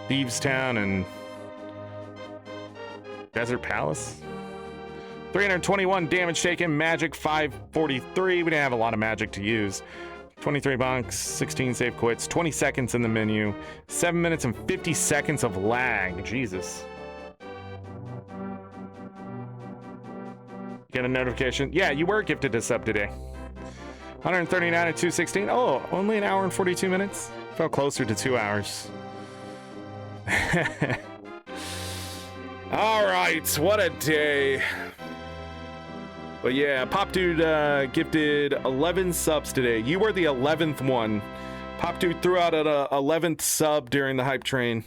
Thieves Town and Desert Palace. 321 damage taken. Magic 543. We didn't have a lot of magic to use. 23 bunks, 16 save quits, 20 seconds in the menu, 7 minutes and 50 seconds of lag. Jesus. Get a notification. Yeah, you were gifted a sub today. 139 at 216. Oh, only an hour and 42 minutes. Felt closer to 2 hours. All right, what a day. But yeah, Pop Dude gifted 11 subs today. You were the 11th one. Pop Dude threw out an 11th sub during the hype train.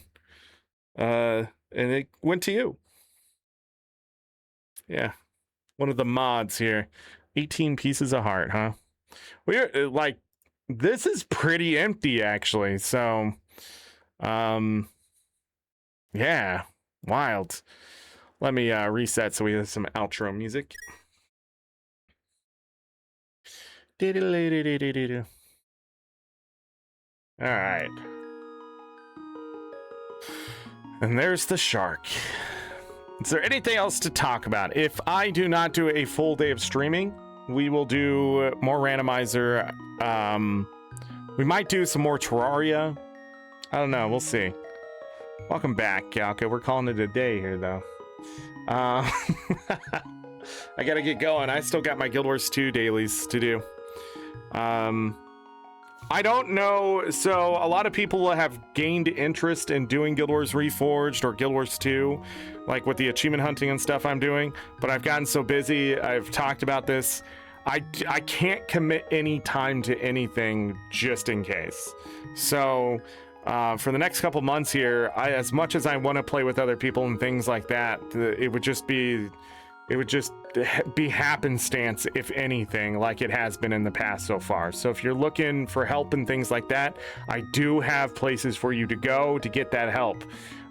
And it went to you. Yeah. One of the mods here. 18 pieces of heart, huh? We're like, this is pretty empty actually. So, yeah, wild. Let me reset so we have some outro music. All right. And there's the shark. Is there anything else to talk about? If I do not do a full day of streaming, we will do more randomizer. We might do some more Terraria. I don't know. We'll see. Welcome back, Galka. We're calling it a day here, though. I gotta get going. I still got my Guild Wars 2 dailies to do. I don't know. So a lot of people have gained interest in doing Guild Wars Reforged or Guild Wars 2, like with the achievement hunting and stuff I'm doing, but I've gotten so busy. I've talked about this. I can't commit any time to anything just in case. So for the next couple months here, as much as I want to play with other people and things like that, it would just be happenstance, if anything, like it has been in the past so far. So if you're looking for help and things like that, I do have places for you to go to get that help.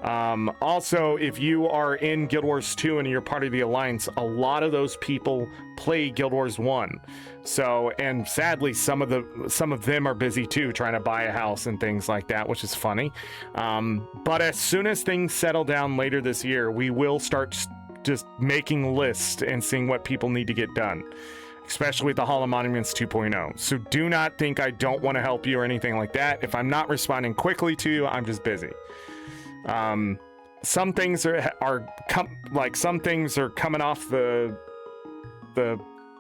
Also, if you are in Guild Wars 2 and you're part of the Alliance, a lot of those people play Guild Wars 1. So, and sadly, some of them are busy too, trying to buy a house and things like that, which is funny. But as soon as things settle down later this year, we will start just making lists and seeing what people need to get done, especially with the Hall of Monuments 2.0. So do not think I don't want to help you or anything like that. If I'm not responding quickly to you, I'm just busy. Some things are coming off the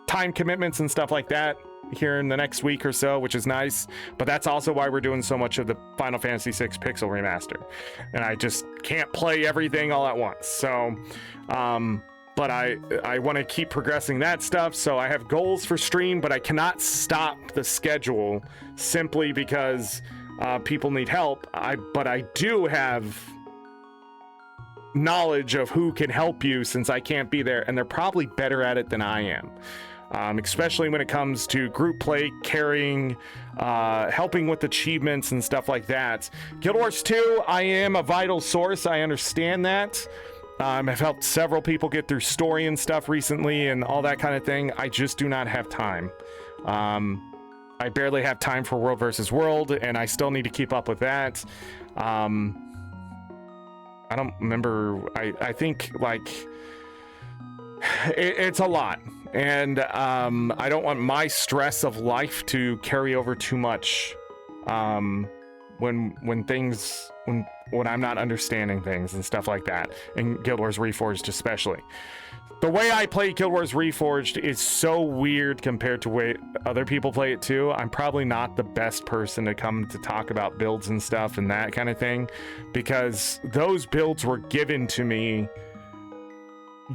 time commitments and stuff like that here in the next week or so, which is nice, but that's also why we're doing so much of the Final Fantasy VI Pixel Remaster, and I just can't play everything all at once. So but I want to keep progressing that stuff, so I have goals for stream, but I cannot stop the schedule simply because people need help. But I do have knowledge of who can help you since I can't be there, and they're probably better at it than I am. Especially when it comes to group play, carrying, helping with achievements and stuff like that. Guild Wars 2, I am a vital source. I understand that. I've helped several people get through story and stuff recently and all that kind of thing. I just do not have time. I barely have time for World versus World, and I still need to keep up with that. I don't remember. I think like it's a lot, and I don't want my stress of life to carry over too much when I'm not understanding things and stuff like that. And Guild Wars Reforged especially. The way I play Guild Wars Reforged is so weird compared to the way other people play it too. I'm probably not the best person to come to talk about builds and stuff and that kind of thing, because those builds were given to me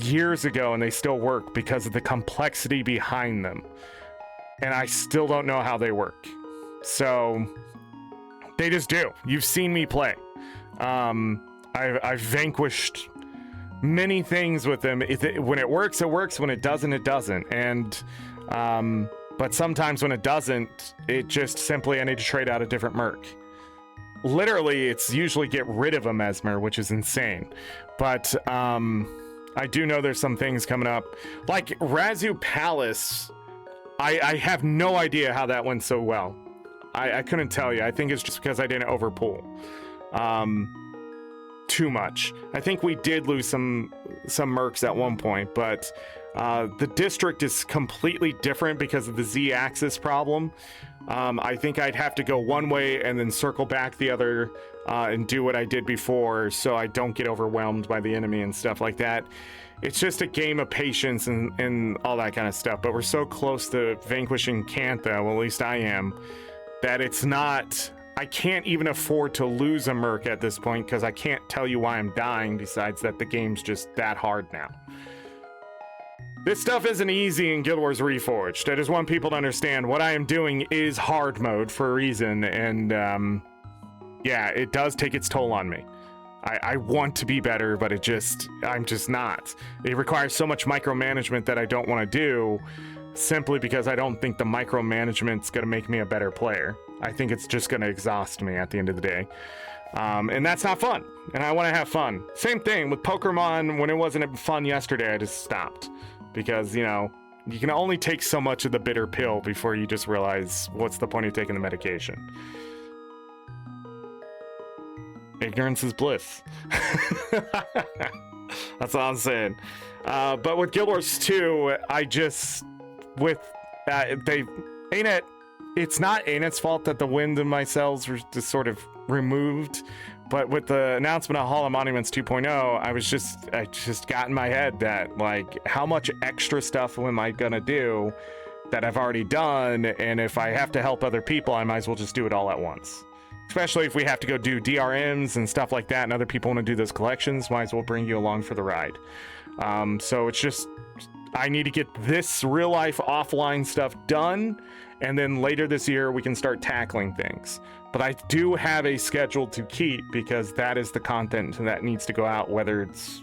years ago and they still work because of the complexity behind them. And I still don't know how they work. So they just do. You've seen me play. I've vanquished many things with them. When it works, it works. When it doesn't, it doesn't. And but sometimes when it doesn't, it just simply I need to trade out a different merc. Literally, it's usually get rid of a Mesmer, which is insane. But I do know there's some things coming up, like Razu Palace. I have no idea how that went so well. I couldn't tell you. I think it's just because I didn't overpull too much. I think we did lose some mercs at one point, but the district is completely different because of the Z-axis problem. I think I'd have to go one way and then circle back the other and do what I did before so I don't get overwhelmed by the enemy and stuff like that. It's just a game of patience and all that kind of stuff, but we're so close to vanquishing Cantha, well, at least I am, that it's not... I can't even afford to lose a merc at this point because I can't tell you why I'm dying, besides that the game's just that hard now. This stuff isn't easy in Guild Wars Reforged. I just want people to understand what I am doing is hard mode for a reason, and yeah, it does take its toll on me. I want to be better, but I'm just not. It requires so much micromanagement that I don't want to do, simply because I don't think the micromanagement's going to make me a better player. I think it's just going to exhaust me at the end of the day. And that's not fun. And I want to have fun. Same thing with Pokemon. When it wasn't fun yesterday, I just stopped. Because, you know, you can only take so much of the bitter pill before you just realize what's the point of taking the medication. Ignorance is bliss. That's all I'm saying. But with Guild Wars 2, I just... with... ArenaNet... It's not ArenaNet's fault that the wind in my cells were just sort of removed, but with the announcement of Hall of Monuments 2.0, I just got in my head that, like, how much extra stuff am I gonna do that I've already done, and if I have to help other people, I might as well just do it all at once. Especially if we have to go do DRMs and stuff like that, and other people want to do those collections, might as well bring you along for the ride. So it's just, I need to get this real life offline stuff done, and then later this year we can start tackling things. But I do have a schedule to keep, because that is the content that needs to go out, whether it's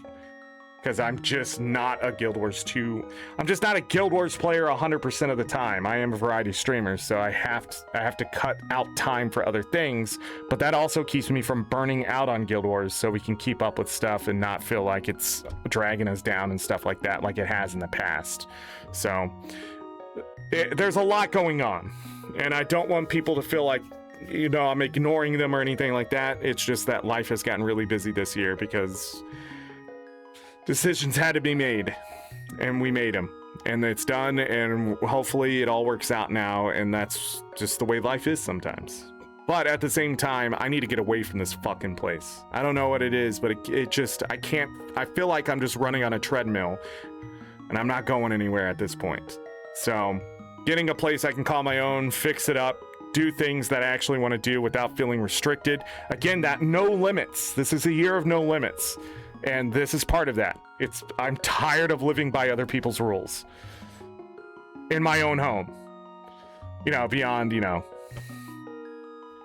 because I'm just not a Guild Wars 2. I'm just not a Guild Wars player 100% of the time. I am a variety streamer, so I have to cut out time for other things, but that also keeps me from burning out on Guild Wars, so we can keep up with stuff and not feel like it's dragging us down and stuff like that, like it has in the past. So there's a lot going on, and I don't want people to feel like, you know, I'm ignoring them or anything like that. It's just that life has gotten really busy this year because decisions had to be made, and we made them, and it's done, and hopefully it all works out now, and that's just the way life is sometimes. But at the same time, I need to get away from this fucking place. I don't know what it is, but it just, I feel like I'm just running on a treadmill, and I'm not going anywhere at this point. So getting a place I can call my own, fix it up, do things that I actually want to do without feeling restricted. Again, that no limits. This is a year of no limits. And this is part of that. I'm tired of living by other people's rules in my own home. You know, beyond, you know,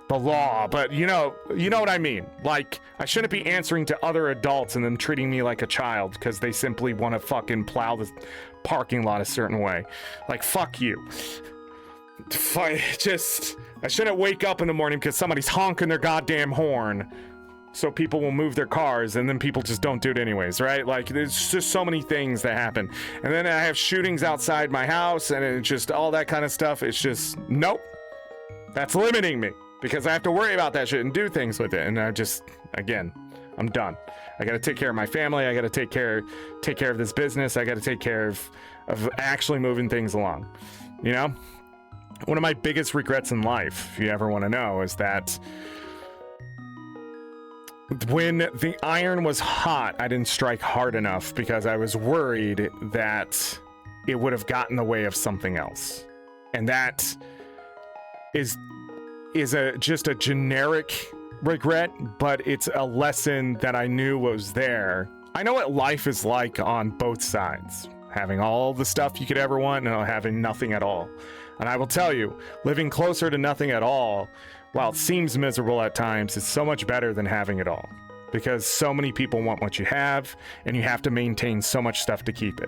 the law, but you know what I mean. Like, I shouldn't be answering to other adults and them treating me like a child because they simply want to fucking plow the parking lot a certain way. Like, fuck you. I shouldn't wake up in the morning because somebody's honking their goddamn horn so people will move their cars, and then people just don't do it anyways, right? Like, there's just so many things that happen. And then I have shootings outside my house, and it's just all that kind of stuff. It's just, nope. That's limiting me because I have to worry about that shit and do things with it. And I just, again, I'm done. I got to take care of my family. I got to take care of this business. I got to take care of actually moving things along. You know, one of my biggest regrets in life, if you ever want to know, is that when the iron was hot, I didn't strike hard enough because I was worried that it would have gotten in the way of something else. And that is just a generic regret, but it's a lesson that I knew was there. I know what life is like on both sides, having all the stuff you could ever want and having nothing at all. And I will tell you, living closer to nothing at all, while it seems miserable at times, it's so much better than having it all, because so many people want what you have and you have to maintain so much stuff to keep it.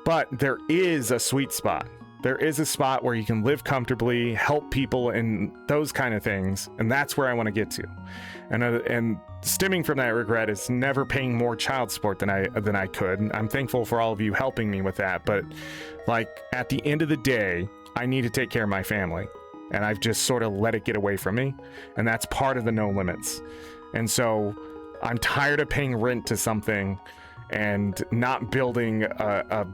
But there is a sweet spot. There is a spot where you can live comfortably, help people, and those kind of things, and that's where I want to get to. And stemming from that regret is never paying more child support than I could. And I'm thankful for all of you helping me with that, but like at the end of the day, I need to take care of my family, and I've just sort of let it get away from me, and that's part of the no limits. And so I'm tired of paying rent to something and not building a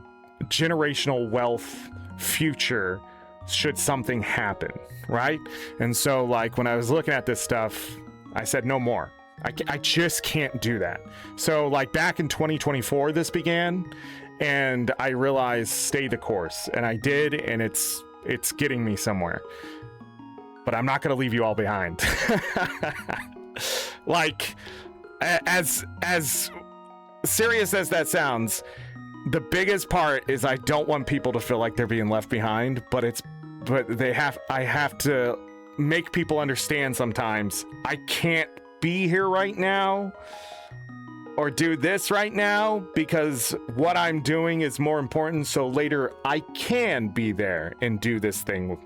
generational wealth future should something happen, right? And so like when I was looking at this stuff, I said no more. I just can't do that. So like back in 2024 this began, and I realized stay the course, and I did, and it's getting me somewhere. But I'm not going to leave you all behind. Like, as serious as that sounds, the biggest part is I don't want people to feel like they're being left behind, but I have to make people understand sometimes I can't be here right now or do this right now because what I'm doing is more important, so later I can be there and do this thing,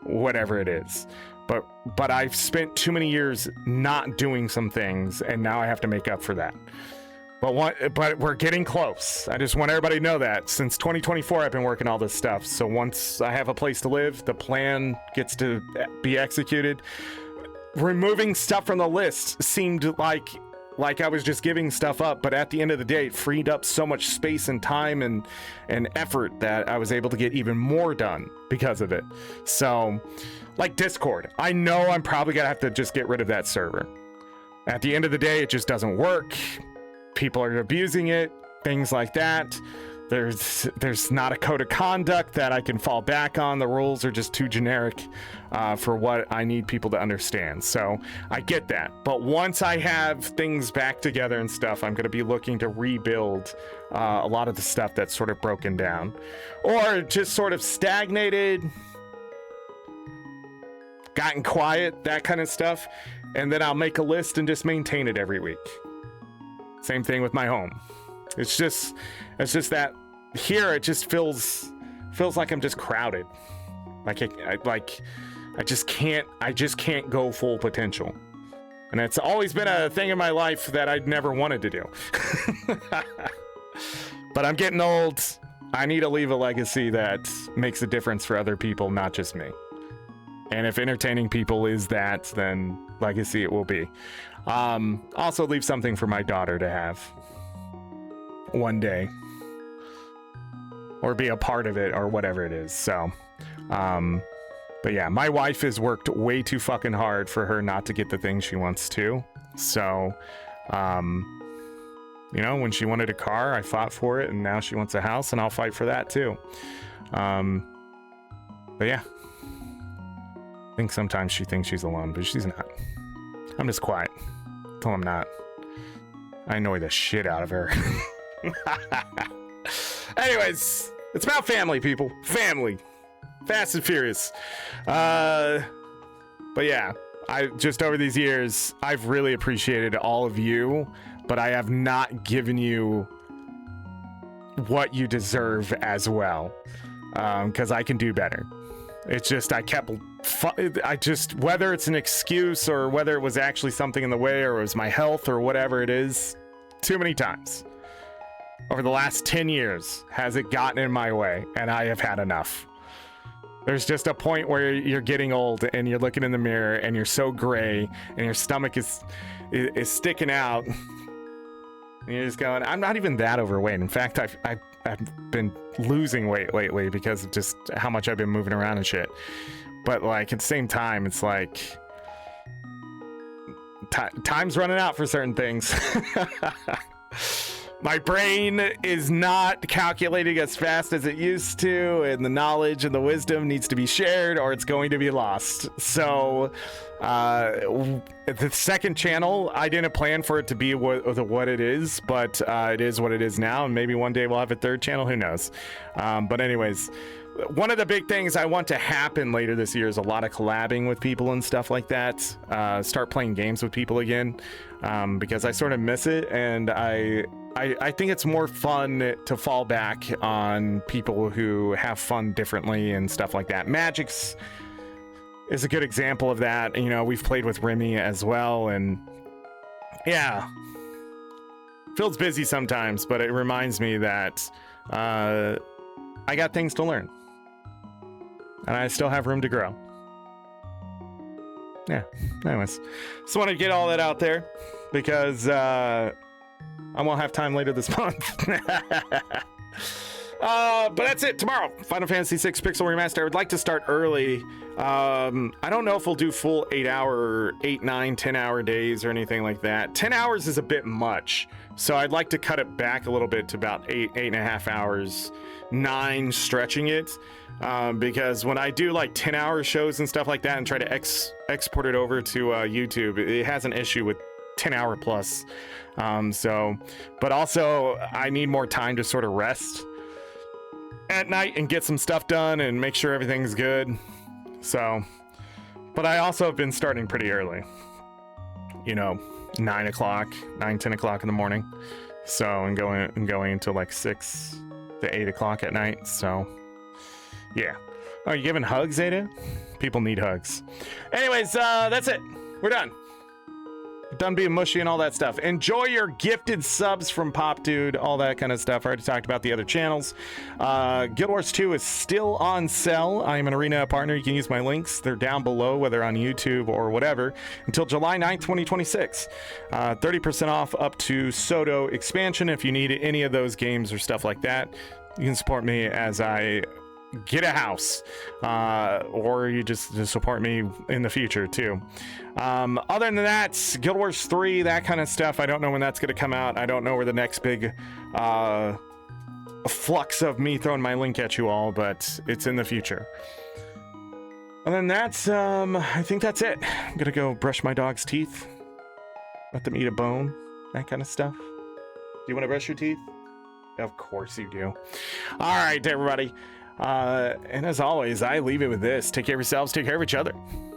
whatever it is. But I've spent too many years not doing some things, and now I have to make up for that. But we're getting close. I just want everybody to know that. Since 2024, I've been working all this stuff. So once I have a place to live, the plan gets to be executed. Removing stuff from the list seemed like I was just giving stuff up, but at the end of the day, it freed up so much space and time and effort that I was able to get even more done because of it. So, like Discord, I know I'm probably gonna have to just get rid of that server. At the end of the day, it just doesn't work. People are abusing it, things like that. There's not a code of conduct that I can fall back on. The rules are just too generic for what I need people to understand. So I get that. But once I have things back together and stuff, I'm going to be looking to rebuild a lot of the stuff that's sort of broken down or just sort of stagnated, gotten quiet, that kind of stuff. And then I'll make a list and just maintain it every week. Same thing with my home. It's just that here it just feels like I'm just crowded. I just can't go full potential. And it's always been a thing in my life that I'd never wanted to do. But I'm getting old. I need to leave a legacy that makes a difference for other people, not just me. And if entertaining people is that, then legacy it will be. Also leave something for my daughter to have one day, or be a part of it, or whatever it is. So but yeah, my wife has worked way too fucking hard for her not to get the things she wants to. So you know, when she wanted a car, I fought for it, and now she wants a house, and I'll fight for that too. But yeah, I think sometimes she thinks she's alone, but she's not. I'm just quiet until I'm not. I annoy the shit out of her. Anyways, it's about family, people. Family. Fast and Furious. But yeah, I just over these years, I've really appreciated all of you, but I have not given you what you deserve as well, because I can do better. It's just whether it's an excuse or whether it was actually something in the way or it was my health or whatever it is, too many times over the last 10 years has it gotten in my way, and I have had enough. There's just a point where you're getting old and you're looking in the mirror and you're so gray and your stomach is sticking out. And you're just going, I'm not even that overweight. In fact, I've been losing weight lately because of just how much I've been moving around and shit. But like at the same time, it's like time's running out for certain things. My brain is not calculating as fast as it used to, and the knowledge and the wisdom needs to be shared or it's going to be lost. So the second channel, I didn't plan for it to be what it is, but it is what it is now, and maybe one day we'll have a third channel, who knows. But anyways, one of the big things I want to happen later this year is a lot of collabing with people and stuff like that. Start playing games with people again, because I sort of miss it, and I think it's more fun to fall back on people who have fun differently and stuff like that. Magic's is a good example of that. You know, we've played with Remy as well, and yeah, feels busy sometimes, but it reminds me that I got things to learn, and I still have room to grow. Yeah, anyways, just want to get all that out there because I won't have time later this month. But that's it. Tomorrow, Final Fantasy VI Pixel Remaster. I would like to start early. I don't know if we'll do full 8, 9, 10 hour days or anything like that. 10 hours is a bit much, so I'd like to cut it back a little bit to about 8.5 hours, 9 stretching it, because when I do like 10-hour shows and stuff like that and try to export it over to YouTube, it has an issue with 10-hour plus. But also I need more time to sort of rest at night and get some stuff done and make sure everything's good. So, but I also have been starting pretty early, you know, 9 o'clock, 10 o'clock in the morning. So, and going until like 6 to 8 o'clock at night. So yeah. Oh, you giving hugs, Ada? People need hugs. Anyways, that's it. We're done. Done being mushy and all that stuff. Enjoy your gifted subs from Pop Dude, all that kind of stuff. I already talked about the other channels. Guild Wars 2 is still on sale. I am an Arena partner. You can use my links. They're down below, whether on YouTube or whatever, until July 9th, 2026. 30% off up to Soto expansion. If you need any of those games or stuff like that, you can support me as I get a house, or you just support me in the future too. Other than that, Guild Wars 3, that kind of stuff, I don't know when that's going to come out. I don't know where the next big flux of me throwing my link at you all, but it's in the future. Other than that, I think that's it. I'm gonna go brush my dog's teeth, let them eat a bone, that kind of stuff. Do you want to brush your teeth? Of course you do. All right, everybody. And as always, I leave it with this. Take care of yourselves, take care of each other.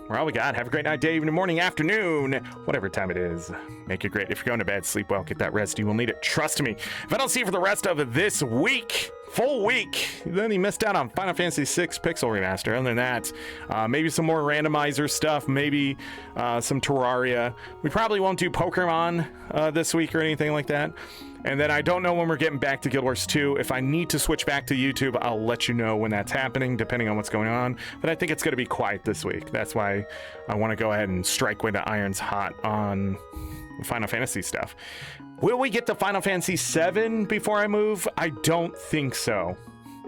We're all we got. Have a great night, day, evening, morning, afternoon, whatever time it is. Make it great. If you're going to bed, sleep well, get that rest. You will need it. Trust me. If I don't see you for the rest of this week, full week, then you missed out on Final Fantasy VI Pixel Remaster. Other than that, maybe some more randomizer stuff, maybe some Terraria. We probably won't do Pokemon this week or anything like that. And then I don't know when we're getting back to Guild Wars 2. If I need to switch back to YouTube, I'll let you know when that's happening, depending on what's going on. But I think it's going to be quiet this week. That's why I want to go ahead and strike when the iron's hot on Final Fantasy stuff. Will we get to Final Fantasy VII before I move? I don't think so.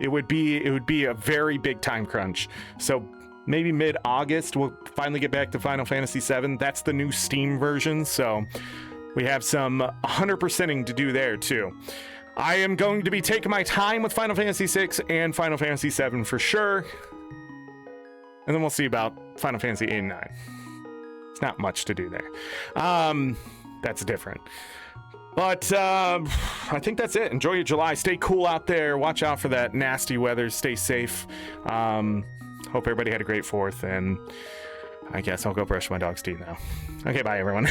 It would be a very big time crunch. So maybe mid-August we'll finally get back to Final Fantasy VII. That's the new Steam version, so we have some 100%ing to do there too. I am going to be taking my time with Final Fantasy VI and Final Fantasy VII for sure. And then we'll see about Final Fantasy 8 and 9. It's not much to do there. That's different. But I think that's it. Enjoy your July. Stay cool out there. Watch out for that nasty weather. Stay safe. Hope everybody had a great 4th. And I guess I'll go brush my dog's teeth now. Okay, bye everyone.